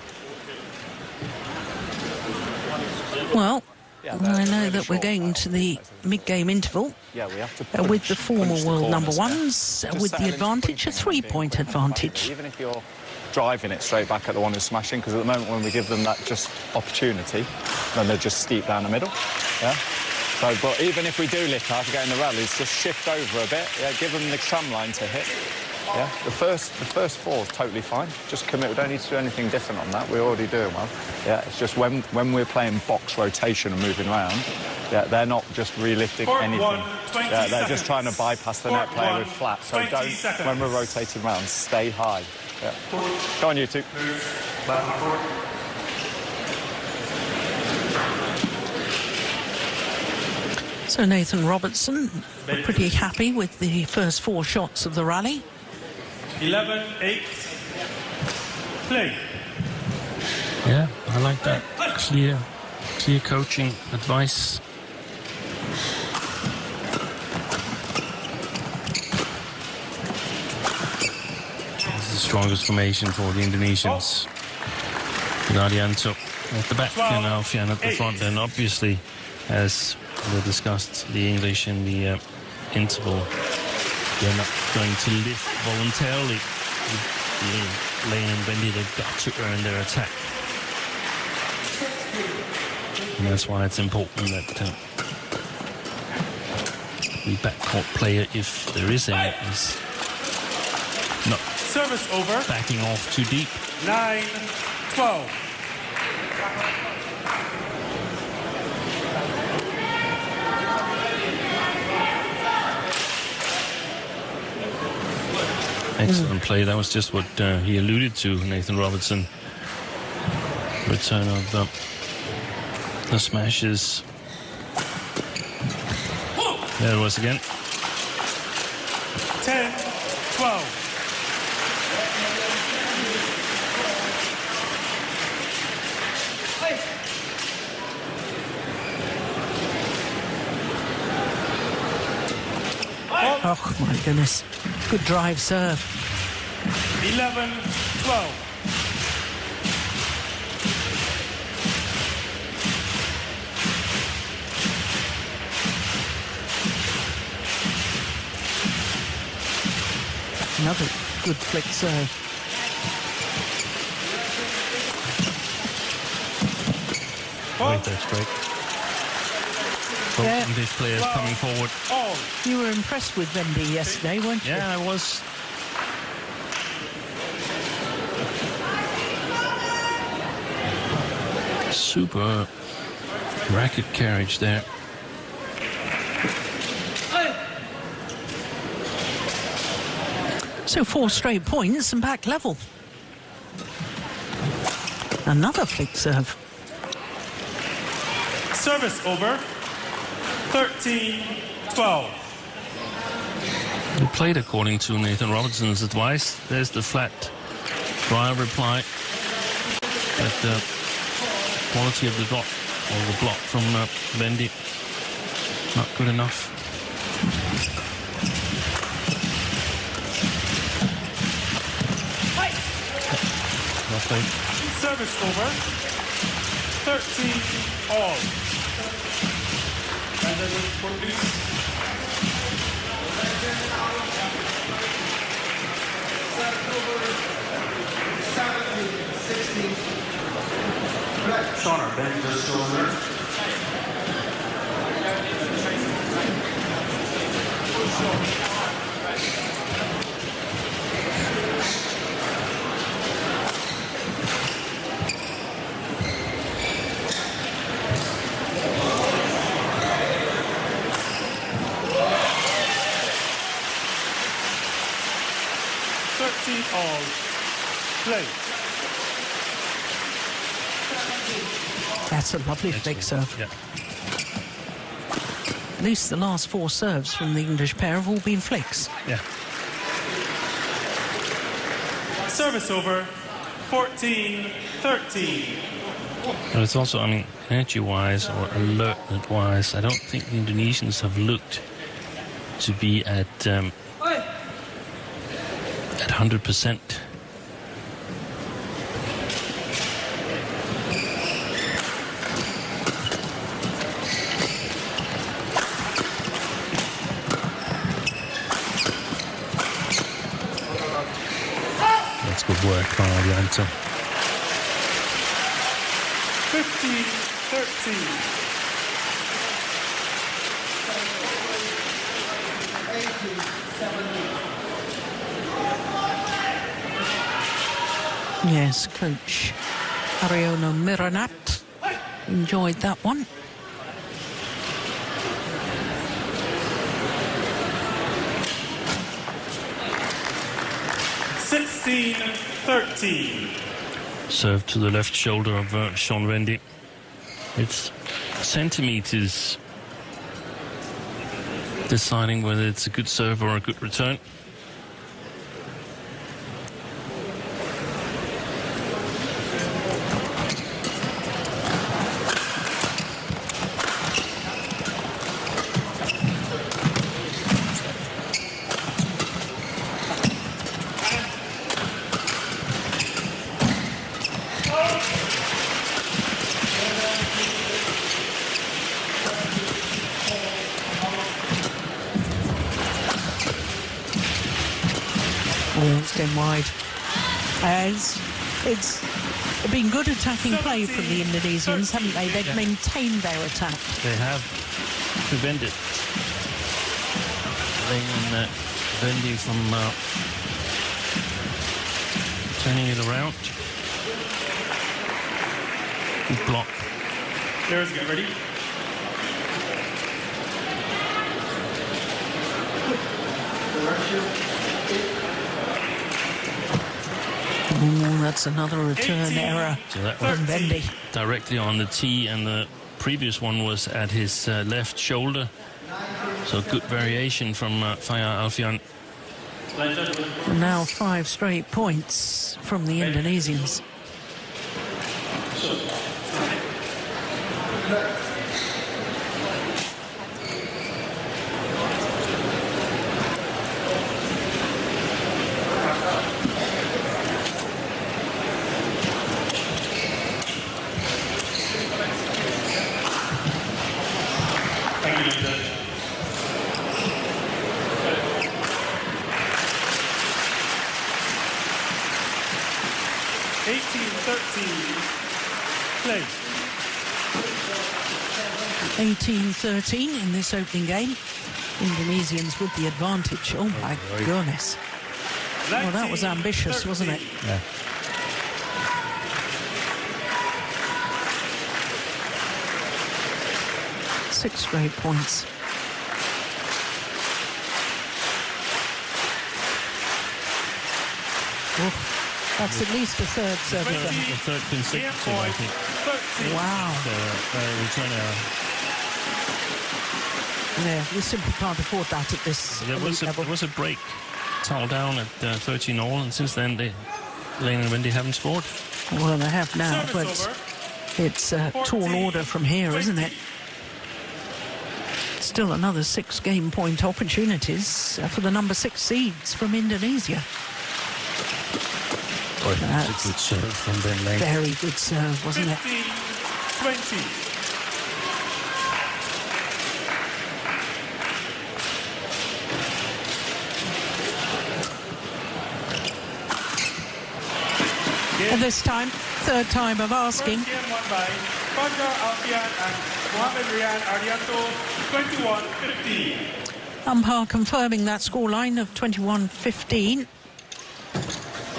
S4: Well, I know that we're going to the mid-game interval with the former world number ones with the advantage, a 3-point advantage.
S15: Even if you're driving it straight back at the one who's smashing, because at the moment when we give them that just opportunity, then they're just steep down the middle. Yeah. So, but even if we do lift hard to get in the rallies, just shift over a bit. Yeah, give them the tram line to hit. Yeah, the first four is totally fine. Just commit. We don't need to do anything different on that. We're already doing well. Yeah, it's just when we're playing box rotation and moving around, yeah, they're not just relifting anything. Yeah, they're just trying to bypass the net player with flat. So don't, when we're rotating around, stay high. Yeah. Go on, you two.
S4: So Nathan Robertson pretty happy with the first 4 shots of the rally.
S2: 11-8. Play.
S12: Yeah, I like that. Clear coaching advice. This is the strongest formation for the Indonesians. Guardianto at the back and Alfian at the front. And obviously, as we discussed, the English in the interval, they're not going to lift voluntarily. Lane and Bendy, they've got to earn their attack. And that's why it's important that the backcourt player, if there is any, is not
S2: service over,
S12: backing off too deep.
S2: 9-12.
S12: Excellent play. That was just what he alluded to, Nathan Robertson. Return of the smashes. There it was again.
S2: 10-12.
S4: Oh, my goodness. Good drive serve.
S2: 11-12.
S4: Another good flick serve.
S12: Great, that's great.
S4: Yeah.
S12: English players coming forward.
S4: You were impressed with Vendy yesterday, weren't you?
S12: Yeah, I was. Super racket carriage there.
S4: So 4 straight points and back level. Another flick serve.
S2: Service over. 13-12.
S12: They played according to Nathan Robertson's advice. There's the flat drive reply. But the quality of the drop or the block from Vendy, not good enough. Nothing.
S2: Service over. 13-all. And then for please.
S17: Shawner, Ben just shoulder.
S2: All. Play.
S4: That's a lovely flick serve.
S12: Yeah.
S4: At least the last 4 serves from the English pair have all been flicks.
S12: Yeah.
S2: Service over. 14-13.
S12: But it's also, I mean, energy-wise or alert-wise, I don't think the Indonesians have looked to be at 100%. That's good work by Atlanta.
S2: 15-13.
S4: Yes, Coach Ariono Mironat enjoyed that one.
S12: Serve to the left shoulder of Sean Wendy. It's centimeters deciding whether it's a good serve or a good return.
S4: Wide. It's been good attacking play from the Indonesians, haven't they? They've maintained their attack.
S12: They have prevented Wendy from turning it around. Good block.
S2: Players, get ready.
S4: Oh, that's another return error
S12: so that
S4: from Wendy.
S12: Directly on the tee, and the previous one was at his left shoulder. So good variation from Fajar Alfian.
S4: Now 5 straight points from the Indonesians.
S2: Play.
S4: 18-13 in this opening game. Indonesians with the advantage. Oh my goodness. Well, that was ambitious, wasn't it?
S12: Yeah.
S4: Six straight points. Oh. That's at least a third serve.
S12: The third consecutive, I think.
S4: Wow.
S12: Return error.
S4: Yeah, we simply can't afford that at this level.
S12: There was a break, towel down at 13-all, and since then Lane and Wendy haven't scored.
S4: Well, they have now, but it's a tall order from here, isn't it? Still another 6 game point opportunities for the number 6 seeds from Indonesia.
S12: That's a good serve from Ben Lane.
S4: Very good serve, wasn't it?
S2: 15-20.
S4: And this time, third time of asking.
S2: First game won by Fajar Alfian and Mohamed Rian Ardianto, 21-15.
S4: Umpire confirming that scoreline of 21-15.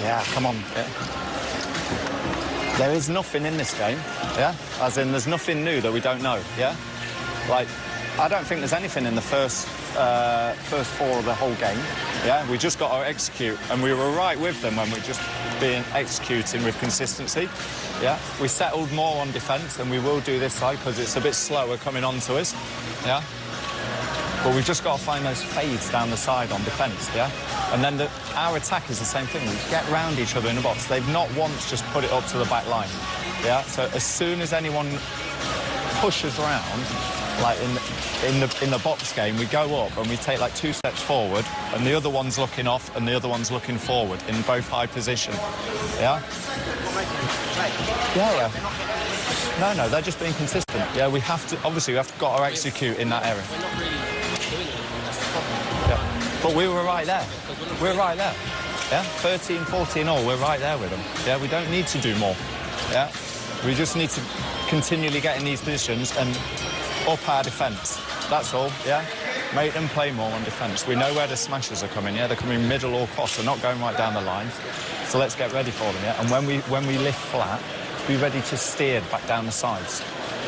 S15: Yeah, come on. Yeah. There is nothing in this game, yeah? As in, there's nothing new that we don't know, yeah? Like, I don't think there's anything in the first 4 of the whole game, yeah? We just got to execute, and we were right with them when we're just being executing with consistency, yeah? We settled more on defence, and we will do this side because it's a bit slower coming on to us, yeah? But we've just got to find those fades down the side on defence, yeah? And then our attack is the same thing. We get round each other in the box. They've not once just put it up to the back line, yeah? So as soon as anyone pushes around, like in the box game, we go up and we take like 2 steps forward, and the other one's looking off and the other one's looking forward in both high position, yeah? Yeah. No, they're just being consistent. Yeah, we have to, obviously, we have got to execute in that area. Yeah. But we were right there. We're right there. Yeah, 13, 14 all, we're right there with them. Yeah, we don't need to do more. Yeah, we just need to continually get in these positions and up our defence. That's all, yeah? Make them play more on defence. We know where the smashes are coming, yeah? They're coming middle or cross. They're not going right down the lines. So let's get ready for them, yeah? And when we lift flat, be ready to steer back down the sides,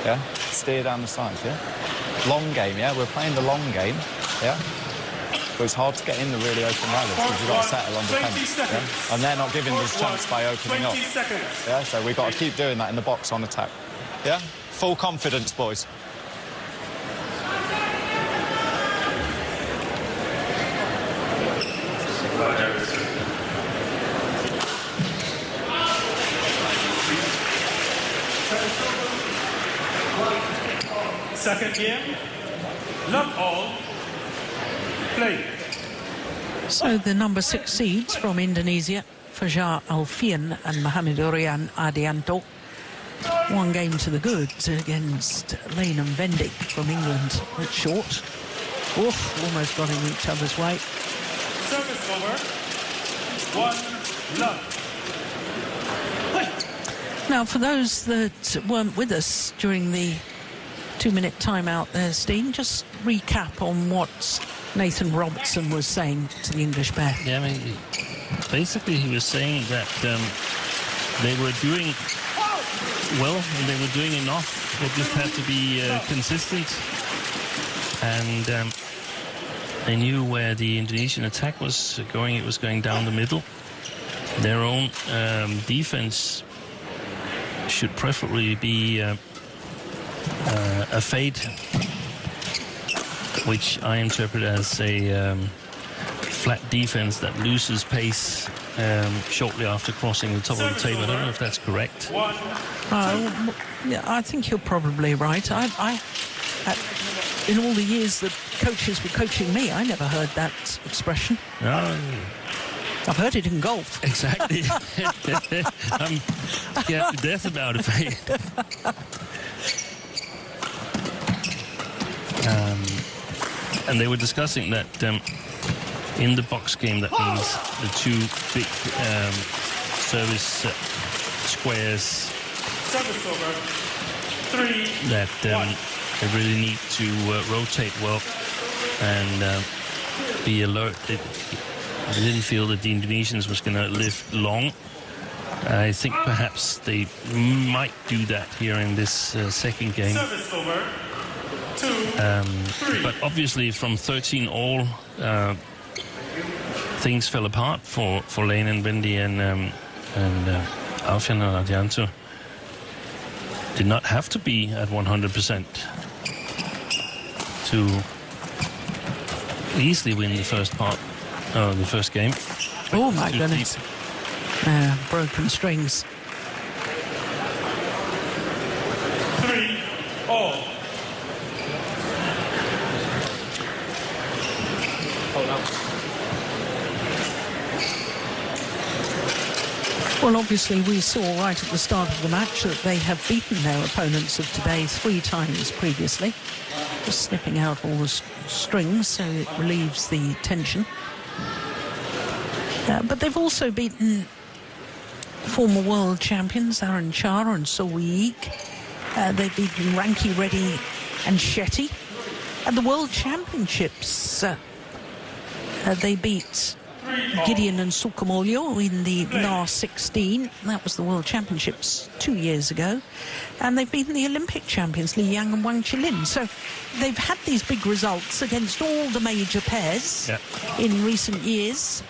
S15: yeah? Steer down the sides, yeah? Long game, yeah? We're playing the long game, yeah? But it's hard to get in the really open rallies because you've got to settle on defence, yeah? And they're not giving us chance by opening up. Yeah, so we've got to keep doing that in the box on attack, yeah? Full confidence, boys.
S2: Second game, love all, play.
S4: So the number 6 seeds from Indonesia, Fajar Alfian and Mohamed Urian Adianto, one game to the good against Lane and Vendy from England at short. Oof, almost got in each other's way.
S2: Service over, 1 love.
S4: Now, for those that weren't with us during the 2-minute timeout there, Steen, just recap on what Nathan Robertson was saying to the English pair.
S12: Yeah, I mean, basically he was saying that they were doing well and they were doing enough. They just had to be consistent, and they knew where the Indonesian attack was going. It was going down the middle. Their own defense should preferably be a fade, which I interpret as a flat defense that loses pace shortly after crossing the top of the table. I don't know if that's correct.
S4: Yeah, I think you're probably right. In all the years that coaches were coaching me, I never heard that expression.
S12: No.
S4: I've heard it in golf.
S12: Exactly. I'm scared to death about it. And they were discussing that in the box game, that means the 2 big service squares
S2: Service over, 3
S12: that they really need to rotate well and be alert. I didn't feel that the Indonesians was going to live long. I think perhaps they might do that here in this second game.
S2: Service over, 2 3.
S12: But obviously from 13 all, things fell apart for Lane and Vendy and Alfian and Adianto. Did not have to be at 100% to easily win the first part. The first game.
S4: Oh my goodness. Broken strings.
S2: 3 all.
S4: Well, obviously we saw right at the start of the match that they have beaten their opponents of today 3 times previously. Just snipping out all the strings so it relieves the tension. But they've also beaten former world champions Aaron Char and Sowiik. They've beaten Ranki Reddy and Shetty. At the World Championships, they beat Gideon and Sukamuljo in the last 16. That was the World Championships 2 years ago. And they've beaten the Olympic champions, Li Yang and Wang Chilin. So they've had these big results against all the major pairs in recent years.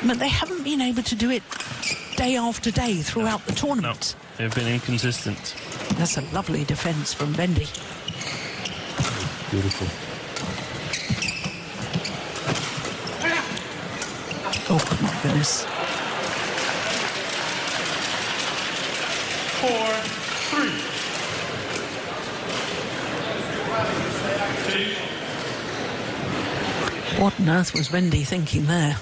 S4: But they haven't been able to do it day after day throughout the tournament.
S12: No, they've been inconsistent.
S4: That's a lovely defence from Vendy.
S12: Beautiful.
S4: Oh, my goodness.
S2: 4-3.
S4: What on earth was Vendy thinking there?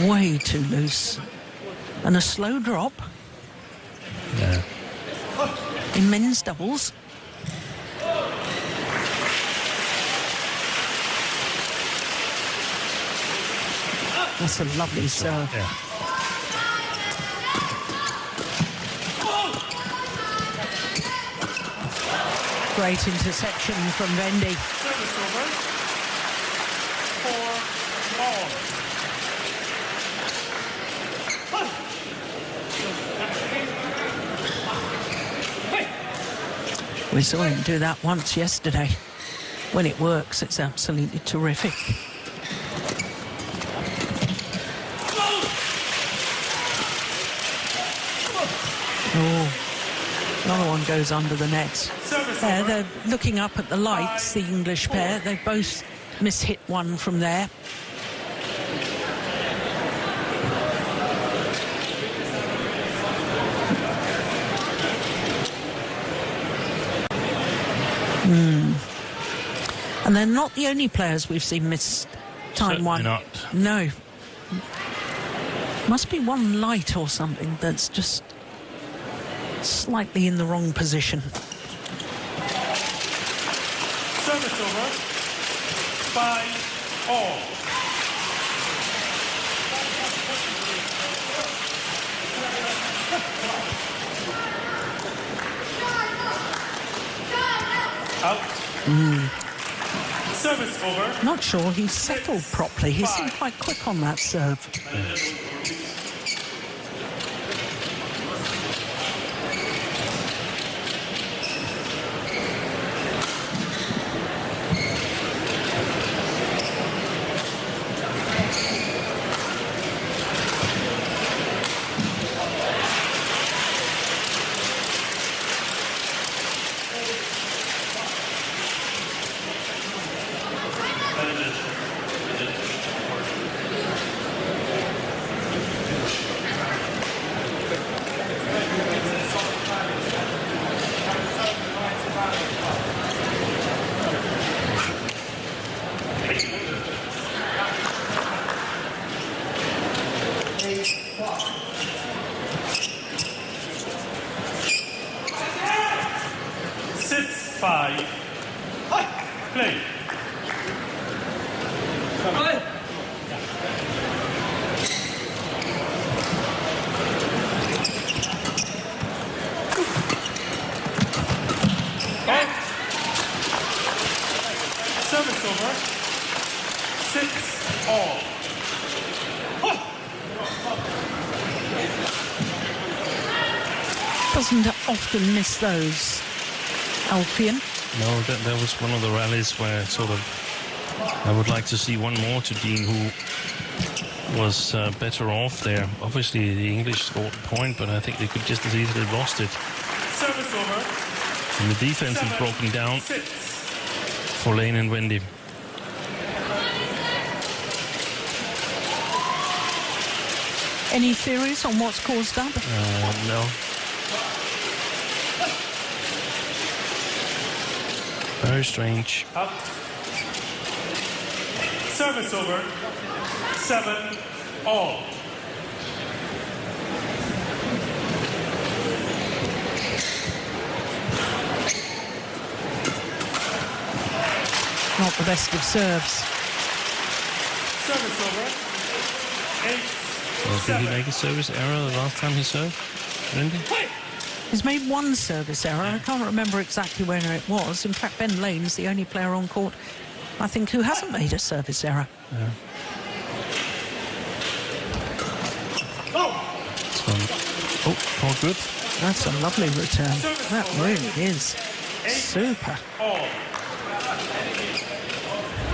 S4: Way too loose. And a slow drop.
S12: Yeah.
S4: In men's doubles. That's a lovely serve.
S12: Yeah.
S4: Great interception from Wendy.
S2: Service over. 4-all.
S4: We saw him do that once yesterday. When it works, it's absolutely terrific. Oh, another one goes under the net. There, they're looking up at the lights, the English pair. They both mishit one from there. And they're not the only players we've seen miss time one.
S12: Not.
S4: No. Must be one light or something that's just slightly in the wrong position.
S2: Service over. 5-all. Out. Service over.
S4: Not sure he's settled properly. He seemed quite quick on that serve.
S2: Play. Service over. 6-all.
S4: Doesn't often miss those, Alfian.
S12: No, that was one of the rallies where sort of I would like to see one more to Dean, who was better off there. Obviously, the English scored a point, but I think they could just as easily have lost it.
S2: Service over.
S12: And the defense is broken down for Lane and Wendy.
S4: Any theories on what's caused that?
S12: No. Very strange.
S2: Up. Service over. 7-all.
S4: Not the best of serves.
S2: Service over. 8.
S12: Well, did he make a service error the last time he served? Wendy?
S4: He's made one service error. I can't remember exactly where it was. In fact, Ben Lane's the only player on court, I think, who hasn't made a service error.
S12: Yeah. Oh, all good.
S4: That's a lovely return. That really is. Super.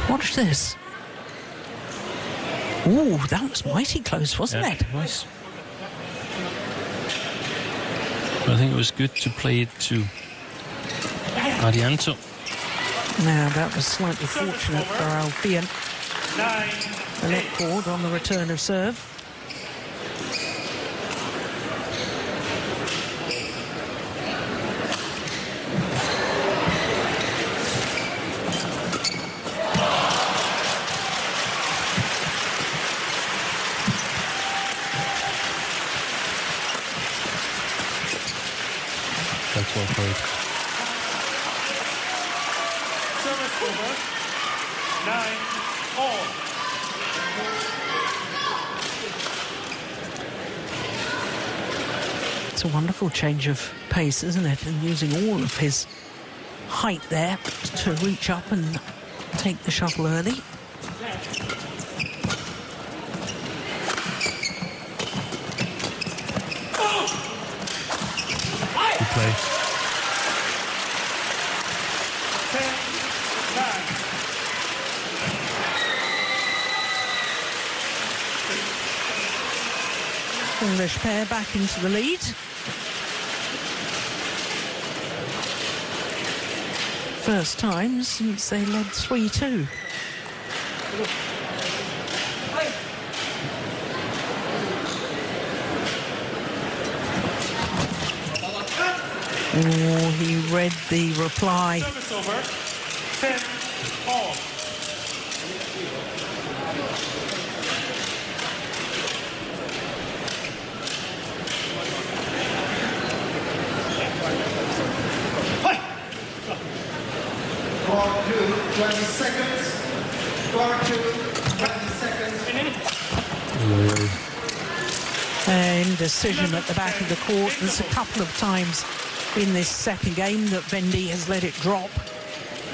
S4: Watch this. Ooh, that was mighty close, wasn't it?
S12: It was. I think it was good to play it to Adianto.
S4: Now, that was slightly fortunate for Alfian. The net cord on the return of serve.
S12: That's well played.
S2: Service over. 9-all.
S4: It's a wonderful change of pace, isn't it? And using all of his height there to reach up and take the shuttle early.
S3: Good play.
S4: English pair back into the lead. First time since they led 3-2. Oh, he read the reply.
S2: Service over. 10-all.
S9: Ball 2, 20 seconds. Ball 2, 20 seconds.
S4: Indecision at the back of the court. There's a couple of times in this second game that Vendy has let it drop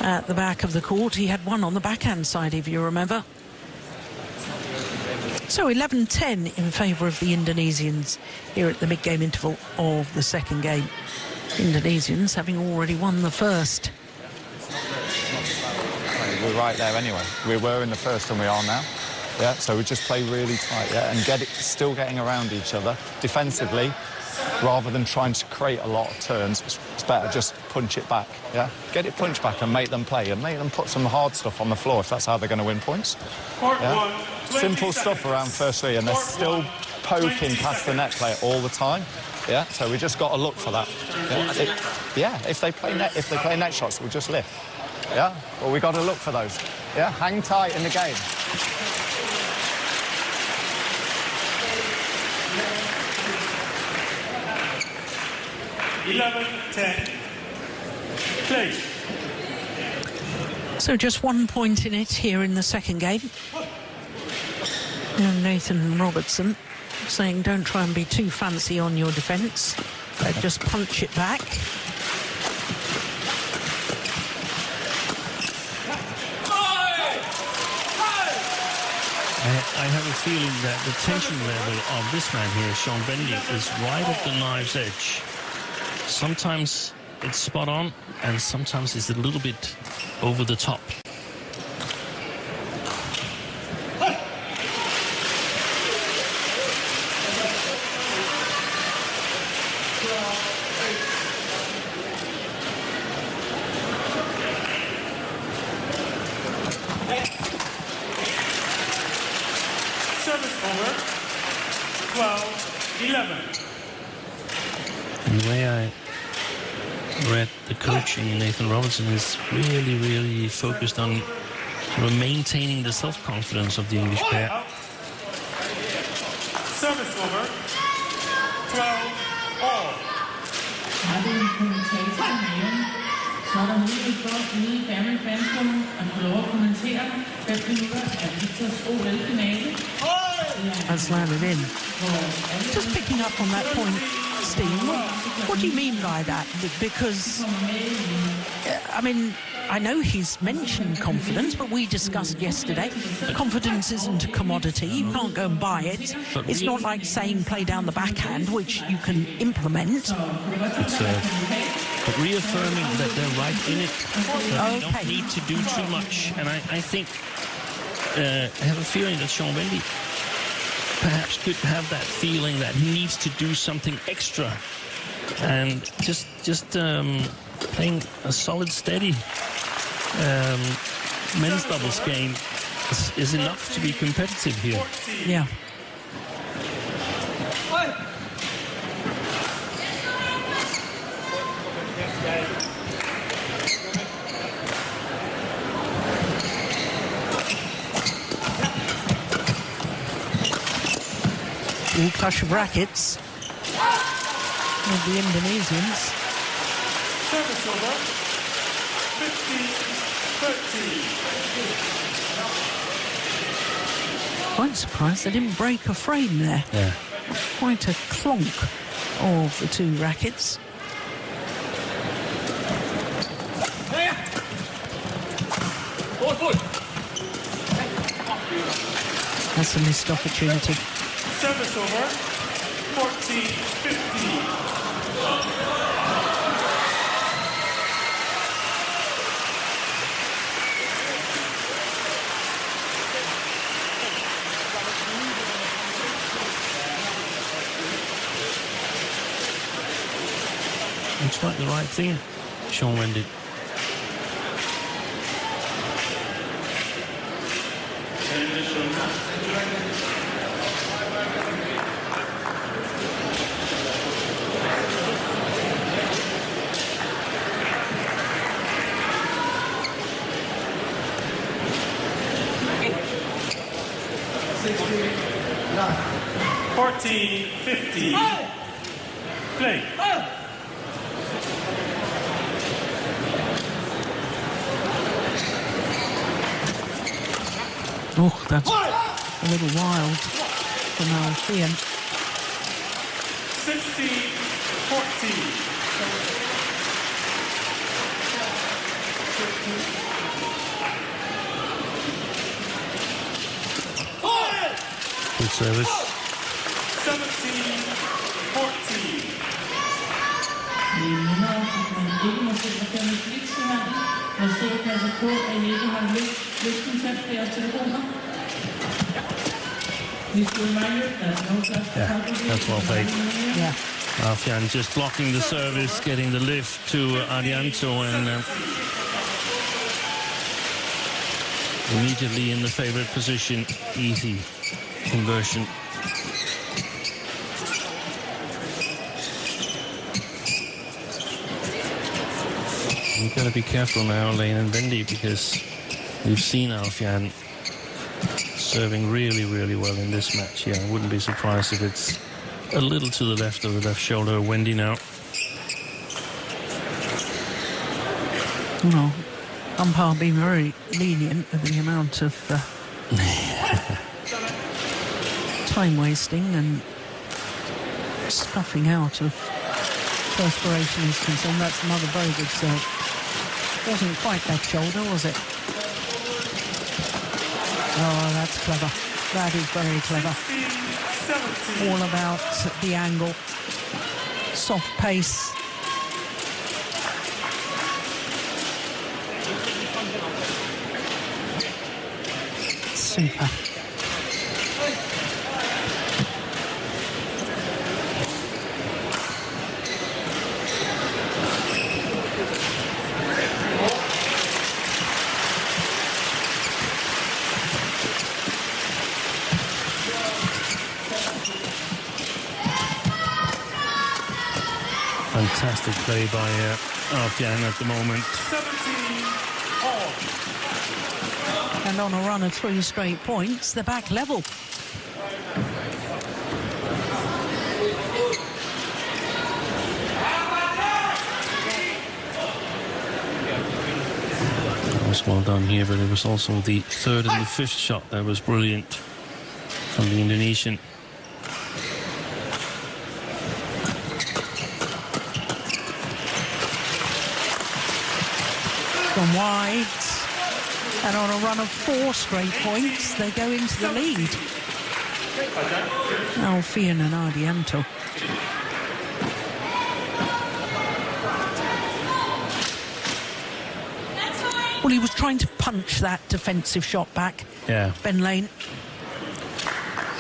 S4: at the back of the court. He had one on the backhand side, if you remember. So 11-10 in favour of the Indonesians here at the mid-game interval of the second game. Indonesians having already won the first.
S15: We're right there anyway. We were in the first and we are now. Yeah, so we just play really tight, yeah, and still getting around each other defensively, rather than trying to create a lot of turns. It's better just punch it back, yeah? Get it punched back and make them play and make them put some hard stuff on the floor if that's how they're going to win points. Yeah? Simple stuff around first three, and they're still poking past the net player all the time. Yeah, so we just got to look for that. Yeah, if they play net shots, we'll just lift. Yeah, well, we got to look for those. Yeah, hang tight in the game.
S2: Play.
S4: So just 1 point in it here in the second game. And Nathan Robertson saying don't try and be too fancy on your defence, just punch it back.
S12: I have a feeling that the tension level of this man here, Sean Vendy, is right at the knife's edge. Sometimes it's spot on, and sometimes it's a little bit over the top.
S2: Service over. 12-11.
S12: And the way I read the coaching in Nathan Robertson is really, really focused on maintaining the self-confidence of the English pair.
S2: Service over. 12-all.
S10: Så er der mulighed for ude i Family Fansforum at få lov at kommentere 5 minutter af Victors OL-finale.
S4: Has landed in. Just picking up on that point, Steve, what do you mean by that? Because, I mean, I know he's mentioned confidence, but we discussed yesterday, confidence isn't a commodity. You can't go and buy it. It's not like saying play down the backhand, which you can implement.
S12: It's but reaffirming that they're right in it, that they don't need to do too much. And I think, I have a feeling that Sean Vendy perhaps could have that feeling that he needs to do something extra. And just playing a solid, steady men's doubles game is enough to be competitive here.
S4: Yeah. All clash of rackets with the Indonesians.
S2: Service over. 15-13.
S4: Quite surprised they didn't break a frame there.
S12: Yeah.
S4: Quite a clonk. of the two rackets. That's a missed opportunity.
S2: Service over, 14-15.
S12: Looks like the right thing, Sean Wendy.
S2: No. 14-15. Play.
S4: Oh, that's a little wild from Alfian.
S2: 16-14.
S12: Good service.
S2: 17-14.
S12: Yeah, that's well played.
S4: Yeah.
S12: Alfian just blocking the service, getting the lift to Arianto, and immediately in the favorite position. Easy conversion. You've got to be careful now, Lane and Bendy, because we've seen Alfian serving really, really well in this match. Yeah, I wouldn't be surprised if it's a little to the left of the left shoulder of Wendy now.
S4: No, umpire being very lenient with the amount of time wasting and scuffing out of perspiration is concerned. That's another very good serve. Wasn't quite left shoulder, was it? Oh, that's clever. That is very clever. All about the angle. Soft pace. Super.
S12: Fantastic play by Alfian at the moment.
S2: 17-all.
S4: And on a run of 3 straight points, they're back level.
S12: That was well done here, but it was also the third and the fifth shot that was brilliant from the Indonesian.
S4: Gone wide, and on a run of 4 straight points, they go into the lead. Alfian and Arianto. Well, he was trying to punch that defensive shot back.
S12: Yeah.
S4: Ben Lane.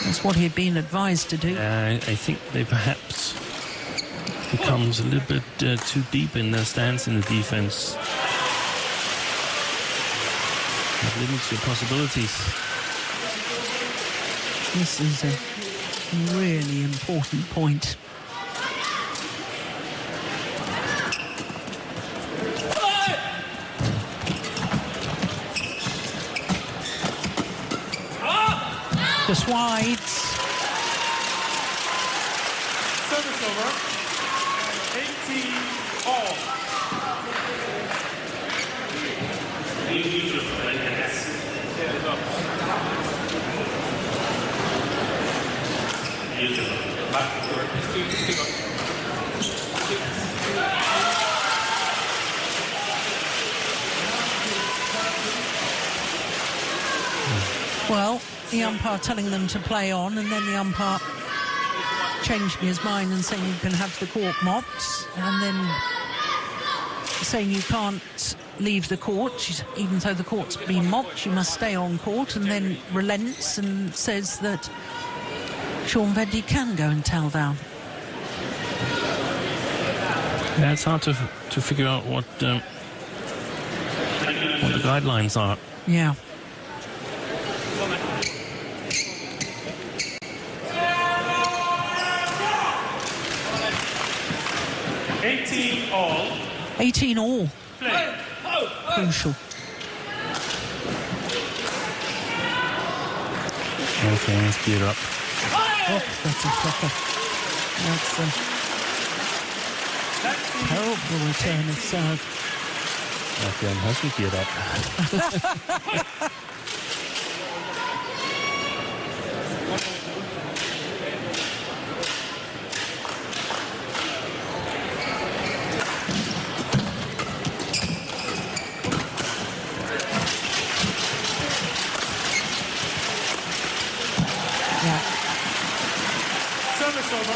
S4: That's what he'd been advised to do.
S12: I think they perhaps becomes a little bit too deep in their stance in the defense. That limits your possibilities.
S4: This is a really important point. Just wide.
S2: Service over. 18-all.
S4: the umpire telling them to play on, and then the umpire changing his mind and saying you can have the court mopped, and then saying you can't leave the court, even though the court's been mopped, you must stay on court, and then relents and says that Sean Vendy can go and towel down.
S12: Yeah, it's hard to figure out what the guidelines are.
S4: Yeah.
S2: all.
S4: 18 all.
S2: Play.
S4: Crucial.
S12: Okay, let's gear up.
S4: Oh, that's a cracker. That's a terrible return of serve.
S12: Okay, hasn't geared up.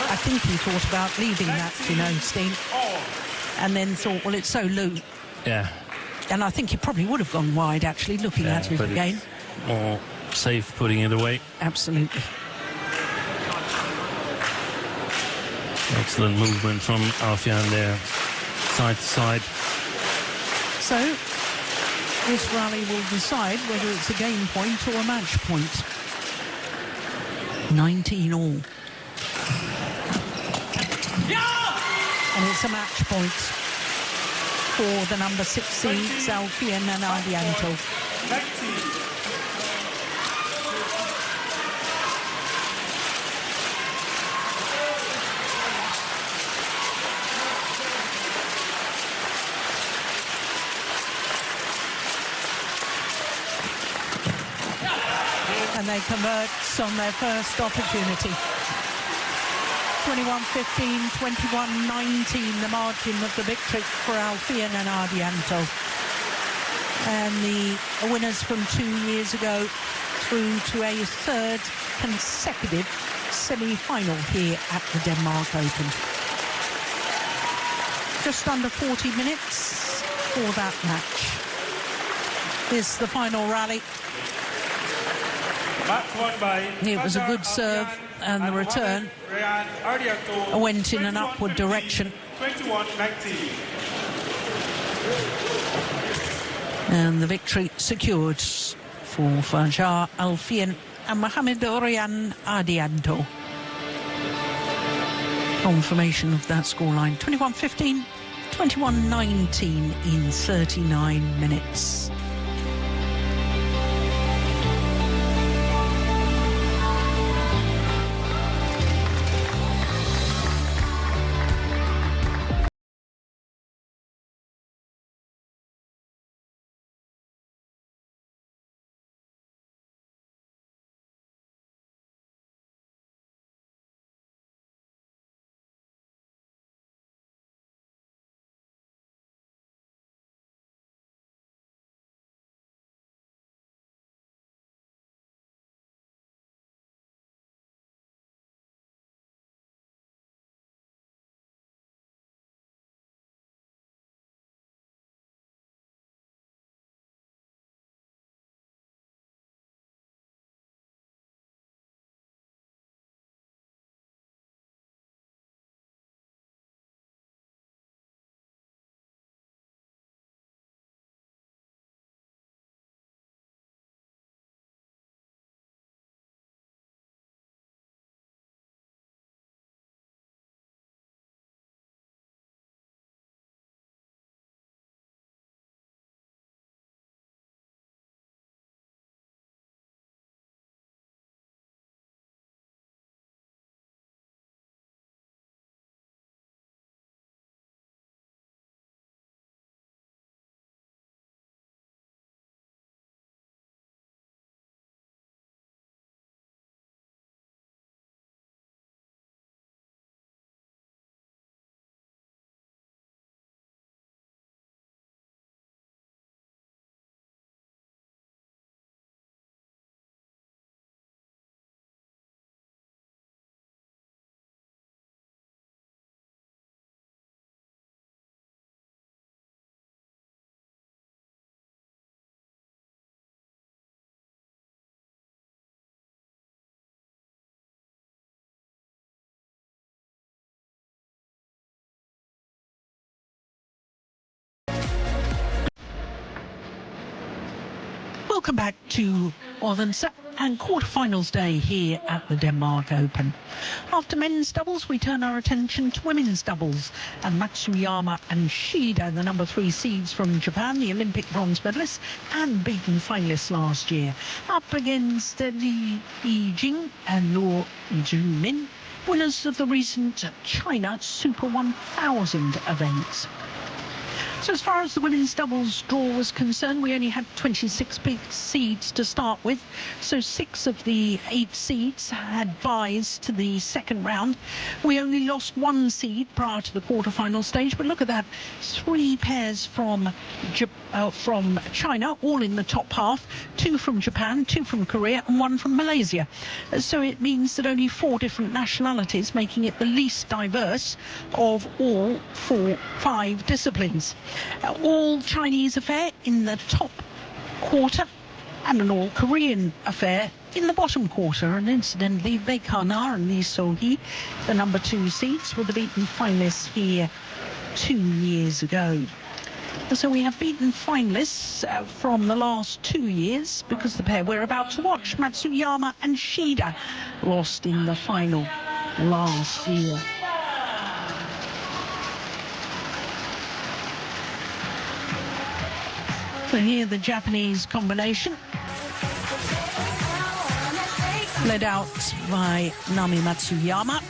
S4: I think he thought about leaving that, Steen, and then thought, well, it's so loose.
S12: Yeah.
S4: And I think he probably would have gone wide, actually, looking at it again.
S12: More safe putting it away.
S4: Absolutely.
S12: Excellent movement from Alfian there, side to side.
S4: So, this rally will decide whether it's a game point or a match point. 19 all. And it's a match point for the number 6 seeds, Alfian and Ardianto. And they convert on their first opportunity. 21-15, 21-19, the margin of the victory for Alfian and Ardianto. And the winners from 2 years ago through to a third consecutive semi-final here at the Denmark Open. Just under 40 minutes for that match. This is the final rally. It was a good serve, and the return went in an upward direction.
S2: 21-19.
S4: And the victory secured for Fajar Alfian and Mohamed Orian Ardianto. Confirmation of that scoreline: 21-15, 21-19 in 39 minutes. Welcome back to Odense and quarterfinals day here at the Denmark Open. After men's doubles, we turn our attention to women's doubles, and Matsuyama and Shida, the number 3 seeds from Japan, the Olympic bronze medalists and beaten finalists last year, up against Li Yijing and Luo Zhumin, winners of the recent China Super 1000 events. So as far as the women's doubles draw was concerned, we only had 26 big seeds to start with. So 6 of the 8 seeds had byes to the second round. We only lost 1 seed prior to the quarterfinal stage. But look at that, 3 pairs from China, all in the top half. 2 from Japan, 2 from Korea and 1 from Malaysia. So it means that only 4 different nationalities, making it the least diverse of all 5 disciplines. All Chinese affair in the top quarter and an all Korean affair in the bottom quarter. And incidentally, Baek Ha-na and Lee So-hee, the number 2 seeds, were the beaten finalists here 2 years ago. So we have beaten finalists from the last 2 years, because the pair we're about to watch, Matsuyama and Shida, lost in the final last year. So here the Japanese combination, led out by Naomi Matsuyama.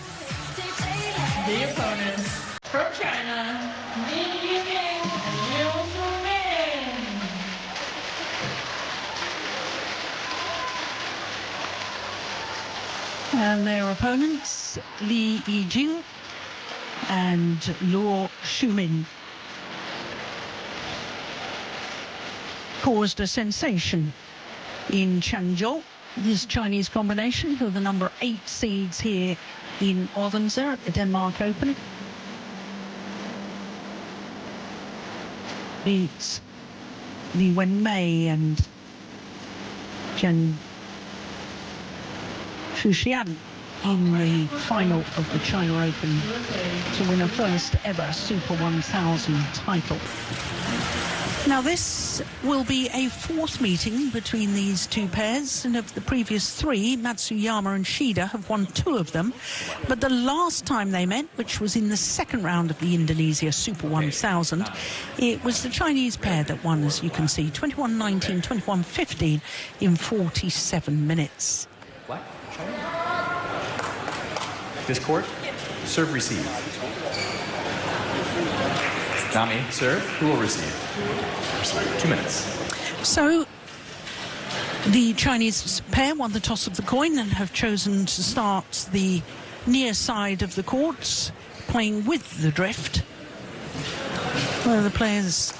S10: The opponents from China, Li Yijing and Luo Zhumin.
S4: And their opponents, Li Yijing and Luo Zhumin, caused a sensation in Changzhou. This Chinese combination, who are the number 8 seeds here in Odense at the Denmark Open, beats Li Wenmei and Chen Shuxian in the final of the China Open to win a first ever Super 1000 title. Now this will be a 4th meeting between these 2 pairs, and of the previous 3, Matsuyama and Shida have won 2 of them. But the last time they met, which was in the second round of the Indonesia Super 1000, it was the Chinese pair that won, as you can see, 21-19, 21-15 in 47 minutes.
S16: What? This court, serve, receive. Nami, serve. Who will receive? 2 minutes.
S4: So the Chinese pair won the toss of the coin and have chosen to start the near side of the courts, playing with the drift, where the players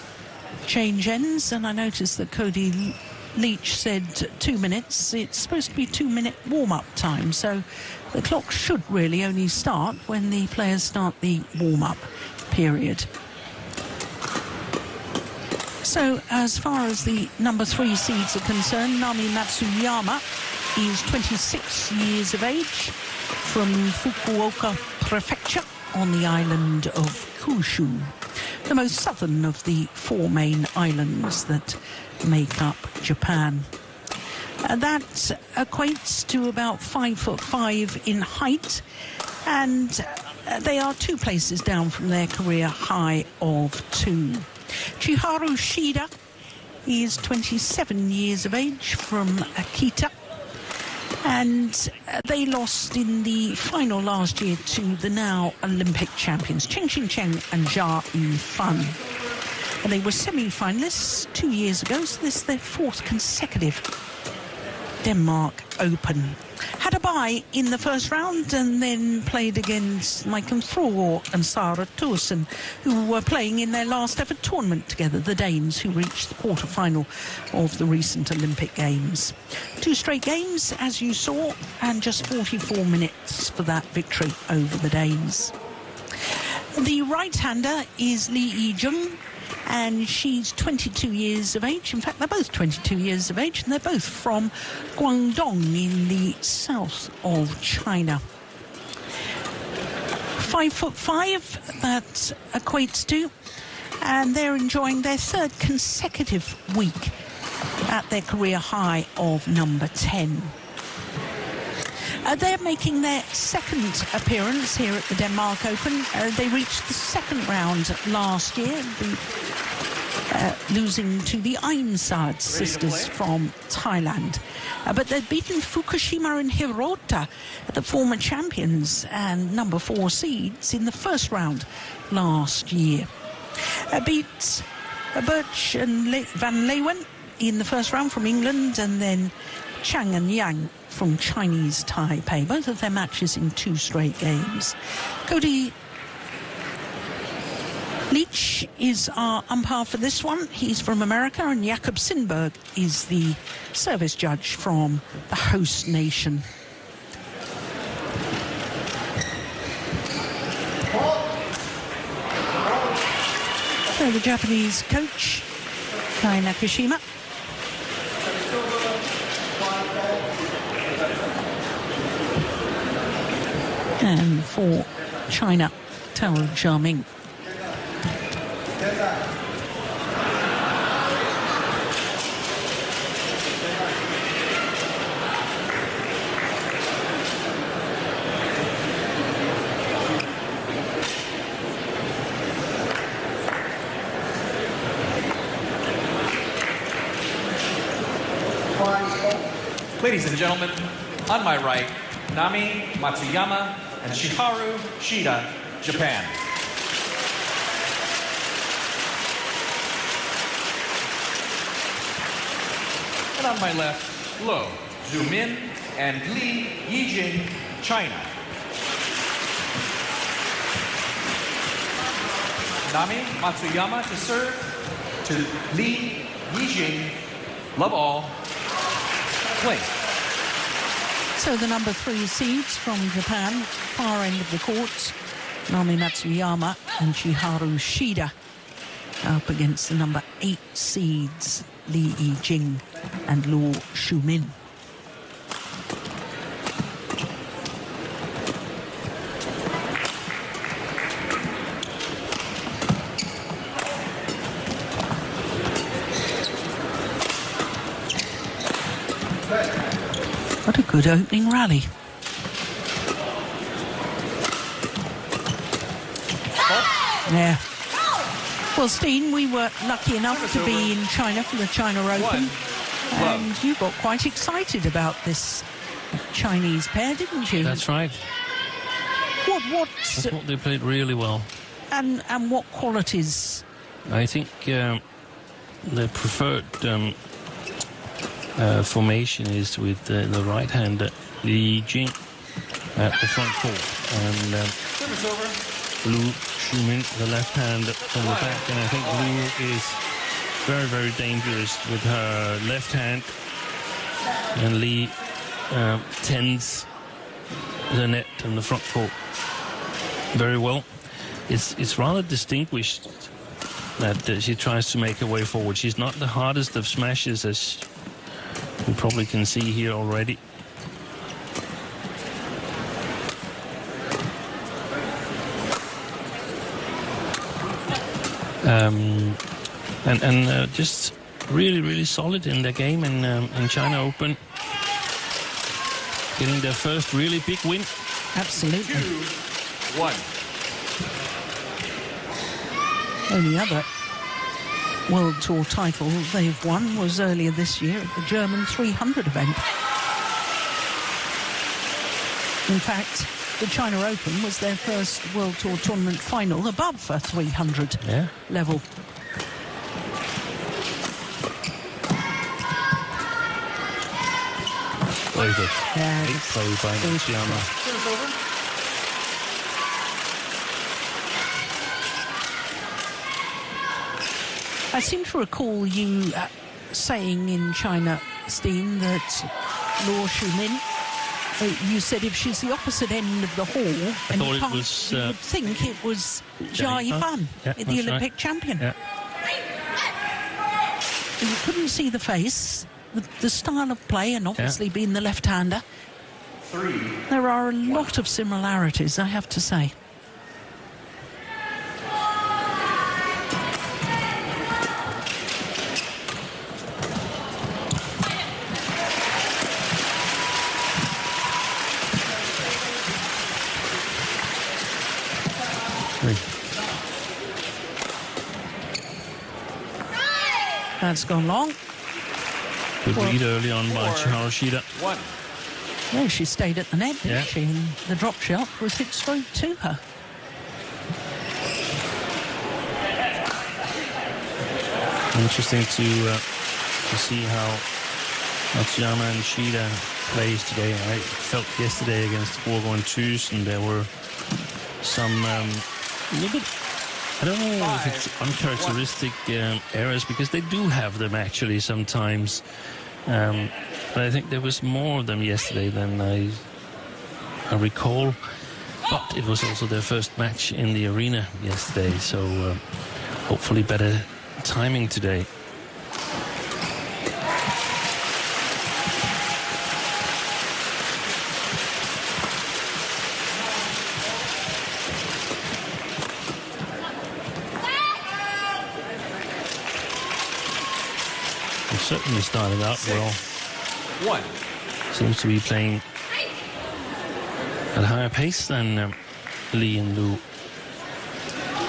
S4: change ends. And I noticed that Cody Leach said 2 minutes. It's supposed to be 2-minute warm-up time, so the clock should really only start when the players start the warm-up period. So as far as the number 3 seeds are concerned, Naomi Matsuyama is 26 years of age, from Fukuoka Prefecture on the island of Kyushu, the most southern of the 4 main islands that make up Japan. That equates to about 5'5" in height, and they are 2 places down from their career high of 2. Chiharu Shida is 27 years of age, from Akita, and they lost in the final last year to the now Olympic champions Clinching and Jia Yifan. And they were semi-finalists 2 years ago, so this is their 4th consecutive Denmark Open. Had a bye in the first round and then played against Maiken Frogor and Sara Thorsen, who were playing in their last ever tournament together, the Danes, who reached the quarterfinal of the recent Olympic Games. 2 straight games, as you saw, and just 44 minutes for that victory over the Danes. The right-hander is Li Yijing, and she's 22 years of age. In fact, they're both 22 years of age, and they're both from Guangdong in the south of China. 5'5", that equates to, and they're enjoying their 3rd consecutive week at their career high of number 10. They're making their second appearance here at the Denmark Open. They reached the second round last year, losing to the Ainsad sisters from Thailand. But they'd beaten Fukushima and Hirota, the former champions and number 4 seeds, in the first round last year. Beat Birch and Van Leeuwen in the first round from England, and then Chang and Yang from Chinese Taipei. Both of their matches in 2 straight games. Cody Leach is our umpire for this one. He's from America, and Jakob Sindberg is the service judge from the host nation. So the Japanese coach, Kai Nakashima. And for China, Tao Jiaming.
S16: Ladies and gentlemen, on my right, Nami Matsuyama and Shiharu Shida, Japan. And on my left, Lo Zhumin and Li Yijing, China. Nami Matsuyama to serve to Li Yijing, love all, play.
S4: So the number 3 seeds from Japan, far end of the court, Nami Matsuyama and Shiharu Shida, up against the number 8 seeds, Li Yijing and Lo Zhumin. What a good opening rally. Yeah. Well, Steen, we were lucky enough to be in China for the China Open. And you got quite excited about this Chinese pair, didn't you?
S12: That's right. I thought they played really well.
S4: And what qualities?
S12: I think the preferred formation is with the right-hander Li Yijing at the front court, and Lo Zhumin, the left-hander from the back. And I think Lu is very, very dangerous with her left hand, and Li tends the net and the front court very well. It's rather distinguished that she tries to make her way forward. She's not the hardest of smashes, as you probably can see here already. And just really, really solid in their game in China Open. Getting their first really big win.
S4: Absolutely.
S16: 2-1.
S4: Only other World Tour title they've won was earlier this year at the German 300 event. In fact, the China Open was their first World Tour tournament final above a 300 level.
S12: Very good.
S4: Yeah,
S12: great play by Matsuyama.
S4: I seem to recall you saying in China, Steen, that Lo Zhumin, you said if she's the opposite end of the hall, and you would think it was Jia Yifan, the Olympic champion.
S12: Yeah.
S4: You couldn't see the face, the style of play, and obviously being the left-hander. There are a lot of similarities, I have to say.
S12: 3.
S4: That's gone long.
S12: Good lead early on by Chiharu Shida.
S16: 1.
S4: Yeah, she stayed at the net, didn't she? And the drop shot was hit straight to her.
S12: Interesting to see how Matsuyama and Shida plays today. I felt yesterday against foregone twos, and there were some little bit, I don't know if it's uncharacteristic errors, because they do have them actually sometimes. But I think there was more of them yesterday than I recall. But it was also their first match in the arena yesterday, so hopefully better timing today. They're certainly starting out well.
S16: 1.
S12: Seems to be playing at a higher pace than Lee and Liu.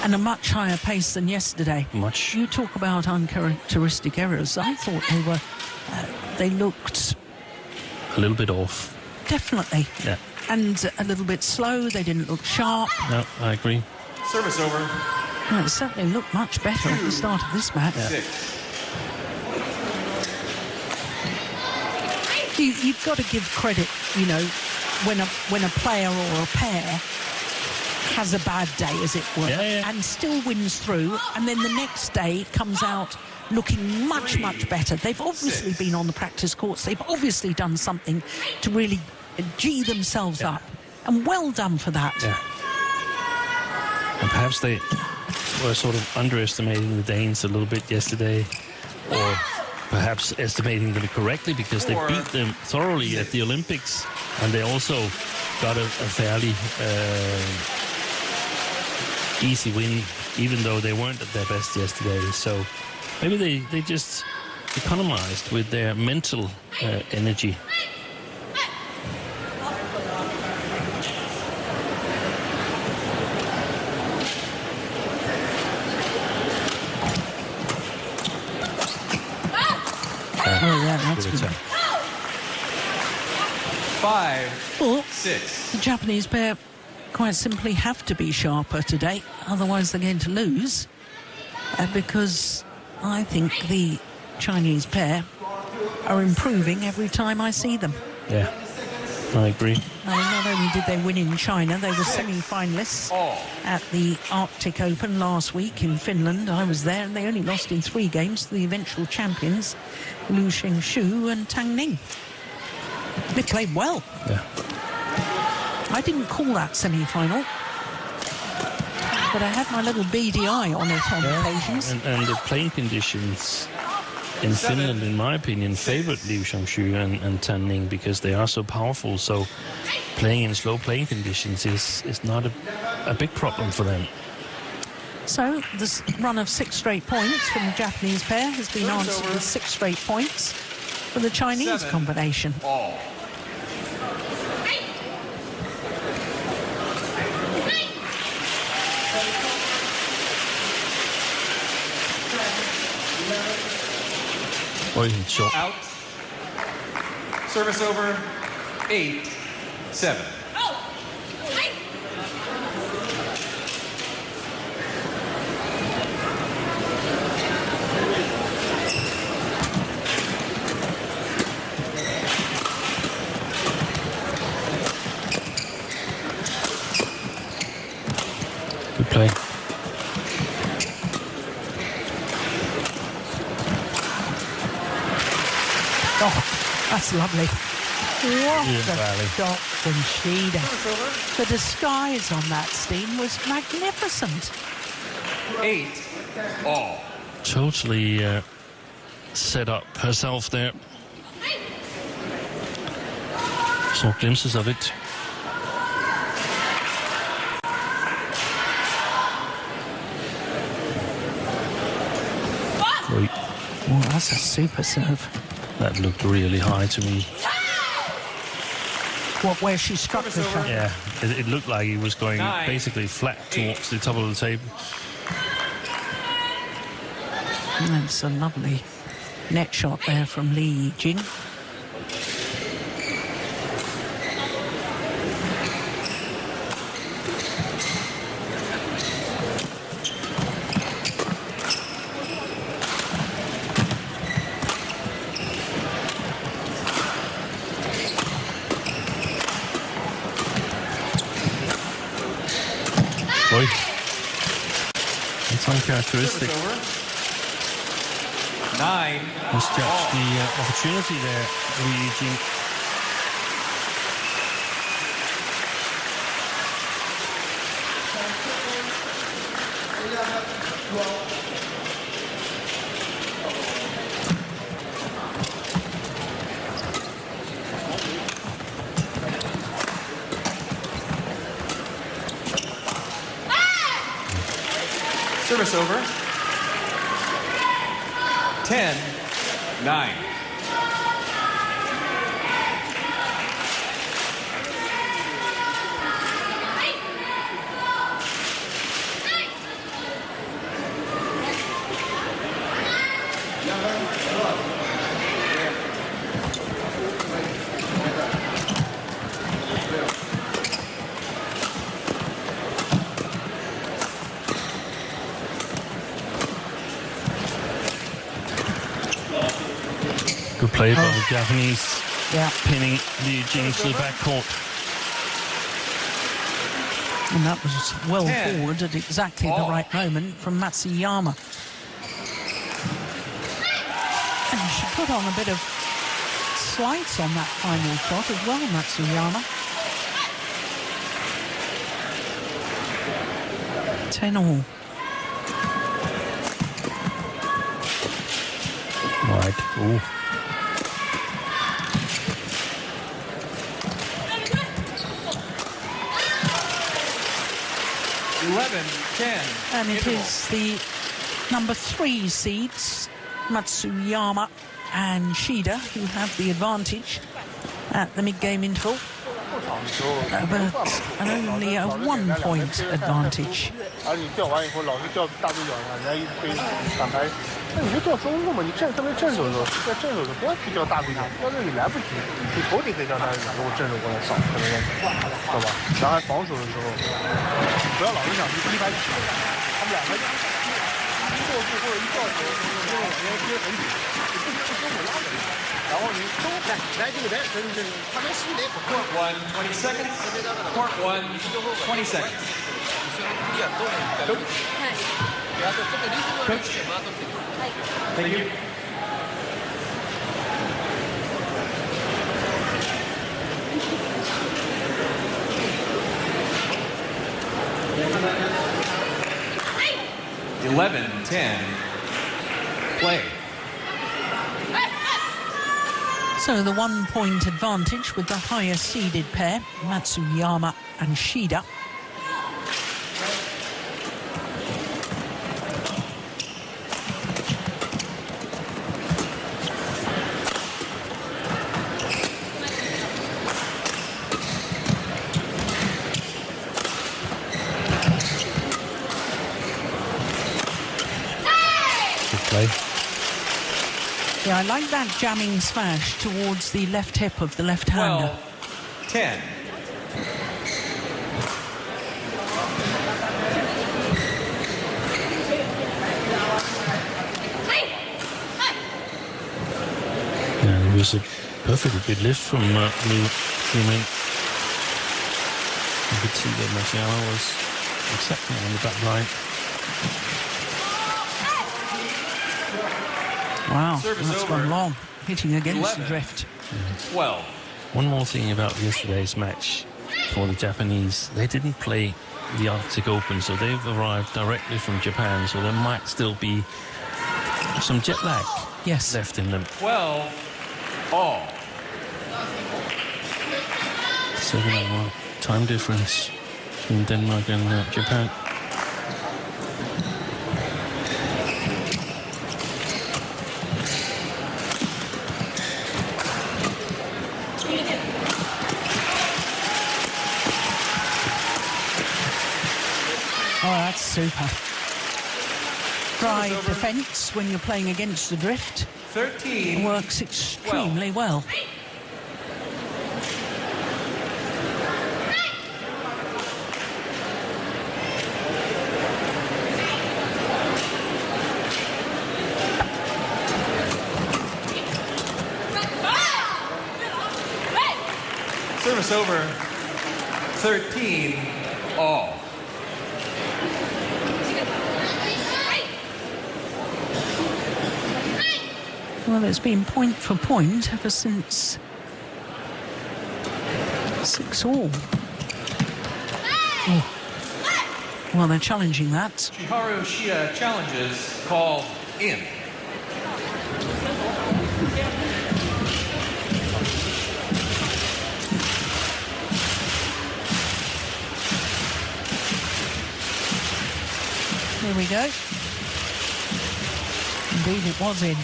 S4: And a much higher pace than yesterday.
S12: Much.
S4: You talk about uncharacteristic errors. I thought they looked
S12: a little bit off.
S4: Definitely.
S12: Yeah.
S4: And a little bit slow. They didn't look sharp.
S12: No, I agree.
S16: Service over.
S4: No, it certainly looked much better at the start of this match.
S12: Yeah.
S16: 6.
S4: You've got to give credit, you know, when a player or a pair has a bad day, as it were, and still wins through, and then the next day comes out looking much, much better. They've obviously been on the practice courts. They've obviously done something to really G themselves up. And well done for that.
S12: Yeah. And perhaps they were sort of underestimating the Danes a little bit yesterday, or perhaps estimating them correctly, because they beat them thoroughly at the Olympics, and they also got a fairly easy win, even though they weren't at their best yesterday. So maybe they just economized with their mental energy.
S4: Oh, yeah, that's good.
S16: 5.
S4: Well,
S16: 6.
S4: the Japanese pair quite simply have to be sharper today, otherwise they're going to lose, because I think the Chinese pair are improving every time I see them.
S12: Yeah, I agree.
S4: I mean, not only did they win in China, they were semi-finalists at the Arctic Open last week in Finland. I was there, and they only lost in 3 games to the eventual champions, Liu Xingshu and Tang Ning. They played well.
S12: Yeah.
S4: I didn't call that semi-final, but I had my little beady eye on it on occasions.
S12: And the playing conditions in Finland, in my opinion, favoured Liu Xingshu and Tang Ning, because they are so powerful. So playing in slow playing conditions is not a big problem for them.
S4: So this run of 6 straight points from the Japanese pair has been answered with 6 straight points for the Chinese combination.
S12: Shot.
S16: Out. Service over. 8-7.
S12: Good play.
S4: Oh, that's lovely. What a shot from Shida. The disguise on that steam was magnificent.
S16: 8-all.
S12: Totally set up herself there. Saw glimpses of it. Wait.
S4: Oh, that's a super serve.
S12: That looked really high to me.
S4: where she struck the shot.
S12: Yeah, it looked like he was going basically flat towards the top of the table.
S4: That's a lovely net shot there from Li Jing.
S12: It's uncharacteristic.
S16: 9.
S12: Misjudged the opportunity there, Li Jing.
S16: Service over. 10-9.
S12: Good play by the Japanese, pinning Li Jing to the backcourt.
S4: And that was well forward at exactly the right moment from Matsuyama. And she put on a bit of slice on that final shot as well, Matsuyama. 10-all.
S12: Right. Ooh.
S4: And it is the number 3 seeds, Matsuyama and Shida, who have the advantage at the mid-game interval. But only a 1-point advantage.
S18: 那你就叫中路嘛，你正特别正手的时候，在正手的时候不要去叫大对手，要是你来不及，你头顶可以叫大对手，如果正手过来扫，可能要对吧？然后防守的时候，不要老是想去踢拍起，他们两个一过去或者一吊球，因为两边贴很紧，你不跟我拉着，然后你中来这个来，这他们输的不快。
S16: Court 1, 20 seconds. Court 1, 20 seconds. Coach. Thank you. Hey. 11-10. Play.
S4: So the 1-point advantage with the higher seeded pair, Matsuyama and Shida. Yeah, I like that jamming smash towards the left hip of the left-hander.
S16: 10.
S12: Yeah, it was a perfectly good lift from Liu Jing. You could see that Matsuyama was exactly on the back line.
S4: Wow, that's gone long, hitting against the drift.
S16: 12.
S12: One more thing about yesterday's match for the Japanese, they didn't play the Arctic Open, so they've arrived directly from Japan, so there might still be some jet lag left in them.
S16: 12 all.
S12: 7-hour time difference between Denmark and Japan.
S4: that's super. Drive defence when you're playing against the drift.
S16: 13.
S4: Works extremely well.
S16: Service over. 13 all.
S4: Well, it's been point for point ever since 6-all. Oh. Well, they're challenging that.
S16: Chiharu Shida challenges called in.
S4: Here we go. Indeed, it was in.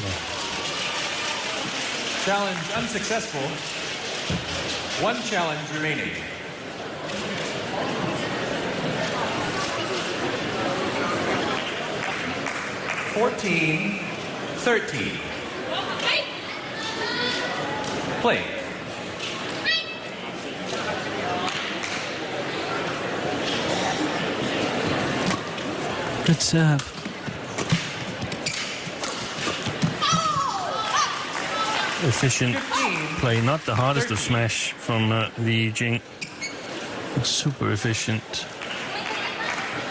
S16: Challenge unsuccessful. One challenge remaining. (14-13). Play.
S4: Good serve.
S12: Efficient play, not the hardest of smash from Li Jing. Super efficient.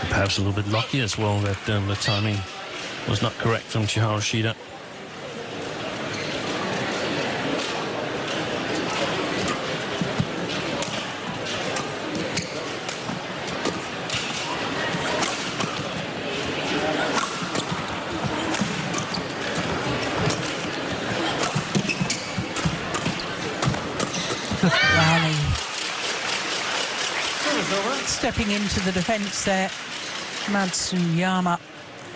S12: Perhaps a little bit lucky as well that the timing was not correct from Chiharu Shida.
S4: Rally. Stepping into the defence there, Matsuyama.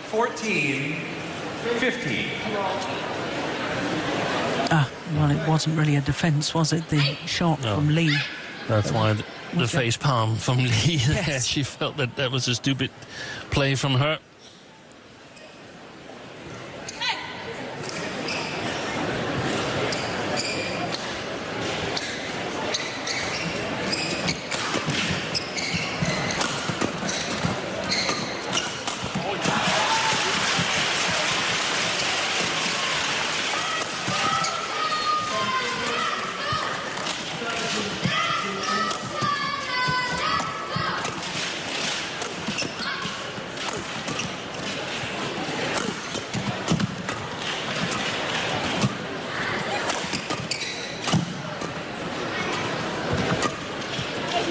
S16: 14-15.
S4: Well, it wasn't really a defence, was it? The shot from Lee.
S12: That's why the face palm from Lee.
S4: Yes.
S12: She felt that that was a stupid play from her.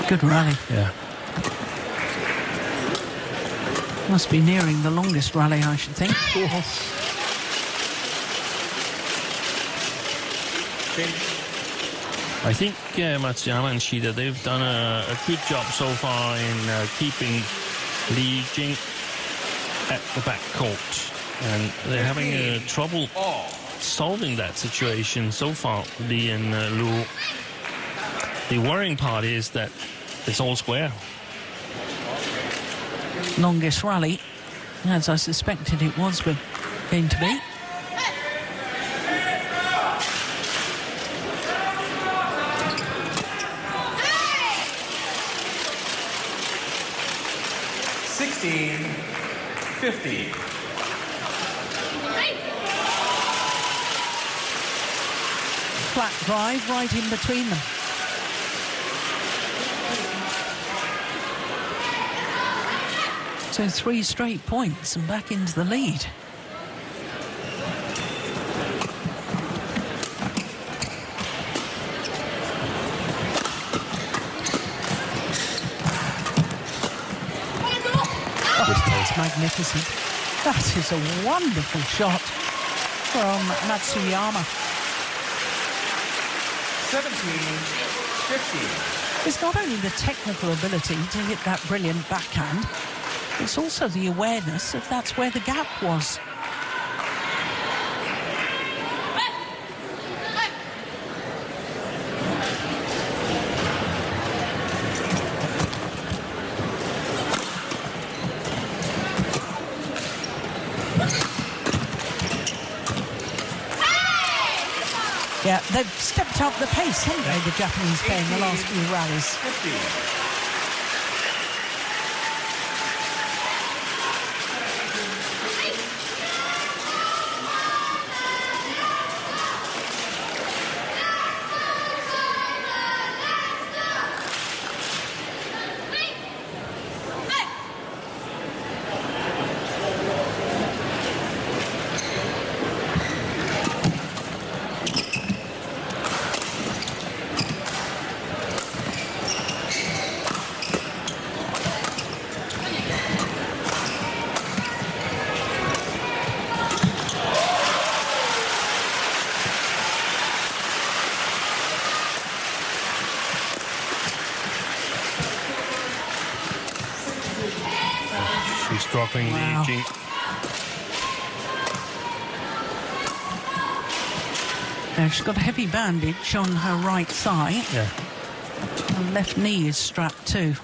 S4: Good rally.
S12: Yeah.
S4: Must be nearing the longest rally, I should think.
S12: I think Matsuyama and Shida, they've done a good job so far in keeping Li Jing at the back court. And they're having trouble solving that situation so far, Li and Lu. The worrying part is that it's all square.
S4: Longest rally, as I suspected it was going to be.
S16: (16-15).
S4: Flat drive right in between them. So 3 straight points and back into the lead. Oh, that's magnificent. That is a wonderful shot from Matsuyama.
S16: 17-15.
S4: It's not only the technical ability to hit that brilliant backhand, it's also the awareness of that's where the gap was. Yeah, they've stepped up the pace, haven't they, the Japanese game, the last few rallies.
S2: 50.
S12: She's dropping the Jing.
S4: Now she's got a heavy bandage on her right thigh.
S12: Yeah.
S4: Her left knee is strapped too.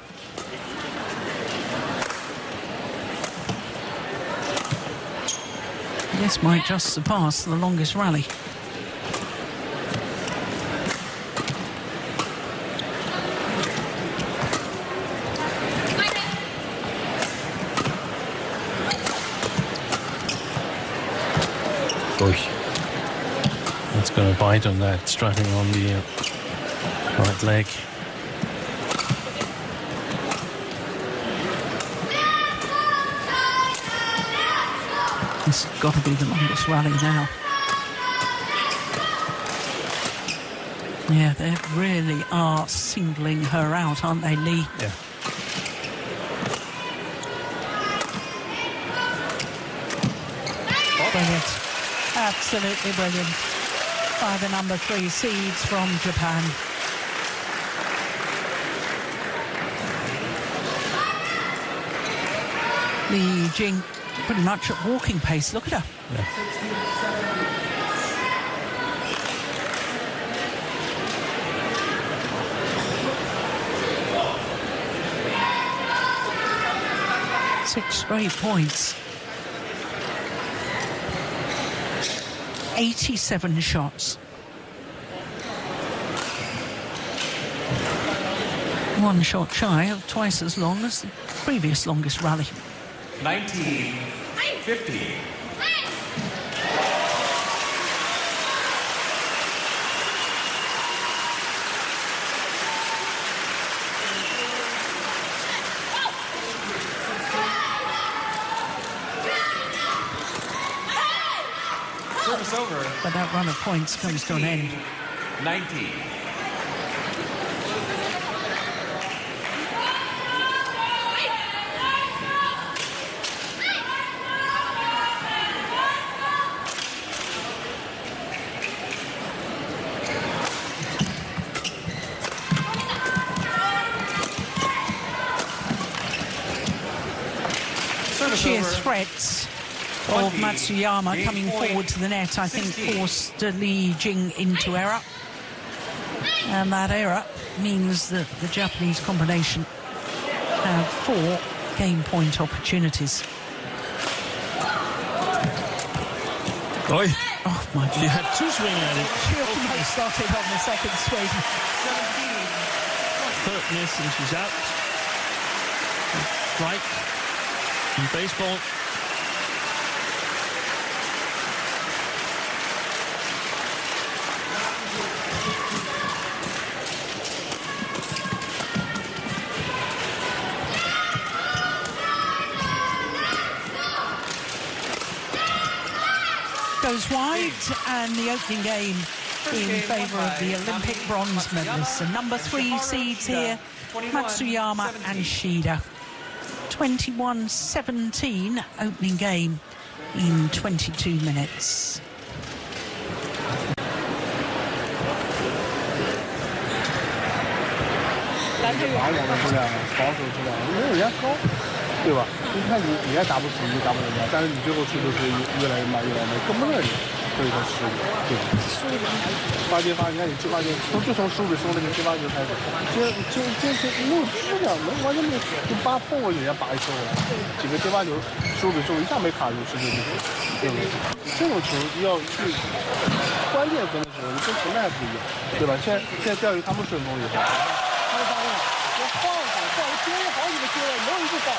S4: This might just surpass the longest rally.
S12: That's going to bite on that, strapping on the right leg.
S4: This has got to be the longest rally now. Yeah, they really are singling her out, aren't they, Lee?
S12: Yeah.
S4: Brilliant. Absolutely brilliant. By the number 3 seeds from Japan. Li Jing pretty much at walking pace. Look at her.
S12: Yeah.
S4: Six straight points. 87 shots. One shot shy of twice as long as the previous longest rally.
S2: 1950. Service over.
S4: But that run of points comes to an end.
S2: 90.
S4: Sheer threats of Matsuyama coming forward to the net, I think, forced Li Jing into error. And that error means that the Japanese combination have 4 game point opportunities.
S12: Oi.
S4: Oh, my God.
S12: She had 2 swing at it.
S4: She almost started on the second swing.
S12: 3rd miss and she's out. Strike. In baseball.
S4: Goes wide, and the opening game in favour of the Olympic bronze medalists. The number 3 seeds here, Matsuyama and Shida. 21-17 opening game in 22 minutes.
S18: 对吧？一开始你也打不死，你打不人家，但是你最后速度是越来越慢，越来越慢，跟不上人家，所以说失误，对吧？发接发，你看你接发球，就从15比15的你接发球开始，接没有质量，完全没有，就把碰过人家把一球过来，几个接发球15比15一下没卡住，19比19，对不对？这种球要去。关键分的时候，你跟前面还不一样，对吧？现在钓鱼他们顺风以后，他们发现我放接了好几个接了，没有一个放。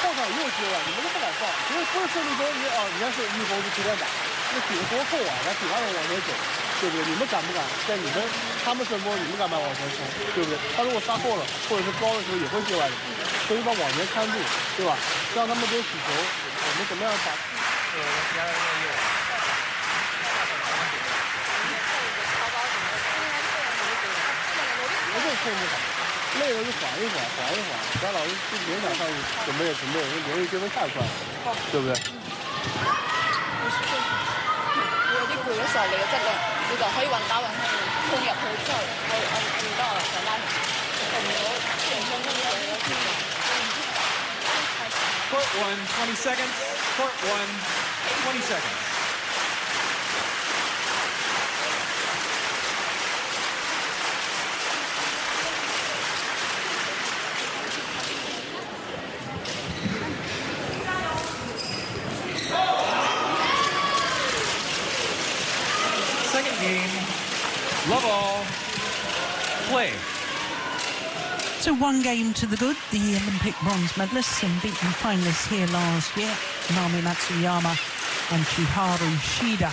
S18: 放上又接了，你们都不敢放，其实不是胜利中你看是玉猴子随便打，那顶多厚啊，然后顶上人往前走，对不对？你们敢不敢？在他们顺风，你们敢不敢往前冲，对不对？他如果杀后了，或者是高的时候也会接完你，所以把往前看住，对吧？让他们多起球，我们怎么样把节奏控制好，累了就缓一缓，咱老是勉强上去准备，容易对分太快了，对不对？
S14: 有啲攰嘅時候，你嘅質量你就可以運打運氣衝入去之後，我見到我上拉做唔到成分鐘嘅嘢。
S16: Court 1, 20 seconds. Court 1, 20 seconds. Second game, love all, play.
S4: So 1 game to the good, the Olympic bronze medalists and beaten finalists here last year, Naomi Matsuyama and Chiharu Shida.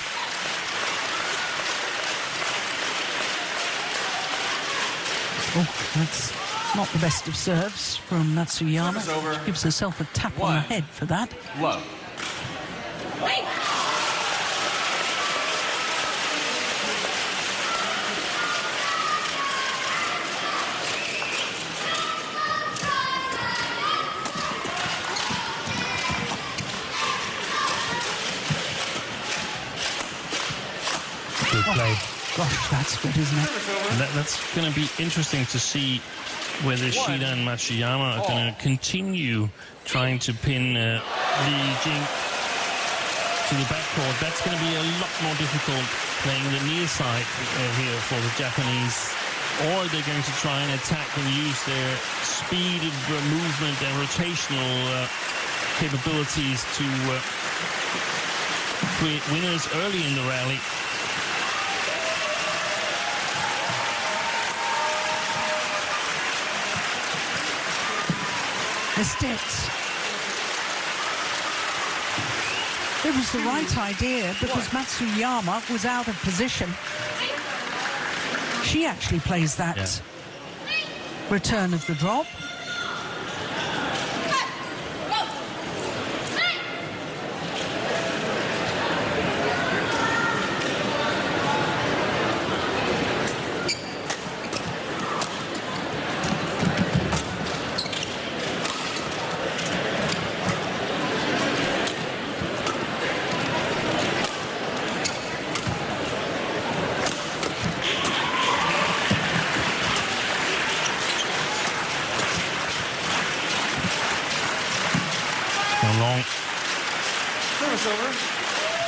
S4: Oh, that's not the best of serves from Matsuyama. She gives herself a tap on the head for that.
S16: Love.
S12: Play.
S4: Gosh, that's good, isn't it?
S12: And that's going to be interesting to see whether Shida and Matsuyama are going to continue trying to pin Li Jing to the backcourt. That's going to be a lot more difficult playing the near side here for the Japanese. Or they're going to try and attack and use their speed of movement and rotational capabilities to create winners early in the rally.
S4: Missed it. It was the right idea because Matsuyama was out of position. She actually plays that return of the drop.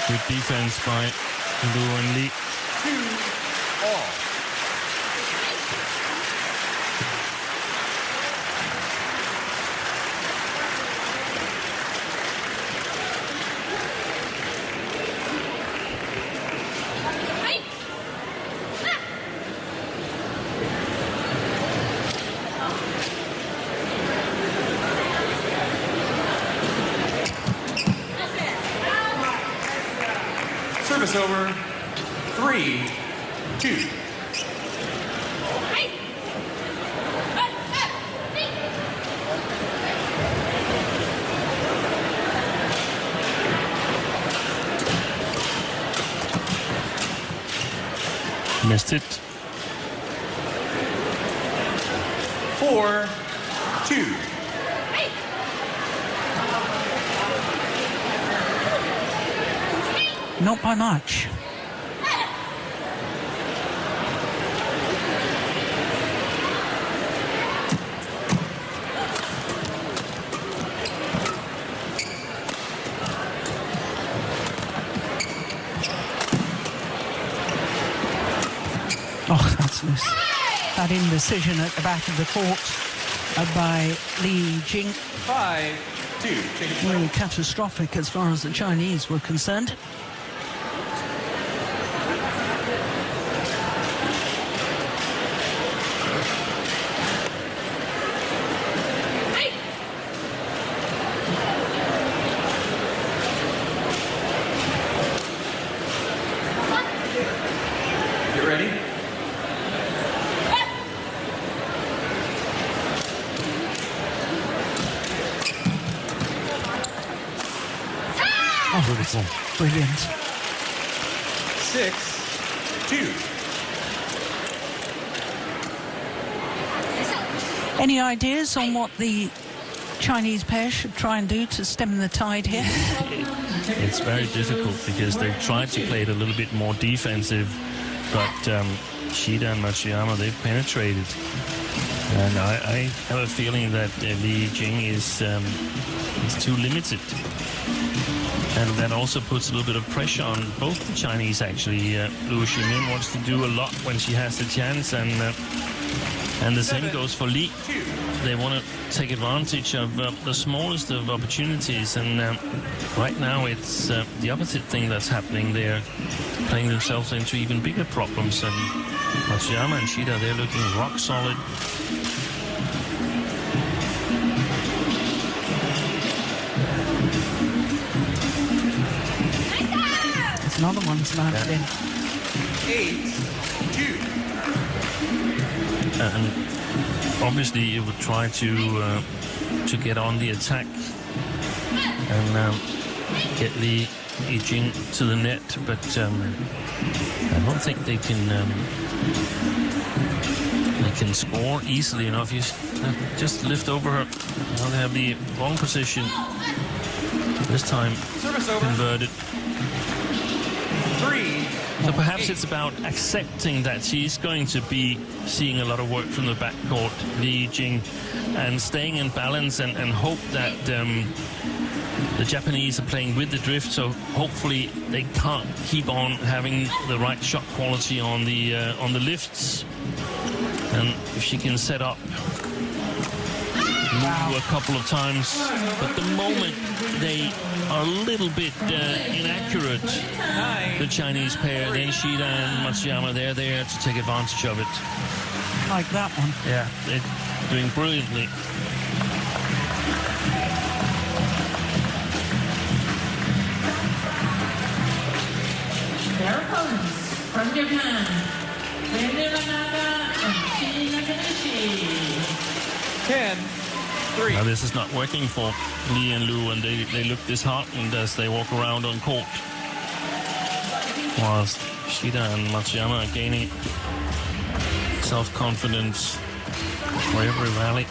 S12: Good defense by Lu and Li.
S16: 2-all. Service over, 3-2.
S12: Missed it.
S16: 4-2.
S4: Not by much. Oh, that's loose. That indecision at the back of the court by Li Jing.
S16: 5-2.
S4: Really catastrophic as far as the Chinese were concerned.
S12: wonderful.
S4: Brilliant.
S16: 6-2.
S4: Any ideas on what the Chinese pair should try and do to stem the tide here?
S12: It's very difficult because they've tried to play it a little bit more defensive, but Shida and Matsuyama, they've penetrated. And I have a feeling that Li Jing is too limited. And that also puts a little bit of pressure on both the Chinese, actually. Liu Ximin wants to do a lot when she has the chance, and the same goes for Li. They want to take advantage of the smallest of opportunities, and right now it's the opposite thing that's happening. They're playing themselves into even bigger problems, and Matsuyama and Shida, they're looking rock solid.
S4: There's another one's landed in.
S16: 8-2.
S12: And obviously you would try to get on the attack and get Li Jing to the net, but I don't think they can score easily enough. You just lift over her. Now they have the wrong position. This time converted.
S16: 3.
S12: So perhaps it's about accepting that she's going to be seeing a lot of work from the backcourt, Li Jing, and staying in balance and hope that the Japanese are playing with the drift, so hopefully they can't keep on having the right shot quality on the lifts. And if she can set up, move a couple of times, but the moment they are a little bit inaccurate, the Chinese pair, then Shida and Matsuyama, they're there to take advantage of it.
S4: Like that one.
S12: Yeah, they're doing brilliantly.
S10: Their opponents from Japan, and
S16: 10-3.
S12: Now this is not working for Li and Liu, and they look disheartened as they walk around on court. Whilst Shida and Matsuyama are gaining self-confidence for every rally.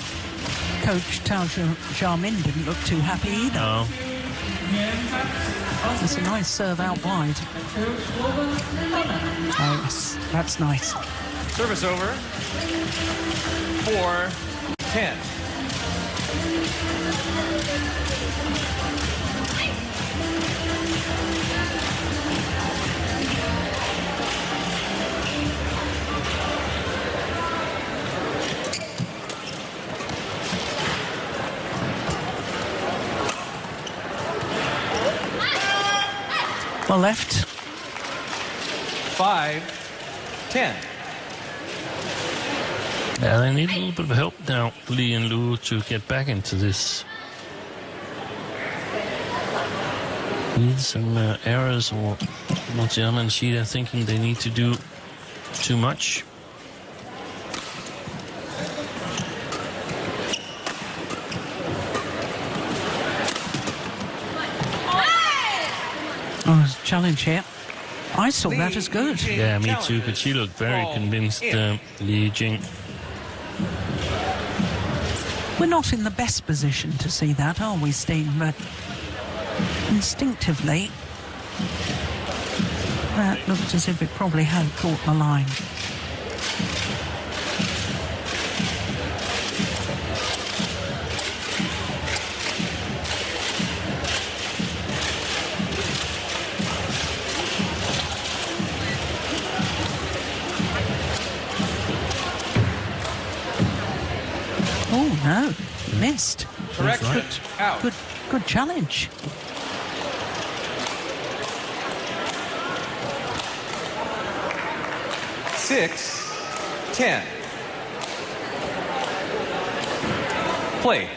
S4: Coach Tao Xiaomin didn't look too happy either.
S12: No.
S4: It's a nice serve out wide. Oh, yes, that's nice.
S16: Service over. 4-10.
S4: Well left.
S16: 5-10.
S12: Yeah, they need a little bit of help now, Li and Liu, to get back into this. Need some errors, or Matsuyama and Shida thinking they need to do too much.
S4: Oh, there's a challenge here. I saw that as good.
S12: Yeah, me too, but she looked very convinced, Li Jing.
S4: We're not in the best position to see that, are we, Steve? But instinctively, that looked as if it probably had caught the line. Oh no, missed.
S16: Correction.
S12: Right.
S16: Out.
S4: Good challenge.
S16: 6-10. Play.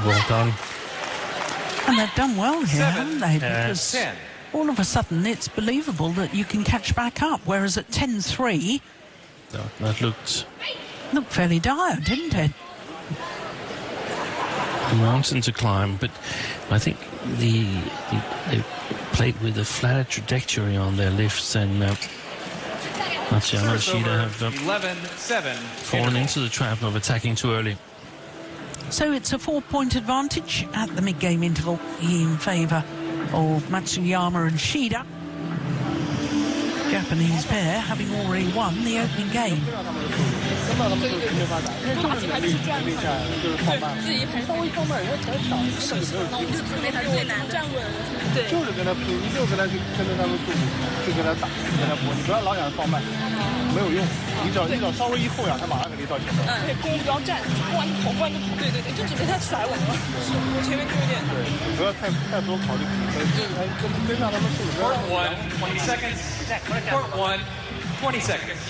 S12: Well done.
S4: And they've done well here, haven't they?
S16: Because
S4: all of a sudden it's believable that you can catch back up, whereas at 10-3...
S12: That looked
S4: fairly dire, didn't it?
S12: A mountain to climb, but I think they played with a flatter trajectory on their lifts, and Matsuyama and Shida have
S16: 11-7
S12: fallen into the trap of attacking too early.
S4: So it's a 4-point advantage at the mid-game interval in favour of Matsuyama and Shida. Japanese pair having already won the opening game.
S18: 自己排稍微放慢，人家才抢，根本就没有机会。就准备他最难站稳，对，就是跟他拼，你就跟他去跟着他们速度，去跟他打，跟他搏，你不要老想放慢，没有用。你只要稍微一后仰，他马上给你到前面。对，攻不要站，攻完跑，攻完就跑。对对对，就准备他甩稳了。是我前面就有点。对，你不要太多考虑比分，就是还跟上他们速度。
S16: Court 1, 20 seconds. Court 1, 20 seconds.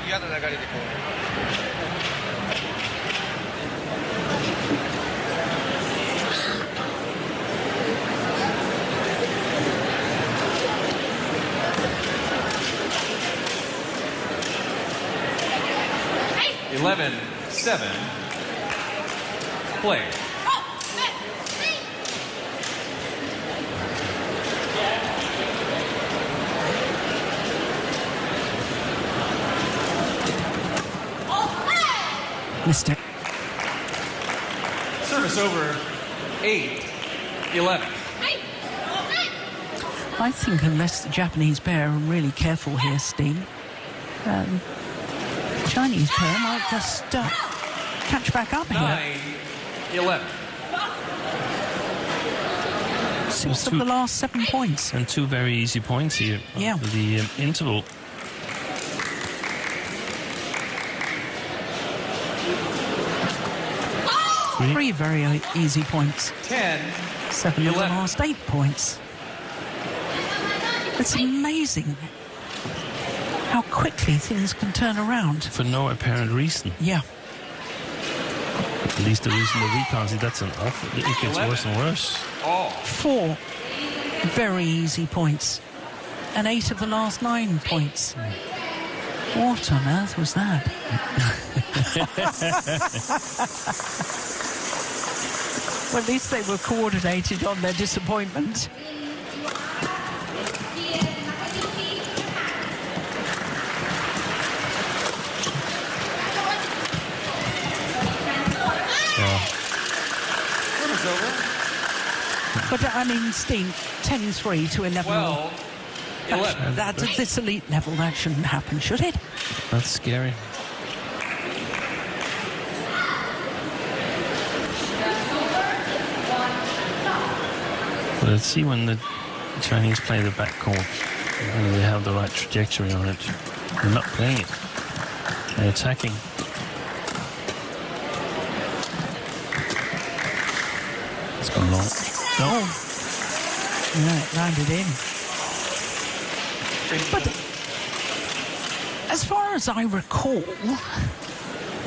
S13: 嫌な流れでこう。
S16: 11-7. Play.
S4: Missed it.
S16: Service over 8-11.
S4: I think unless the Japanese pair are really careful here, Steen, Chinese pair might just catch back up here.
S16: 9-11.
S4: 6 of the last 7 points.
S12: And 2 very easy points here.
S4: Yeah.
S12: The interval.
S4: Three very easy points.
S16: 10.
S4: 7 of the last 8 points. It's amazing how quickly things can turn around.
S12: For no apparent reason.
S4: Yeah.
S12: At least the reason that we can't see, that's an awful... It gets worse and worse.
S4: 4 very easy points. And 8 of the last 9 points. What on earth was that? Well, at least they were coordinated on their disappointment. But I mean, Steen, 10-3 to 11.
S16: 12-11.
S4: At this elite level, that shouldn't happen, should it?
S12: That's scary. Let's see when the Chinese play the backcourt, whether they have the right trajectory on it. They're not playing it. They're attacking. It's gone long. No.
S4: Yeah, it landed in. But as far as I recall,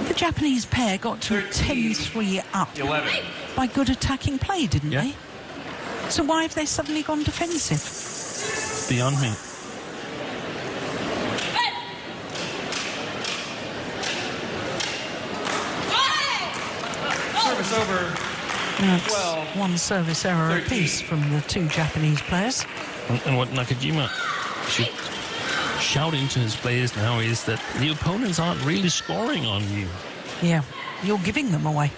S4: the Japanese pair got to 10-3 up
S16: 11.
S4: by good attacking play, didn't they? So why have they suddenly gone defensive?
S12: Beyond me.
S16: Service over.
S4: That's one service error apiece from the 2 Japanese players.
S12: And what Nakajima should shout into his players now is that the opponents aren't really scoring on you.
S4: Yeah, you're giving them away.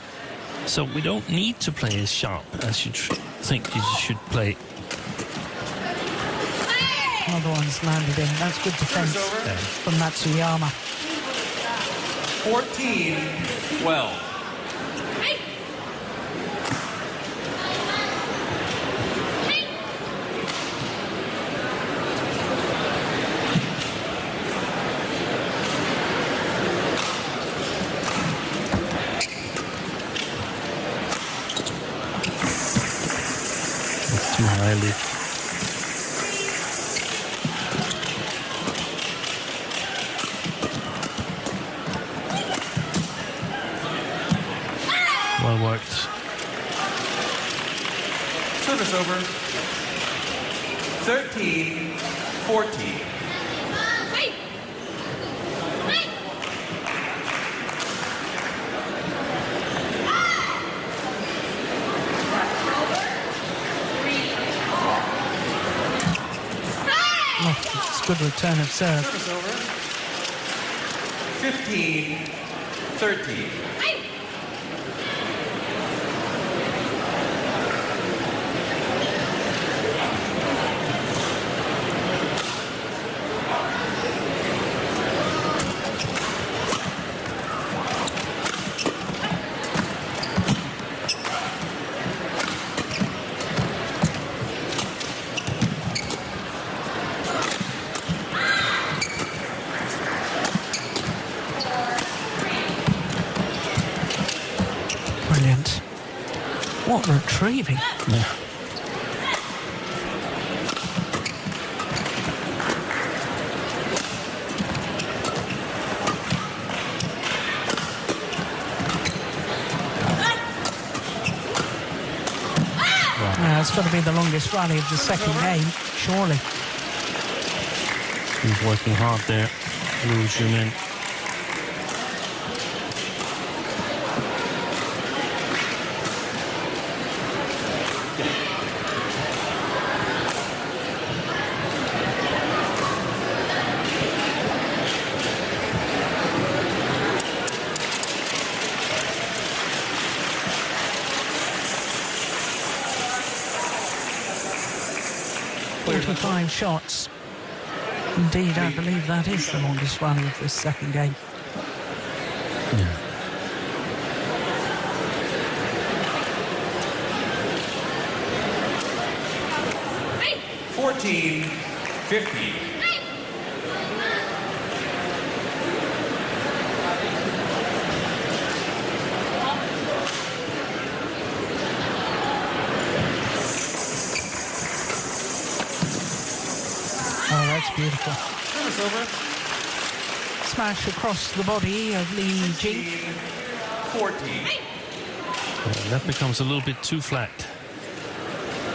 S12: So we don't need to play as sharp as you think you should play.
S4: Another one's landed in. That's good defense from Matsuyama.
S16: 14-12.
S12: Too high lift. Well worked.
S16: Service over. 13-14.
S4: Good return of serve.
S16: Service over. 15-13.
S4: What retrieving.
S12: Yeah.
S4: It's got to be the longest rally of the second game, surely.
S12: He's working hard there, Liu Shimin.
S4: Shots. Indeed, I believe that is the longest rally of this second game.
S12: Yeah.
S16: Hey. 14-15.
S4: Beautiful.
S16: Service over.
S4: Smash across the body of Li Jing.
S16: 14.
S12: That becomes a little bit too flat.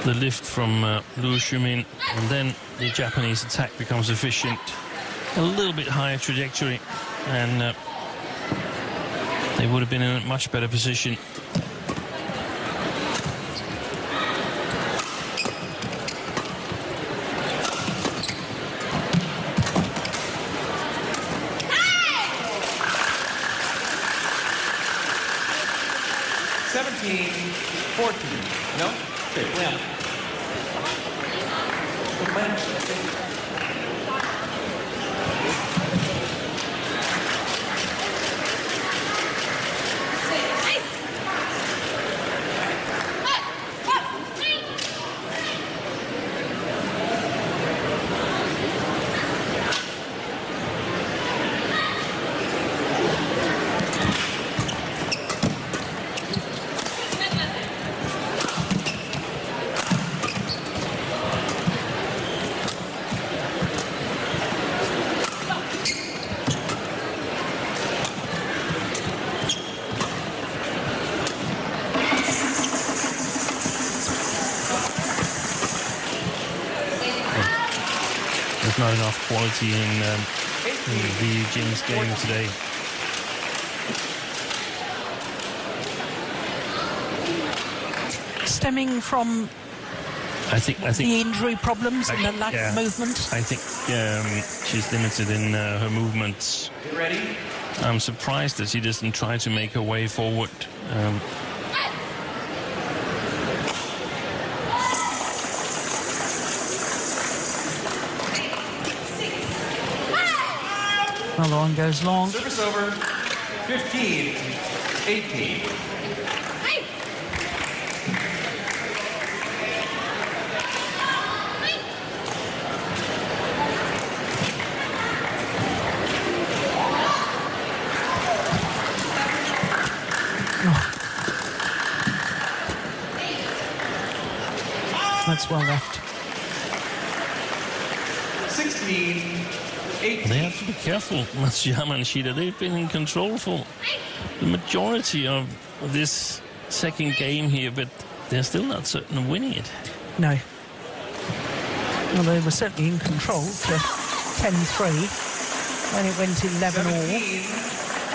S12: The lift from Liu Shimin, and then the Japanese attack becomes efficient. A little bit higher trajectory, and they would have been in a much better position.
S16: No? Okay, plan. Good plan.
S12: Not enough quality in Li Jing's game today.
S4: Stemming from the injury problems and the lack of movement.
S12: I think she's limited in her movements.
S16: Ready?
S12: I'm surprised that she doesn't try to make her way forward.
S4: Another one goes long.
S16: Service over. 15-18.
S4: That's well left.
S16: 16-18.
S12: They have to be careful, Matsuyama and Shida. They've been in control for the majority of this second game here, but they're still not certain of winning it.
S4: No. Well, they were certainly in control to 10-3 when it went 11-all.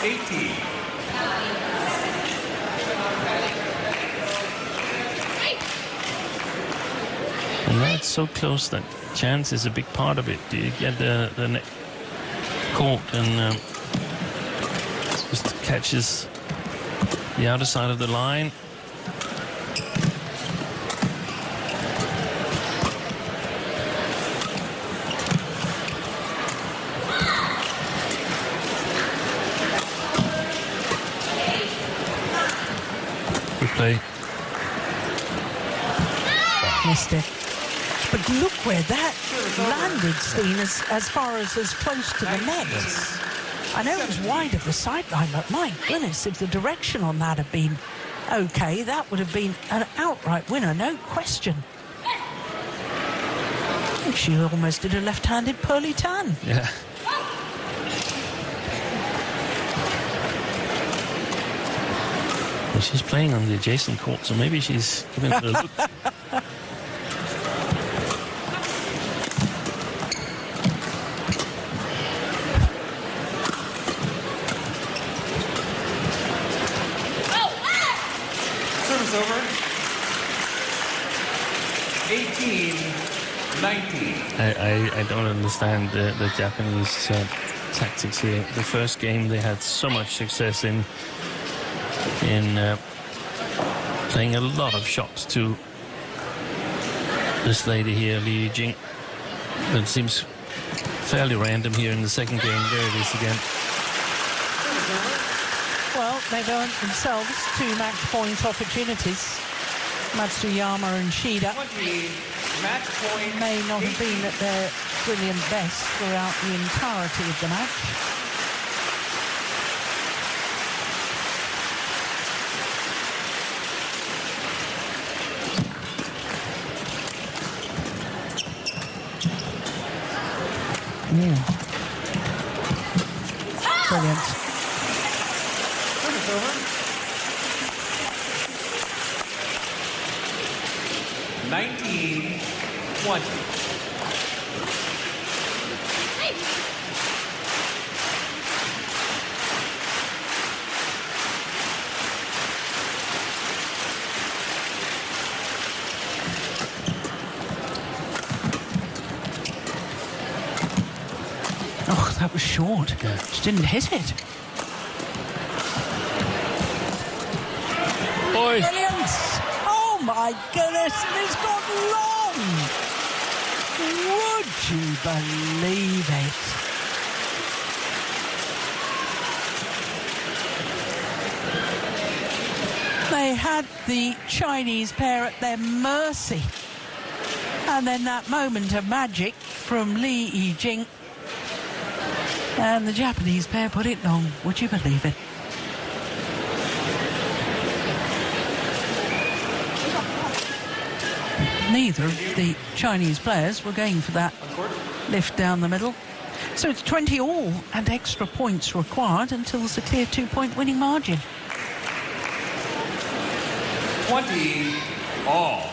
S16: 18.
S12: And that's so close that chance is a big part of it. Do you get the net caught and just catches the outer side of the line? Good play.
S4: Missed it. But look where that landed, Steen, as far as close to the net. I know it was wide of the sideline, but my goodness, if the direction on that had been okay, that would have been an outright winner, no question. She almost did a left-handed pearly tan.
S12: Yeah. Well, she's playing on the adjacent court, so maybe she's giving it a look.
S16: Over. 18-19.
S12: I don't understand the Japanese tactics here. The first game they had so much success in playing a lot of shots to this lady here, Li Jing. But it seems fairly random here in the second game. There it is again.
S4: Well, they've earned themselves 2 match point opportunities. Matsuyama and Shida may not have been at their brilliant best throughout the entirety of the match. Brilliant.
S16: Over. 19-20.
S4: Oh, that was short. Yeah. She didn't hit it.
S12: Boy.
S4: Brilliant! Oh my goodness, and it's gone long! Would you believe it? They had the Chinese pair at their mercy. And then that moment of magic from Li Yijing. And the Japanese pair put it long. Would you believe it? Neither of the Chinese players were going for that lift down the middle. So it's 20 all and extra points required until there's a clear 2-point winning margin.
S16: 20 all.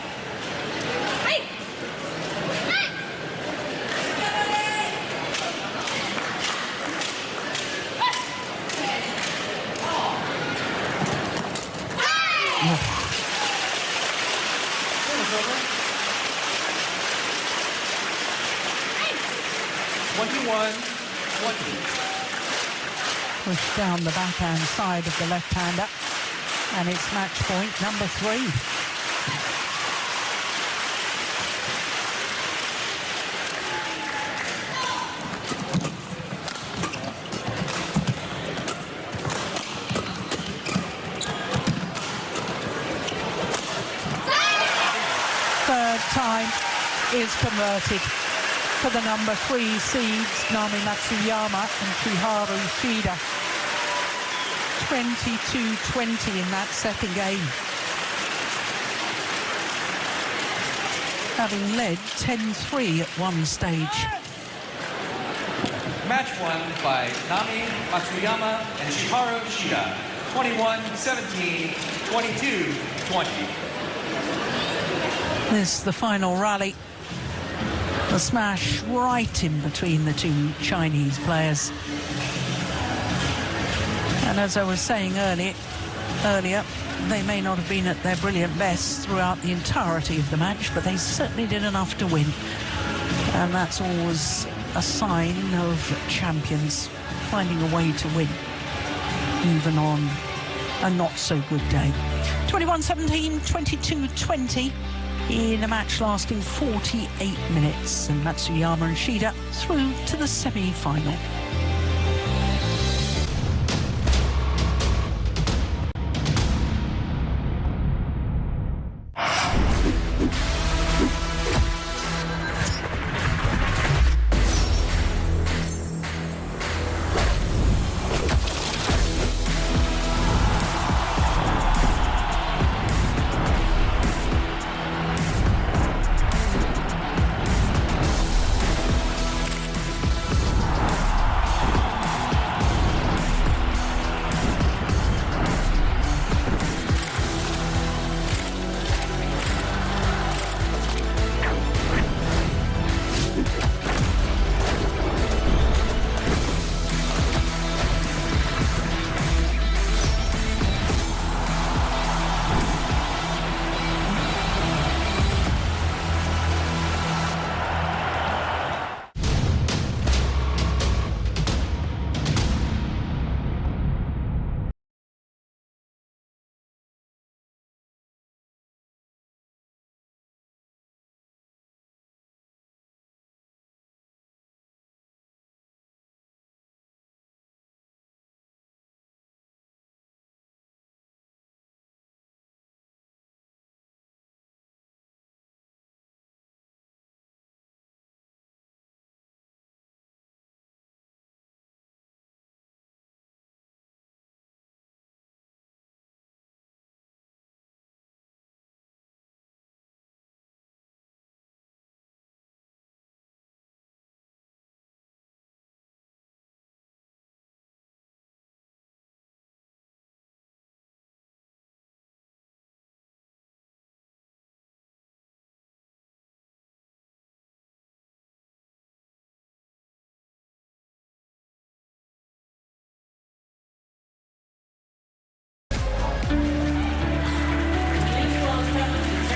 S4: Push down the backhand side of the left-hander, and it's match point number 3. Third time is converted for the number 3 seeds, Nami Matsuyama and Chiharu Shida. 22-20 in that second game. Having led 10-3 at one stage.
S16: Match won by Nami Matsuyama and Chiharu Shida. 21-17, 22-20.
S4: This the final rally. The smash right in between the two Chinese players. And as I was saying earlier, they may not have been at their brilliant best throughout the entirety of the match, but they certainly did enough to win. And that's always a sign of champions finding a way to win, even on a not-so-good day. 21-17, 22-20 in a match lasting 48 minutes. And Matsuyama and Shida through to the semi-final.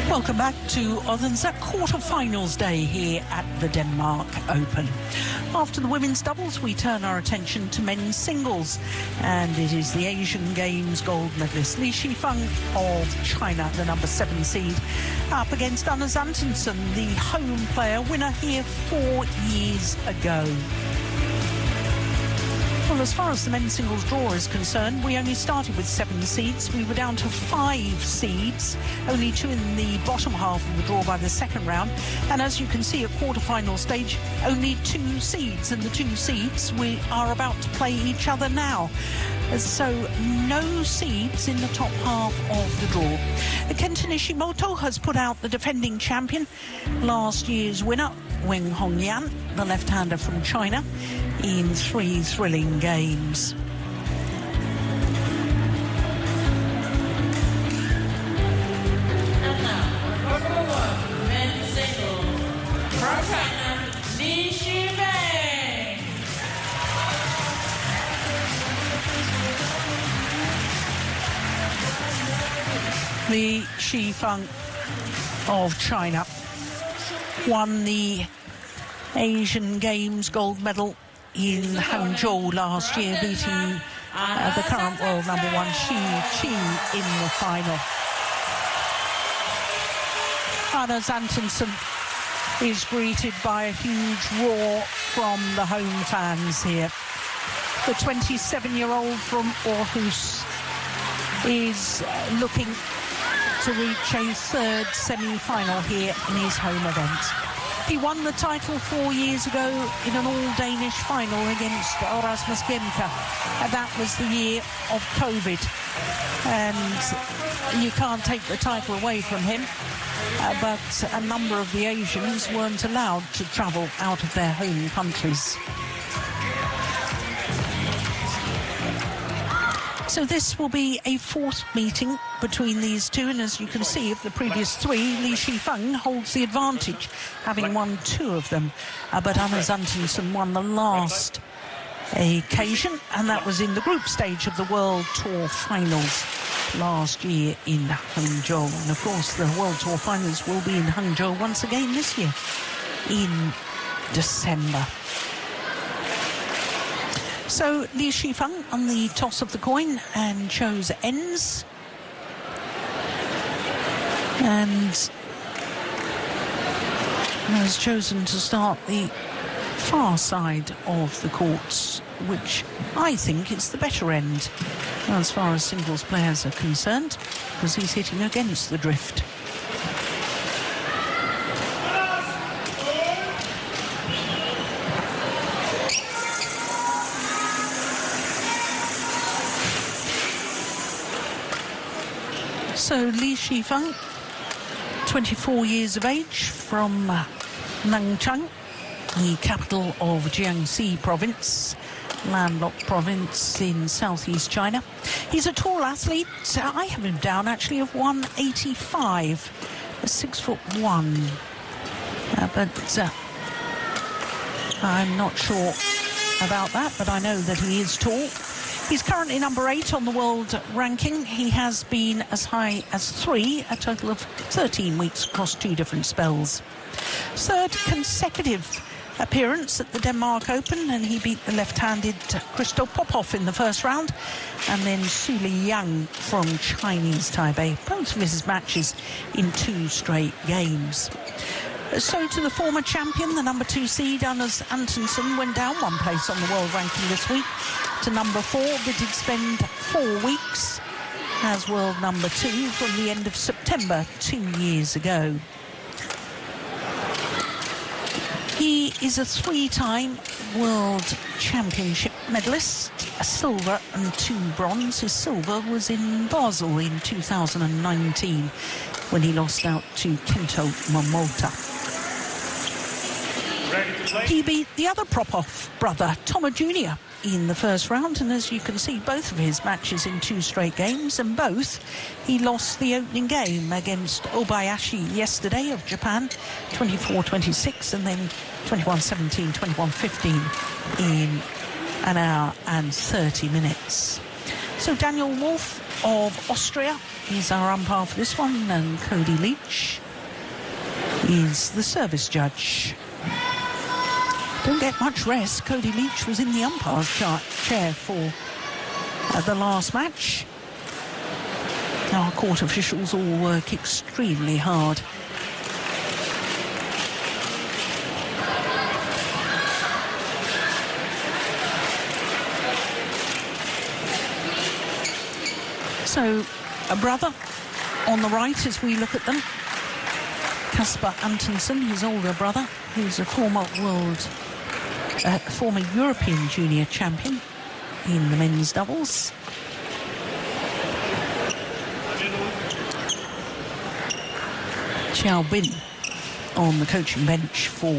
S4: Welcome back to Odense quarterfinals day here at the Denmark Open. After the women's doubles, we turn our attention to men's singles, and it is the Asian Games gold medalist Li Shifeng of China, the number 7 seed, up against Anders Antonsen, the home player, winner here 4 years ago. Well, as far as the men's singles draw is concerned, we only started with 7 seeds. We were down to 5 seeds, only 2 in the bottom half of the draw by the second round. And as you can see at quarterfinal stage, only 2 seeds. And the 2 seeds we are about to play each other now. So no seeds in the top half of the draw. Kenta Nishimoto has put out the defending champion, last year's winner, Weng Hongyan, the left-hander from China, in 3 thrilling games.
S10: And now, number 1, men's singles, from China, Li Shifeng.
S4: Li Shifeng of China won the Asian Games gold medal in Hangzhou last year, beating the current world number 1 Xi Qi in the final. Anders Antonsen is greeted by a huge roar from the home fans here. The 27-year-old from Aarhus is looking to reach a 3rd semi-final here in his home event. He won the title 4 years ago in an all-Danish final against Rasmus Gemka, and that was the year of COVID. And you can't take the title away from him, but a number of the Asians weren't allowed to travel out of their home countries. So this will be a fourth meeting between these two, and as you can see, of the previous three, Li Shifeng holds the advantage, having won 2 of them. But Anders Antonsen won the last occasion, and that was in the group stage of the World Tour Finals last year in Hangzhou. And of course, the World Tour Finals will be in Hangzhou once again this year in December. So Li Shifeng on the toss of the coin and chose ends. And has chosen to start the far side of the courts, which I think is the better end as far as singles players are concerned, because he's hitting against the drift. So Li Shifeng, 24 years of age, from Nanchang, the capital of Jiangxi province, landlocked province in southeast China. He's a tall athlete. I have him down actually of 185, 6'1", but I'm not sure about that, but I know that he is tall. He's currently number 8 on the world ranking. He has been as high as 3, a total of 13 weeks across 2 different spells. Third consecutive appearance at the Denmark Open, and he beat the left-handed Christoph Popov in the first round, and then Su Liyang from Chinese Taipei. Both of his matches in 2 straight games. So to the former champion, the number 2 seed, Anders Antonsen, went down 1 place on the world ranking this week to number 4, but did spend 4 weeks as world number 2 from the end of September 2 years ago. He is a 3-time World Championship medalist, a silver and 2 bronze. His silver was in Basel in 2019 when he lost out to Kento Momota. He beat the other Popov brother, Tomo Jr., in the first round, and as you can see, both of his matches in 2 straight games, and both he lost the opening game against Obayashi yesterday of Japan, 24-26, and then 21-17, 21-15 in an hour and 30 minutes. So Daniel Wolf of Austria is our umpire for this one, and Cody Leach is the service judge. Don't get much rest. Cody Leach was in the umpire's chair for the last match. Our court officials all work extremely hard. So, a brother on the right as we look at them. Kasper Antonsen, his older brother, who's a former European junior champion in the men's doubles. Xiao Bin on the coaching bench for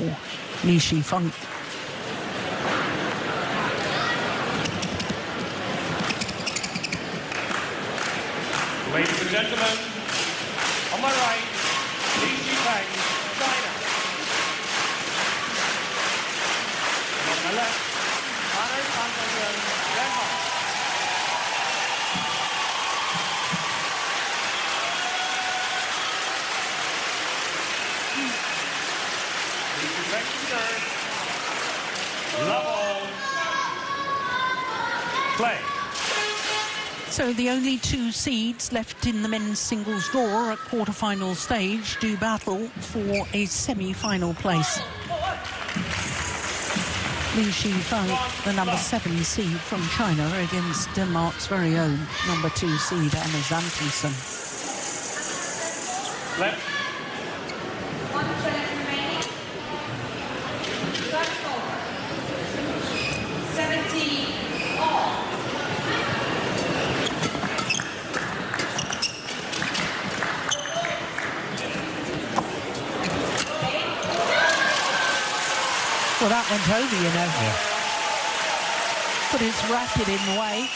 S4: Li Shifeng.
S2: Ladies and gentlemen, on my right, Li Shifeng, China. And on my left, Anders Antonsen, Denmark. Li Shifeng to serve. Love all. Play.
S4: So the only 2 seeds left in the men's singles draw at quarterfinal stage do battle for a semi-final place. Li Shifeng, the number 7 seed from China, against Denmark's very own number 2 seed, Anders Antonsen.
S2: Left.
S14: 1 minute remaining. 17 all.
S4: Well, that went over, you know.
S3: Yeah.
S4: But it's racket in the way.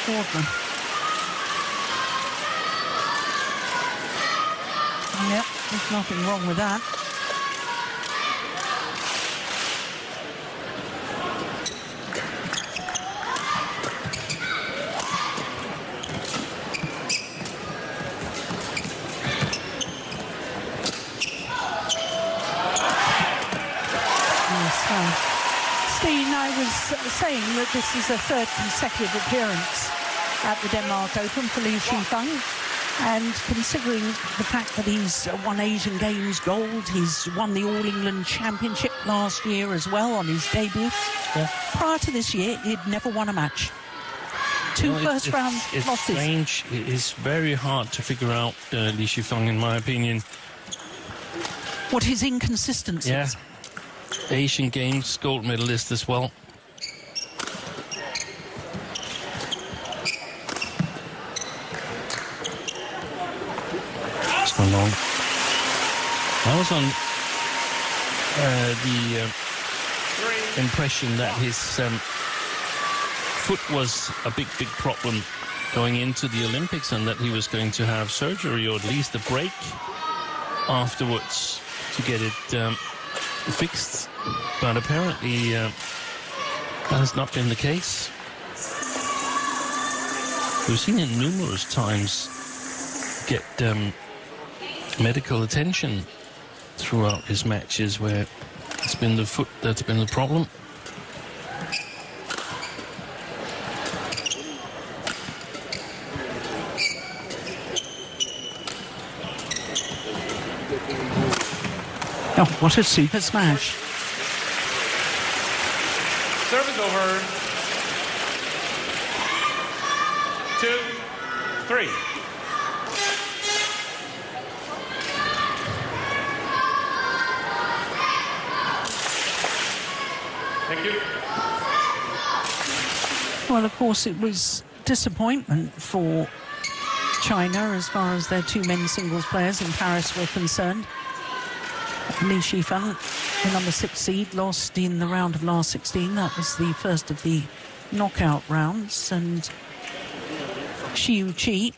S4: them. Yep, there's nothing wrong with that. I was saying that this is a third consecutive appearance at the Denmark Open for Li Shifeng, and considering the fact that he's won Asian Games gold, he's won the All England Championship last year as well on his debut. Yeah. Prior to this year, he'd never won a match. Two first-round losses.
S12: It's strange. It's very hard to figure out Li Shifeng, in my opinion.
S4: What his inconsistencies.
S12: Yeah. Asian Games gold medalist as well. It's gone long. I was on the impression that his foot was a big problem going into the Olympics, and that he was going to have surgery or at least a break afterwards to get it fixed, but apparently that has not been the case. We've seen him numerous times get medical attention throughout his matches where it's been the foot that's been the problem.
S4: Oh, what a super smash.
S2: Service over. 2-3. Thank you.
S4: Well, of course, it was disappointment for China as far as their two men's singles players in Paris were concerned. Li Shifeng, the number 6 seed, lost in the round of last 16. That was the first of the knockout rounds. And Xiu Qi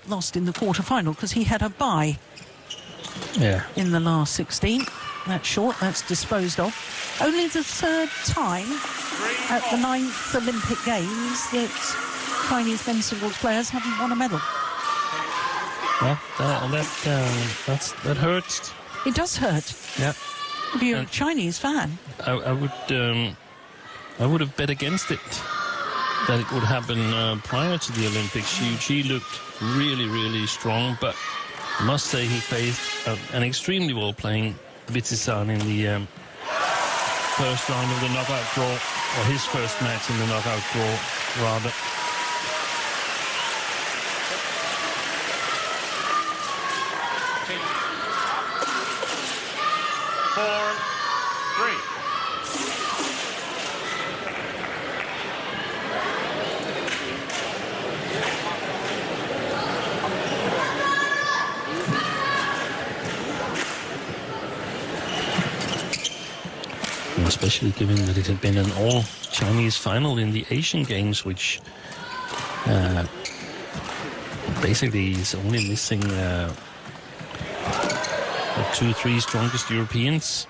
S4: lost in the quarterfinal because he had a bye in the last 16. That's short, that's disposed of. Only the third time at the 9th Olympic Games that Chinese men's singles players haven't won a medal.
S12: Yeah, that hurts.
S4: It does hurt.
S12: Yeah.
S4: If you're a Chinese fan.
S12: I would have bet against it, that it would happen prior to the Olympics. Xiu Qi looked really, really strong, but I must say he faced an extremely well-playing Vitisan in the first round of the knockout draw, or his first match in the knockout draw, rather. Especially given that it had been an all-Chinese final in the Asian Games, which basically is only missing the 2-3 strongest Europeans.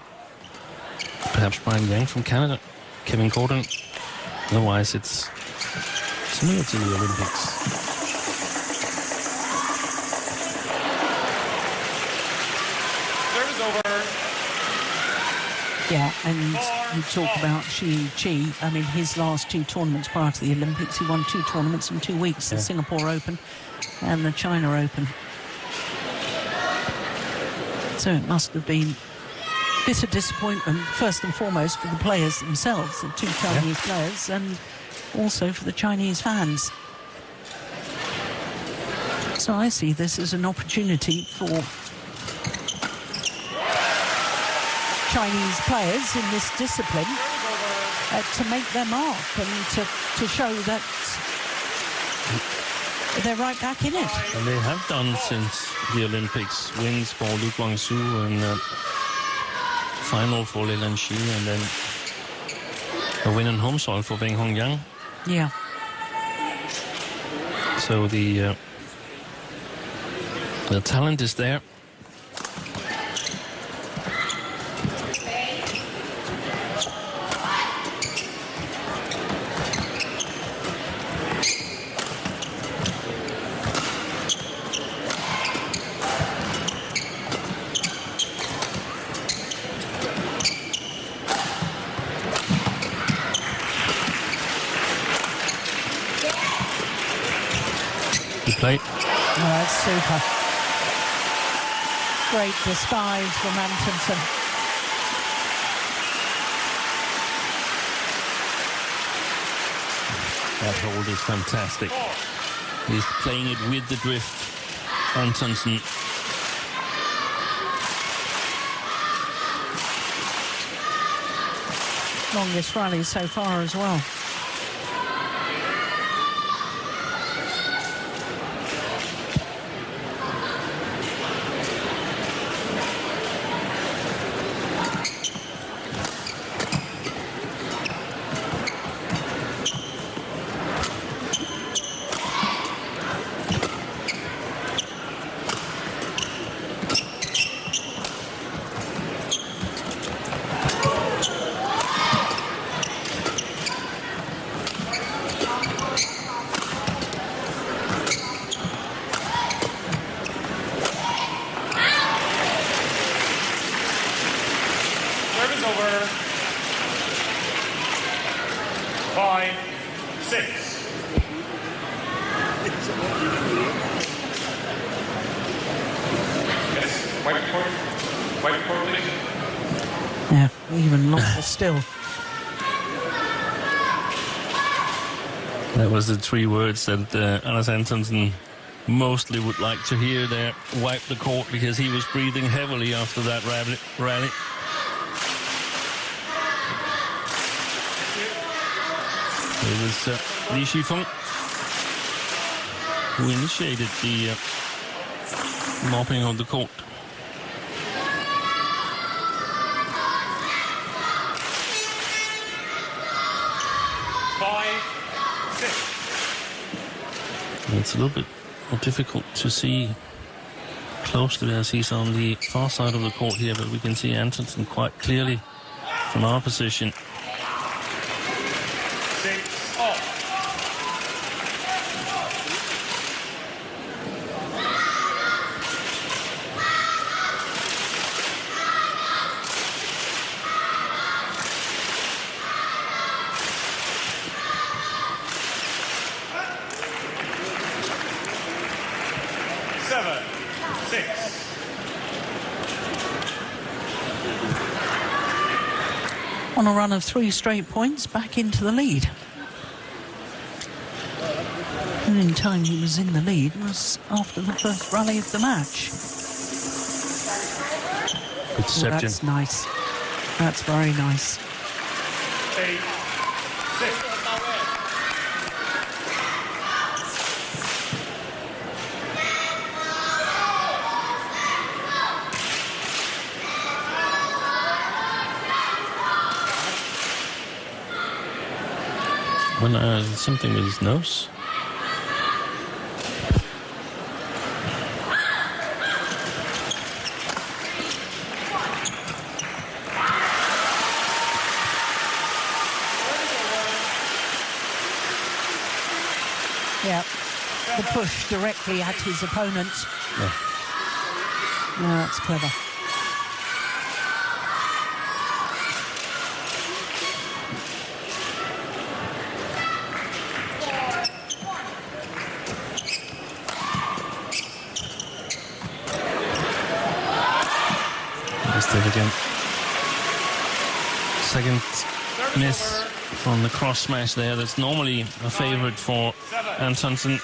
S12: Perhaps Brian Yang from Canada, Kevin Gordon. Otherwise, it's similar to the Olympics.
S2: Service over.
S4: Yeah, and you talk about Xiu Qi. I mean, his last two tournaments prior to the Olympics, he won 2 tournaments in 2 weeks, the Singapore Open and the China Open. So it must have been bitter disappointment, first and foremost, for the players themselves, the two Chinese players, and also for the Chinese fans. So I see this as an opportunity for Chinese players in this discipline to make their mark and to show that they're right back in it.
S12: And they have done since the Olympics. Wins for Lu Guangzhou and final for Li Lanxi, and then a win on home soil for Weng Hongyang.
S4: Yeah.
S12: So the talent is there. Play.
S4: Oh, that's super. Great disguise from Antonsen.
S12: That hold is fantastic. He's playing it with the drift. Antonsen.
S4: Longest rally so far as well. Yeah, even longer still.
S12: That was the three words that Anders Antonsen mostly would like to hear there. Wipe the court, because he was breathing heavily after that rally. It was Li Shifeng who initiated the mopping of the court. It's a little bit more difficult to see closely as he's on the far side of the court here, but we can see Antonsen quite clearly from our position.
S2: 6-all.
S4: On a run of 3 straight points, back into the lead. The only time he was in the lead was after the first rally of the match.
S12: Good
S4: Oh, that's nice. That's very nice.
S2: 8-6.
S12: When something with his nose.
S4: Yeah, the push directly at his opponent.
S12: Yeah.
S4: No, that's clever.
S12: Again. Second miss from the cross smash there. That's normally a favorite for Antonsen.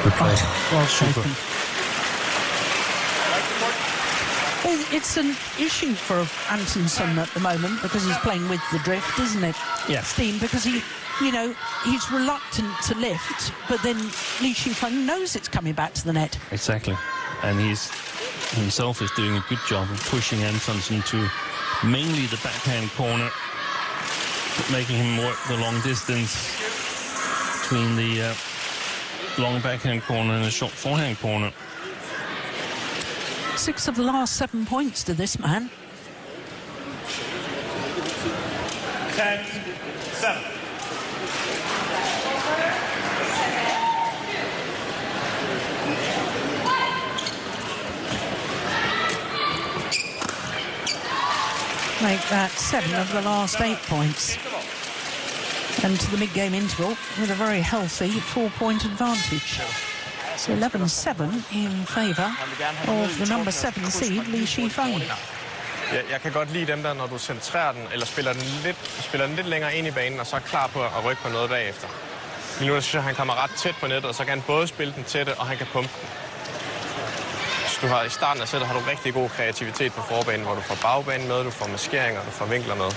S12: Good play.
S4: Well shaken. It's an issue for Antonsen at the moment because he's playing with the drift, isn't it?
S12: Yeah.
S4: Steen, because he's reluctant to lift, but then Li Shifeng knows it's coming back to the net.
S12: Exactly. And he's himself is doing a good job of pushing Antonsen to mainly the backhand corner, making him work the long distance between the long backhand corner and the short forehand corner.
S4: 6 of the last 7 points to this man.
S2: 10-7.
S4: Make that 7 of the last 8 points. And to the mid-game interval with a very healthy 4-point advantage. So 11-7 in favour of the number 7 seed, Li Shifeng.
S5: Jeg kan godt lide dem der, når du centrerer den, eller spiller den lidt længere ind i banen, og så er klar på at rykke på noget bagefter. Lige nu synes jeg, han kommer ret tæt på nettet, og så kan han både spille den tætte, og han kan pumpe den. I starten af sættet har du rigtig god kreativitet på forbanen, hvor du får bagbanen med, du får maskeringer, du får vinkler med.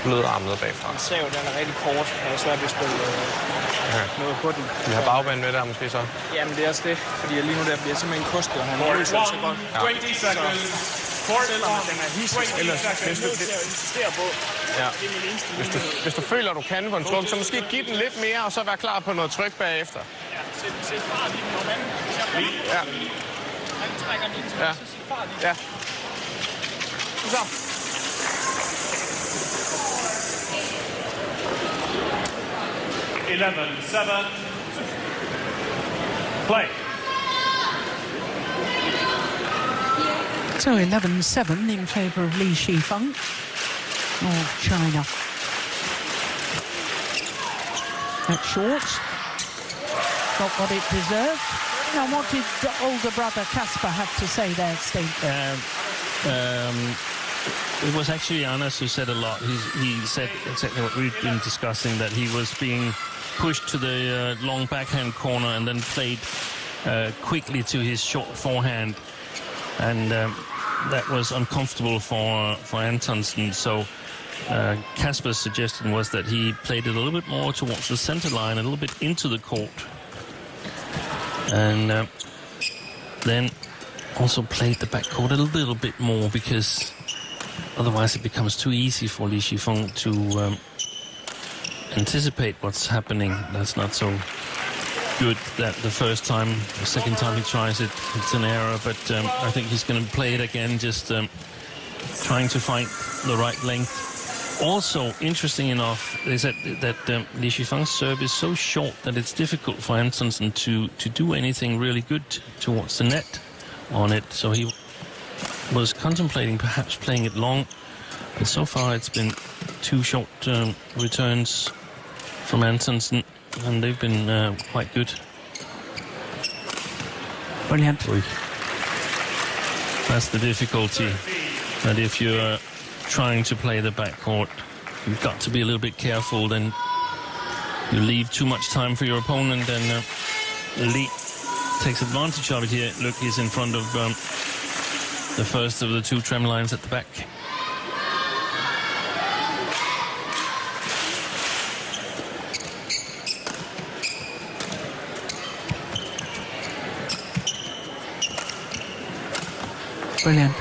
S5: Bløde arm med bagfra.
S7: Sav, den er rigtig kort. Jeg er svært ved at spille noget på den.
S5: Vi har bagbanen med der måske så?
S7: Jamen det er også det, fordi lige nu der bliver simpelthen kostet, og han løser så godt.
S2: 20 seconds.
S7: Selvom den er hissig,
S5: Hvis du føler, du kan på en tryk, så måske give den lidt mere, og så være klar på noget tryk bagefter. Ja.
S7: Han trækker den ind, så siger far lige.
S5: Ja. Så.
S2: Play.
S4: So 11-7 in favour of Li Shifeng of China. That's short. Got what it deserved. Now, what did the older brother Kasper have to say there, Steve?
S12: It was actually Anas who said a lot. He said exactly what we've been discussing, that he was being pushed to the long backhand corner and then played quickly to his short forehand. And that was uncomfortable for Antonsen. So Kasper's suggestion was that he played it a little bit more towards the center line, a little bit into the court. And then also played the backcourt a little bit more, because otherwise it becomes too easy for Li Shifeng to anticipate what's happening. That's not so good that the first time, the second time he tries it, it's an error. But I think he's going to play it again, just trying to find the right length. Also, interesting enough, they said that Li Shifeng's serve is so short that it's difficult for Antonsen to do anything really good towards the net on it. So he was contemplating perhaps playing it long, but so far it's been 2 short returns from Antonsen, and they've been quite good.
S4: Brilliant.
S12: That's the difficulty, that if you're trying to play the backcourt, you've got to be a little bit careful. Then you leave too much time for your opponent, and Li takes advantage of it here. Look, he's in front of the first of the 2 trem lines at the back.
S4: Brilliant.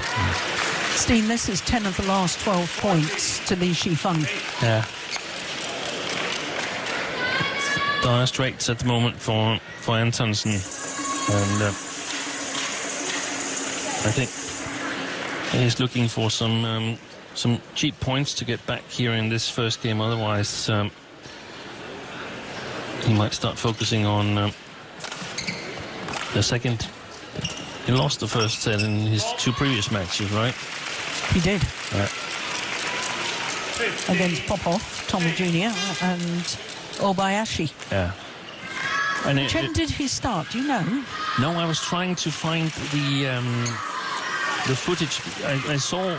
S4: Steen, this is 10 of the last 12 points to Li Shifeng.
S12: Yeah. Dire straits at the moment for Antonsen, and I think he's looking for some cheap points to get back here in this first game. Otherwise, he might start focusing on the second. He lost the first set in his 2 previous matches, right?
S4: He did.
S12: Right.
S4: Against Popov, Tommy Jr. and Obayashi.
S12: Yeah. And
S4: when did he start? Do you know?
S12: No, I was trying to find the footage. I saw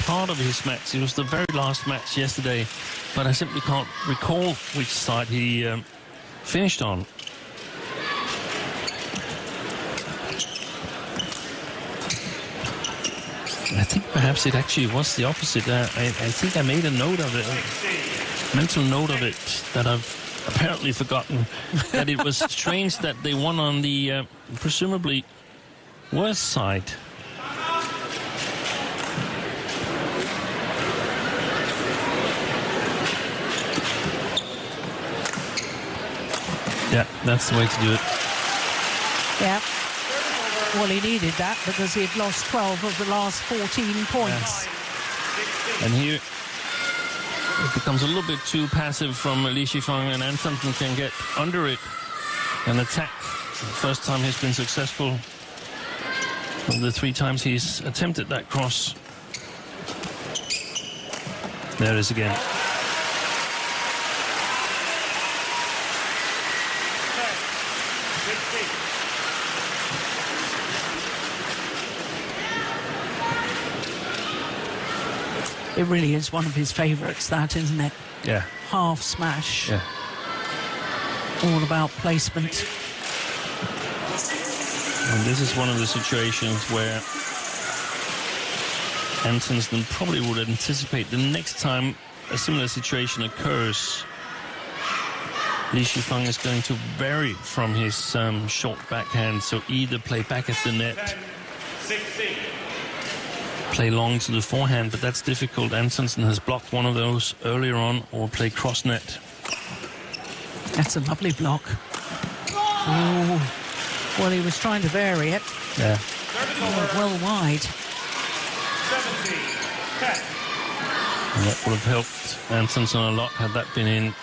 S12: part of his match. It was the very last match yesterday, but I simply can't recall which side he finished on. Perhaps it actually was the opposite. I think I made a note of it, a mental note of it, that I've apparently forgotten. That it was strange that they won on the presumably worse side. Yeah, that's the way to do it.
S4: Yeah. Well, he needed that because he'd lost 12 of the last 14 points.
S12: Yeah. And here it becomes a little bit too passive from Li Shifeng, and Antonsen can get under it and attack. The first time he's been successful of the 3 times he's attempted that cross. There it is again.
S4: It really is one of his favourites, that, isn't it?
S12: Yeah.
S4: Half smash.
S12: Yeah.
S4: All about placement.
S12: And this is one of the situations where Antonsen probably would anticipate the next time a similar situation occurs, Li Shifeng is going to vary from his short backhand, so either play back at the net, play long to the forehand, but that's difficult. Antonsen has blocked one of those earlier on, or play cross net.
S4: That's a lovely block. Oh, well, he was trying to vary it.
S12: Yeah.
S4: Well wide.
S2: 17-10.
S12: And that would have helped Antonsen a lot had that been in.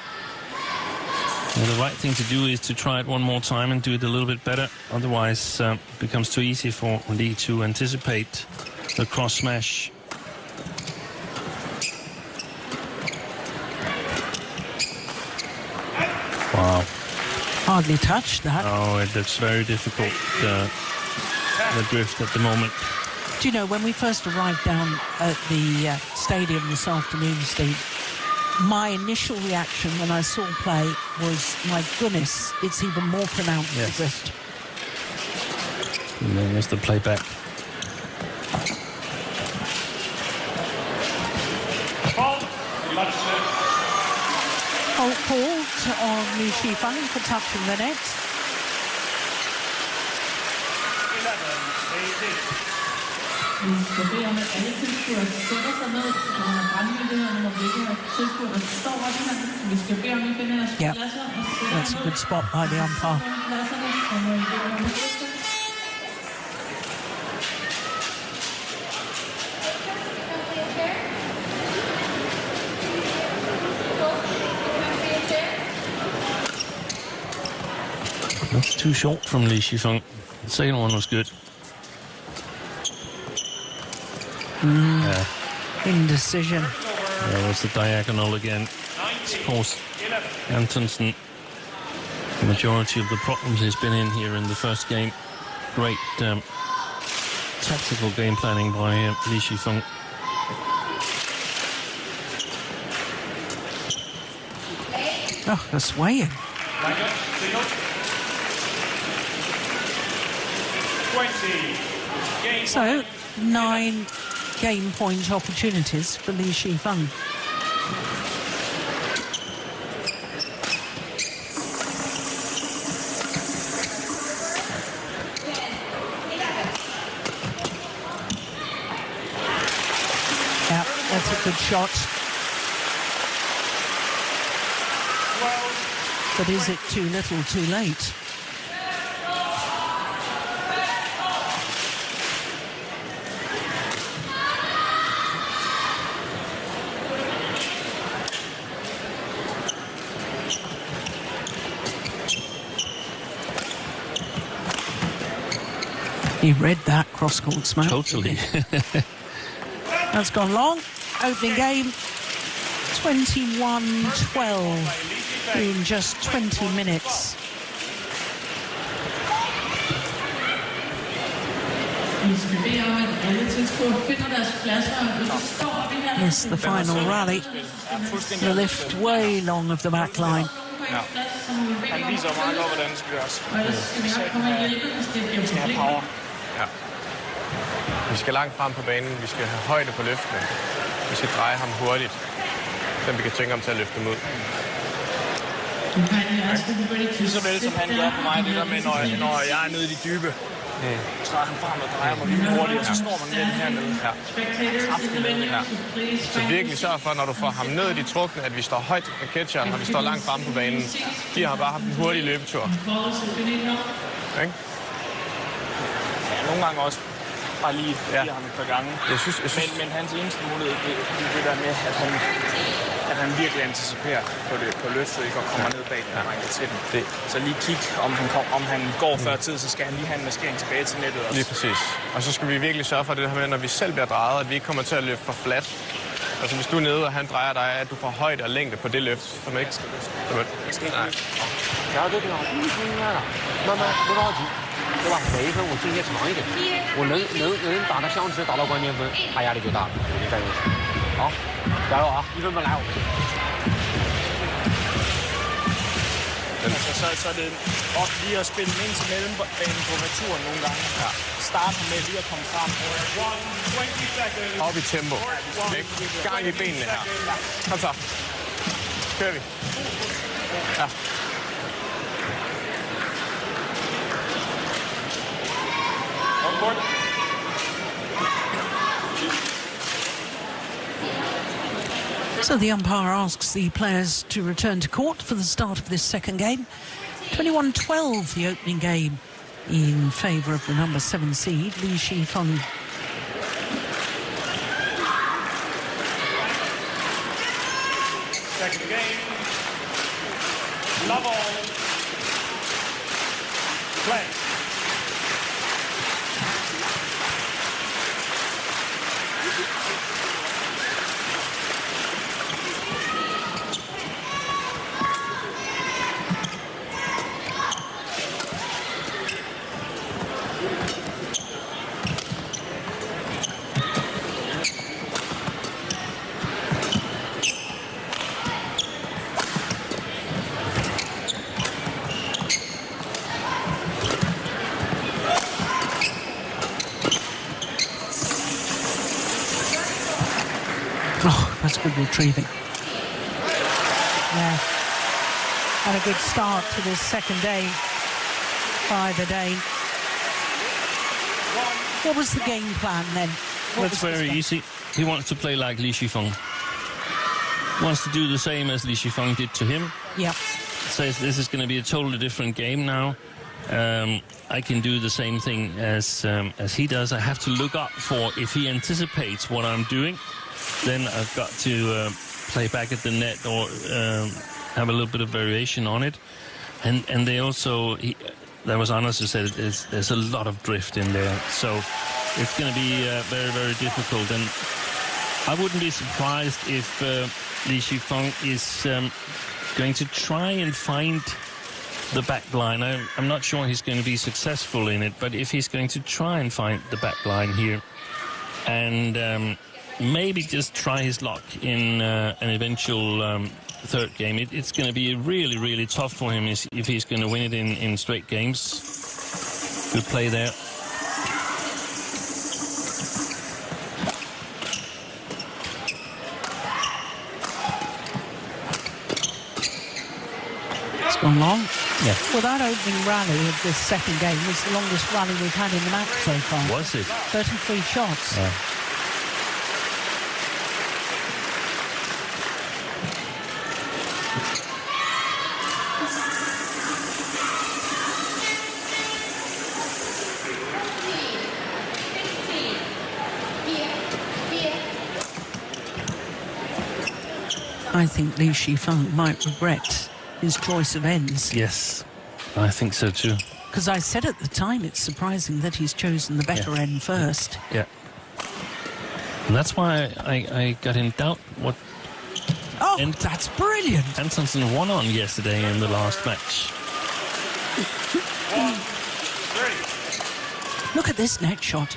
S12: Well, the right thing to do is to try it one more time and do it a little bit better. Otherwise, it becomes too easy for Li to anticipate the cross smash. Wow.
S4: Hardly touched that.
S12: Oh, it looks very difficult, the drift at the moment.
S4: Do you know, when we first arrived down at the stadium this afternoon, Steve, my initial reaction when I saw play was, my goodness, it's even more pronounced,
S12: yes.
S4: The drift.
S12: And then there's the playback.
S4: Hold called on Li Shifeng for touching the net.
S2: 11-18.
S10: Vi skal bede om, at alle tilskuere sætter sig ned under brandmyndighederne, når vi ikke har tilskuere, der står op her. Vi skal bede om, at I finder jeres pladser.
S4: That's a good spot by the umpire.
S12: That's too short from Li Shifeng. The second one was good. Yeah.
S4: Indecision.
S12: There was the diagonal again. Of course, Antonsen, the majority of the problems he's been in here in the first game. Great tactical game planning by Li Shifeng.
S4: Oh, that's weighing.
S2: 20.
S4: So, 9 game point opportunities for Li Shifeng. Yeah, that's a good shot. But is it too little, too late? He read that cross-court smash.
S12: Totally.
S4: That's gone long. Opening game, 21-12 in just 20 minutes. Yes, the final rally. The lift way long of the back line.
S5: Ja. Han viser meget godt, hvordan det skal gøres. Vi skal have power. Ja.
S20: Vi skal langt frem på banen. Vi skal have højde på løftene. Vi skal dreje ham hurtigt. Så vi kan tvinge ham til at løfte dem ud.
S5: Lige så vel som han gør på mig, det der med, når jeg er nede i de dybe, træder han frem og drejer mig lige hurtigt, og så står man med den hernede.
S20: Ja.
S5: Kraften med den her.
S20: Så virkelig sørg for, når du får ham ned i de trukne, at vi står højt med catcheren, og vi står langt fremme på banen. De har bare haft en hurtig løbetur. Okay?
S5: Ja, nogle gange også bare lige ham et par gange.
S20: Jeg synes.
S5: Men hans eneste mulighed, det der med, at han virkelig anticiperer på løftet, ikke, og kommer ned bag den og rækker til den. Så lige kig, om han går før tid, så skal han lige have en maskering tilbage til nettet også.
S20: Lige præcis. Og så skal vi virkelig sørge for det her med, når vi selv bliver drejet, at vi ikke kommer til at løbe for flat. Altså hvis du er nede, og han drejer dig, at du får højde og længde på det løft, som ikke skal løfte. Nej.
S13: Ja, det er det. 对吧？每一分我尽些长一点，我能打到相持，打到关键分，他压力就大了，我就再用。好，加油啊！1分半来，我们。
S5: Så er det også lige at spille ind til mellembanen på returen nogle gange. Ja. Starte med lige at komme frem.
S20: Op i tempo. Gang i benene her. Kom så. Kører vi. Ja.
S4: So the umpire asks the players to return to court for the start of this second game. 21-12, the opening game, in favour of the number 7 seed, Li Shifeng.
S2: Second game. Love all. Play.
S4: That's good retrieving. Yeah. And a good start to this second day by the Dane. What was the game plan then?
S12: That's very easy. He wants to play like Li Shifeng. Wants to do the same as Li Shifeng did to him.
S4: Yeah.
S12: Says this is going to be a totally different game now. I can do the same thing as he does. I have to look up for if he anticipates what I'm doing. Then I've got to play back at the net or have a little bit of variation on it. And they also, there was Anders who said there's a lot of drift in there. So it's going to be very, very difficult. And I wouldn't be surprised if Li Shifeng is going to try and find the back line. I'm not sure he's going to be successful in it, but if he's going to try and find the back line here and maybe just try his luck in an eventual third game, it's going to be really, really tough for him if he's going to win it in straight games. Good play there.
S4: It's gone long.
S12: Yeah.
S4: Well, that opening rally of this second game was the longest rally we've had in the match so far.
S12: Was it?
S4: 33 shots.
S12: Yeah.
S4: I think Li Shifeng might regret his choice of ends.
S12: Yes, I think so too.
S4: Because I said at the time it's surprising that he's chosen the better end first.
S12: Yeah. And that's why I got in doubt what...
S4: Oh, that's brilliant!
S12: Antonsen won on yesterday in the last match.
S2: 1, 3.
S4: Look at this net shot.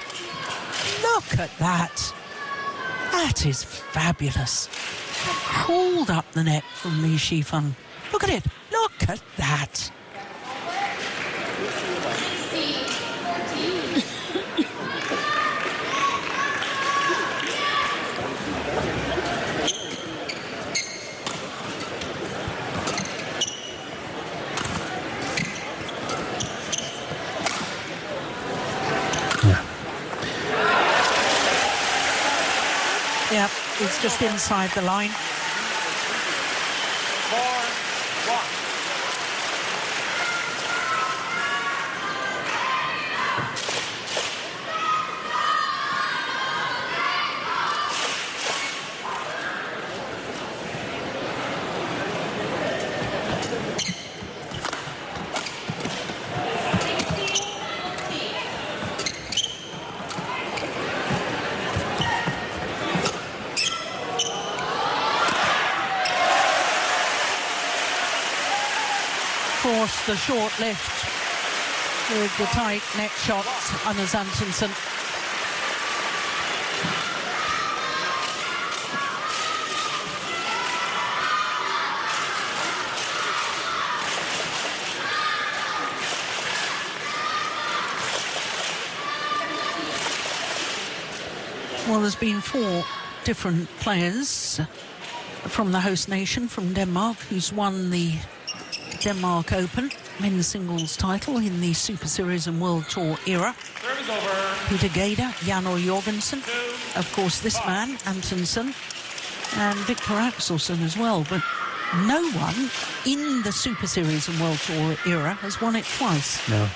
S4: Look at that. That is fabulous. Pulled up the net from Li Shifeng. Look at it. Look at that. It's just inside the line.
S2: 4-1.
S4: The short lift with the tight net shots, Anders Antonsen. Well, there's been 4 different players from the host nation, from Denmark, who's won the Denmark Open men's singles title in the Super Series and World Tour era. Peter Gade, Janor Jorgensen, of course this man, Antonsen, and Victor Axelsen as well. But no one in the Super Series and World Tour era has won it twice.
S3: No.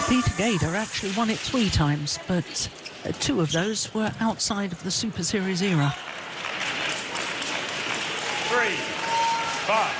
S4: Peter Gade actually won it 3 times, but 2 of those were outside of the Super Series era.
S2: 3-5.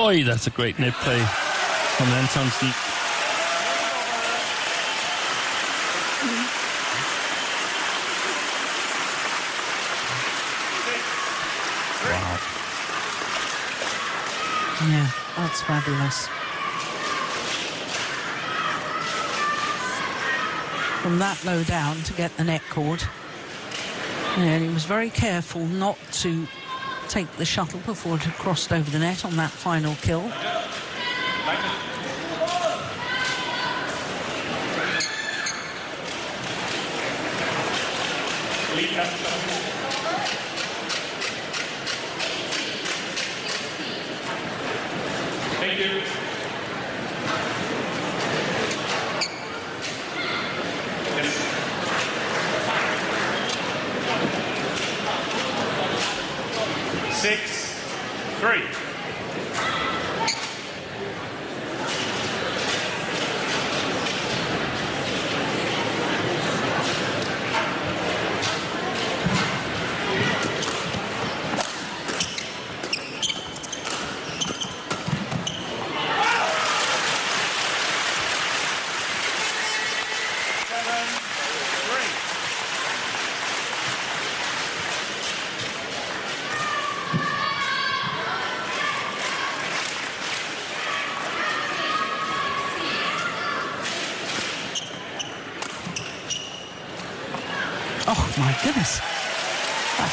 S12: Oh, that's a great net play from Antonsen.
S4: Wow. Yeah, that's fabulous. From that low down to get the net cord. And he was very careful not to take the shuttle before it had crossed over the net on that final kill.
S2: Thank you. Yes. 6-3.
S4: Oh my goodness,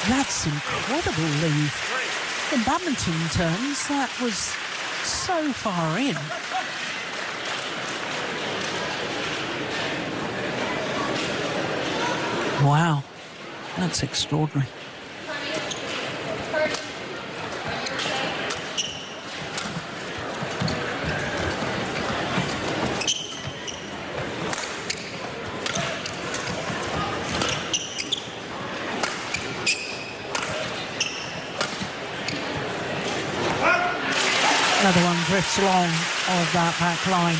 S4: that's incredible lead. In badminton terms, that was so far in. Wow, that's extraordinary. Another one drifts along of that back line.
S2: 9-3.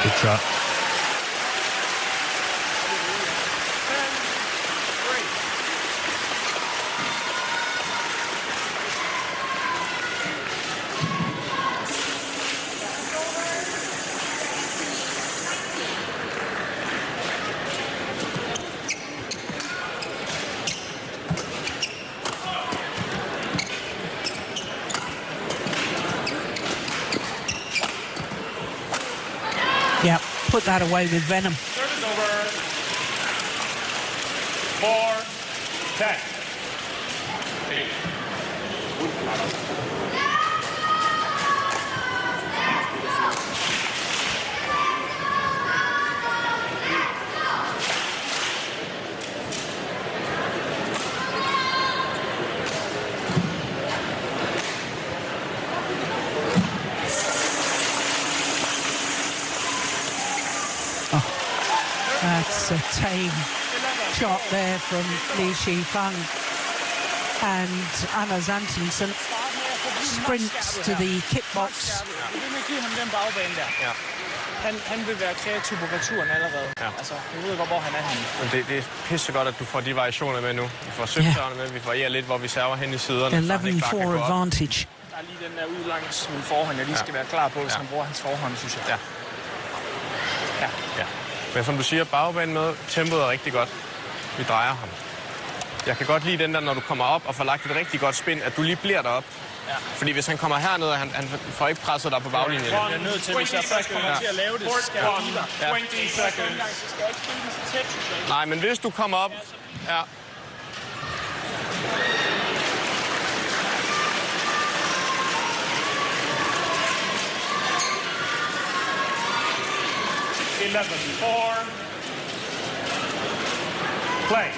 S3: Good shot.
S4: Yeah, put that away with venom.
S2: Service over. 4-10.
S4: That's a tame shot there from Li Shifeng. And Anders Antonsen sprints to the kitbox.
S20: Ja.
S11: Han vil være kreativ på returen allerede.
S20: Ja.
S11: Altså, jeg ved godt, hvor han er henne.
S20: Men det er pissegodt, at du får de variationer med nu. Vi får søgtørene med, vi varierer lidt, hvor vi server hen i siderne.
S4: 11-4 advantage.
S11: Der er lige den der ud langs min forhånd, jeg lige skal være klar på, hvis han bruger hans forhånd, synes jeg.
S20: Ja. Men som du siger, bagbanen med, tempoet er rigtig godt. Vi drejer ham. Jeg kan godt lide den der, når du kommer op og får lagt et rigtig godt spin, at du lige bliver derop. Ja. Fordi hvis han kommer herned, og han får ikke presset dig på baglinjen.
S11: Jeg er nødt til, hvis jeg først kommer til at lave det, så skal jeg give dig.
S2: 20 seconds.
S20: Nej, men hvis du kommer op... Ja.
S2: Play.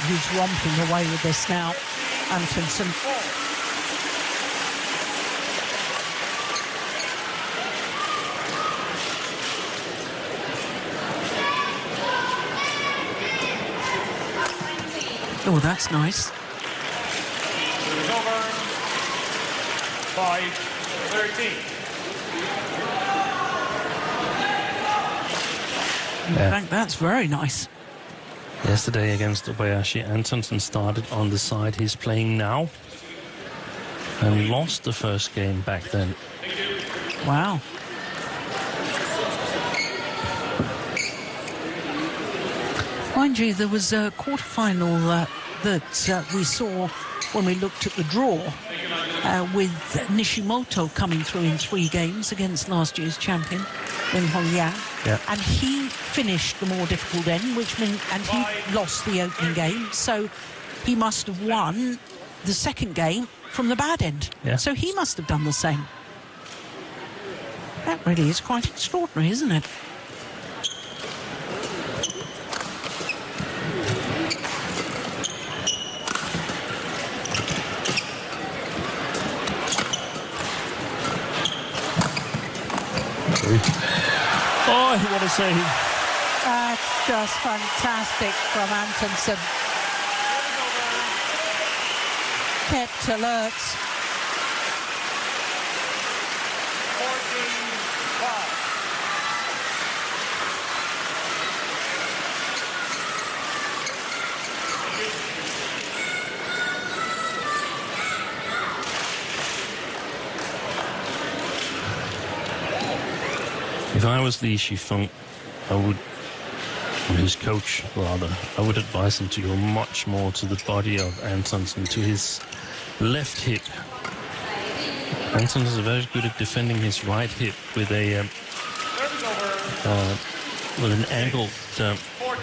S4: He's romping away with this now, Antonsen. Oh, that's nice.
S2: It's over. 5-13.
S4: In fact, that's very nice.
S12: Yesterday against Obayashi, Antonsen started on the side he's playing now and lost the first game back then.
S4: Wow. Mind you, there was a quarterfinal that we saw when we looked at the draw with Nishimoto coming through in 3 games against last year's champion, Ling Hongyang.
S12: Yeah.
S4: And he finished the more difficult end, which meant, and he lost the opening game, so he must have won the second game from the bad end.
S12: Yeah.
S4: So he must have done the same. That really is quite extraordinary, isn't it?
S12: Oh, what a save.
S4: That's just fantastic from Antonsen. Kept alert.
S2: 14-5.
S12: If I was Li Shifeng, I would, or his coach rather, I would advise him to go much more to the body of Antonsen, to his left hip. Antonsen is very good at defending his right hip with a with an angled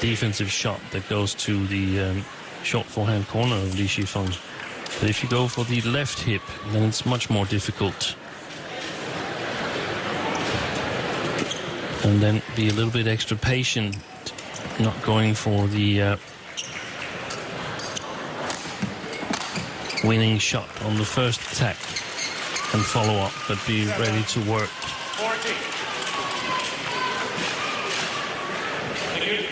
S12: defensive shot that goes to the short forehand corner of Li Shifeng. But if you go for the left hip, then it's much more difficult. And then be a little bit extra patient, not going for the winning shot on the first attack and follow up, but be ready to work.
S2: 14. Thank you.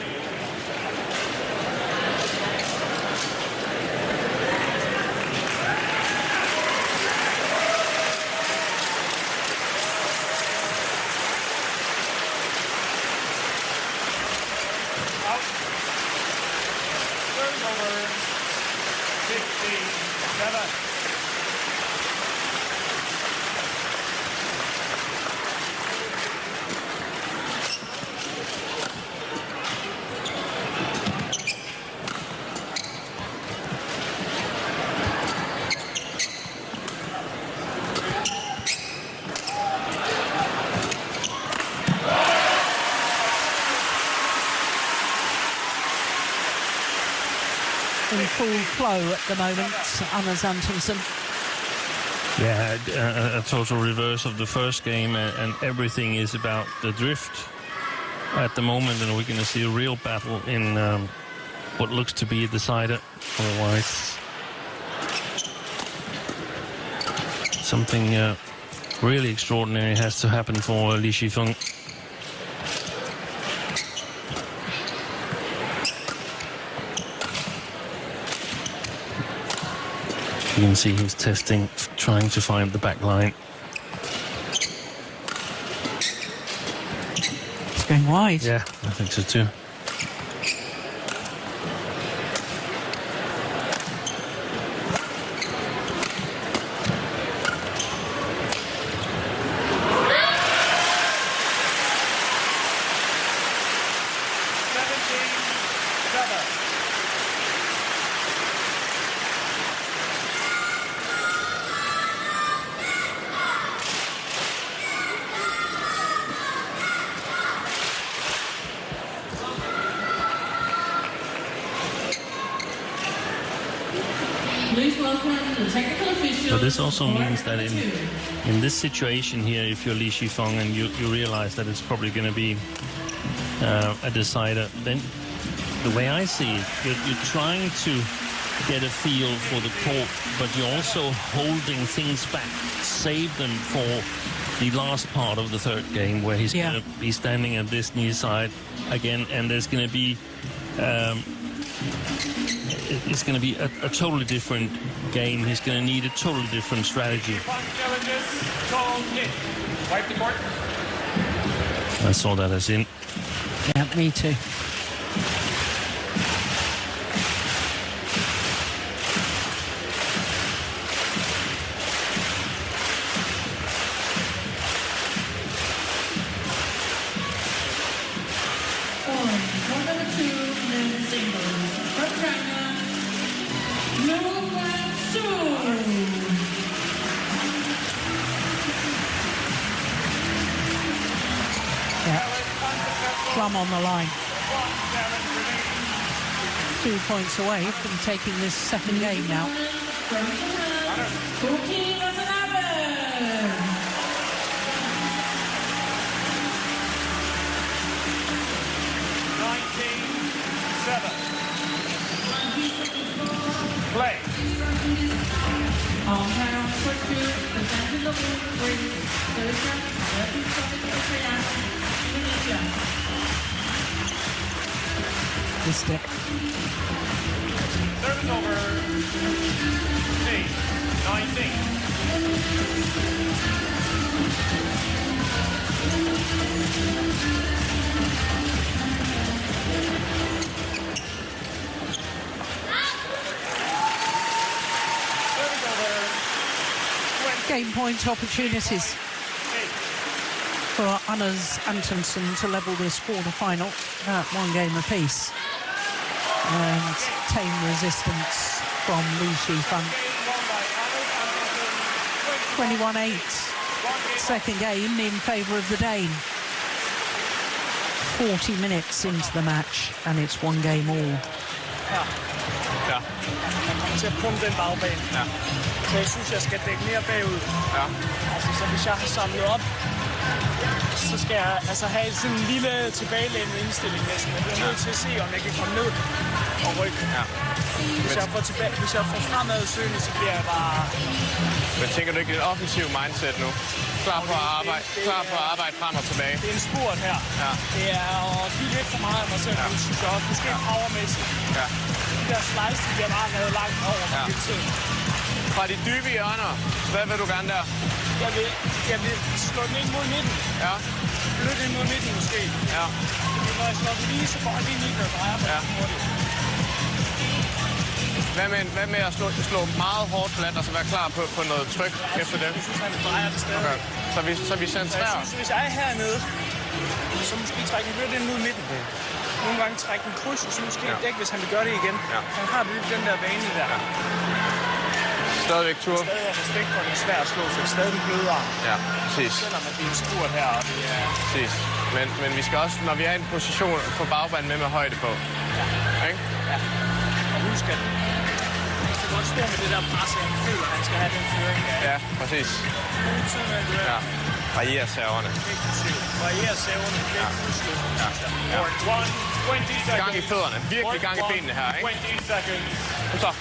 S2: 17-7.
S4: In full flow at the moment, Anders Antonsen.
S12: Yeah, a total reverse of the first game, and everything is about the drift at the moment, and we're going to see a real battle in what looks to be a decider. Otherwise, something really extraordinary has to happen for Li Shifeng. You can see he's testing, trying to find the back line.
S4: It's going wide.
S12: Yeah, I think so too. But this also means that in this situation here, if you're Li Shifeng and you realize that it's probably going to be a decider, then the way I see it, you're trying to get a feel for the court, but you're also holding things back, save them for the last part of the third game, where he's going to be standing at this near side again, and there's going to be it's going to be a totally different game. He's going to need a totally different strategy. I saw that as in.
S4: Yeah, me too. On the line. 2 points away from taking this second game now.
S2: 19-7. Play.
S10: On round for two, the Badminton brings Indonesia.
S4: Missed it.
S2: Service over. 8-19.
S4: Game point opportunities for Anders Antonsen to level this quarter-final at 1 game apiece. And tame resistance from Li Shifeng. 21-8. Second game in favour of the Dane. 40 minutes into the match, and it's 1 game all.
S11: Ja. Jeg kommer til at pumpe den bagbane. Ja. Så jeg synes, jeg skal dække mere bagud. Ja. Altså, så hvis jeg har samlet op, så skal jeg altså have sådan en lille tilbagelænet indstilling næsten. Jeg bliver nødt til at se, om jeg kan komme ned og rykke. Ja. Hvis jeg får fremad søgende, så bliver jeg bare...
S20: Men tænker du ikke et offensivt mindset nu? Klar på at arbejde frem og tilbage.
S11: Det er en spurt her. Ja. Det er at give lidt for meget af mig selv, synes jeg også. Måske powermæssigt. Ja. De der slice, de bliver bare revet langt over på hele tiden.
S20: Fra de dybe hjørner, hvad vil du gerne der?
S11: Jeg vil slå den ind mod midten. Ja. Blødt ind mod midten måske. Ja. Fordi når jeg slår den lige, så går jeg lige og drejer på den hurtigt.
S20: Hvad med at slå meget hårdt flat, og så være klar på noget tryk efter det?
S11: Jeg synes, han drejer det stadig.
S20: Okay. Så vi centrerer?
S11: Jeg synes, hvis jeg er hernede, så måske trække en lidt ind ud i midten. Nogle gange trække en kryds, og så måske dække, hvis han vil gøre det igen. Ja. Han har lidt den der bane der. Ja.
S20: Stadigvæk tur.
S11: Stadig har respekt for, at det er svært at slå, så det er stadig en blødere.
S20: Ja, præcis.
S11: Selvom at det er en spurt her, og det er...
S20: Præcis. Men vi skal også, når vi er i en position, få bagbanen med højde på.
S11: Ja.
S20: Ikke?
S11: Ja. Og husk, at han skal godt stå med det der pres, han føler, at han skal have den føring.
S20: Ja, præcis.
S11: God tid med det.
S20: Ja. Variere serverne.
S11: Variere serverne.
S20: Ja. Ja. Ja. Gang i fødderne. Virkelig gang i benene her, ikke?
S6: 20 seconds.
S20: Kom så.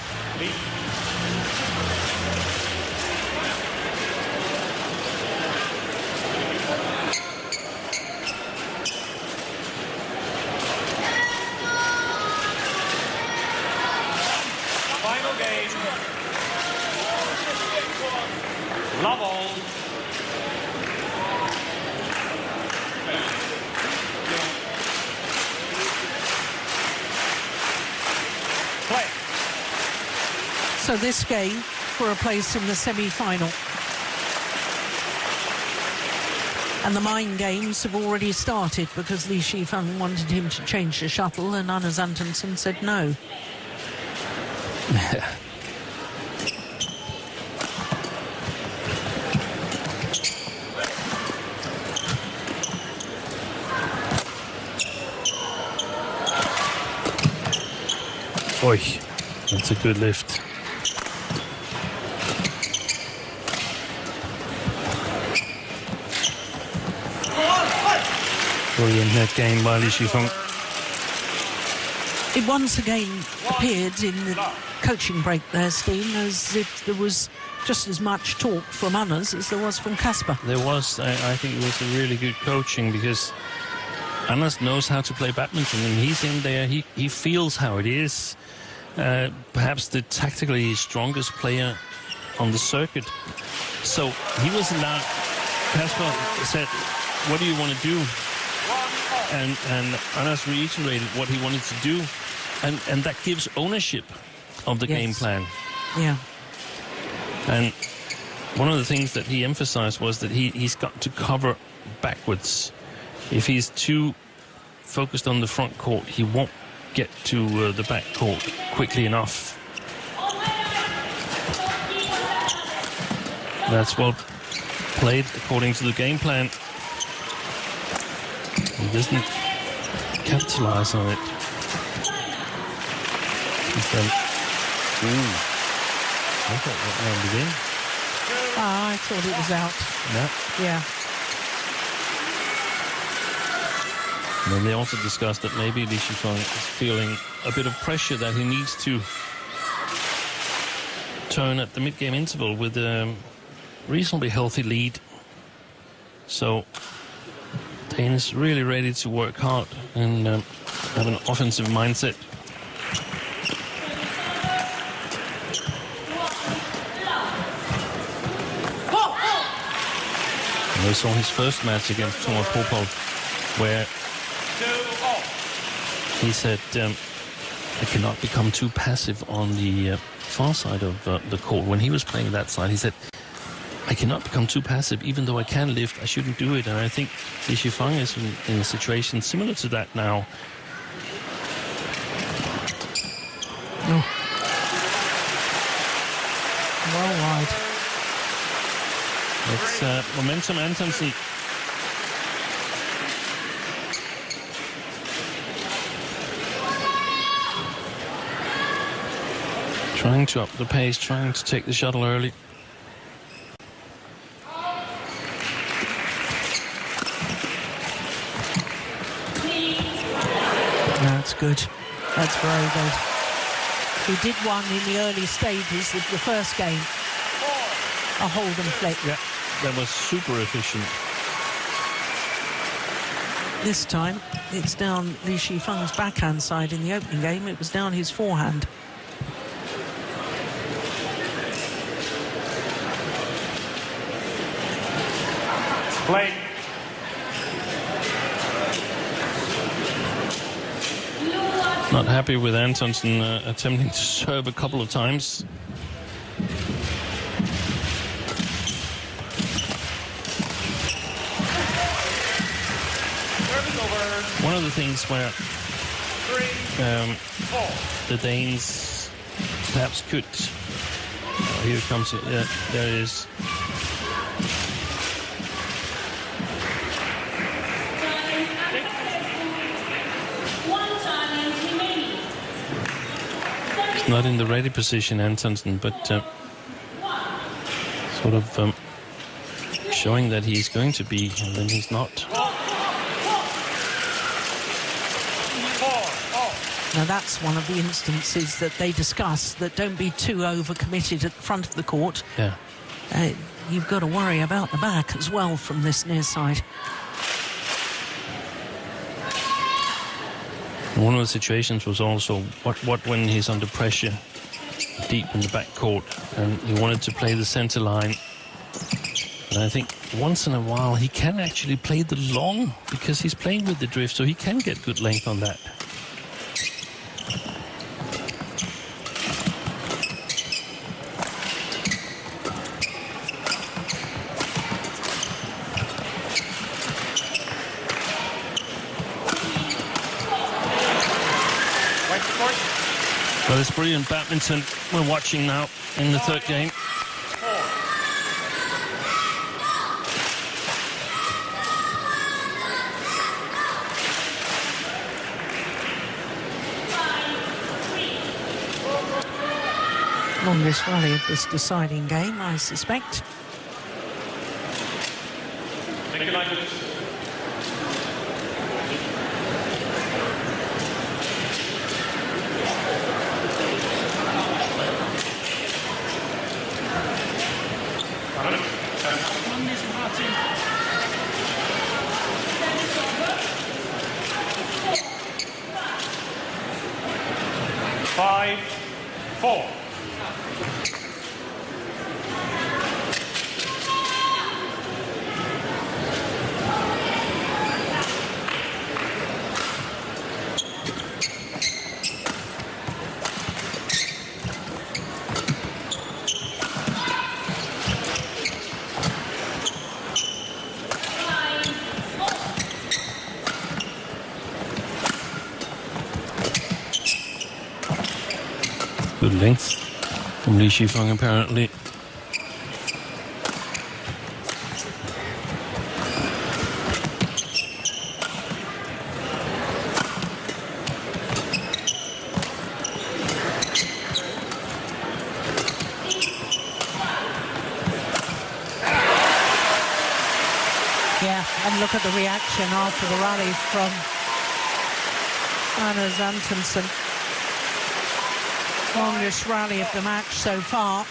S6: Final game. Love all.
S4: Play. So this game for a place in the semi-final. And the mind games have already started because Li Shifeng wanted him to change the shuttle and Anders Antonsen said no.
S12: Oi, that's a good lift. Brilliant net game by Li Shifeng.
S4: It once again appeared in the coaching break there, Steen, as if there was just as much talk from Anders as there was from Kasper.
S12: There was, I think it was a really good coaching because Anders knows how to play badminton and he's in there, he feels how it is. Perhaps the tactically strongest player on the circuit. So he was allowed, Kasper said, what do you want to do? And Anders reiterated what he wanted to do. And that gives ownership of the game plan.
S4: Yeah.
S12: And one of the things that he emphasized was that he's got to cover backwards. If he's too focused on the front court, he won't get to the back court quickly enough. That's well played according to the game plan. He doesn't capitalize on it. I thought that round again.
S4: I thought it was out.
S12: No.
S4: Yeah.
S12: And then they also discussed that maybe Li Shifeng is feeling a bit of pressure that he needs to turn at the mid-game interval with a reasonably healthy lead. So Danish really ready to work hard and have an offensive mindset. And we saw his first match against Thomas Popov, where he said, I cannot become too passive on the far side of the court. When he was playing that side, he said, I cannot become too passive. Even though I can lift, I shouldn't do it. And I think Li Shifeng is in a situation similar to that now.
S4: No. Well wide.
S12: It's momentum Antonsen. Trying to up the pace, trying to take the shuttle early.
S4: That's good. That's very good. He did one in the early stages of the first game. A hold and flick.
S12: Yeah, that was super efficient.
S4: This time, it's down Li Shifeng's backhand side. In the opening game, it was down his forehand.
S6: Play.
S12: Not happy with Antonsen attempting to serve a couple of times. One of the things where the Danes perhaps could... Oh, here it comes. Yeah, there it is. He's not in the ready position, Antonsen, but sort of showing that he's going to be, and then he's not.
S4: Now that's one of the instances that they discuss, that don't be too overcommitted at the front of the court.
S12: Yeah.
S4: You've got to worry about the back as well from this near side.
S12: One of the situations was also what when he's under pressure deep in the back court and he wanted to play the center line. And I think once in a while he can actually play the long because he's playing with the drift, so he can get good length on that. Well, it's brilliant badminton we're watching now in the third game.
S4: Longest rally of this deciding game, I suspect.
S2: Thank you, Michael. Five, four.
S12: Good length from Li Shifeng, apparently.
S4: Yeah, and look at the reaction after the rally from Anders Antonsen. Longest rally of the match so far.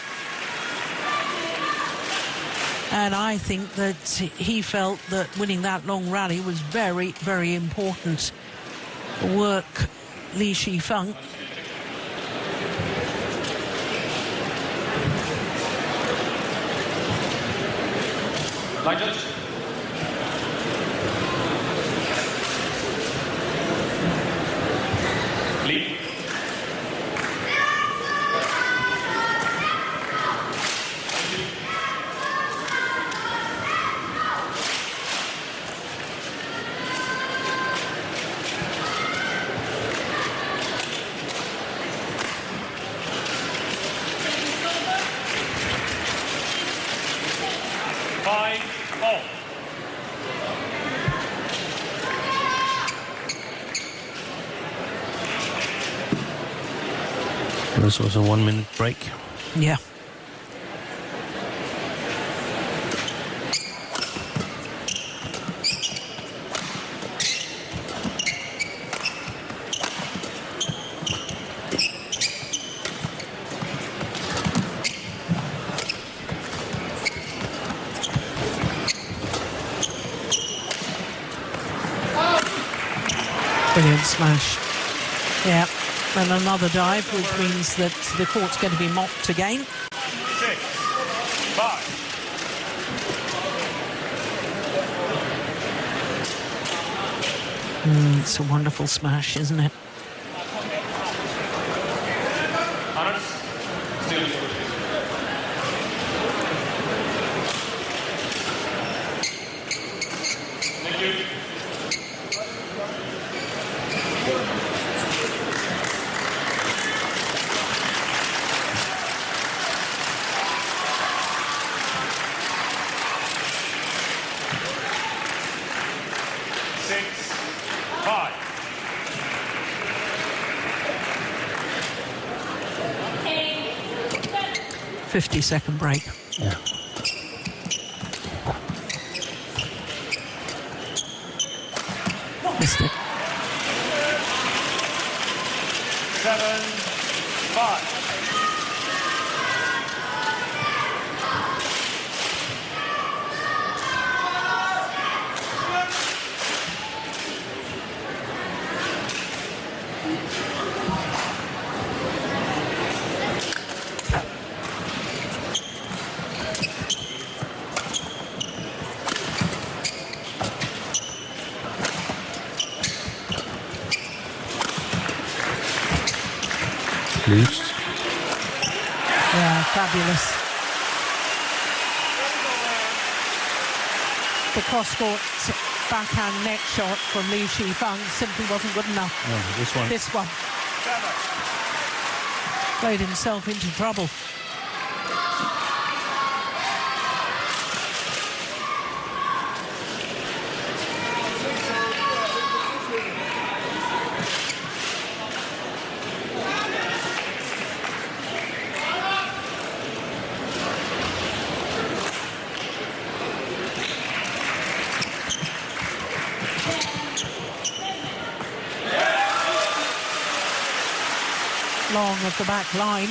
S4: And I think that he felt that winning that long rally was very, very important. Work Li Shifeng.
S2: Lighters. Lead.
S12: This was a 1 minute break.
S4: Yeah. Brilliant smash. Yeah. And another dive, which means that the court's going to be mocked again.
S2: 6, 5.
S4: It's a wonderful smash, isn't it?
S2: Thank you. Six, 5.
S4: 50-second break.
S12: Yeah.
S4: Missed it.
S2: 7, 5.
S12: Loose.
S4: Yeah, fabulous. The cross-court backhand net shot from Liu Shifang simply wasn't good enough.
S12: No, this one.
S4: This one. Played himself into trouble. Long of the back line.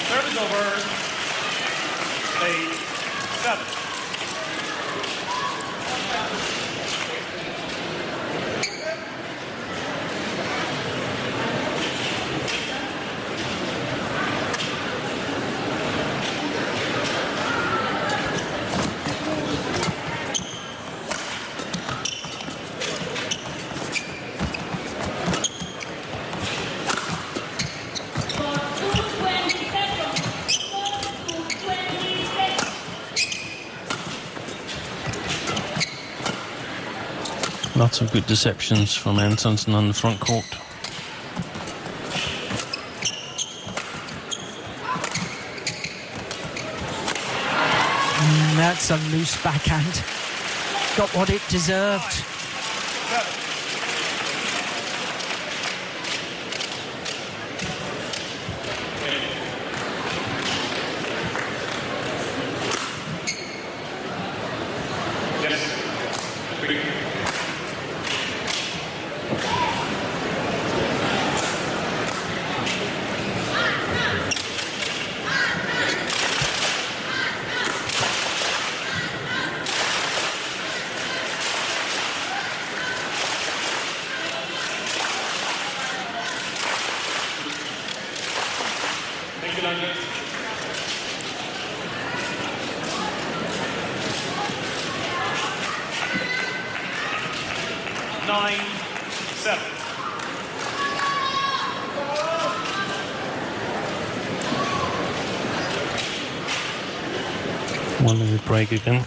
S2: Service over. 8, 7.
S12: Lots of good deceptions from Antonsen on the front court.
S4: That's a loose backhand. Got what it deserved.
S12: Break again.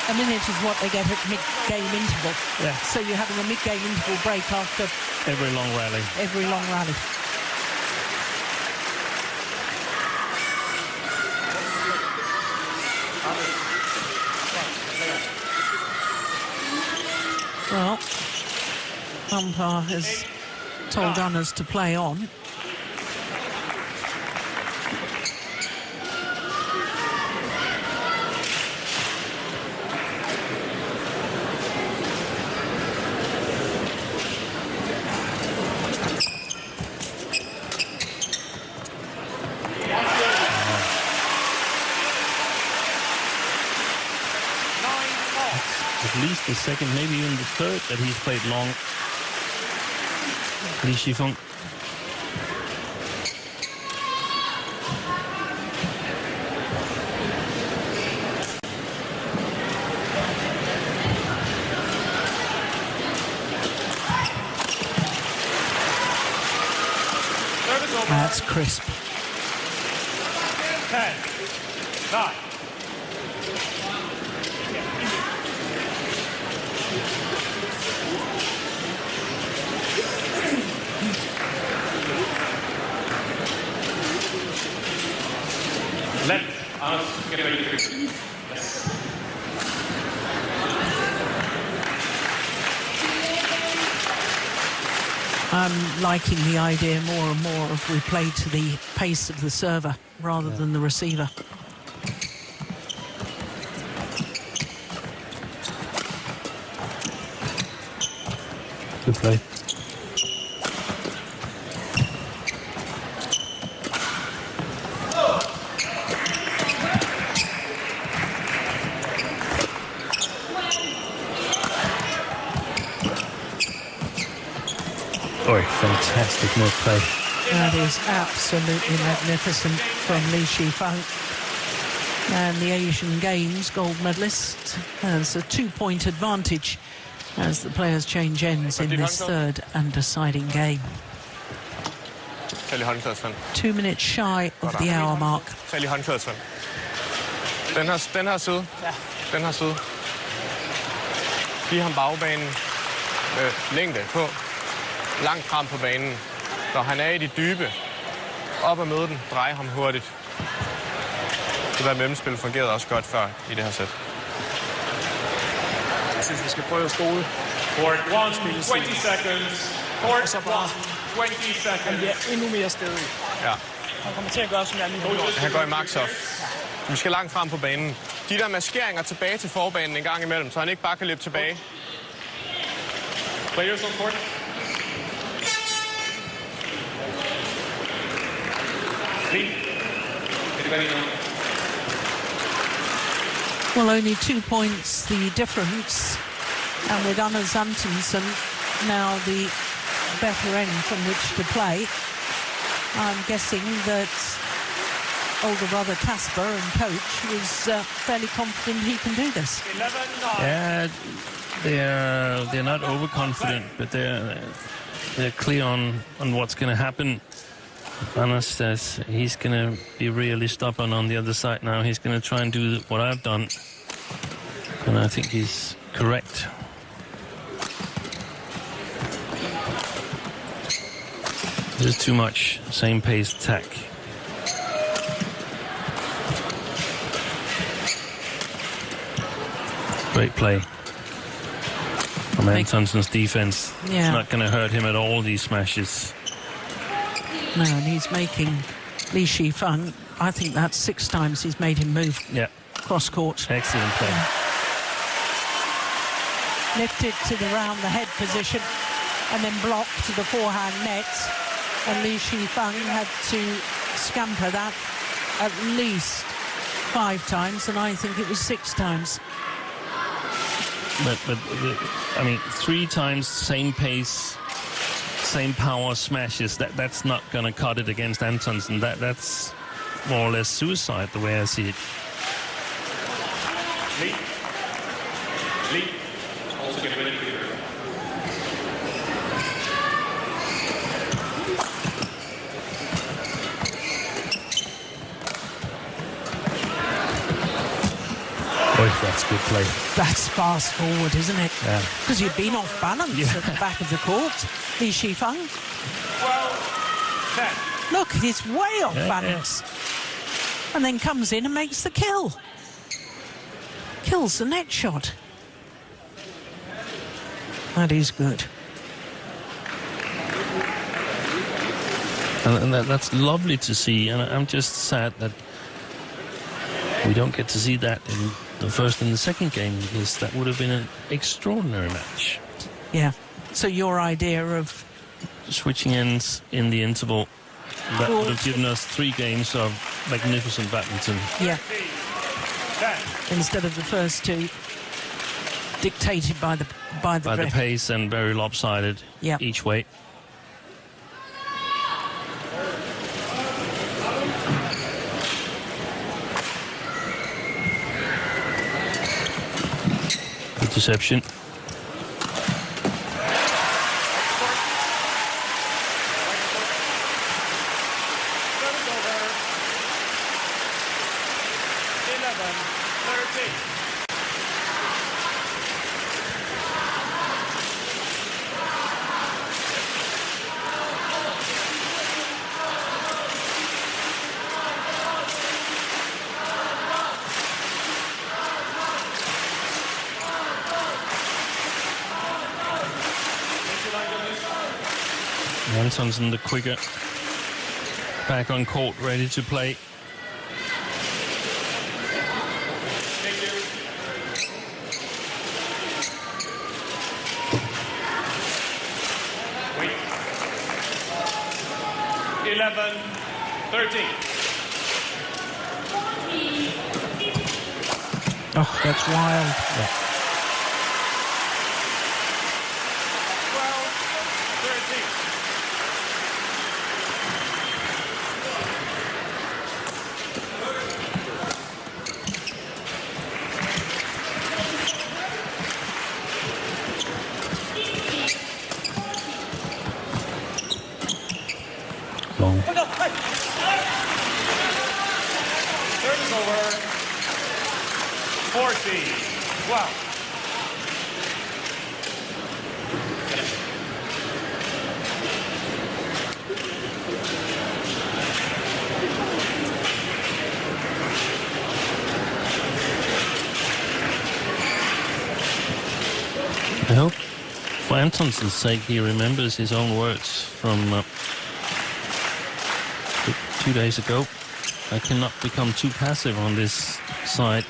S4: A minute is what they get at mid-game interval.
S12: Yeah.
S4: So you're having a mid-game interval break after
S12: every long rally.
S4: Every long rally. Well, umpire has told runners to play on.
S12: at least the second, maybe even the third that he's played long. Li Shifeng.
S4: That's crisp.
S2: 10, 9. Let us get ready to begin. Yes.
S4: I'm liking the idea more and more of we play to the pace of the server rather than the receiver.
S12: Good play. Oh, fantastic net play.
S4: That is absolutely magnificent from Li Shifeng. And the Asian Games gold medalist has a 2-point advantage as the players change ends in this third and deciding game. 2 minutes shy of the hour mark.
S20: Tag lige håndklædet, Svend. Den her side. Den her side. Giv ham bagbanen med længde på. Langt frem på banen. Når han er i de dybe, op og møde den, drej ham hurtigt. Det der mellemspil fungerede også godt før i det her sæt.
S11: Jeg synes, vi skal prøve at stole.
S2: Court 1, 20 seconds. Court 1, 20 seconds.
S11: Han bliver endnu mere stedig.
S20: Ja.
S11: Han kommer til at gøre, som jeg lige har gjort.
S20: Han går i max-off. Vi skal langt frem på banen. De der maskeringer tilbage til forbanen en gang imellem, så han ikke bare kan løbe tilbage.
S2: Players on court.
S4: Well, only 2 points the difference, and with Anders Antonsen now the better end from which to play, I'm guessing that older brother Casper and coach was fairly confident he can do this.
S12: Yeah, they're not overconfident, but they're clear on what's going to happen. Anders says he's going to be really stubborn on the other side now. He's going to try and do what I've done. And I think he's correct. There's too much same pace attack. Great play from Antonsen's defense.
S4: Yeah.
S12: It's not going to hurt him at all, these smashes.
S4: No, and he's making Li Shifeng, I think that's 6 times he's made him move cross court.
S12: Excellent play.
S4: Yeah. Lifted to the round the head position and then blocked to the forehand net. And Li Shifeng had to scamper that at least 5 times, and I think it was 6 times.
S12: But I mean, 3 times same pace, same power smashes. That's not going to cut it against Antonsen. That's more or less suicide, the way I see it.
S2: Lee. Also get ready for
S12: That's good play.
S4: That's fast forward, isn't it?
S12: Yeah.
S4: Because you've been off balance at the back of the court. Li Shifeng.
S2: 12, 10.
S4: Look, he's way off balance. And then comes in and makes the kill. Kills the net shot. That is good.
S12: And that's lovely to see. And I'm just sad that we don't get to see that in the first and the second game, because that would have been an extraordinary match.
S4: Yeah. So your idea of
S12: switching ends in the interval, that would have given us 3 games of magnificent badminton.
S4: Yeah. Instead of the first 2. dictated by the
S12: pace and very lopsided each way. Good deception. Antonsen the quicker, back on court, ready to play.
S2: Thank you. 11-13.
S4: Oh, that's wild. Yeah.
S2: 12-13.
S12: Long.
S2: Service over. 14. Wow.
S12: I hope, for Antonsen's sake, he remembers his own words from 2 days ago. I cannot become too passive on this side.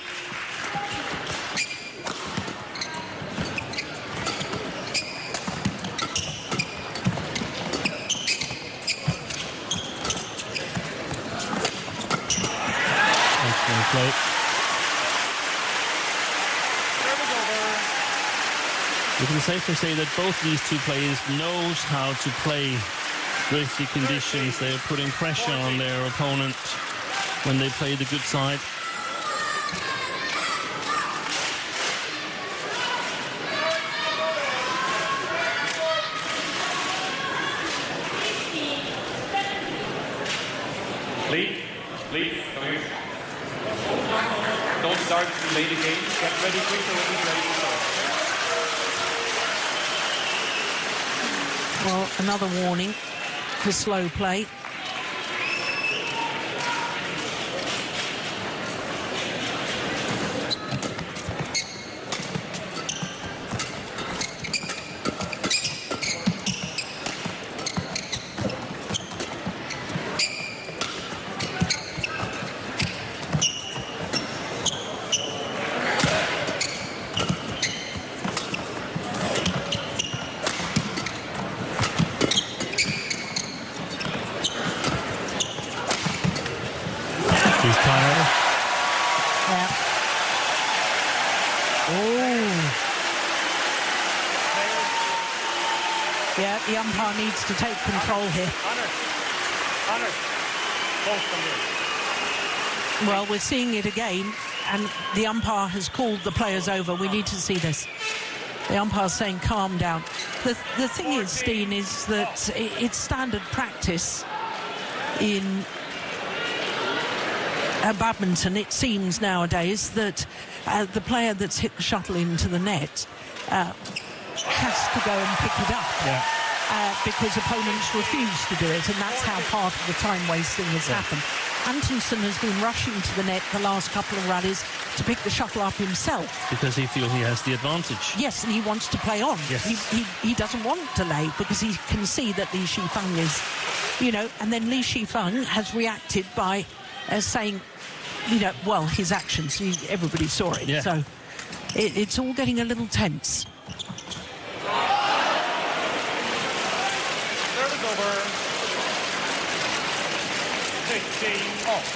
S12: Excellent play. We can safely say that both these two players knows how to play risky conditions. They're putting pressure on their opponent when they play the good side.
S2: Lead, come here. Don't start too late again. Get ready quicker when you're ready to start.
S4: Well, another warning for slow play. Yeah, the umpire needs to take control here. Well, we're seeing it again, and the umpire has called the players over. We need to see this. The umpire's saying, calm down. The thing is, Steen, is that it's standard practice in badminton, it seems nowadays, that the player that's hit the shuttle into the net has to go and pick it up, because opponents refuse to do it, and that's how part of the time wasting has happened. Antonsen has been rushing to the net the last couple of rallies to pick the shuttle up himself.
S12: Because he feels he has the advantage.
S4: Yes, and he wants to play on.
S12: Yes.
S4: He doesn't want delay because he can see that Li Shifeng is, and then Li Shifeng has reacted by saying, well, his actions, everybody saw it.
S12: Yeah.
S4: So it's all getting a little tense.
S2: Service over. 15 off.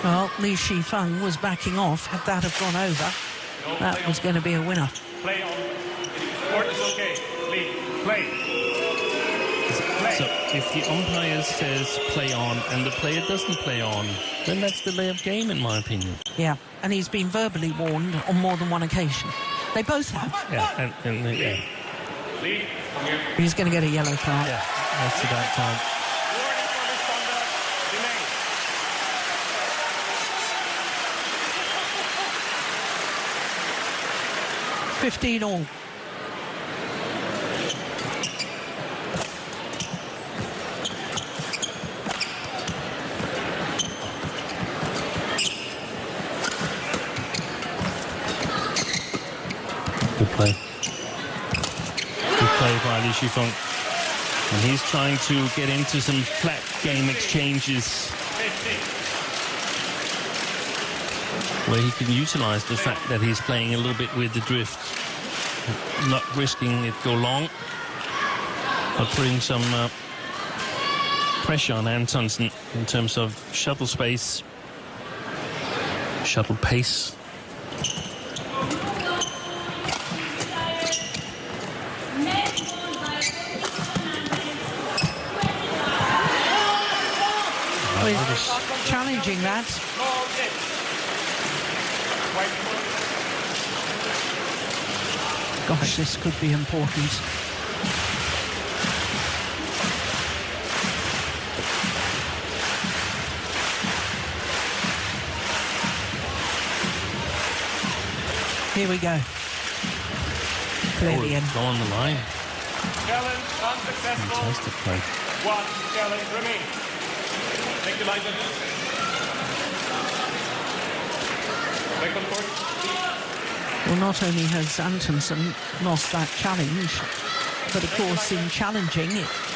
S4: Well, Li Shifeng was backing off. Had that have gone over, that was going to be a winner.
S6: Play on. Court is okay. Lee, play.
S12: So if the umpire says play on and the player doesn't play on, then that's delay of game, in my opinion.
S4: Yeah, and he's been verbally warned on more than one occasion. They both have.
S12: Yeah, and yeah.
S6: Lee, come here.
S4: He's going to get a yellow card.
S12: Yeah, that's about time.
S6: Warning for misconduct. Delay.
S4: 15 all.
S12: Good play. Good play by Li Shifeng. And he's trying to get into some flat game exchanges where he can utilize the fact that he's playing a little bit with the drift, not risking it go long, but putting some pressure on Antonsen in terms of shuttle space, shuttle pace.
S4: Challenging that. Gosh, this could be important. Here we go. Clearly in.
S12: Go on the line.
S6: Challenge unsuccessful.
S12: Fantastic play.
S6: One challenge remains. Thank you, Liza. Back on court.
S4: Well, not only has Antonsen lost that challenge, but of course in challenging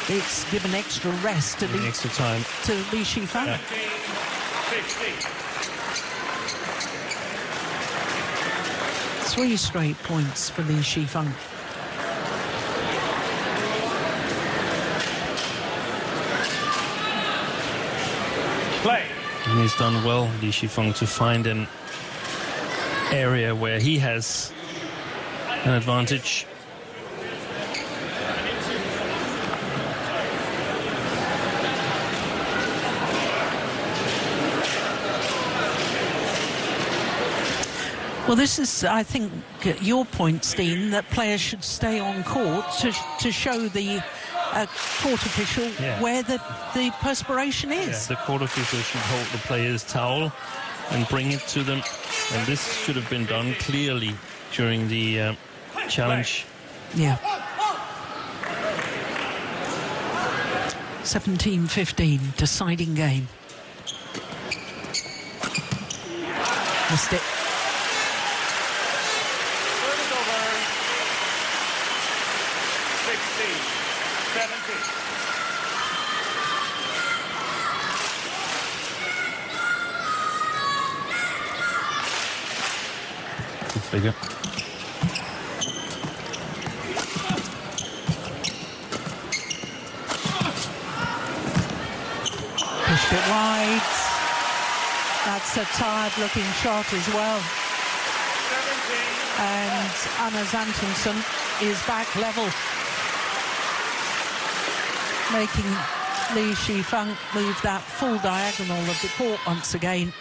S4: it's given extra rest to Li
S12: extra time
S4: to Li Shifeng.
S12: Yeah.
S4: 3 straight points for Li Shifeng.
S6: Play.
S12: And he's done well, Li Shifeng, to find an area where he has an advantage.
S4: Well, this is, I think, your point, Steen, that players should stay on court to show the court official where the perspiration is.
S12: Yeah, the court official should hold the player's towel and bring it to them. And this should have been done clearly during the challenge.
S4: Yeah. 17-15, deciding game. Missed it.
S6: Third is over. 16-17.
S12: Good figure.
S4: Pushed it wide. That's a tired-looking shot as well.
S6: 17.
S4: And Anders Antonsen is back level, making Li Shifeng move that full diagonal of the court once again.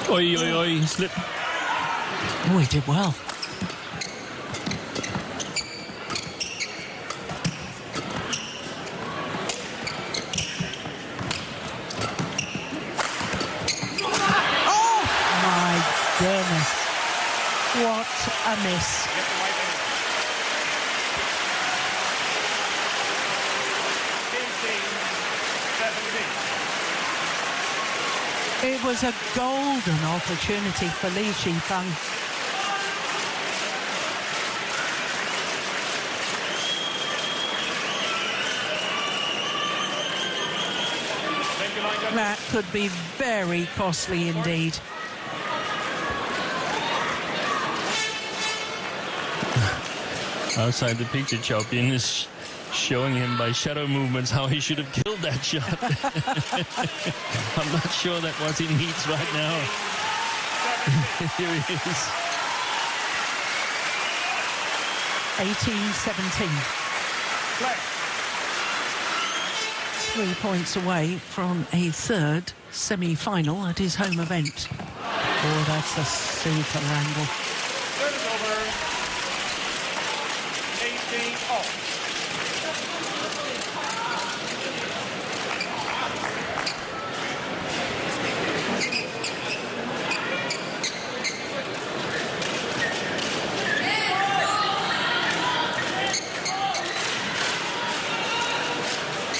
S12: Oi, oi, oi, he slipped.
S4: Oh, he did well. Oh, my goodness. What a miss. It was a golden opportunity for Li Shifeng. That could be very costly indeed.
S12: Outside the picture, Chow Bin is showing him by shadow movements how he should have killed that shot. I'm not sure that's what he needs right now. Here he is.
S4: 18-17. 3 points away from a third semi-final at his home event. Oh, that's a super angle.
S2: 18 all.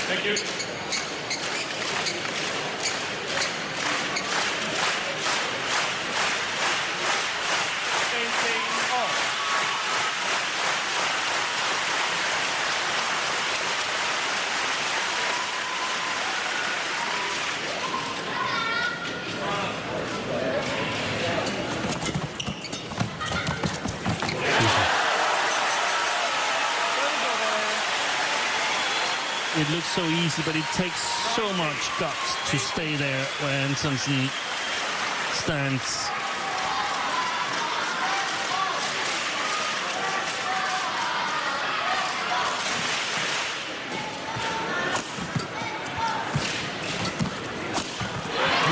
S2: Thank you.
S12: It looks so easy, but it takes so much guts to stay there when Antonsen stands.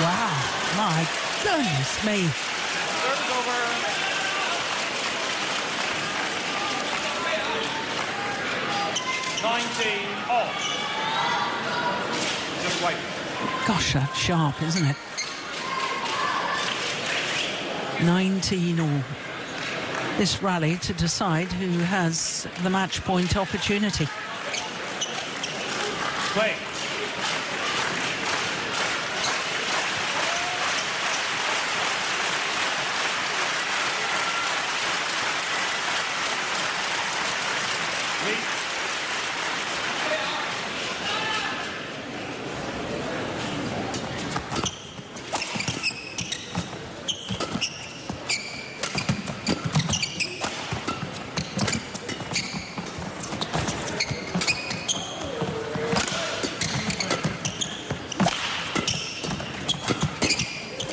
S4: Wow, my goodness me.
S2: Serve is over. All. Just white.
S4: Gosh, that's sharp, isn't it? 19 all. This rally to decide who has the match point opportunity.
S2: Play.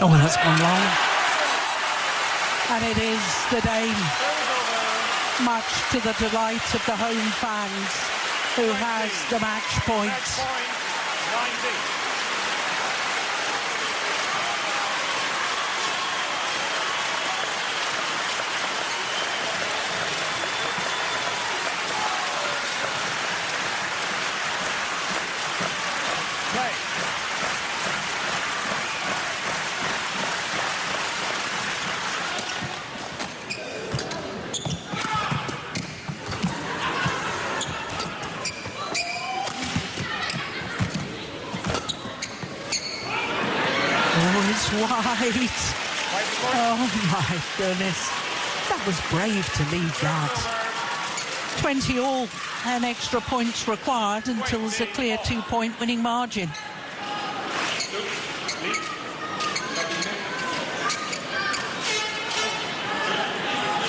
S4: Oh, that's gone long. And it is the Dane, much to the delight of the home fans, who has the match point. Wide. Oh my goodness. That was brave to leave that. 20 all and extra points required until there's a clear 2-point winning margin.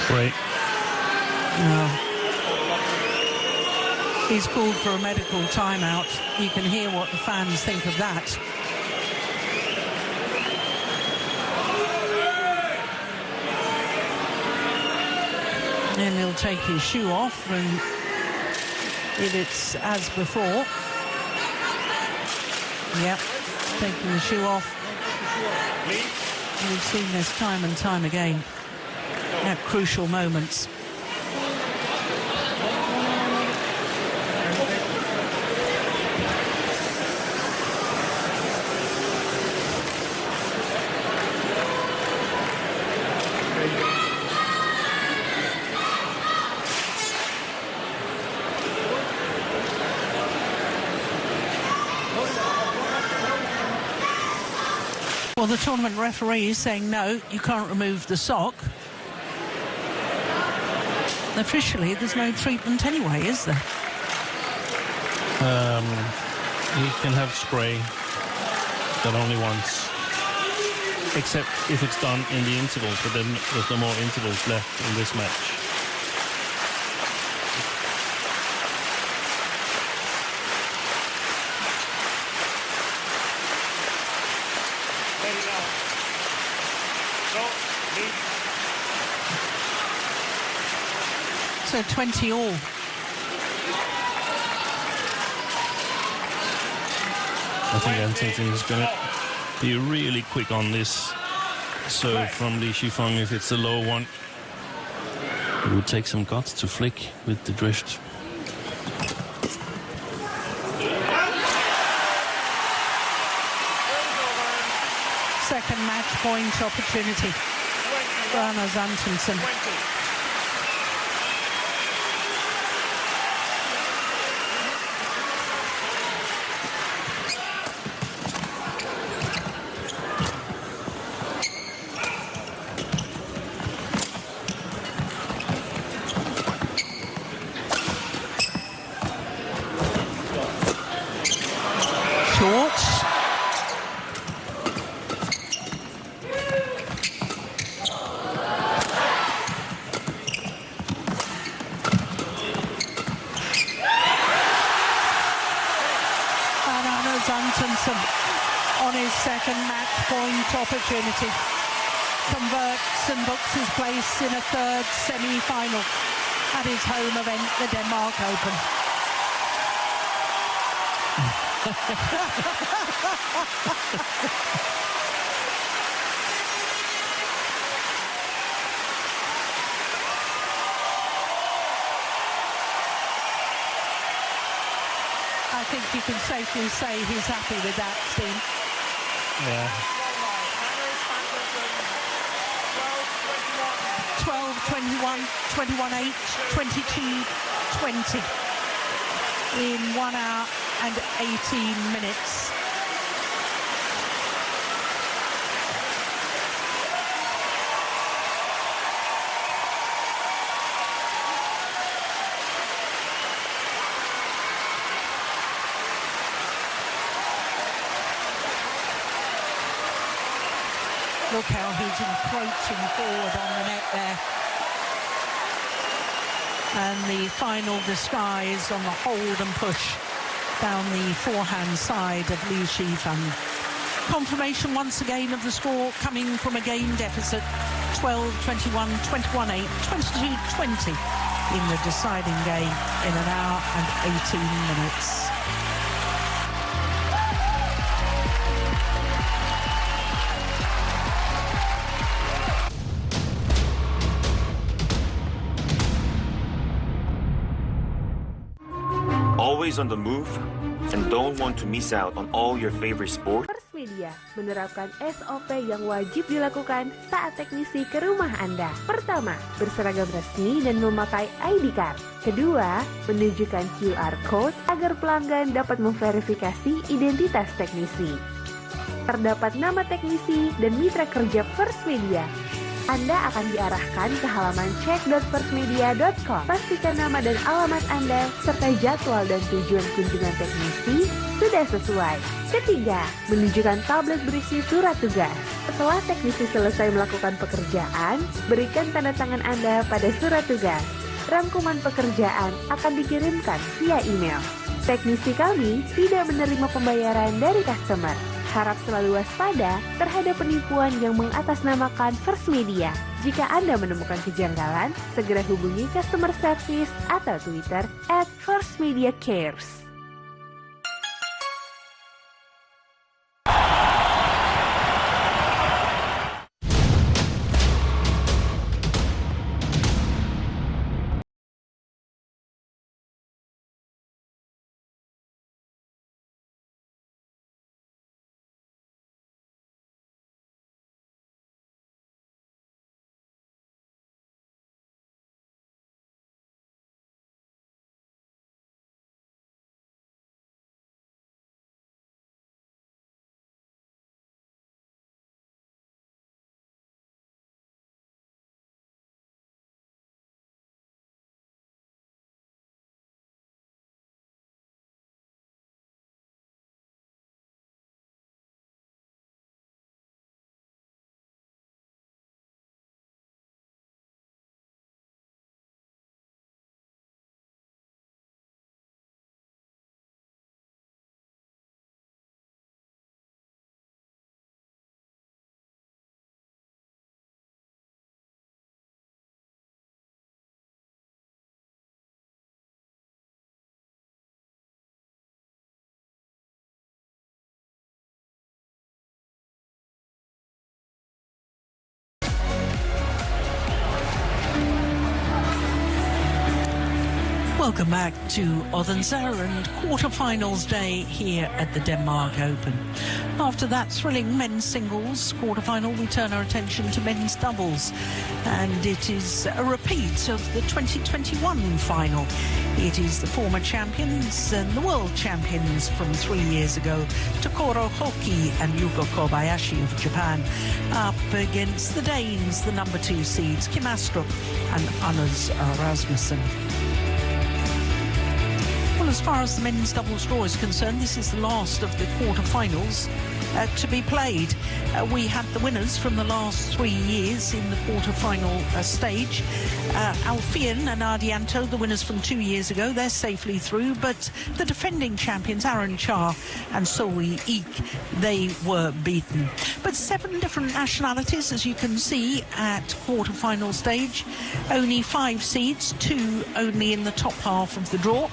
S12: Great.
S4: He's called for a medical timeout. You can hear what the fans think of that. And he'll take his shoe off, and if it's as before. Yep, taking the shoe off. We've seen this time and time again at crucial moments. Well, the tournament referee is saying, no, you can't remove the sock. Officially, there's no treatment anyway, is there?
S12: You can have spray, but only once. Except if it's done in the intervals, but then there's no more intervals left in this match.
S4: So 20 all.
S12: I think Antington is going to be really quick on this serve from Li Shifeng if it's a low one. It would take some guts to flick with the drift.
S4: Second match point opportunity for Anders Antonsen. On his second match point opportunity, converts and books his place in a third semi-final at his home event, the Denmark Open. I think you can safely say he's happy with that, Steve.
S3: Yeah.
S4: 12-21, 21-8, 22-20 in 1 hour and 18 minutes. Look how he's encroaching forward on the net there. And the final disguise on the hold and push down the forehand side of Li Shifeng. Confirmation once again of the score coming from a game deficit, 12-21, 21-8, 22-20 in the deciding game in 1 hour and 18 minutes.
S21: Always on the move and don't want to miss out on all your favorite sports?
S22: First Media menerapkan SOP yang wajib dilakukan saat teknisi ke rumah Anda. Pertama, berseragam resmi dan memakai ID card. Kedua, menunjukkan QR code agar pelanggan dapat memverifikasi identitas teknisi. Terdapat nama teknisi dan mitra kerja First Media. Anda akan diarahkan ke halaman cek.firstmedia.com. Pastikan nama dan alamat Anda serta jadwal dan tujuan kunjungan teknisi sudah sesuai. Ketiga, menunjukkan tablet berisi surat tugas. Setelah teknisi selesai melakukan pekerjaan, berikan tanda tangan Anda pada surat tugas. Rangkuman pekerjaan akan dikirimkan via email. Teknisi kami tidak menerima pembayaran dari customer. Harap selalu waspada terhadap penipuan yang mengatasnamakan First Media. Jika Anda menemukan kejanggalan, segera hubungi customer service atau Twitter @firstmediacares.
S4: Welcome back to Odense and quarterfinals day here at the Denmark Open. After that thrilling men's singles quarterfinal, we turn our attention to men's doubles, and it is a repeat of the 2021 final. It is the former champions and the world champions from 3 years ago, Takuro Hoki and Yugo Kobayashi of Japan, up against the Danes, the number 2 seeds, Kim Astrup and Anders Rasmussen. Well, as far as the men's doubles draw is concerned, this is the last of the quarterfinals to be played. We had the winners from the last 3 years in the quarterfinal stage. Alfian and Ardianto, the winners from 2 years ago, they're safely through, but the defending champions, Aaron Cha and Soe Eek, they were beaten. But 7 different nationalities, as you can see, at quarterfinal stage. Only 5 seeds, 2 only in the top half of the draw.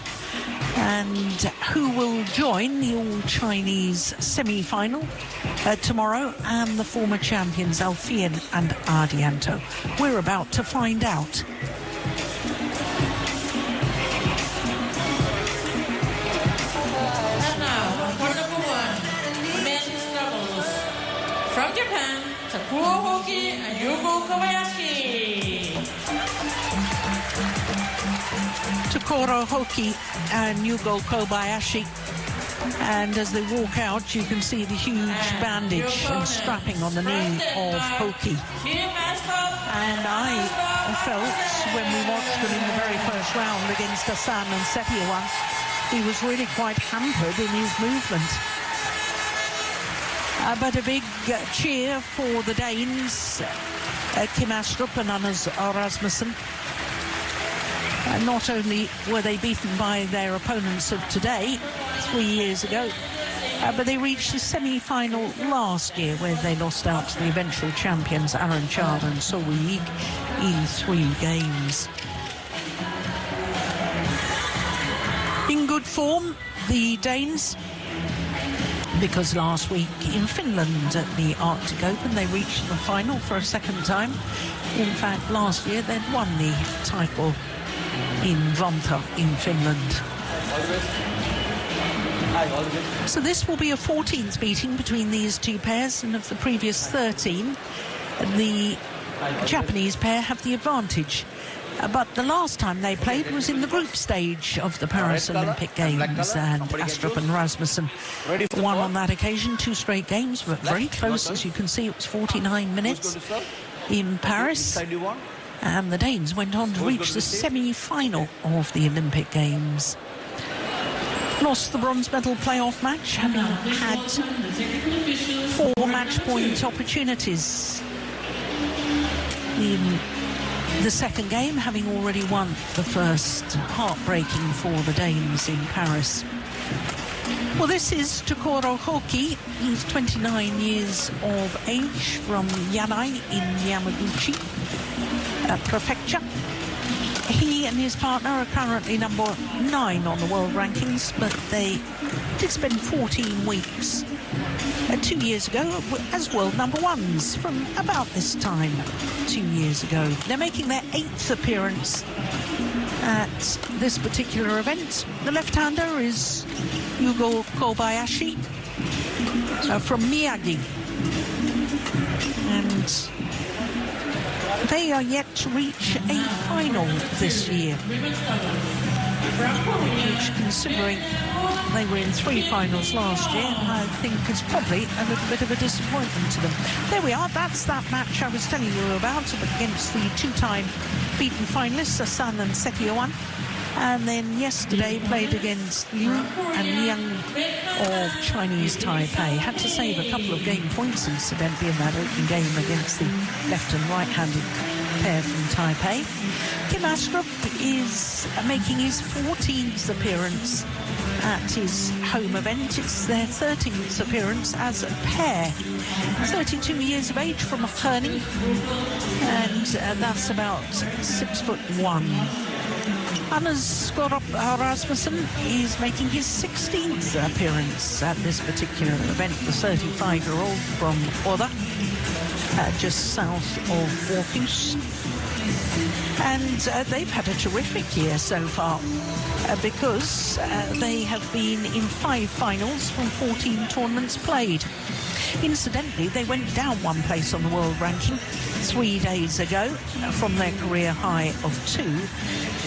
S4: And who will join the all-Chinese semi-final tomorrow, and the former champions Alfian and Ardianto. We're about to find out.
S10: And now, for number 1, men's doubles. From Japan, Takuro Hoki and Yugo Kobayashi.
S4: Takuro Hoki and Yugo Kobayashi. And as they walk out, you can see the huge bandage and strapping on the knee of Hoki. And I felt, when we watched them in the very first round against Hassan and Sepiewan, he was really quite hampered in his movement. But a big cheer for the Danes, Kim Astrup and Anders Rasmussen. Not only were they beaten by their opponents of today, 3 years ago, but they reached the semi-final last year, where they lost out to the eventual champions Aaron Child and Soe Eek in 3 games. In good form, the Danes, because last week in Finland at the Arctic Open they reached the final for a second time. In fact, last year they'd won the title in Vantaa in Finland. So this will be a 14th meeting between these two pairs, and of the previous 13, the Japanese pair have the advantage. But the last time they played was in the group stage of the Paris Olympic Games, and Astrup and Rasmussen won on that occasion, 2 straight games, but very close. As you can see, it was 49 minutes in Paris. And the Danes went on to reach the semi-final of the Olympic Games. Lost the bronze medal playoff match, having had 4 match point opportunities in the second game, having already won the first, heartbreaking for the Danes in Paris. Well, this is Takuro Hoki. He's 29 years of age, from Yanai in Yamaguchi Prefecture. He and his partner are currently number 9 on the world rankings, but they did spend 14 weeks 2 years ago as world number 1s from about this time 2 years ago. They're making their 8th appearance at this particular event. The left-hander is Yugo Kobayashi from Miyagi. And they are yet to reach a final this year, which, considering they were in 3 finals last year, I think is probably a little bit of a disappointment to them. There we are. That's that match I was telling you about against the 2-time beaten finalists, Hassan and Sepiewan. And then yesterday played against Liu and Liang of Chinese Taipei. Had to save a couple of game points incidentally in that open game against the left and right-handed pair from Taipei. Kim Astrup is making his 14th appearance at his home event. It's their 13th appearance as a pair. 32 years of age, from Herning, and that's about 6'1". Anders Rasmussen is making his 16th appearance at this particular event, the 35-year-old from Oda, just south of Aarhus. And they've had a terrific year so far. because they have been in 5 finals from 14 tournaments played. Incidentally, they went down 1 place on the world ranking 3 days ago from their career high of 2,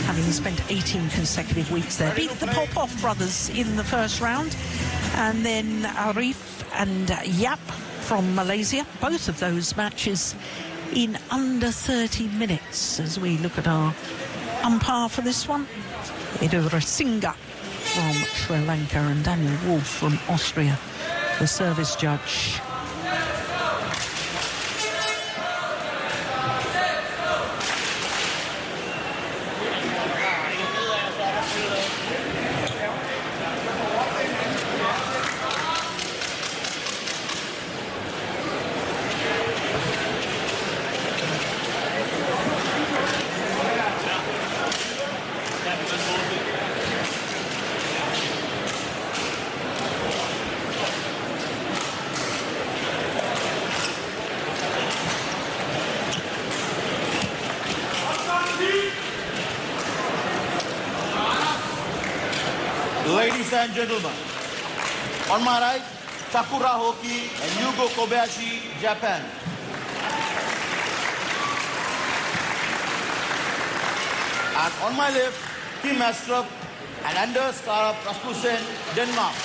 S4: having spent 18 consecutive weeks there. Beat the Popov brothers in the first round, and then Arif and Yap from Malaysia. Both of those matches in under 30 minutes. As we look at our umpire for this one, Edura Singha from Sri Lanka and Daniel Wolf from Austria, the service judge.
S1: Ladies and gentlemen, on my right, Sakura Hoki and Yugo Kobayashi, Japan. And on my left, Kim Astrup and Anders Kara Rasmussen, Denmark.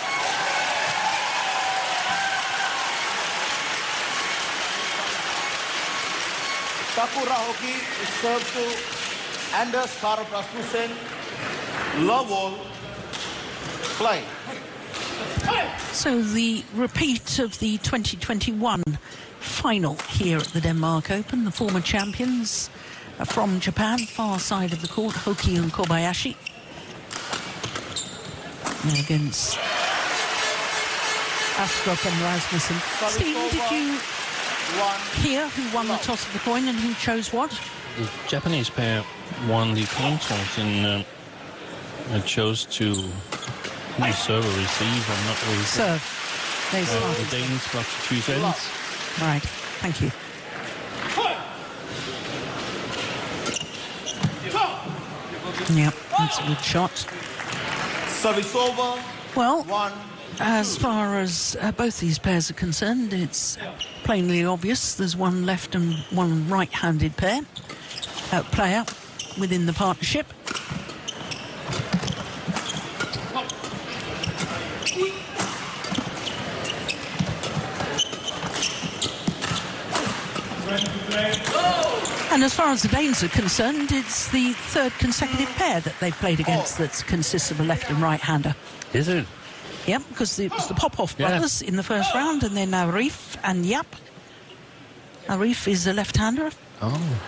S1: Sakura Hoki is served to Anders Kara Rasmussen, love all. Play.
S4: So the repeat of the 2021 final here at the Denmark Open. The former champions from Japan, far side of the court, Hoki and Kobayashi. Against Astrup and Rasmussen. Stephen, did you hear who won the toss of the coin and who chose what?
S12: The Japanese pair won the coin toss and chose to serve or receive, or not really.
S4: Serve. They started.
S12: The Danes got to choose ends.
S4: Right, thank you. Yep, that's a good shot.
S1: Service over.
S4: Well, as far as both these pairs are concerned, it's plainly obvious there's one left and one right-handed player within the partnership. And as far as the Danes are concerned, it's the 3rd consecutive pair that they've played against that consists of a left and right-hander.
S12: Is it?
S4: Yep, because it was the Popov brothers in the first round, and then Arif and Yap. Arif is a left-hander.
S12: Oh.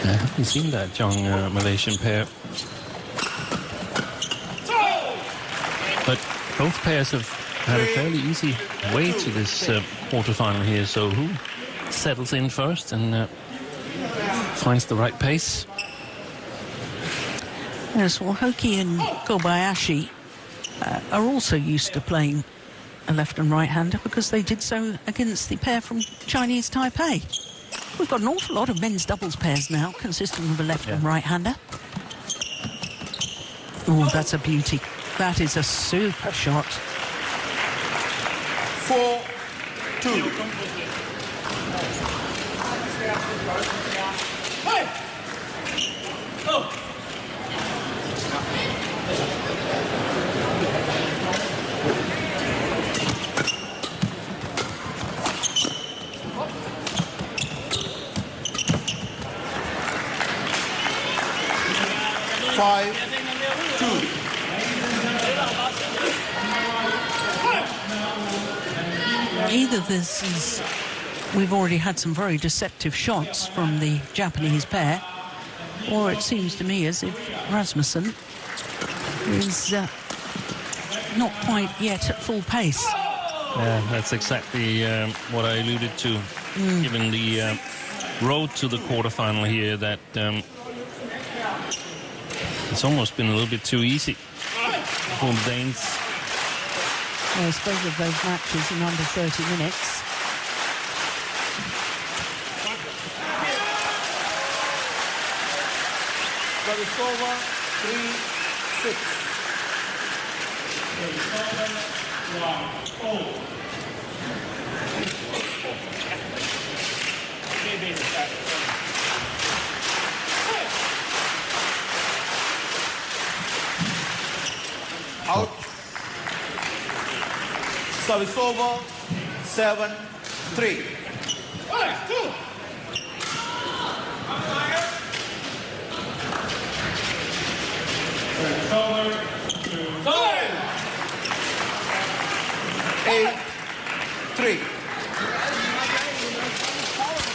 S12: I haven't seen that young Malaysian pair. But both pairs have had a fairly easy way to this quarterfinal here, so who settles in first and finds the right pace?
S4: Yes, well, Hoki and Kobayashi are also used to playing a left and right-hander because they did so against the pair from Chinese Taipei. We've got an awful lot of men's doubles pairs now consisting of a left and right-hander. Oh, that's a beauty. That is a super shot.
S1: 4-2.
S4: Either this is... We've already had some very deceptive shots from the Japanese pair, or it seems to me as if Rasmussen is not quite yet at full pace.
S12: Yeah, that's exactly what I alluded to, given the road to the quarterfinal here, that it's almost been a little bit too easy for the Danes.
S4: Yes, both of those matches in under 30 minutes.
S1: Service over. 3-6. Out. Service over. 7-3.
S2: Color to
S1: 8-3.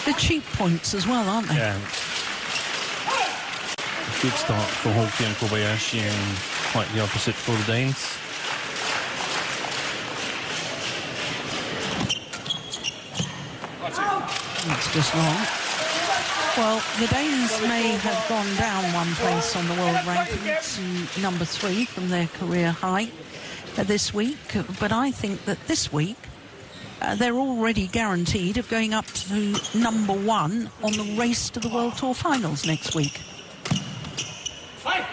S4: The cheap points as well, aren't they?
S12: Yeah. Good start for Hoki and Kobayashi, and quite the opposite for the Danes.
S4: It's just long. Well, the Danes may have gone down one place on the world ranking to number 3 from their career high this week, but I think that this week they're already guaranteed of going up to number 1 on the race to the World Tour Finals next week.
S1: 5-8.